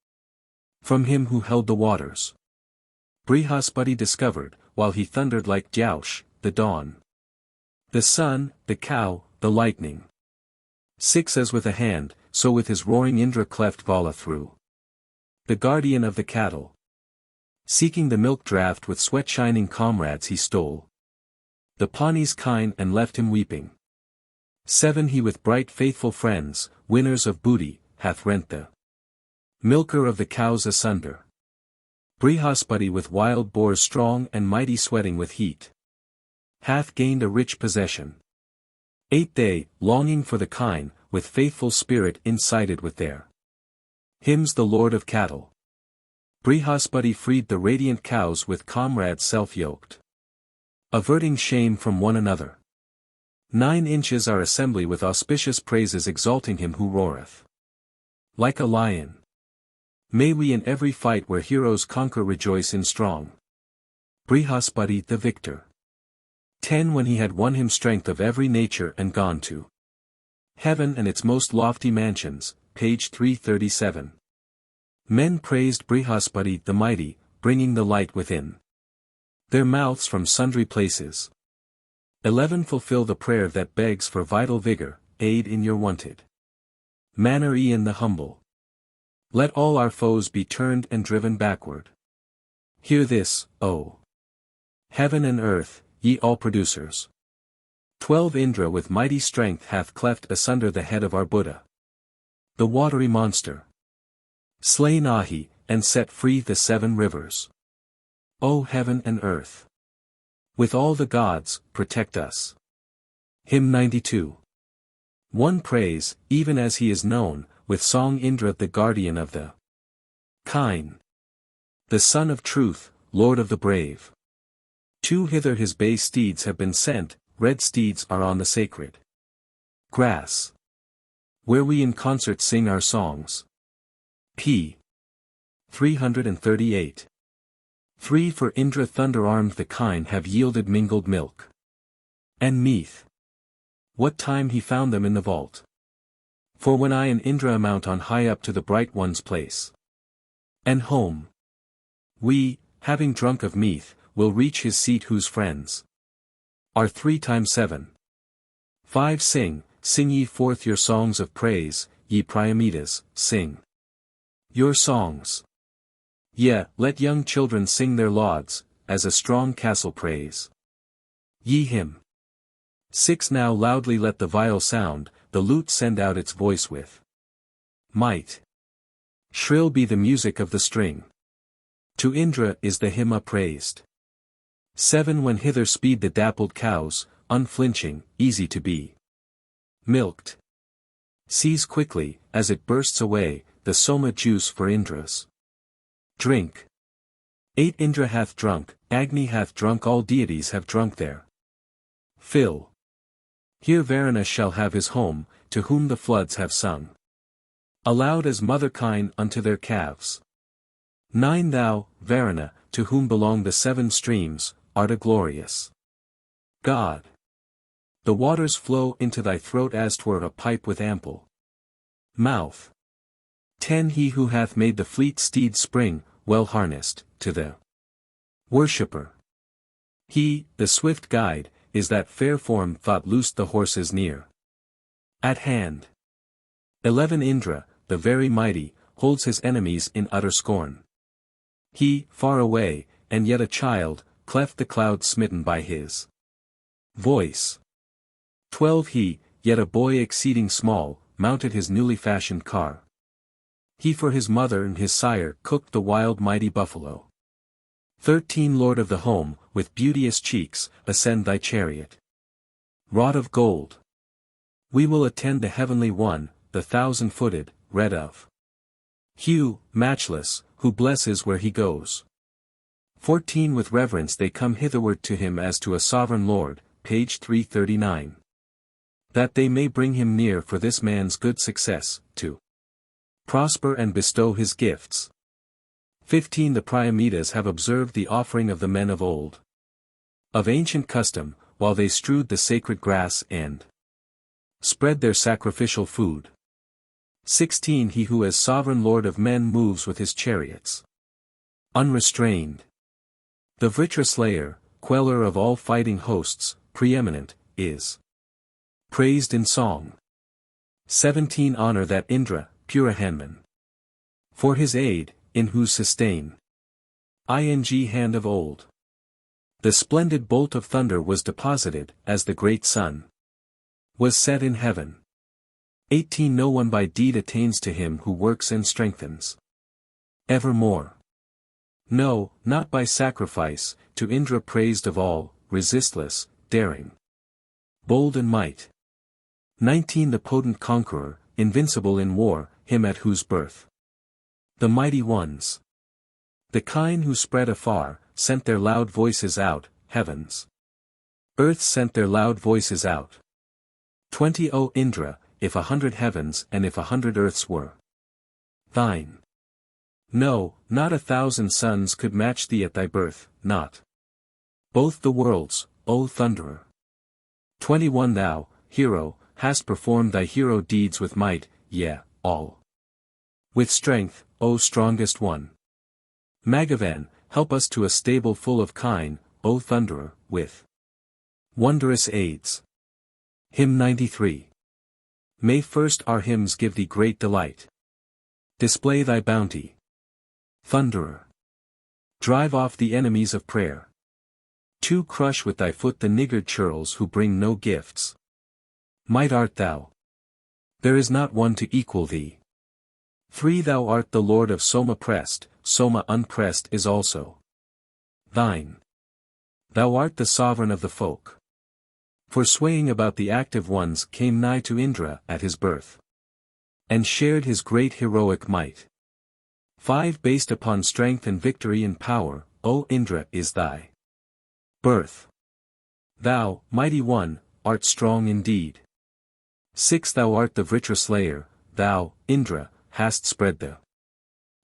from him who held the waters. Brihaspati discovered, while he thundered like Jaush, the dawn, the sun, the cow, the lightning. 6 As with a hand, so with his roaring Indra cleft Vala through the guardian of the cattle. Seeking the milk draught with sweat-shining comrades he stole the Pawnee's kine and left him weeping. 7 He with bright faithful friends, winners of booty, hath rent the milker of the cows asunder. Brihaspati with wild boars strong and mighty sweating with heat, hath gained a rich possession. 8 They, longing for the kine, with faithful spirit incited with their hymns the Lord of cattle. Brihaspati freed the radiant cows with comrades self-yoked, averting shame from one another. 9 Inches our assembly with auspicious praises exalting him who roareth like a lion. May we in every fight where heroes conquer rejoice in strong Brihaspati the victor. 10 When he had won him strength of every nature and gone to heaven and its most lofty mansions, page 337. Men praised Brihaspati the mighty, bringing the light within their mouths from sundry places. 11 Fulfill the prayer that begs for vital vigor, aid in your wanted manner in the humble. Let all our foes be turned and driven backward. Hear this, O heaven and earth, ye all producers. 12 Indra with mighty strength hath cleft asunder the head of our Buddha, the watery monster. Slain Ahi, and set free the 7 rivers. O heaven and earth, with all the gods, protect us. Hymn 92. 1 Praise, even as he is known, with song Indra the guardian of the kine, the son of truth, lord of the brave. 2 Hither his bay steeds have been sent, red steeds are on the sacred grass, where we in concert sing our songs. P. 338. 3 For Indra thunder-armed the kine have yielded mingled milk and meath. What time he found them in the vault. For when I and Indra mount on high up to the bright one's place and home, we, having drunk of meath, will reach his seat whose friends are 3 times 7. 5 Sing ye forth your songs of praise, ye Priamidas, sing your songs. Yea, let young children sing their lauds, as a strong castle praise ye him. 6 Now loudly let the viol sound, the lute send out its voice with might. Shrill be the music of the string. To Indra is the hymn upraised. 7 When hither speed the dappled cows, unflinching, easy to be milked. Seize quickly, as it bursts away, the soma juice for Indra's drink. 8 Indra hath drunk, Agni hath drunk, all deities have drunk there. Fill. Here Varuna shall have his home, to whom the floods have sung aloud as mother kine unto their calves. 9 Thou, Varuna, to whom belong the 7 streams, art a glorious God. The waters flow into thy throat as 'twere a pipe with ample mouth. 10 He who hath made the fleet steed spring, well harnessed, to the worshipper. He, the swift guide, is that fair form thought loosed the horses near at hand. 11 Indra, the very mighty, holds his enemies in utter scorn. He, far away, and yet a child, cleft the clouds smitten by his voice. 12 He, yet a boy exceeding small, mounted his newly fashioned car. He for his mother and his sire cooked the wild mighty buffalo. 13 Lord of the home, with beauteous cheeks, ascend thy chariot. Rod of gold. We will attend the heavenly one, the thousand-footed, red of hue, matchless, who blesses where he goes. 14 With reverence they come hitherward to him as to a sovereign lord, page 339. That they may bring him near for this man's good success, to prosper and bestow his gifts. 15 The Priamidas have observed the offering of the men of old. Of ancient custom, while they strewed the sacred grass and spread their sacrificial food. 16 He who as sovereign lord of men moves with his chariots unrestrained. The Vritra slayer, queller of all fighting hosts, preeminent, is praised in song. 17 Honor that Indra, Purahanman, for his aid, in whose sustain ing hand of old the splendid bolt of thunder was deposited, as the great sun was set in heaven. 18 No one by deed attains to him who works and strengthens evermore. No, not by sacrifice, to Indra praised of all, resistless, daring, bold and might. 19 The potent conqueror, invincible in war, him at whose birth the mighty ones, the kine who spread afar, sent their loud voices out, heavens, earth sent their loud voices out. 20 O Indra, if 100 heavens and if 100 earths were thine. No, not 1,000 suns could match thee at thy birth, not both the worlds, O Thunderer. 21 Thou, hero, hast performed thy hero deeds with might, yea, all with strength, O strongest one. Magavan, help us to a stable full of kine, O Thunderer, with wondrous aids. Hymn 93. May first our hymns give thee great delight. Display thy bounty, Thunderer. Drive off the enemies of prayer. 2 Crush with thy foot the niggard churls who bring no gifts. Might art thou. There is not one to equal thee. 3 Thou art the Lord of Soma pressed, Soma unpressed is also thine. Thou art the sovereign of the folk. For swaying about the active ones came nigh to Indra at his birth, and shared his great heroic might. 5 Based upon strength and victory and power, O Indra is thy birth. Thou, mighty one, art strong indeed. 6 Thou art the Vritra slayer, thou, Indra, hast spread the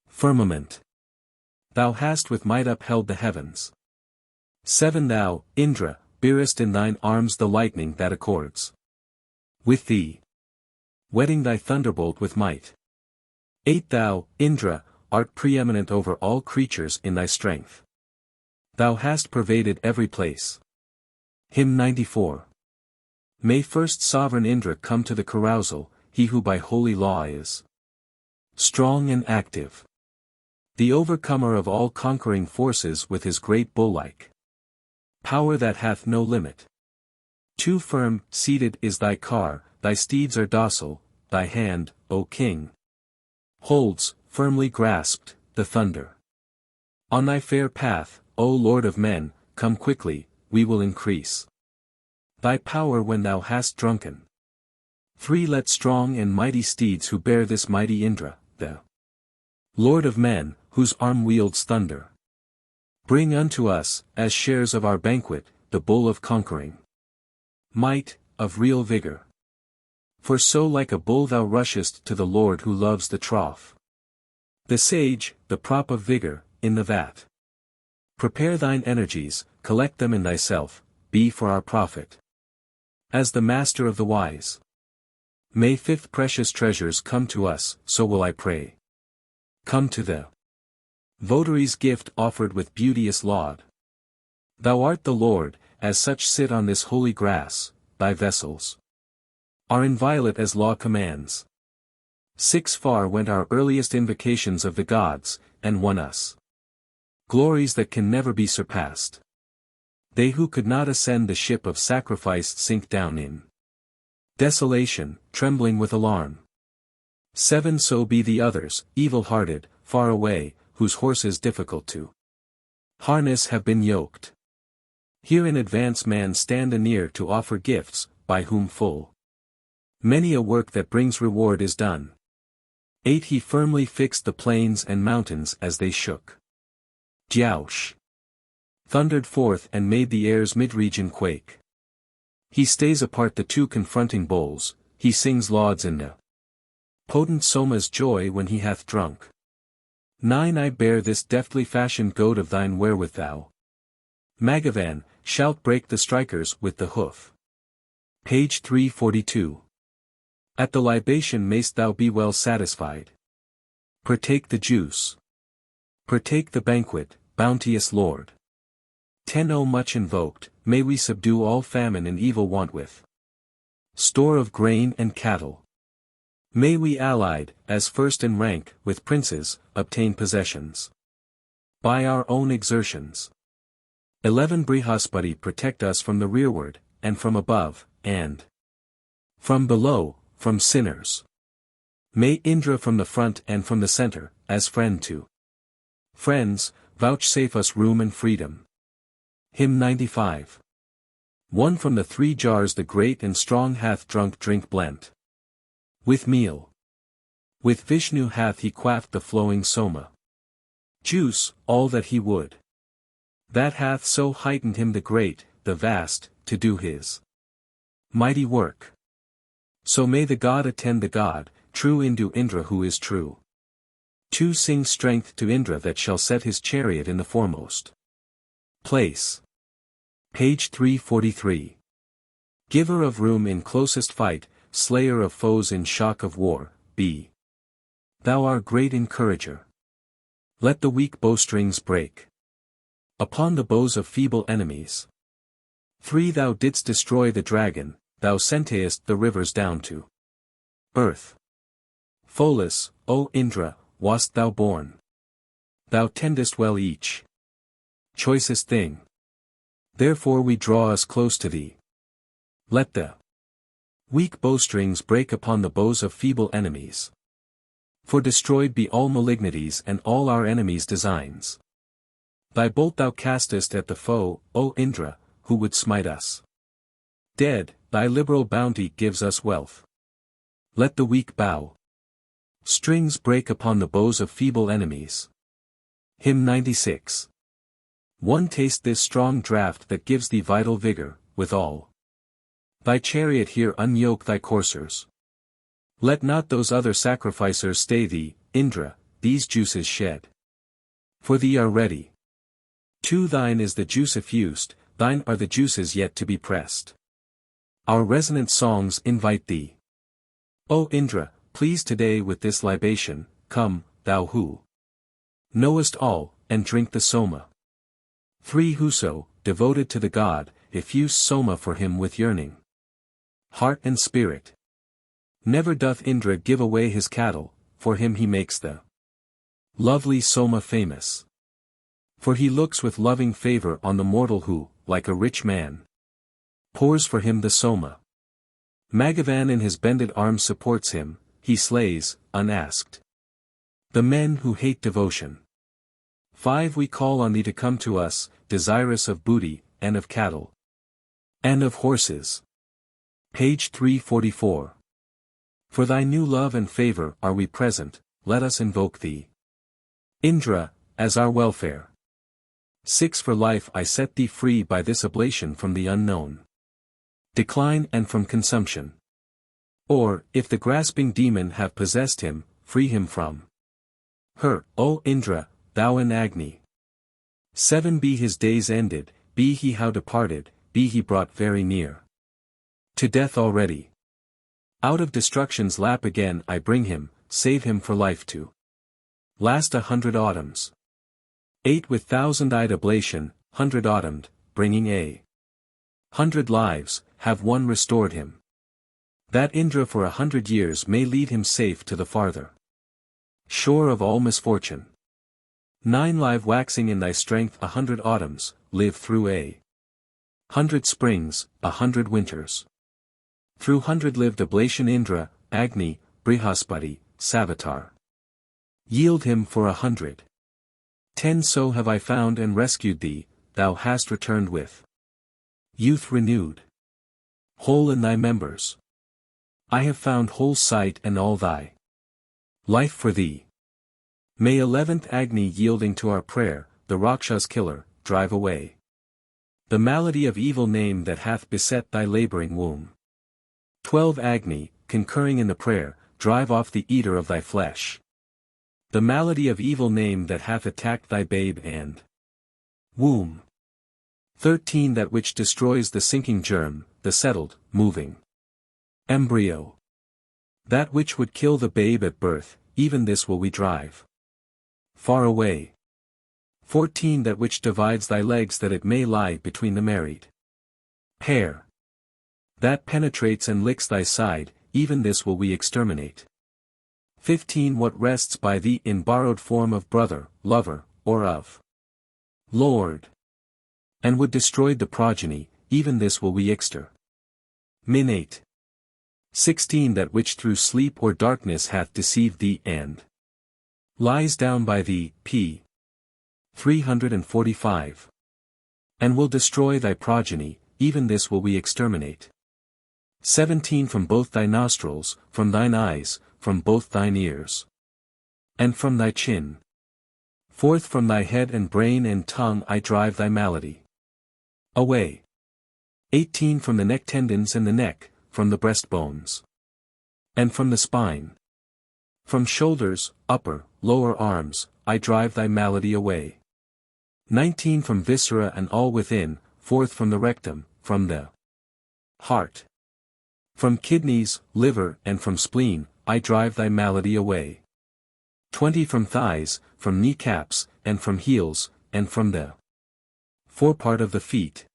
firmament. Thou hast with might upheld the heavens. 7 Thou, Indra, bearest in thine arms the lightning that accords with thee, whetting thy thunderbolt with might. 8 Thou, Indra, art preeminent over all creatures in thy strength. Thou hast pervaded every place. Hymn 94. May first sovereign Indra come to the carousal, he who by holy law is strong and active, the overcomer of all conquering forces with his great bull-like power that hath no limit. 2 Firm, seated is thy car, thy steeds are docile, thy hand, O king, holds, firmly grasped, the thunder. On thy fair path, O Lord of men, come quickly, we will increase thy power when thou hast drunken. 3 Let strong and mighty steeds who bear this mighty Indra, the Lord of men, whose arm wields thunder, bring unto us, as shares of our banquet, the bull of conquering might, of real vigor. For so like a bull thou rushest to the Lord who loves the trough, the sage, the prop of vigor, in the vat. Prepare thine energies, collect them in thyself, be for our profit. As the master of the wise. May 5th precious treasures come to us, so will I pray. Come to the votary's gift offered with beauteous laud. Thou art the Lord, as such sit on this holy grass, thy vessels are inviolate as law commands. 6 Far went our earliest invocations of the gods, and won us glories that can never be surpassed. They who could not ascend the ship of sacrifice sink down in desolation, trembling with alarm. 7 So be the others, evil-hearted, far away, whose horses difficult to Harness have been yoked. Here in advance man stand anear to offer gifts, by whom full many a work that brings reward is done. 8 He firmly fixed the plains and mountains as they shook. Jaush thundered forth and made the air's mid-region quake. He stays apart the two confronting bowls, he sings lauds in the potent Soma's joy when he hath drunk. 9 I bear this deftly fashioned goad of thine wherewith thou, Magavan, shalt break the strikers with the hoof. Page 342. At the libation mayst thou be well satisfied. Partake the juice. Partake the banquet, bounteous Lord. 10 O much invoked, may we subdue all famine and evil want with store of grain and cattle. May we allied, as first in rank, with princes, obtain possessions by our own exertions. 11 Brihaspati protect us from the rearward, and from above, and from below, from sinners. May Indra from the front and from the center, as friend to friends, vouchsafe us room and freedom. Hymn 95. 1 From the 3 jars the great and strong hath drunk drink blent with meal. With Vishnu hath he quaffed the flowing Soma juice, all that he would. That hath so heightened him the great, the vast, to do his mighty work. So may the God attend the God, true Indu Indra who is true. 2 Sing strength to Indra that shall set his chariot in the foremost place. Page 343. Giver of room in closest fight, slayer of foes in shock of war, be thou our great encourager. Let the weak bowstrings break upon the bows of feeble enemies. 3 Thou didst destroy the dragon, thou sentest the rivers down to earth. Pholus, O Indra, wast thou born. Thou tendest well each choicest thing. Therefore we draw us close to thee. Let the weak bowstrings break upon the bows of feeble enemies. For destroyed be all malignities and all our enemies' designs. Thy bolt thou castest at the foe, O Indra, who would smite us dead, thy liberal bounty gives us wealth. Let the weak bow strings break upon the bows of feeble enemies. Hymn 96. 1 Taste this strong draught that gives thee vital vigor, withal thy chariot here unyoke thy coursers. Let not those other sacrificers stay thee, Indra, these juices shed for thee are ready. 2 Thine is the juice effused, thine are the juices yet to be pressed. Our resonant songs invite thee. O Indra, please today with this libation, come, thou who knowest all, and drink the Soma. 3 Whoso, devoted to the God, effuse Soma for him with yearning heart and spirit. Never doth Indra give away his cattle, for him he makes the lovely Soma famous. For he looks with loving favor on the mortal who, like a rich man, pours for him the Soma. Magavan in his bended arms supports him, he slays, unasked, the men who hate devotion. 5 We call on thee to come to us, desirous of booty, and of cattle, and of horses. Page 344. For thy new love and favor are we present, let us invoke thee, Indra, as our welfare. 6 For life I set thee free by this oblation from the unknown decline and from consumption. Or, if the grasping demon have possessed him, free him from her, O Indra, thou in Agni. 7 Be his days ended, be he how departed, be he brought very near to death already. Out of destruction's lap again I bring him, save him for life to last 100 autumns. 8 With 1,000-eyed oblation, 100 autumned, bringing 100 lives, have one restored him. That Indra for 100 years may lead him safe to the farther shore of all misfortune. 9 Live waxing in thy strength 100 autumns, live through 100 springs, 100 winters. Through 100 lived oblation Indra, Agni, Brihaspati, Savitar. Yield him for 100 10 So have I found and rescued thee, thou hast returned with youth renewed, whole in thy members. I have found whole sight and all thy life for thee. May 11th Agni yielding to our prayer, the Rakshas killer, drive away the malady of evil name that hath beset thy laboring womb. 12 Agni, concurring in the prayer, drive off the eater of thy flesh. The malady of evil name that hath attacked thy babe and womb. 13 That which destroys the sinking germ, the settled, moving embryo. That which would kill the babe at birth, even this will we drive far away. 14 That which divides thy legs that it may lie between the married pair. That penetrates and licks thy side, even this will we exterminate. 15 What rests by thee in borrowed form of brother, lover, or of lord, and would destroy the progeny, even this will we exterminate. 16 That which through sleep or darkness hath deceived thee and lies down by thee, p. 345. And will destroy thy progeny, even this will we exterminate. 17 From both thy nostrils, from thine eyes, from both thine ears, and from thy chin. Forth from thy head and brain and tongue I drive thy malady away. 18 From the neck tendons and the neck, from the breastbones, and from the spine. From shoulders, upper, lower arms, I drive thy malady away. 19 From viscera and all within, forth from the rectum, from the heart. From kidneys, liver, and from spleen, I drive thy malady away. 20 From thighs, from kneecaps, and from heels, and from the forepart of the feet.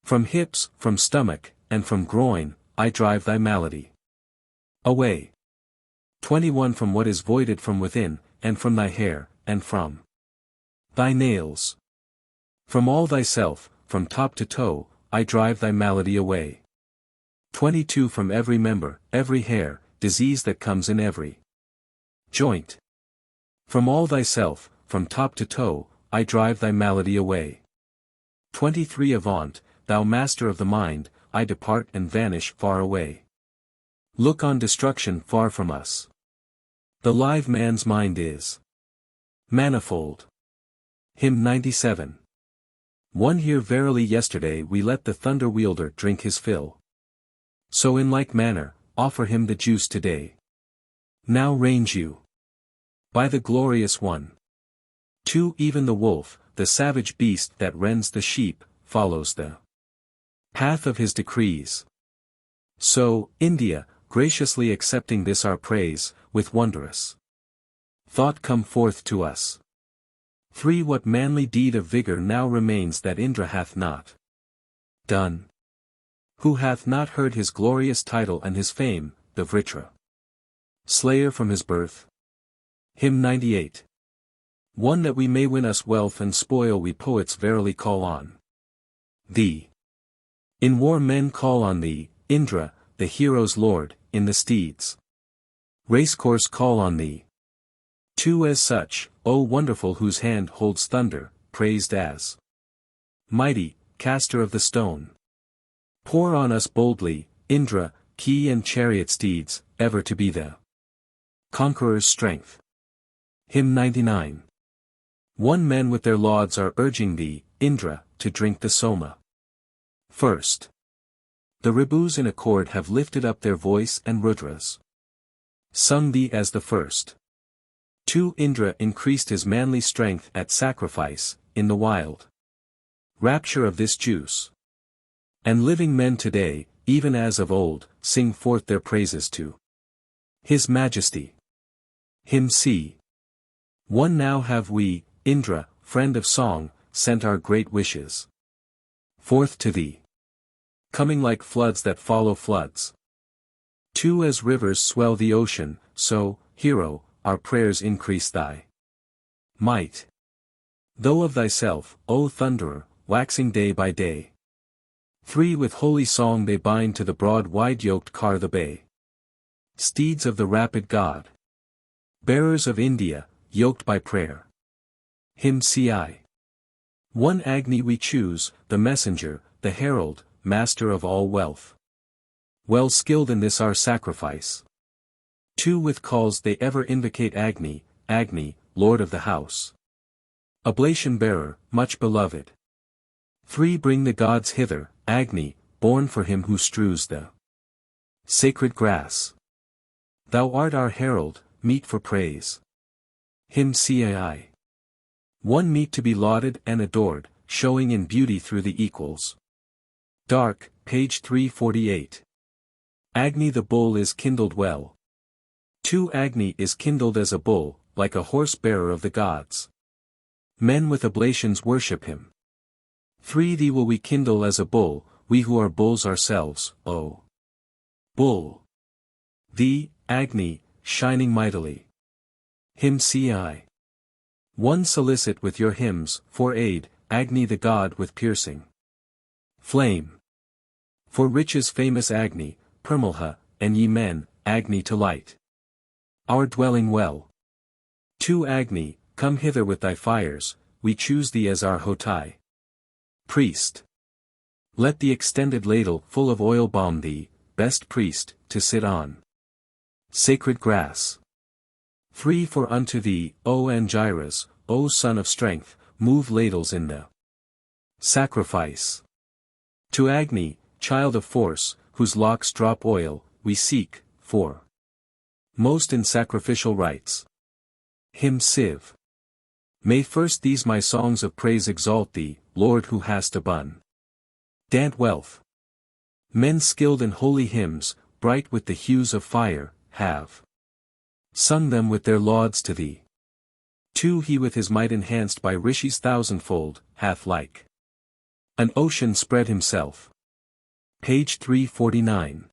From hips, from stomach, and from groin, I drive thy malady away. 21 From what is voided from within, and from thy hair, and from thy nails. From all thyself, from top to toe, I drive thy malady away. 22 From every member, every hair, disease that comes in every joint. From all thyself, from top to toe, I drive thy malady away. 23 Avaunt, thou master of the mind, I depart and vanish far away. Look on destruction far from us. The live man's mind is manifold. Hymn 97. 1 Here verily yesterday we let the thunder wielder drink his fill. So in like manner, offer him the juice today. Now range you by the glorious one. 2 Even the wolf, the savage beast that rends the sheep, follows the path of his decrees. So, India, graciously accepting this our praise, with wondrous thought come forth to us. 3 What manly deed of vigor now remains that Indra hath not done? Who hath not heard his glorious title and his fame, the Vritra slayer from his birth? Hymn 98. 1 That we may win us wealth and spoil we poets verily call on thee. In war men call on thee, Indra, the hero's lord, in the steeds' racecourse call on thee. 2 As such, O wonderful whose hand holds thunder, praised as mighty, caster of the stone. Pour on us boldly, Indra, key and chariot steeds, ever to be the conqueror's strength. Hymn 99. 1 Men with their lauds are urging thee, Indra, to drink the Soma. First. The Ribus in accord have lifted up their voice and Rudras sung thee as the first. 2 Indra increased his manly strength at sacrifice, in the wild rapture of this juice. And living men today, even as of old, sing forth their praises to his majesty. Hymn c. 1 Now have we, Indra, friend of song, sent our great wishes forth to thee, coming like floods that follow floods. 2 As rivers swell the ocean, so, hero, our prayers increase thy might. Though of thyself, O Thunderer, waxing day by day. 3 With holy song they bind to the broad wide-yoked car the bay steeds of the rapid God. Bearers of India, yoked by prayer. Hymn ci. One Agni we choose, the messenger, the herald, master of all wealth. Well skilled in this our sacrifice. 2 With calls they ever invocate Agni, Agni, Lord of the house. Oblation bearer, much beloved. 3 Bring the gods hither, Agni, born for him who strews the sacred grass. Thou art our herald, meet for praise. Hymn cii. One meet to be lauded and adored, showing in beauty through the equals. Dark, page 348. Agni the bull is kindled well. 2 Agni is kindled as a bull, like a horse-bearer of the gods. Men with oblations worship him. 3 Thee will we kindle as a bull, we who are bulls ourselves, O bull. Thee, Agni, shining mightily. Hymn ci. One solicit with your hymns, for aid, Agni the god with piercing flame. For riches famous Agni, Purmalha, and ye men, Agni to light our dwelling well. 2 Agni, come hither with thy fires, we choose thee as our Hotai. Priest. Let the extended ladle full of oil balm thee, best priest, to sit on sacred grass. 3 For unto thee, O Angiras, O son of strength, move ladles in the sacrifice. To Agni, child of force, whose locks drop oil, we seek, for most in sacrificial rites. Hymn civ. May first these my songs of praise exalt thee, Lord who hast abundant wealth. Men skilled in holy hymns, bright with the hues of fire, have sung them with their lauds to thee. 2 He with his might enhanced by rishis thousandfold, hath like an ocean spread himself. Page 349.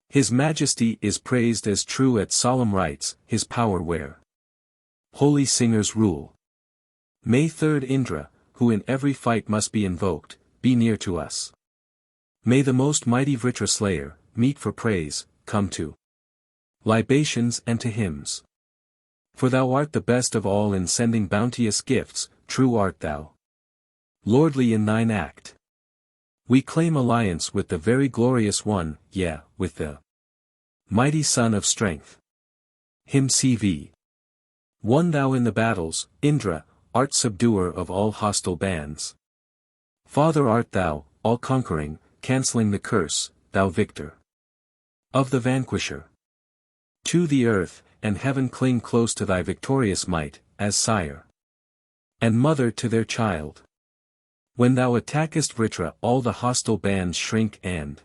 His majesty is praised as true at solemn rites, his power where holy singers rule. May 3rd Indra, who in every fight must be invoked, be near to us. May the most mighty Vritra slayer, meet for praise, come to libations and to hymns. For thou art the best of all in sending bounteous gifts, true art thou. Lordly in thine act. We claim alliance with the very glorious one, yea, with the mighty son of strength. Hymn cv. One thou in the battles, Indra, art subduer of all hostile bands. Father art thou, all-conquering, cancelling the curse, thou victor of the vanquisher. To the earth and heaven cling close to thy victorious might, as sire and mother to their child. When thou attackest Vritra, all the hostile bands shrink and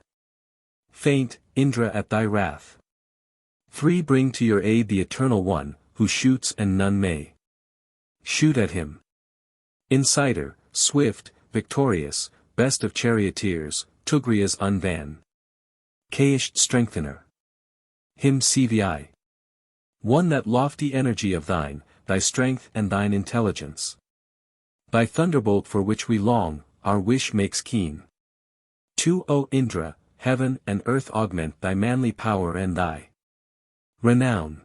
faint, Indra, at thy wrath. 3 Bring to your aid the Eternal One, who shoots and none may shoot at him. Insider, swift, victorious, best of charioteers, Tugria's unvan Kaisht strengthener. Hymn cvi. One that lofty energy of thine, thy strength and thine intelligence. Thy thunderbolt for which we long, our wish makes keen. 2 O Indra, heaven and earth augment thy manly power and thy renown.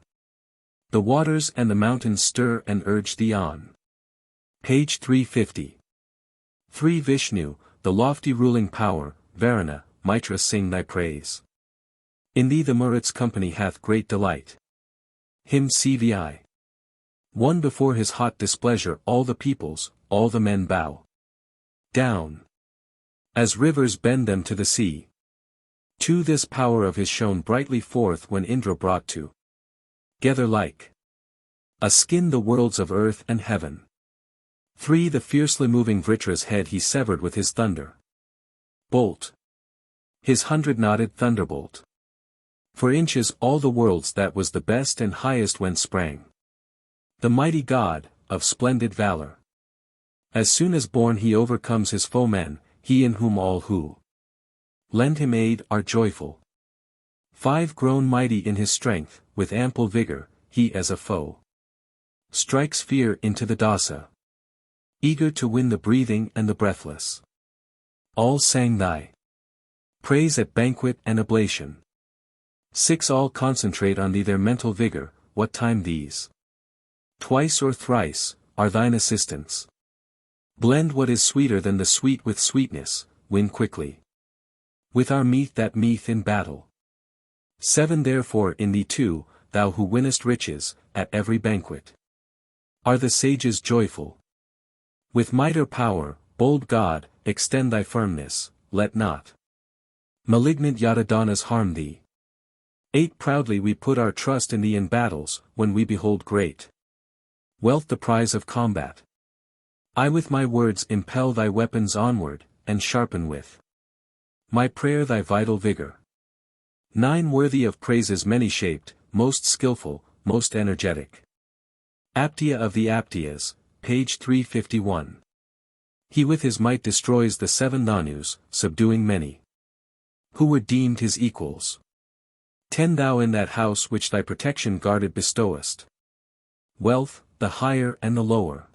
The waters and the mountains stir and urge thee on. Page 350. 3 Vishnu, the lofty ruling power, Varuna, Mitra sing thy praise. In thee the Maruts' company hath great delight. Hymn cvi. One before his hot displeasure all the peoples, all the men bow down, as rivers bend them to the sea. 2 This power of his shone brightly forth when Indra brought to gether like a skin the worlds of earth and heaven. 3 The fiercely moving Vritra's head he severed with his thunder bolt, his 100-knotted thunderbolt. For inches all the worlds that was the best and highest whence sprang the mighty god, of splendid valor. As soon as born he overcomes his foemen, he in whom all who lend him aid are joyful. 5 Grown mighty in his strength, with ample vigor, he as a foe strikes fear into the dasa. Eager to win the breathing and the breathless. All sang thy praise at banquet and oblation. 6 All concentrate on thee their mental vigor, what time these twice or thrice are thine assistants. Blend what is sweeter than the sweet with sweetness, win quickly. With our meat that meeth in battle. 7 Therefore in thee too, thou who winnest riches, at every banquet. Are the sages joyful? With might or power, bold God, extend thy firmness, let not malignant Yadadanas harm thee. 8 Proudly we put our trust in thee in battles, when we behold great wealth the prize of combat. I with my words impel thy weapons onward, and sharpen with my prayer thy vital vigor. 9 Worthy of praises many-shaped, most skillful, most energetic. Aptia of the Aptias, page 351. He with his might destroys the 7 Nanus, subduing many who were deemed his equals. 10 Thou in that house which thy protection guarded bestowest wealth, the higher and the lower.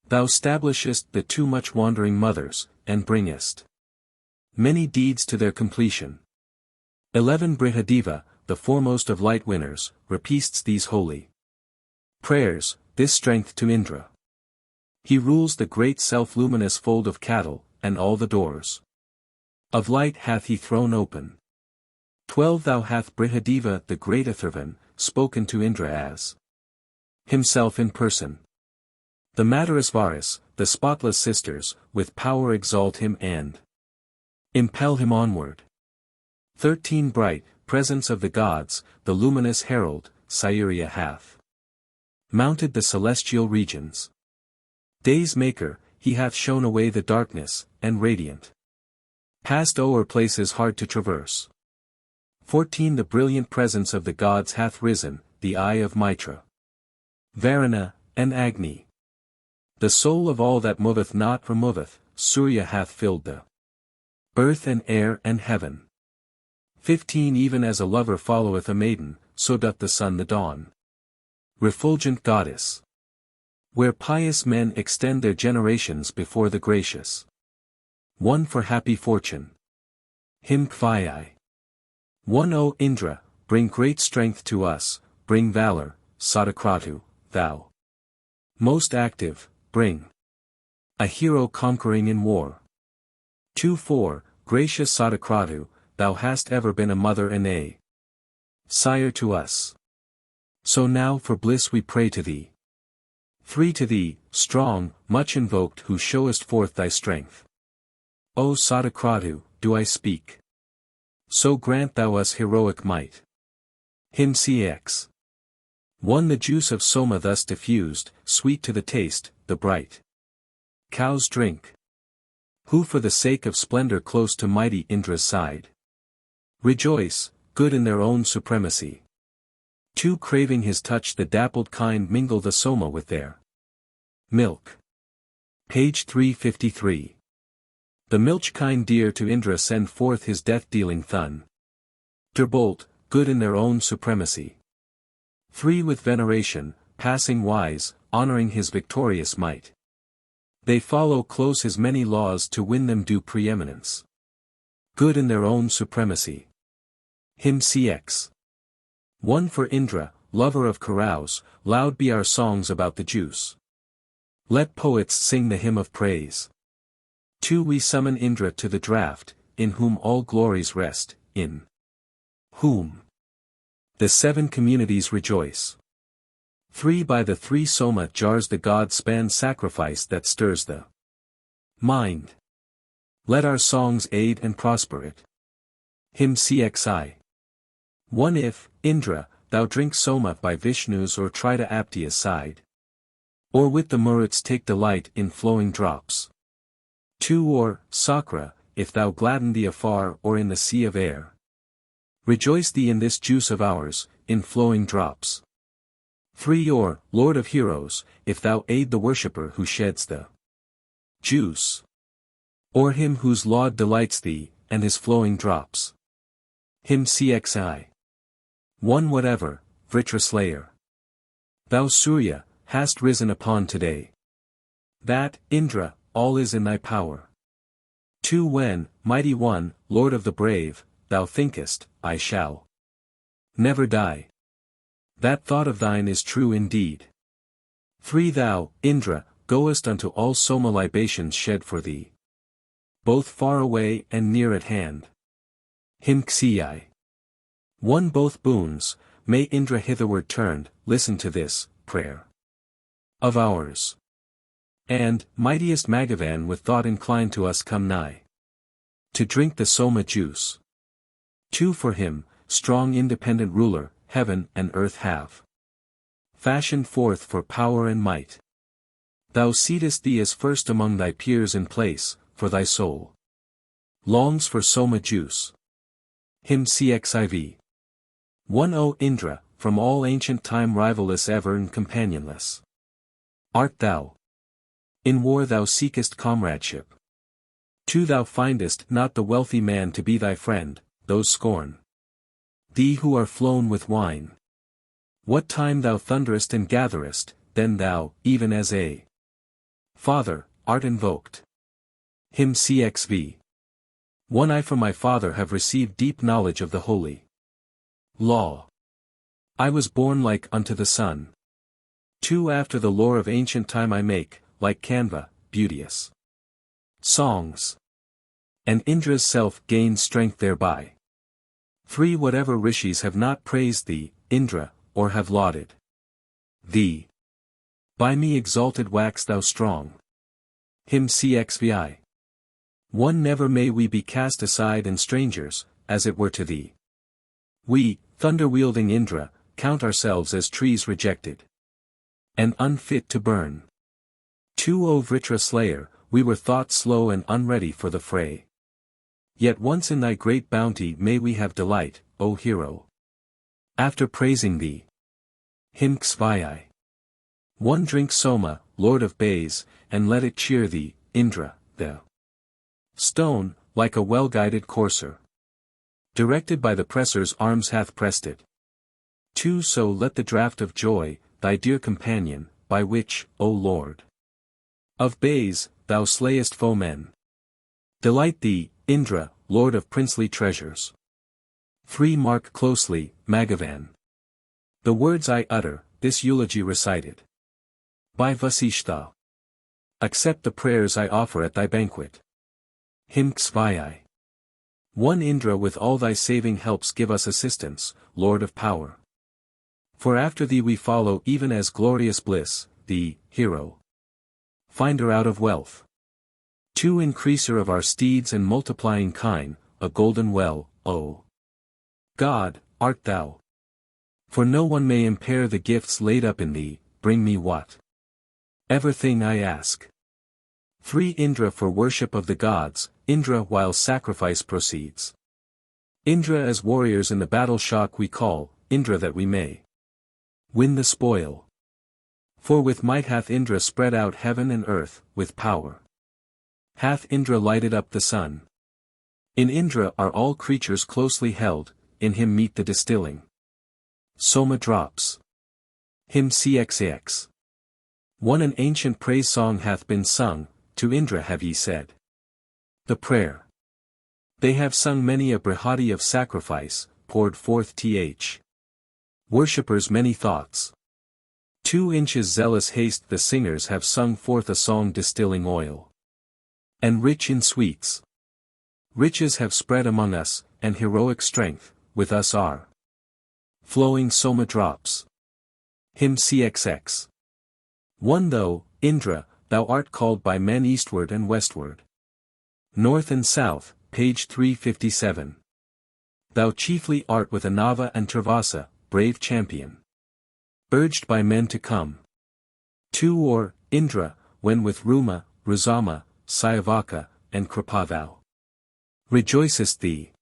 Thou stablishest the too much wandering mothers, and bringest many deeds to their completion. 11 Brihadeva, the foremost of light winners, repeats these holy prayers, this strength to Indra. He rules the great self-luminous fold of cattle, and all the doors of light hath he thrown open. 12 Thou hath Brihadeva the great Atharvan, spoken to Indra as himself in person. The Madhurasvaras, the spotless sisters, with power exalt him and impel him onward. 13 Bright, presence of the gods, the luminous herald, Saurya hath mounted the celestial regions. Day's maker, he hath shown away the darkness, and radiant passed o'er places hard to traverse. 14 The brilliant presence of the gods hath risen, the eye of Mitra, Varuna, and Agni. The soul of all that moveth not removeth, Surya hath filled the earth and air and heaven. 15 Even as a lover followeth a maiden, so doth the sun the dawn. Refulgent goddess. Where pious men extend their generations before the gracious one for happy fortune. Him Kvyai. 1 O Indra, bring great strength to us, bring valor, Sadakratu, thou most active, bring a hero conquering in war. 2-4 Gracious Sadakratu, thou hast ever been a mother and a sire to us. So now for bliss we pray to thee. 3 To thee, strong, much invoked who showest forth thy strength. O Sadakratu, do I speak? So grant thou us heroic might. Hymn CX 1 The juice of Soma thus diffused, sweet to the taste, the bright cows drink. Who for the sake of splendor close to mighty Indra's side rejoice, good in their own supremacy. 2 Craving his touch the dappled kind mingle the Soma with their milk. Page 353. The milch kind dear to Indra send forth his death-dealing thun. Derbolt, good in their own supremacy. 3 With veneration, passing wise, honoring his victorious might. They follow close his many laws to win them due preeminence. Good in their own supremacy. Hymn CX 1 For Indra, lover of carouse, loud be our songs about the juice. Let poets sing the hymn of praise. 2 We summon Indra to the draught, in whom all glories rest, in whom the 7 communities rejoice. 3 By the 3 Soma jars the god span sacrifice that stirs the mind. Let our songs aid and prosper it. Hymn CXI 1 If, Indra, thou drink Soma by Vishnu's or Trita Aptia's side, or with the Maruts take delight in flowing drops. 2 Or, Sakra, if thou gladden thee afar or in the sea of air. Rejoice thee in this juice of ours, in flowing drops. 3 Or, Lord of heroes, if thou aid the worshipper who sheds the juice. Or him whose laud delights thee, and his flowing drops. Hymn CXI 1 Whatever, Vritra Slayer, thou Surya, hast risen upon today. That, Indra, all is in thy power. 2 When, mighty one, Lord of the brave, thou thinkest, I shall never die. That thought of thine is true indeed. 3 Thou, Indra, goest unto all soma libations shed for thee, both far away and near at hand. Him Ksiyai. 1 Both boons, may Indra hitherward turned, listen to this, prayer of ours. And, mightiest Magavan with thought inclined to us come nigh, to drink the soma juice. 2 For him, strong independent ruler, heaven and earth have fashioned forth for power and might. Thou seatest thee as first among thy peers in place, for thy soul longs for soma juice. Him Cxiv. 1 O Indra, from all ancient time rivalless ever and companionless art thou. In war thou seekest comradeship. 2 Thou findest not the wealthy man to be thy friend, those scorn thee who are flown with wine. What time thou thunderest and gatherest, then thou, even as a father, art invoked. Him Cxv. 1 I from my father have received deep knowledge of the holy law. I was born like unto the sun. 2 After the lore of ancient time I make, like Canva, beauteous songs. And Indra's self gains strength thereby. 3 Whatever rishis have not praised thee, Indra, or have lauded thee, by me exalted wax thou strong. Him Cxvi. 1 Never may we be cast aside and strangers, as it were to thee. We, thunder-wielding Indra, count ourselves as trees rejected and unfit to burn. 2 O Vritra slayer, we were thought slow and unready for the fray. Yet once in thy great bounty may we have delight, O hero. After praising thee. Him Xvi. 1 Drink Soma, lord of bays, and let it cheer thee, Indra, the stone, like a well-guided courser, directed by the presser's arms hath pressed it. 2 So let the draught of joy, thy dear companion, by which, O Lord of bays, thou slayest foemen, delight thee, Indra, lord of princely treasures. 3 Mark closely, Magavan. The words I utter, this eulogy recited by Vasishtha. Accept the prayers I offer at thy banquet. Him Xvi. 1 Indra with all thy saving helps give us assistance, Lord of power. For after thee we follow even as glorious bliss, thee, hero, finder out of wealth. 2 Increaser of our steeds and multiplying kine, a golden well, O God, art thou. For no one may impair the gifts laid up in thee, bring me what everything I ask. 3 Indra for worship of the gods, Indra while sacrifice proceeds. Indra as warriors in the battle shock we call, Indra that we may win the spoil. For with might hath Indra spread out heaven and earth, with power hath Indra lighted up the sun. In Indra are all creatures closely held, in him meet the distilling soma drops. Him Cxax. 1 An ancient praise song hath been sung, to Indra have ye said the prayer. They have sung many a brihadi of sacrifice, poured forth worshippers many thoughts. 2 Inches zealous haste the singers have sung forth a song distilling oil and rich in sweets. Riches have spread among us, and heroic strength, with us are flowing soma drops. Him Cxx. 1 Though, Indra, thou art called by men eastward and westward, north and south, page 357. Thou chiefly art with Anava and Travasa, brave champion, urged by men to come. 2 Or, Indra, when with Ruma, Ruzama, Sayavaka, and Kripa thou rejoicest thee.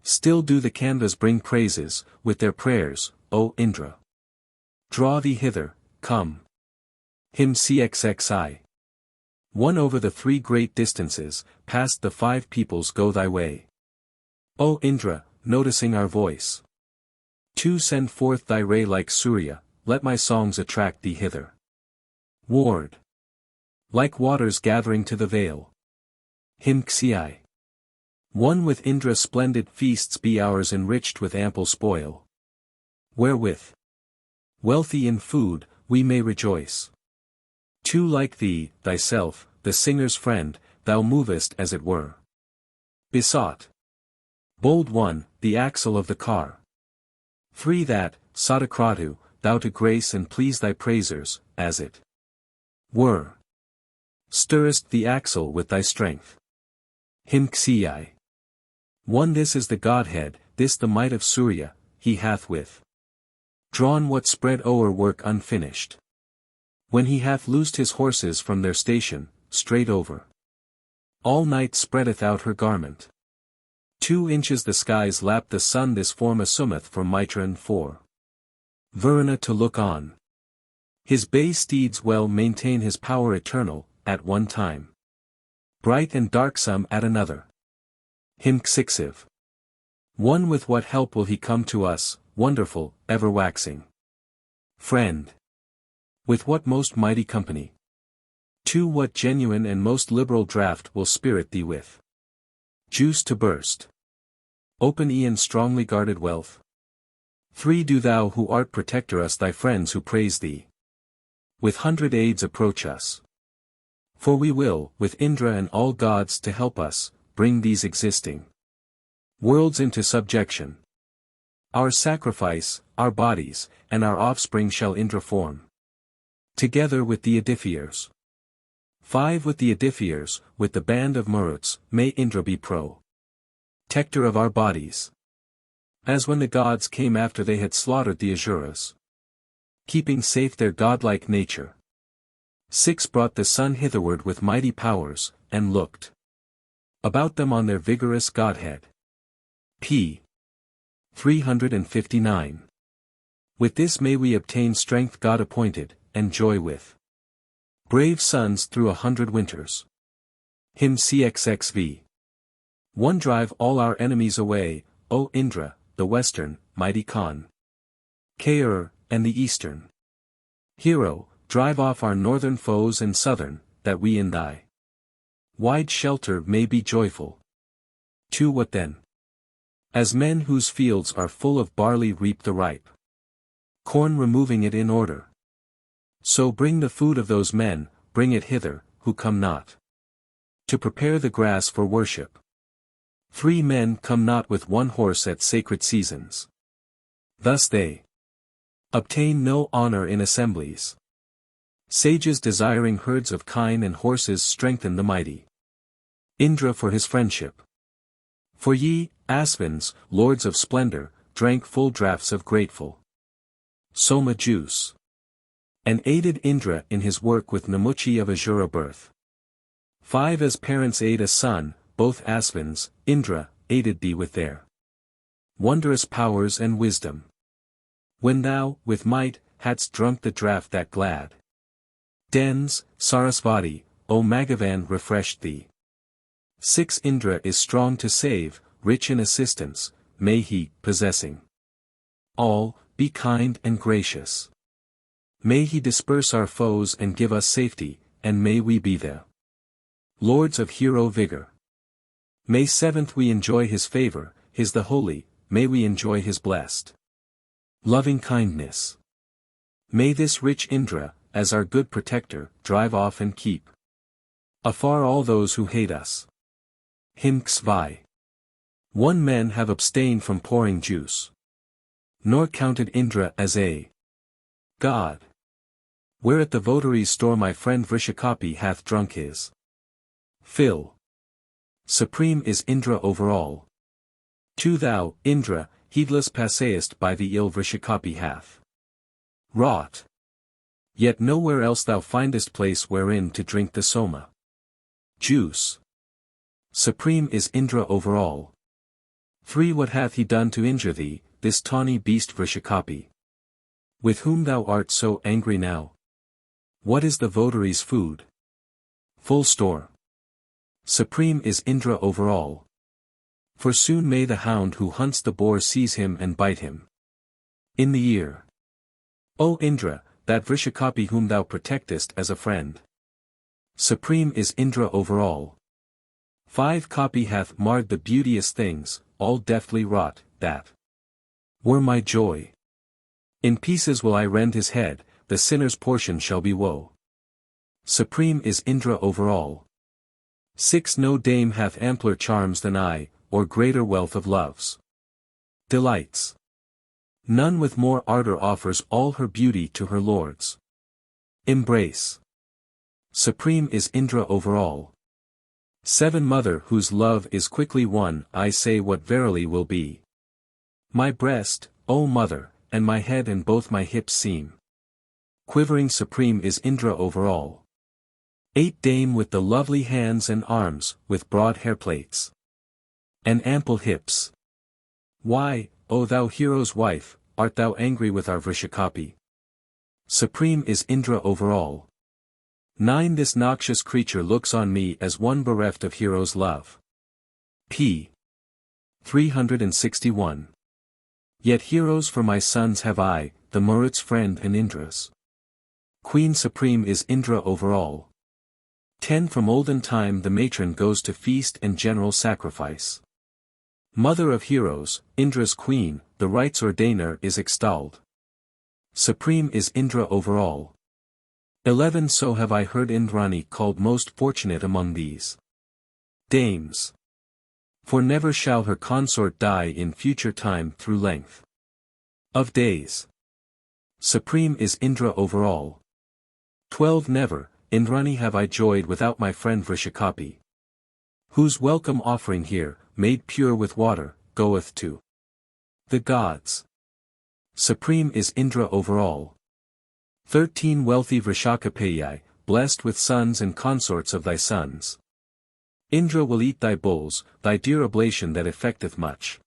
Still do the Kandvas bring praises, with their prayers, O Indra. Draw thee hither, come. Him Cxxi. 1 Over the 3 great distances, past the 5 peoples go thy way. O Indra, noticing our voice. 2 Send forth thy ray like Surya, let my songs attract thee hither. Ward. Like waters gathering to the vale. Him Xi. 1 With Indra splendid feasts be ours enriched with ample spoil. Wherewith, wealthy in food, we may rejoice. 2 Like thee, thyself, the singer's friend, thou movest as it were. Besought. Bold one, the axle of the car. 3 That, Sadakratu, thou to grace and please thy praisers, as it were. Stirrest the axle with thy strength. Himksei. 1 This is the Godhead, this the might of Surya, he hath with drawn what spread o'er work unfinished. When he hath loosed his horses from their station, straight over all night spreadeth out her garment. 2 Inches the skies lap the sun, this form assumeth for Mitran 4 Varuna to look on. His bay steeds well maintain his power eternal, at one time bright and darksome at another. Himksixiv. 1 With what help will he come to us, wonderful, ever waxing friend? With what most mighty company? 2 What genuine and most liberal draught will spirit thee with juice to burst? Open eon strongly guarded wealth. 3 Do thou who art protector us thy friends who praise thee with 100 aids approach us. For we will, with Indra and all gods to help us, bring these existing worlds into subjection. Our sacrifice, our bodies, and our offspring shall Indra form. Together with the Edifiers. 5 With the Edifiers, with the band of Maruts, may Indra be protector of our bodies. As when the gods came after they had slaughtered the Asuras, keeping safe their godlike nature. 6 Brought the sun hitherward with mighty powers, and looked about them on their vigorous Godhead. p. 359. With this may we obtain strength God appointed, and joy with brave sons through 100 winters. Hymn CXXV. 1 Drive all our enemies away, O Indra, the western, mighty Khan. Kaur, and the eastern hero, drive off our northern foes and southern, that we in thy wide shelter may be joyful. 2 What then? As men whose fields are full of barley reap the ripe corn, removing it in order. So bring the food of those men, bring it hither, who come not to prepare the grass for worship. 3 Men come not with 1 horse at sacred seasons. Thus they obtain no honor in assemblies. Sages desiring herds of kine and horses strengthen the mighty Indra for his friendship. For ye, Asvins, lords of splendor, drank full draughts of grateful Soma juice, and aided Indra in his work with Namuchi of Asura birth. 5 As parents aid a son, both Asvins, Indra, aided thee with their wondrous powers and wisdom. When thou, with might, hadst drunk the draught that glad dens, Sarasvati, O Magavan refreshed thee. 6 Indra is strong to save, rich in assistance, may he, possessing all, be kind and gracious. May he disperse our foes and give us safety, and may we be the lords of hero vigor. May 7th we enjoy his favor, his the holy, may we enjoy his blessed loving kindness. May this rich Indra, as our good protector, drive off and keep afar all those who hate us. Himksvai. 1 Men have abstained from pouring juice, nor counted Indra as a god. Where at the votaries' store my friend Vrishakapi hath drunk his fill. Supreme is Indra over all. 2 Thou, Indra, heedless passayest by the ill Vrishakapi hath wrought. Yet nowhere else thou findest place wherein to drink the Soma juice. Supreme is Indra over all. 3 What hath he done to injure thee, this tawny beast Vrishakapi? With whom thou art so angry now? What is the votary's food? Full store. Supreme is Indra over all. For soon may the hound who hunts the boar seize him and bite him in the ear. O Indra, that Vrishakapi whom thou protectest as a friend. Supreme is Indra over all. 5 Copy hath marred the beauteous things, all deftly wrought, that were my joy. In pieces will I rend his head, the sinner's portion shall be woe. Supreme is Indra over all. 6 No dame hath ampler charms than I, or greater wealth of loves. Delights. None with more ardor offers all her beauty to her lords. Embrace. Supreme is Indra over all. 7 Mother whose love is quickly won, I say what verily will be. My breast, O mother, and my head and both my hips seem. Quivering supreme is Indra over all. 8 Dame with the lovely hands and arms, with broad hairplates. And ample hips. Why, O thou hero's wife, art thou angry with our Vrishakapi? Supreme is Indra over all. 9 This noxious creature looks on me as one bereft of hero's love. p. 361. Yet heroes for my sons have I, the Marut's friend and Indra's. Queen supreme is Indra over all. 10 From olden time the matron goes to feast and general sacrifice. Mother of heroes, Indra's queen, the rites ordainer is extolled. Supreme is Indra over all. 11 So have I heard Indrani called most fortunate among these dames. For never shall her consort die in future time through length of days. Supreme is Indra over all. 12 Never, Indrani have I joyed without my friend Vrishakapi. Whose welcome offering here, made pure with water, goeth to the gods. Supreme is Indra over all. 13 Wealthy Vrishakapayi, blessed with sons and consorts of thy sons. Indra will eat thy bulls, thy dear oblation that effecteth much.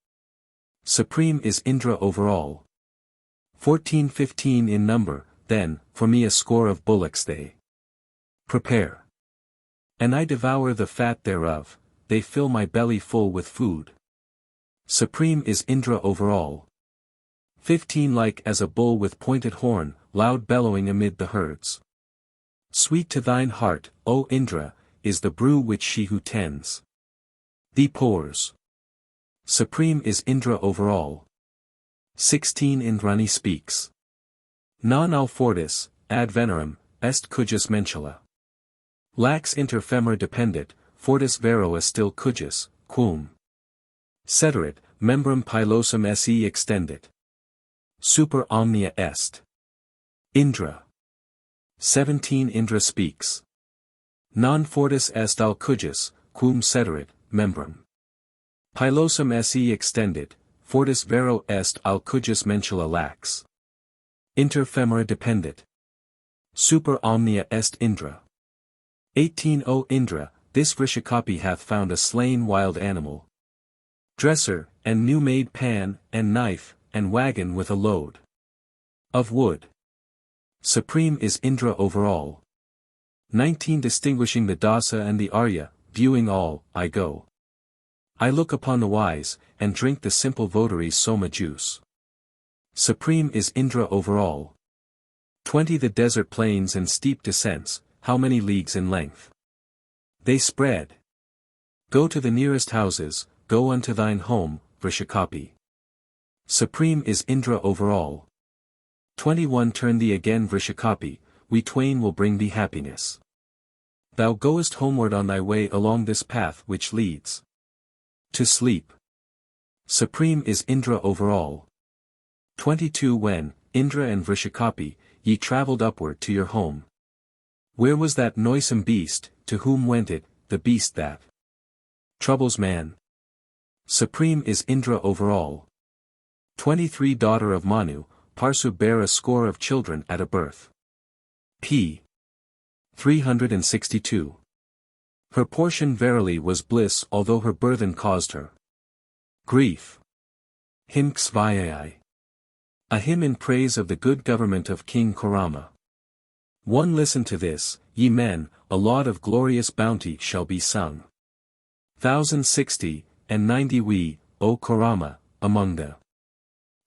Supreme is Indra over all. 14-15 In number, then, for me a score of bullocks they prepare. And I devour the fat thereof, they fill my belly full with food. Supreme is Indra over all. 15 Like as a bull with pointed horn, loud bellowing amid the herds. Sweet to thine heart, O Indra, is the brew which she who tends thee pours. Supreme is Indra over all. 16 Indrani speaks. Non al fortis, ad venerem, est cujus mentula. Lax inter femur dependit, fortis vero still cujus, quum ceterit, membrum pilosum se extendit. Super omnia est. Indra. 17 Indra speaks. Non fortis est al cujus, quum ceterit, membrum pilosum se extendit, fortis vero est al cujus mentula lax. Inter femora dependit. Super omnia est Indra. 18 O Indra, this Vrishakapi hath found a slain wild animal. Dresser, and new-made pan, and knife, and wagon with a load of wood. Supreme is Indra over all. 19 Distinguishing the Dasa and the Arya, viewing all, I go. I look upon the wise, and drink the simple votaries' soma juice. Supreme is Indra over all. 20 The desert plains and steep descents, how many leagues in length they spread. Go to the nearest houses, go unto thine home, Vrishakapi. Supreme is Indra over all. 21 Turn thee again Vrishakapi, we twain will bring thee happiness. Thou goest homeward on thy way along this path which leads to sleep. Supreme is Indra over all. 22 When, Indra and Vrishakapi, ye travelled upward to your home. Where was that noisome beast, to whom went it, the beast that troubles man? Supreme is Indra over all. 23 Daughter of Manu, Parsu bare a score of children at a birth. p. 362. Her portion verily was bliss although her burthen caused her grief. Hymn Xvayai. A hymn in praise of the good government of King Kurama. 1 Listen to this, ye men, a laud of glorious bounty shall be sung. 1060, and 90 We, O Kurama, among the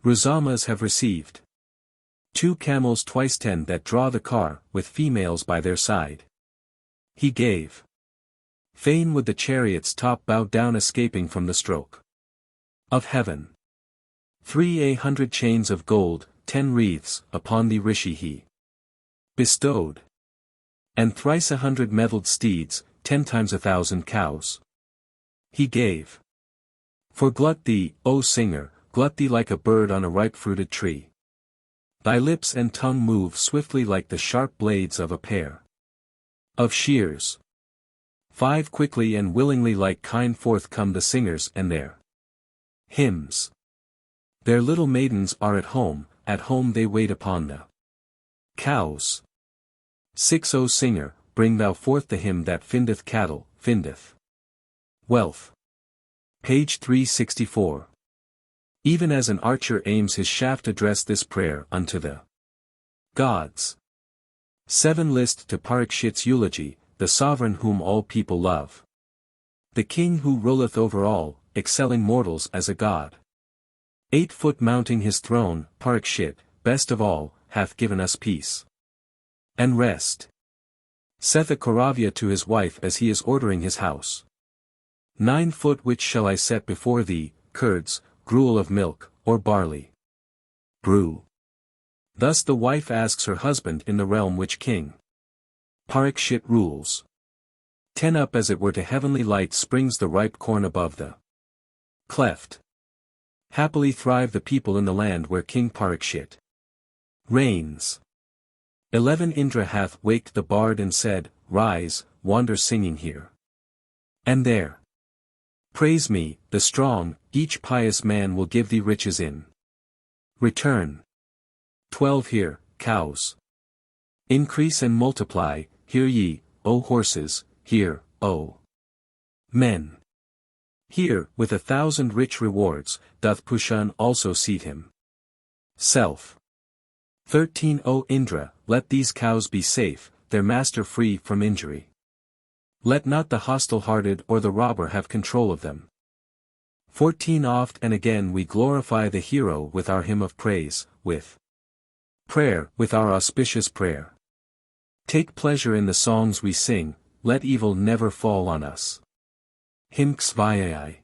Razamas have received 2 camels twice 10 that draw the car, with females by their side. He gave. Fain would the chariot's top bow down escaping from the stroke of heaven. 3 100 chains of gold, 10 wreaths, upon thee Rishi he bestowed. And thrice 100 mettled steeds, 10 times 1,000 cows. He gave. For glut thee, O singer, glut thee like a bird on a ripe-fruited tree. Thy lips and tongue move swiftly like the sharp blades of a pair of shears. 5 Quickly and willingly like kine forth come the singers and their hymns. Their little maidens are at home they wait upon the cows. 6 O singer, bring thou forth the hymn that findeth cattle, findeth wealth. Page 364. Even as an archer aims his shaft, address this prayer unto the gods. 7 List to Parikshit's eulogy, the sovereign whom all people love. The king who ruleth over all, excelling mortals as a god. 8 Foot mounting his throne, Parikshit, best of all, hath given us peace and rest. Saith a Kauravya to his wife as he is ordering his house. 9 Foot which shall I set before thee, curds, gruel of milk, or barley brew? Thus the wife asks her husband in the realm which King Parikshit rules. 10 Up as it were to heavenly light springs the ripe corn above the cleft. Happily thrive the people in the land where King Parikshit reigns. 11 Indra hath waked the bard and said, rise, wander singing here and there. Praise me, the strong, each pious man will give thee riches in return. 12 Hear, cows. Increase and multiply, hear ye, O horses, hear, O men. Here, with 1,000 rich rewards, doth Pushan also seat him self. 13 O Indra, let these cows be safe, their master free from injury. Let not the hostile-hearted or the robber have control of them. 14 Oft and again we glorify the hero with our hymn of praise, with prayer, with our auspicious prayer. Take pleasure in the songs we sing, let evil never fall on us. Hymn Ksvayai.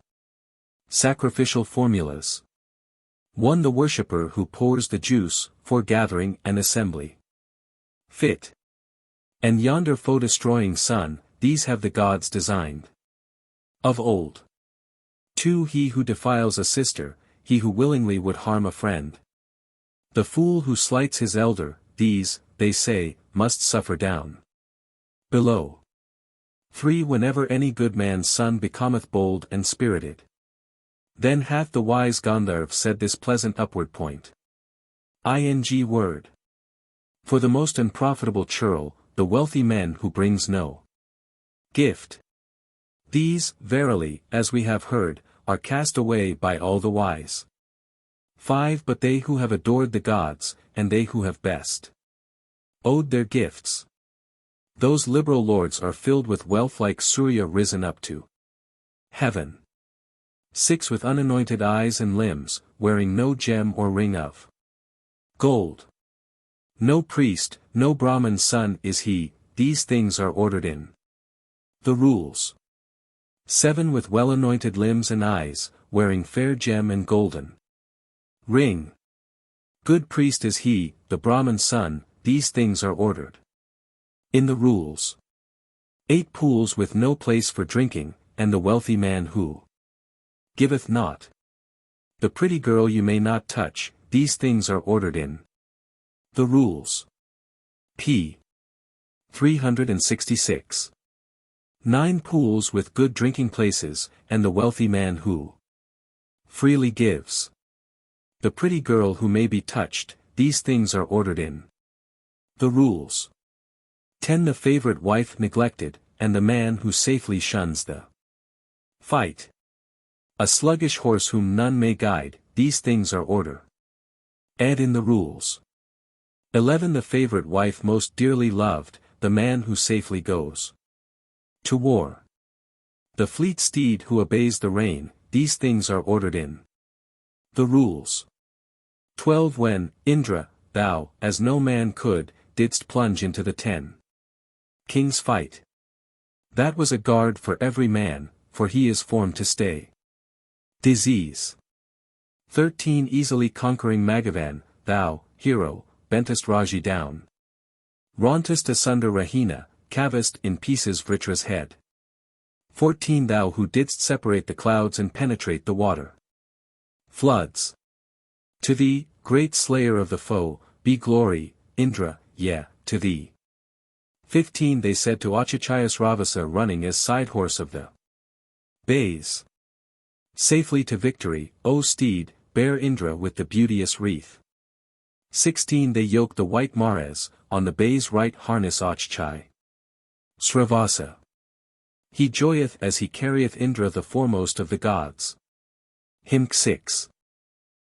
Sacrificial formulas. 1 The worshipper who pours the juice, for gathering and assembly. Fit. And yonder foe-destroying sun, these have the gods designed of old. 2 He who defiles a sister, he who willingly would harm a friend. The fool who slights his elder, these, they say, must suffer down below. 3 Whenever any good man's son becometh bold and spirited, then hath the wise Gandharv said this pleasant upward point. Ing word. For the most unprofitable churl, the wealthy men who brings no gift. These, verily, as we have heard, are cast away by all the wise. 5 But they who have adored the gods, and they who have best owed their gifts, those liberal lords are filled with wealth like Surya risen up to heaven. 6 With unanointed eyes and limbs, wearing no gem or ring of gold. No priest, no Brahman's son is he, these things are ordered in the rules. 7 With well-anointed limbs and eyes, wearing fair gem and golden ring. Good priest is he, the Brahman's son, these things are ordered in the rules. 8 Pools with no place for drinking, and the wealthy man who giveth not. The pretty girl you may not touch, these things are ordered in the rules. P. 366. 9 Pools with good drinking places, and the wealthy man who freely gives. The pretty girl who may be touched, these things are ordered in the rules. 10 The favorite wife neglected, and the man who safely shuns the fight. A sluggish horse whom none may guide, these things are ordered in the rules. 11 The favorite wife most dearly loved, the man who safely goes to war. The fleet steed who obeys the rein, these things are ordered in the rules. 12 When, Indra, thou, as no man could, didst plunge into the 10 kings' fight. That was a guard for every man, for he is formed to stay disease. 13 Easily conquering Maghavan, thou, hero, bentest Raji down Rauntest asunder Rahina, cavest in pieces Vritra's head. 14 Thou who didst separate the clouds and penetrate the water. Floods. To thee, great slayer of the foe, be glory, Indra, to thee. 15 They said to Achachias Ravasa running as side horse of the bays. Safely to victory, O steed, bear Indra with the beauteous wreath. 16 They yoked the white Mares, on the bay's right harness Achchai. Sravasa. He joyeth as he carrieth Indra the foremost of the gods. Hymn 6.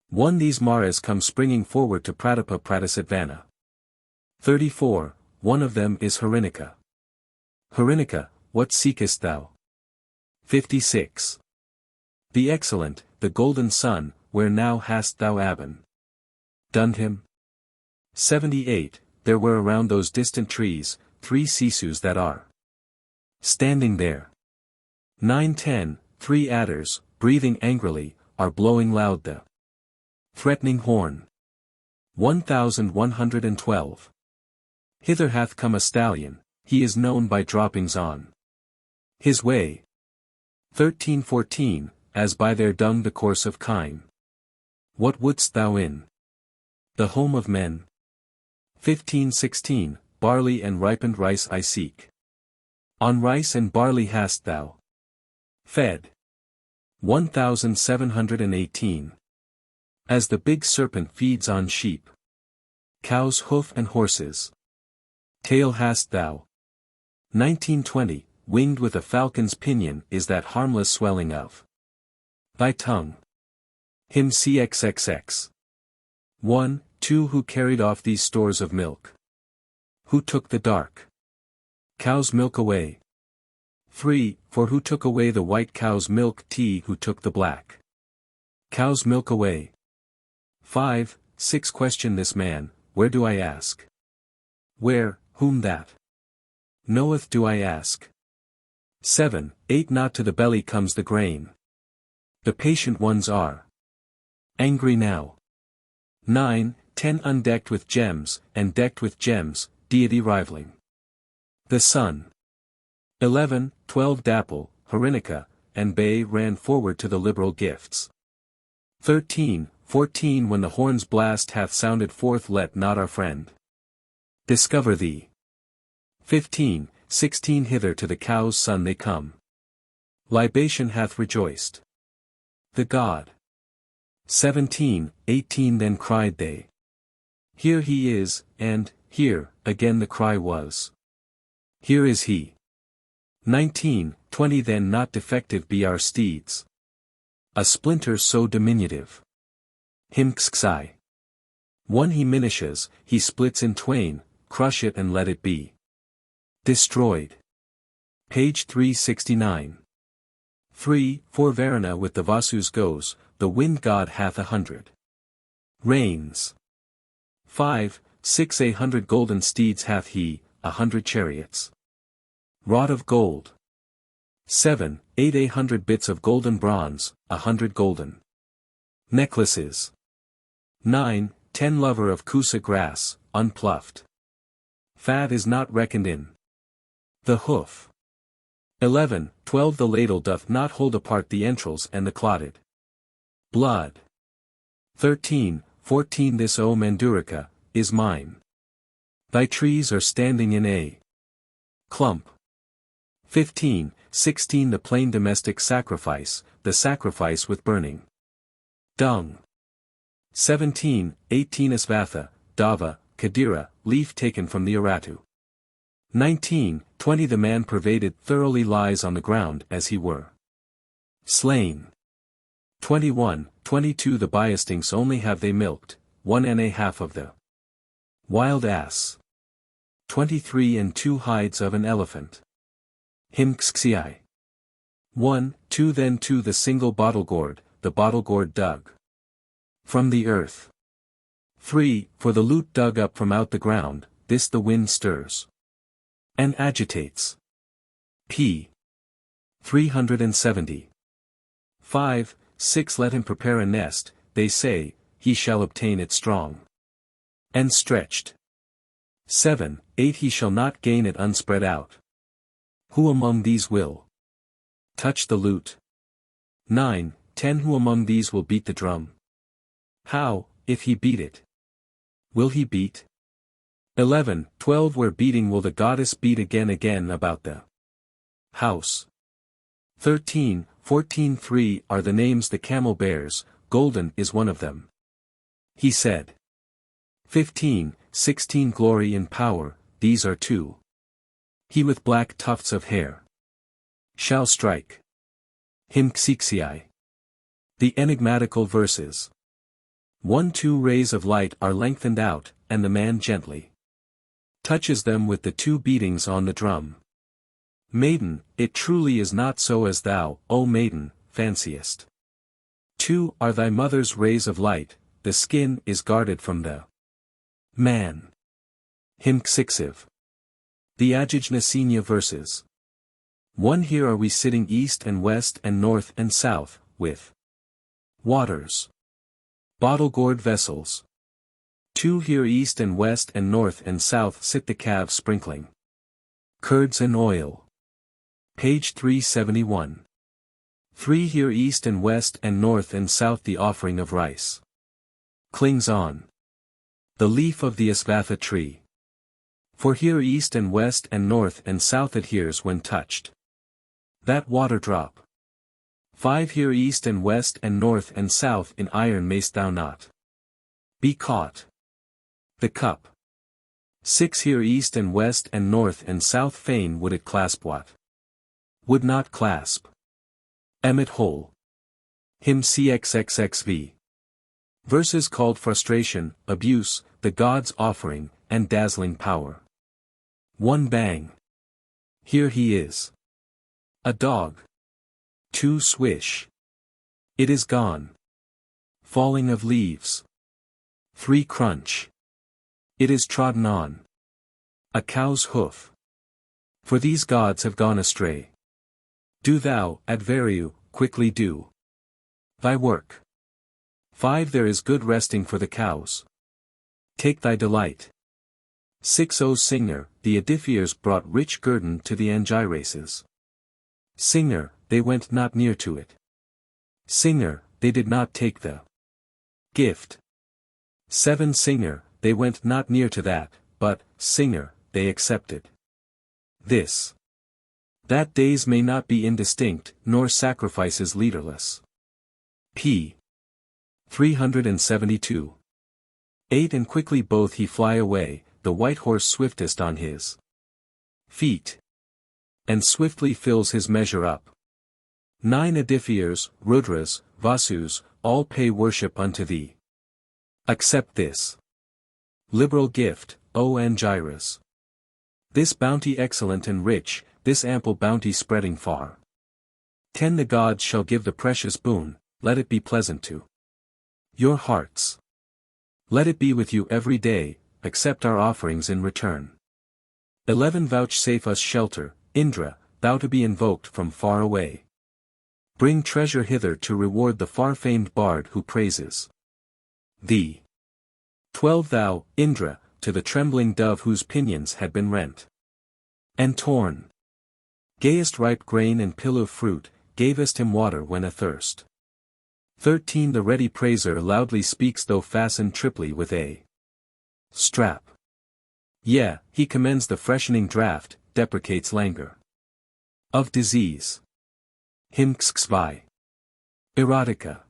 1 These Mares come springing forward to Pratapa Pratisadvana. 34 One of them is Harinika. Harinika, what seekest thou? 56. The excellent, the golden sun, where now hast thou Abban done him? 78 There were around those distant trees, 3 Sisus that are standing there. 9-10 3 adders, breathing angrily, are blowing loud the threatening horn. 1112. Hither hath come a stallion, he is known by droppings on his way. 13-14 As by their dung the course of kine. What wouldst thou in the home of men? 15-16 Barley and ripened rice I seek. On rice and barley hast thou fed. 1718. As the big serpent feeds on sheep, cows' hoof and horses' tail hast thou. 1920 Winged with a falcon's pinion is that harmless swelling of thy tongue. Hymn CXXX. 1, 2 Who carried off these stores of milk? Who took the dark cow's milk away? 3, For who took away the white cow's milk? T Who took the black cow's milk away? 5, 6 Question this man, where do I ask? Where, whom that knoweth do I ask? 7, 8 Not to the belly comes the grain. The patient ones are angry now. 9, 10 Undecked with gems, and decked with gems, deity rivaling the sun. 11, 12 Dapple, Harinika, and Bay ran forward to the liberal gifts. 13, 14 When the horn's blast hath sounded forth let not our friend discover thee. 15, 16 Hither to the cow's son they come. Libation hath rejoiced the god. 17, 18 Then cried they, here he is, and, here, again the cry was, here is he. 19, 20 Then not defective be our steeds. A splinter so diminutive. Hymn Xi. 1 He minishes, he splits in twain, crush it and let it be destroyed. Page 369. 3, 4 Varuna with the Vasus goes, the wind god hath 100 reins. 5, 6 100 golden steeds hath he, 100 chariots wrought of gold. 7, 8 100 bits of golden bronze, 100 golden necklaces. 9, 10 Lover of Kusa grass, unpluffed. Fat is not reckoned in the hoof. 11, 12 The ladle doth not hold apart the entrails and the clotted blood. 13, 14 This O Mandurika, is mine. Thy trees are standing in a clump. 15, 16 The plain domestic sacrifice, the sacrifice with burning dung. 17, 18 Asvatha, Dava, Kadira, leaf taken from the Aratu. 19, 20 The man pervaded thoroughly lies on the ground as he were slain. 21, 22 The biastinks only have they milked, 1.5 of the wild ass. 23 And 2 hides of an elephant. Hymn Xi. 1, 2 Then 2 The single bottle gourd, the bottle gourd dug from the earth. 3, For the lute dug up from out the ground, this the wind stirs and agitates. P. 370. 5, 6 Let him prepare a nest, they say, he shall obtain it strong and stretched. 7, 8 He shall not gain it unspread out. Who among these will touch the lute? 9, 10 Who among these will beat the drum? How, if he beat it? Will he beat? 11, 12 Where beating will the goddess beat again about the house? 13, 14 3 are the names the camel bears, golden is one of them. He said. 15, 16 Glory and power, these are two. He with black tufts of hair shall strike him Xixiai. The enigmatical verses. 1 2 Rays of light are lengthened out, and the man gently touches them with the two beatings on the drum. Maiden, it truly is not so as thou, O maiden, fanciest. 2 Are thy mother's rays of light, the skin is guarded from the man. Him Xixiv. The Ajijnasenya verses. 1 Here are we sitting east and west and north and south, with waters. Bottle-gourd vessels. 2 Here east and west and north and south sit the calves sprinkling curds and oil. Page 371. 3 Here east and west and north and south the offering of rice clings on the leaf of the asvatha tree. For here east and west and north and south adheres when touched that water drop. 5 Here east and west and north and south in iron mayst thou not be caught. The cup. 6 Here east and west and north and south fain would it clasp what would not clasp. Emmet whole. Hymn CXXXV. Verses called frustration, abuse, the gods' offering, and dazzling power. 1 Bang. Here he is. A dog. 2 Swish. It is gone. Falling of leaves. 3 Crunch. It is trodden on. A cow's hoof. For these gods have gone astray. Do thou, Advariu, quickly do thy work. 5 There is good resting for the cows. Take thy delight. 6 O Singer, the Edifiers brought rich guerdon to the Angiraces. Singer, they went not near to it. Singer, they did not take the gift. 7 Singer, they went not near to that, but, Singer, they accepted this. That days may not be indistinct, nor sacrifices leaderless. P. 372. 8 And quickly both he fly away, the white horse swiftest on his feet. And swiftly fills his measure up. 9 Edifiers, Rudras, Vasus, all pay worship unto thee. Accept this liberal gift, O Angiras. This bounty excellent and rich, this ample bounty spreading far. 10 The gods shall give the precious boon, let it be pleasant to your hearts. Let it be with you every day, accept our offerings in return. 11 Vouchsafe us shelter, Indra, thou to be invoked from far away. Bring treasure hither to reward the far-famed bard who praises thee. 12 Thou, Indra, to the trembling dove whose pinions had been rent and torn. Gayest ripe grain and pillow fruit, gavest him water when athirst. 13 The ready praiser loudly speaks though fastened triply with a strap. Yea, he commends the freshening draught, deprecates languor of disease. Hymn Xxvi. Erotica.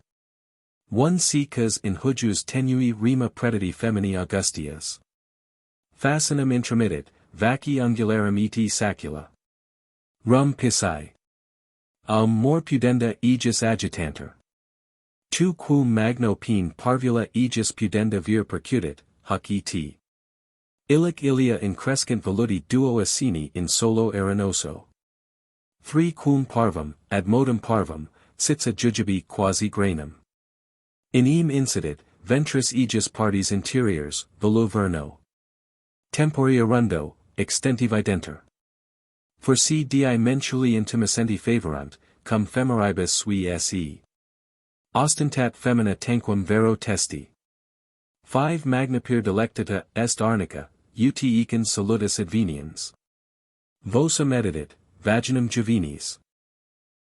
1 Sikas in hujus tenui rima prediti femini augustias. Facinum intromitted, vaci ungularum et sacula. Rum pisci. More pudenda aegis agitanter. 2 Quum magno pene parvula aegis pudenda vir percutit, huc et. Illic ilia increscent veludi duo asini in solo arenoso. 3 Quum parvum, ad modum parvum, sitsa jujubi quasi granum. Inem incidit, ventris aegis parties interiors, velo verno. Temporia rundo, extentividenter. For si di mentuli intimescenti favorant, cum femeribus sui se. Ostentat femina tanquam vero testi. 5 Magnapir delectata est arnica, ut ecans salutis adveniens. Vosum edidit, vaginum juvenis.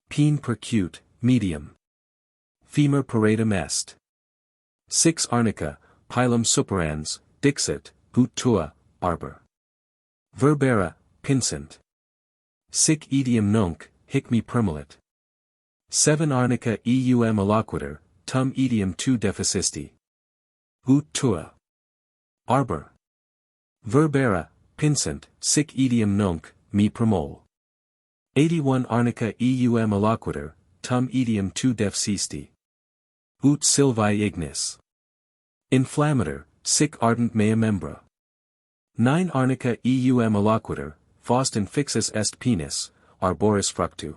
Pene percute, medium. Femur paradum est. 6 Arnica, pilum superans, dixit, ut tua, arbor. Verbera, pincent. Sic etium nunc, hic me permolit. 7 Arnica eum alloquitur, tum etium tu deficisti. Ut tua. Arbor. Verbera, pincent, sic etium nunc, me permol. 81 Arnica eum alloquitur, tum etium tu deficisti. Ut silvae ignis. Inflammator, sic ardent mea membra. 9 Arnica eum alloquitur, faustin fixus est penis, arboris fructu.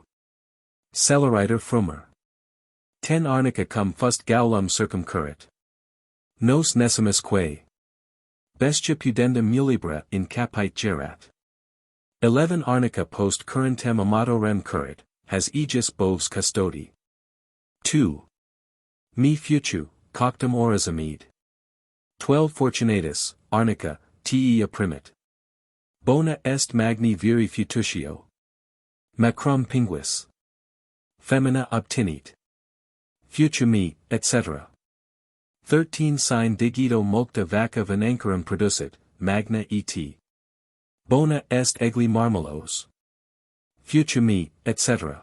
Celeriter frumer. 10 Arnica cum fust gaulum circumcurrit. Nos nesimus quae. Bestia pudendum mulibra in capite gerat. 11 Arnica post currentem amato rem currit, has aegis boves custodi. 2. Me futu, coctum orisomede. 12 Fortunatus, Arnica, te apprimit. Bona est magni viri fututio. Macrum pinguis. Femina obtinit. Future me, etc. 13 Sine digito mulcta vacca venancarum producit, magna et. Bona est egli marmelos. Future me, etc.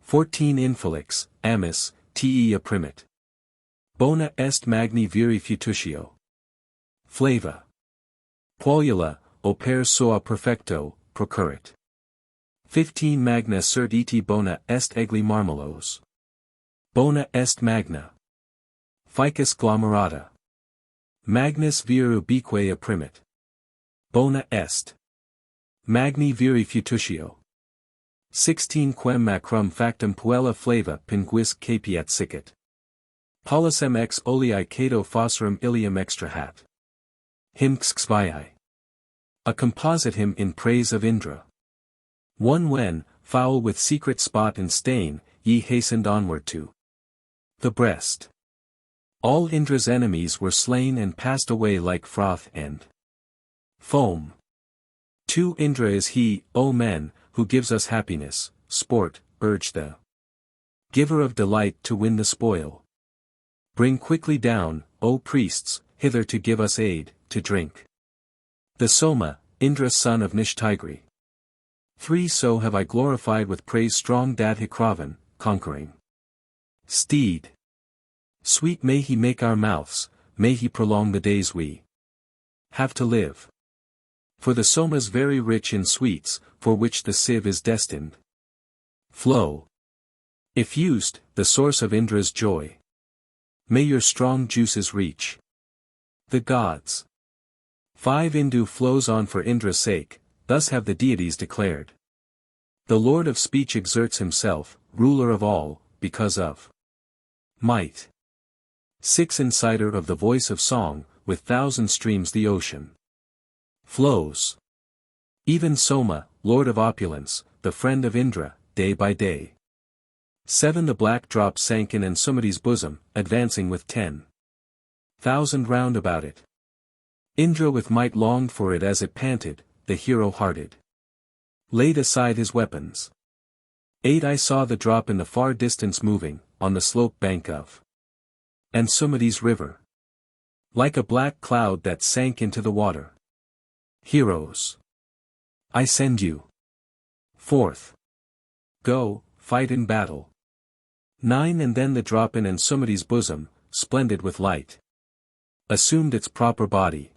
14 Infelix, amis, te apprimit. Bona est magni viri fututio. Flava. Qualula, oper soa perfecto, procurit. 15 Magna cert eti bona est egli marmelos. Bona est magna. Ficus glomerata. Magnus vir ubique apprimit. Bona est. Magni viri fututio. 16 Quem macrum factum puella flava pinguis capiat sicit. Polisem ex olei cato fosserum ilium extrahat. Hymn xviii. A composite hymn in praise of Indra. 1 When, foul with secret spot and stain, ye hastened onward to the breast. All Indra's enemies were slain and passed away like froth and foam. 2 Indra is he, O men, who gives us happiness, sport, urge the giver of delight to win the spoil. Bring quickly down, O priests, hither to give us aid, to drink. The Soma, Indra son of Nishtigri. 3 So have I glorified with praise strong Dadhikravan, conquering steed. Sweet may he make our mouths, may he prolong the days we have to live. For the Soma's very rich in sweets, for which the sieve is destined. Flow. Effused, the source of Indra's joy. May your strong juices reach the gods. 5 Indu flows on for Indra's sake, thus have the deities declared. The Lord of speech exerts himself, ruler of all, because of might. 6 Inciter of the voice of song, with thousand streams the ocean flows. Even Soma, Lord of opulence, the friend of Indra, day by day. 7 The black drop sank in Ansumati's bosom, advancing with 10,000 round about it. Indra with might longed for it as it panted, the hero-hearted laid aside his weapons. 8 I saw the drop in the far distance moving, on the slope bank of Ansumati's river. Like a black cloud that sank into the water. Heroes, I send you forth. Go, fight in battle. 9 And then the drop in Ansumati's bosom, splendid with light, assumed its proper body.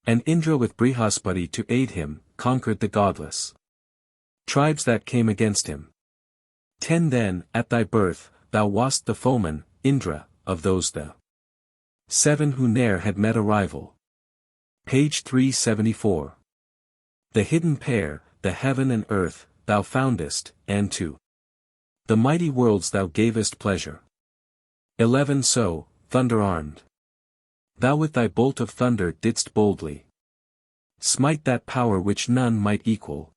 And Indra with Brihaspati to aid him, conquered the godless tribes that came against him. 10 Then, at thy birth, thou wast the foeman, Indra, of those the 7 who ne'er had met a rival. Page 374. The hidden pair, the heaven and earth, thou foundest, and to the mighty worlds thou gavest pleasure. 11 So, thunder-armed, thou with thy bolt of thunder didst boldly smite that power which none might equal.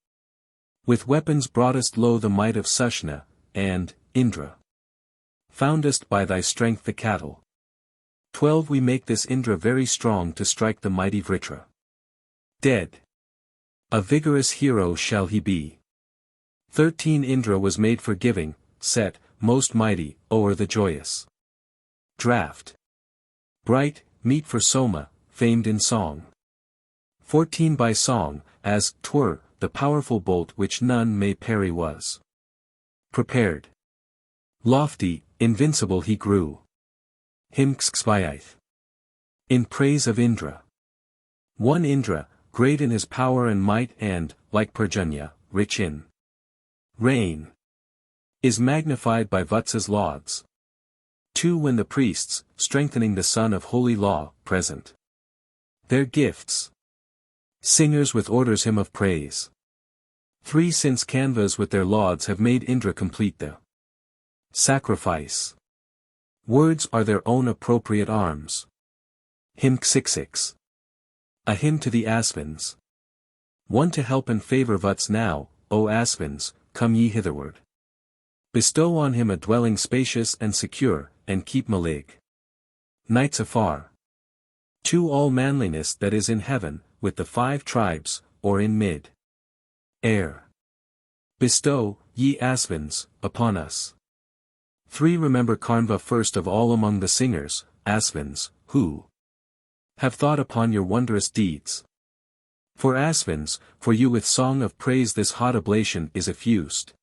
With weapons broughtest low the might of Sushna, and, Indra, foundest by thy strength the cattle. 12 We make this Indra very strong to strike the mighty Vritra. Dead. A vigorous hero shall he be. 13 Indra was made for giving, set, most mighty, o'er the joyous draught. Bright, meet for Soma, famed in song. 14 By song, as 'twere, the powerful bolt which none may parry was prepared. Lofty, invincible he grew. Him Xxbyith. In praise of Indra. 1 Indra, great in his power and might and, like Parjanya, rich in rain, is magnified by Vatsa's lauds. 2 When the priests, strengthening the son of holy law, present their gifts, singers with orders hymn of praise. 3 Since canvas with their lauds have made Indra complete the sacrifice. Words are their own appropriate arms. Hymn Xixix. A hymn to the Aspins. 1 To help and favor Vats now, O Aspins, come ye hitherward. Bestow on him a dwelling spacious and secure, and keep Malig nights afar. 2 All manliness that is in heaven, with the 5 tribes, or in mid air. Bestow, ye Aspins, upon us. 3 Remember Karnva first of all among the singers, Aspins, who have thought upon your wondrous deeds. For Aspins, for you with song of praise this hot oblation is effused.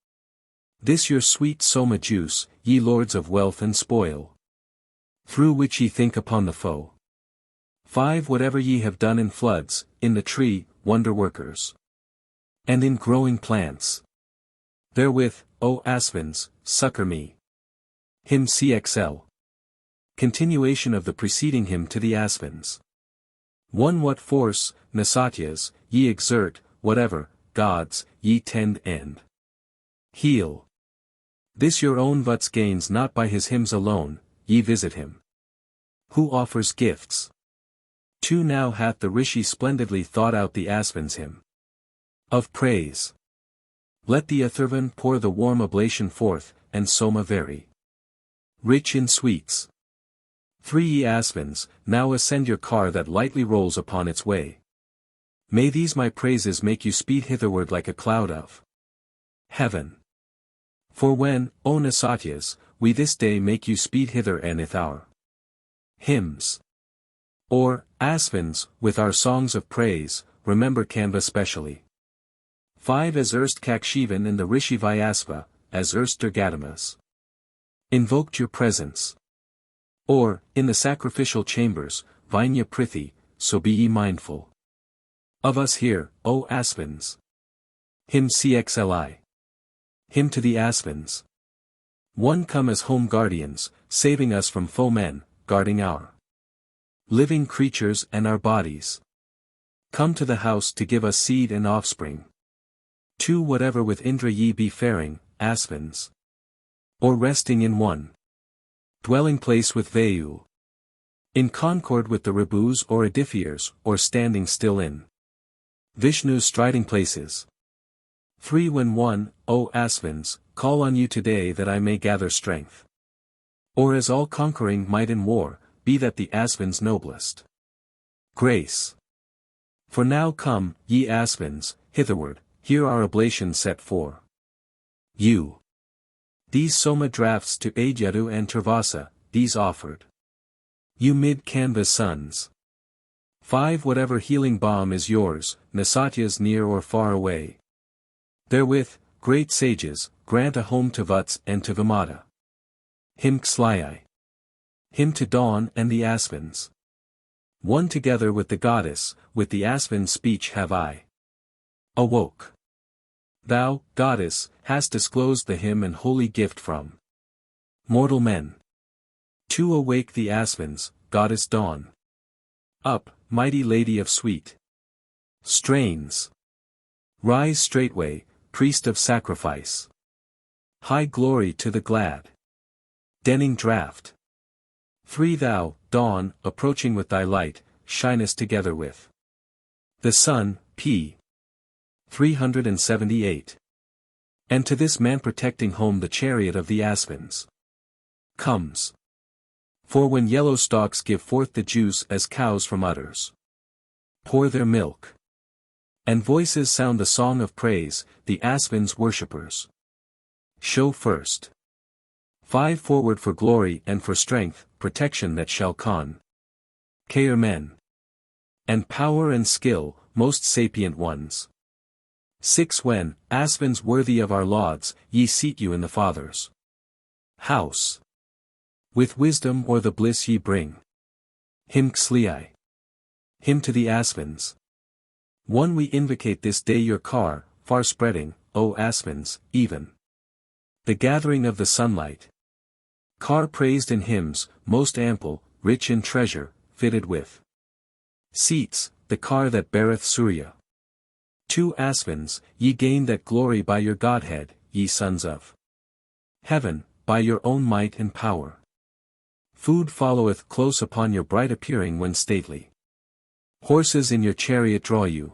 This your sweet soma juice, ye lords of wealth and spoil, through which ye think upon the foe. 5 Whatever ye have done in floods, in the tree, wonder workers, and in growing plants, therewith, O Aspins, succor me. Hymn CXL. Continuation of the preceding hymn to the Aspins. 1 What force, Nasatyas, ye exert, whatever, gods, ye tend and heal. This your own Vats gains not by his hymns alone, ye visit him who offers gifts. 2 Now hath the Rishi splendidly thought out the Aspins hymn of praise. Let the Atharvan pour the warm oblation forth, and Soma very rich in sweets. 3 Ye Aspins, now ascend your car that lightly rolls upon its way. May these my praises make you speed hitherward like a cloud of heaven. For when, O Nasatyas, we this day make you speed hither and our hymns, or, Aspins, with our songs of praise, remember Kanva specially. 5 As erst Kakshivan and the Rishi Vyasva, as erst Durgadamas, invoked your presence. Or, in the sacrificial chambers, Vainya Prithi, so be ye mindful of us here, O Aspins. Hymn CXLI. Hymn to the Aspins. 1 Come as home guardians, saving us from foemen, guarding our living creatures and our bodies. Come to the house to give us seed and offspring. 2 Whatever with Indra ye be faring, Aspins, or resting in one dwelling place with Vayu, in concord with the Rabus or Edifiers, or standing still in Vishnu's striding places. 3 When 1, O Aspins, call on you today that I may gather strength. Or as all-conquering might in war, be that the Aspins noblest grace. For now come, ye Aspins, hitherward, here our oblation set for you. These Soma drafts to Adyadu and Turvasa, these offered you mid-Kanva's sons. 5 Whatever healing balm is yours, Nasatyas near or far away. Therewith, great sages, grant a home to Vats and to Vimata. Hymn Xlyi. Hymn to Dawn and the Aspins. 1 Together with the goddess, with the Aspin's speech have I awoke. Thou, goddess, hast disclosed the hymn and holy gift from mortal men. 2 Awake the Aspins, goddess Dawn. Up, mighty lady of sweet strains. Rise straightway, priest of sacrifice. High glory to the glad denning draught. 3 Thou, Dawn, approaching with thy light, shinest together with the sun, p. 378. And to this man protecting home the chariot of the Aspins comes. For when yellow stalks give forth the juice as cows from udders pour their milk, And voices sound the song of praise, the Aspen's worshippers. Show first. 5 Forward for glory and for strength, protection that shall conquer men. And power and skill, most sapient ones. 6 When, Aspens worthy of our lauds, ye seat you in the Father's house. With wisdom or the bliss ye bring. Him xlei. Him to the Aspens. 1 We invocate this day your car, far spreading, O Aspens, even. The gathering of the sunlight. Car praised in hymns, most ample, rich in treasure, fitted with seats, the car that beareth Surya. 2 Aspens, ye gain that glory by your Godhead, ye sons of heaven, by your own might and power. Food followeth close upon your bright appearing when stately horses in your chariot draw you.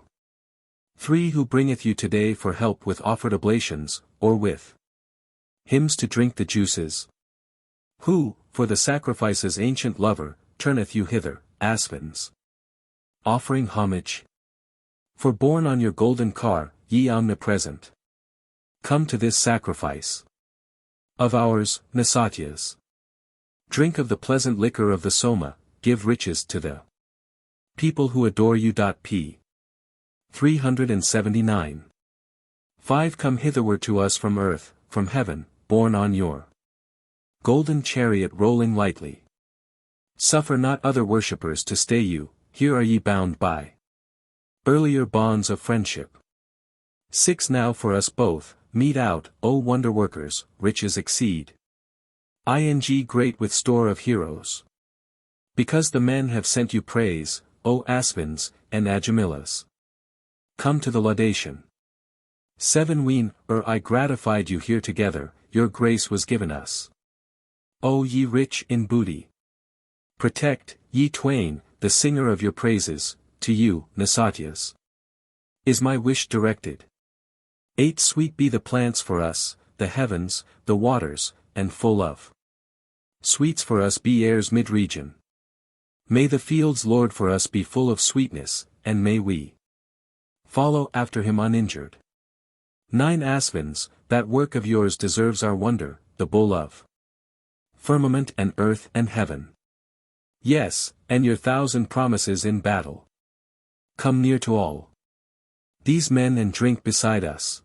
3 Who bringeth you today for help with offered oblations, or with hymns to drink the juices? Who, for the sacrifice's ancient lover, turneth you hither, Aspens? Offering homage? For borne on your golden car, ye omnipresent. Come to this sacrifice of ours, Nisatyas. Drink of the pleasant liquor of the Soma, give riches to the people who adore you. P. 379. 5 Come hitherward to us from earth, from heaven, borne on your golden chariot rolling lightly. Suffer not other worshippers to stay you, here are ye bound by earlier bonds of friendship. 6 Now for us both, mete out, O wonder-workers, riches exceed. Ing great with store of heroes. Because the men have sent you praise, O Aspens, and Agamilas. Come to the laudation. 7 Ween, I gratified you here together, your grace was given us. O ye rich in booty. Protect, ye twain, the singer of your praises, to you, Nisatyas. Is my wish directed. 8 Sweet be the plants for us, the heavens, the waters, and full of sweets for us be air's mid-region. May the fields Lord for us be full of sweetness, and may we follow after him uninjured. 9 Aspens, that work of yours deserves our wonder, the bull of firmament and earth and heaven. Yes, and your 1,000 promises in battle. Come near to all these men and drink beside us.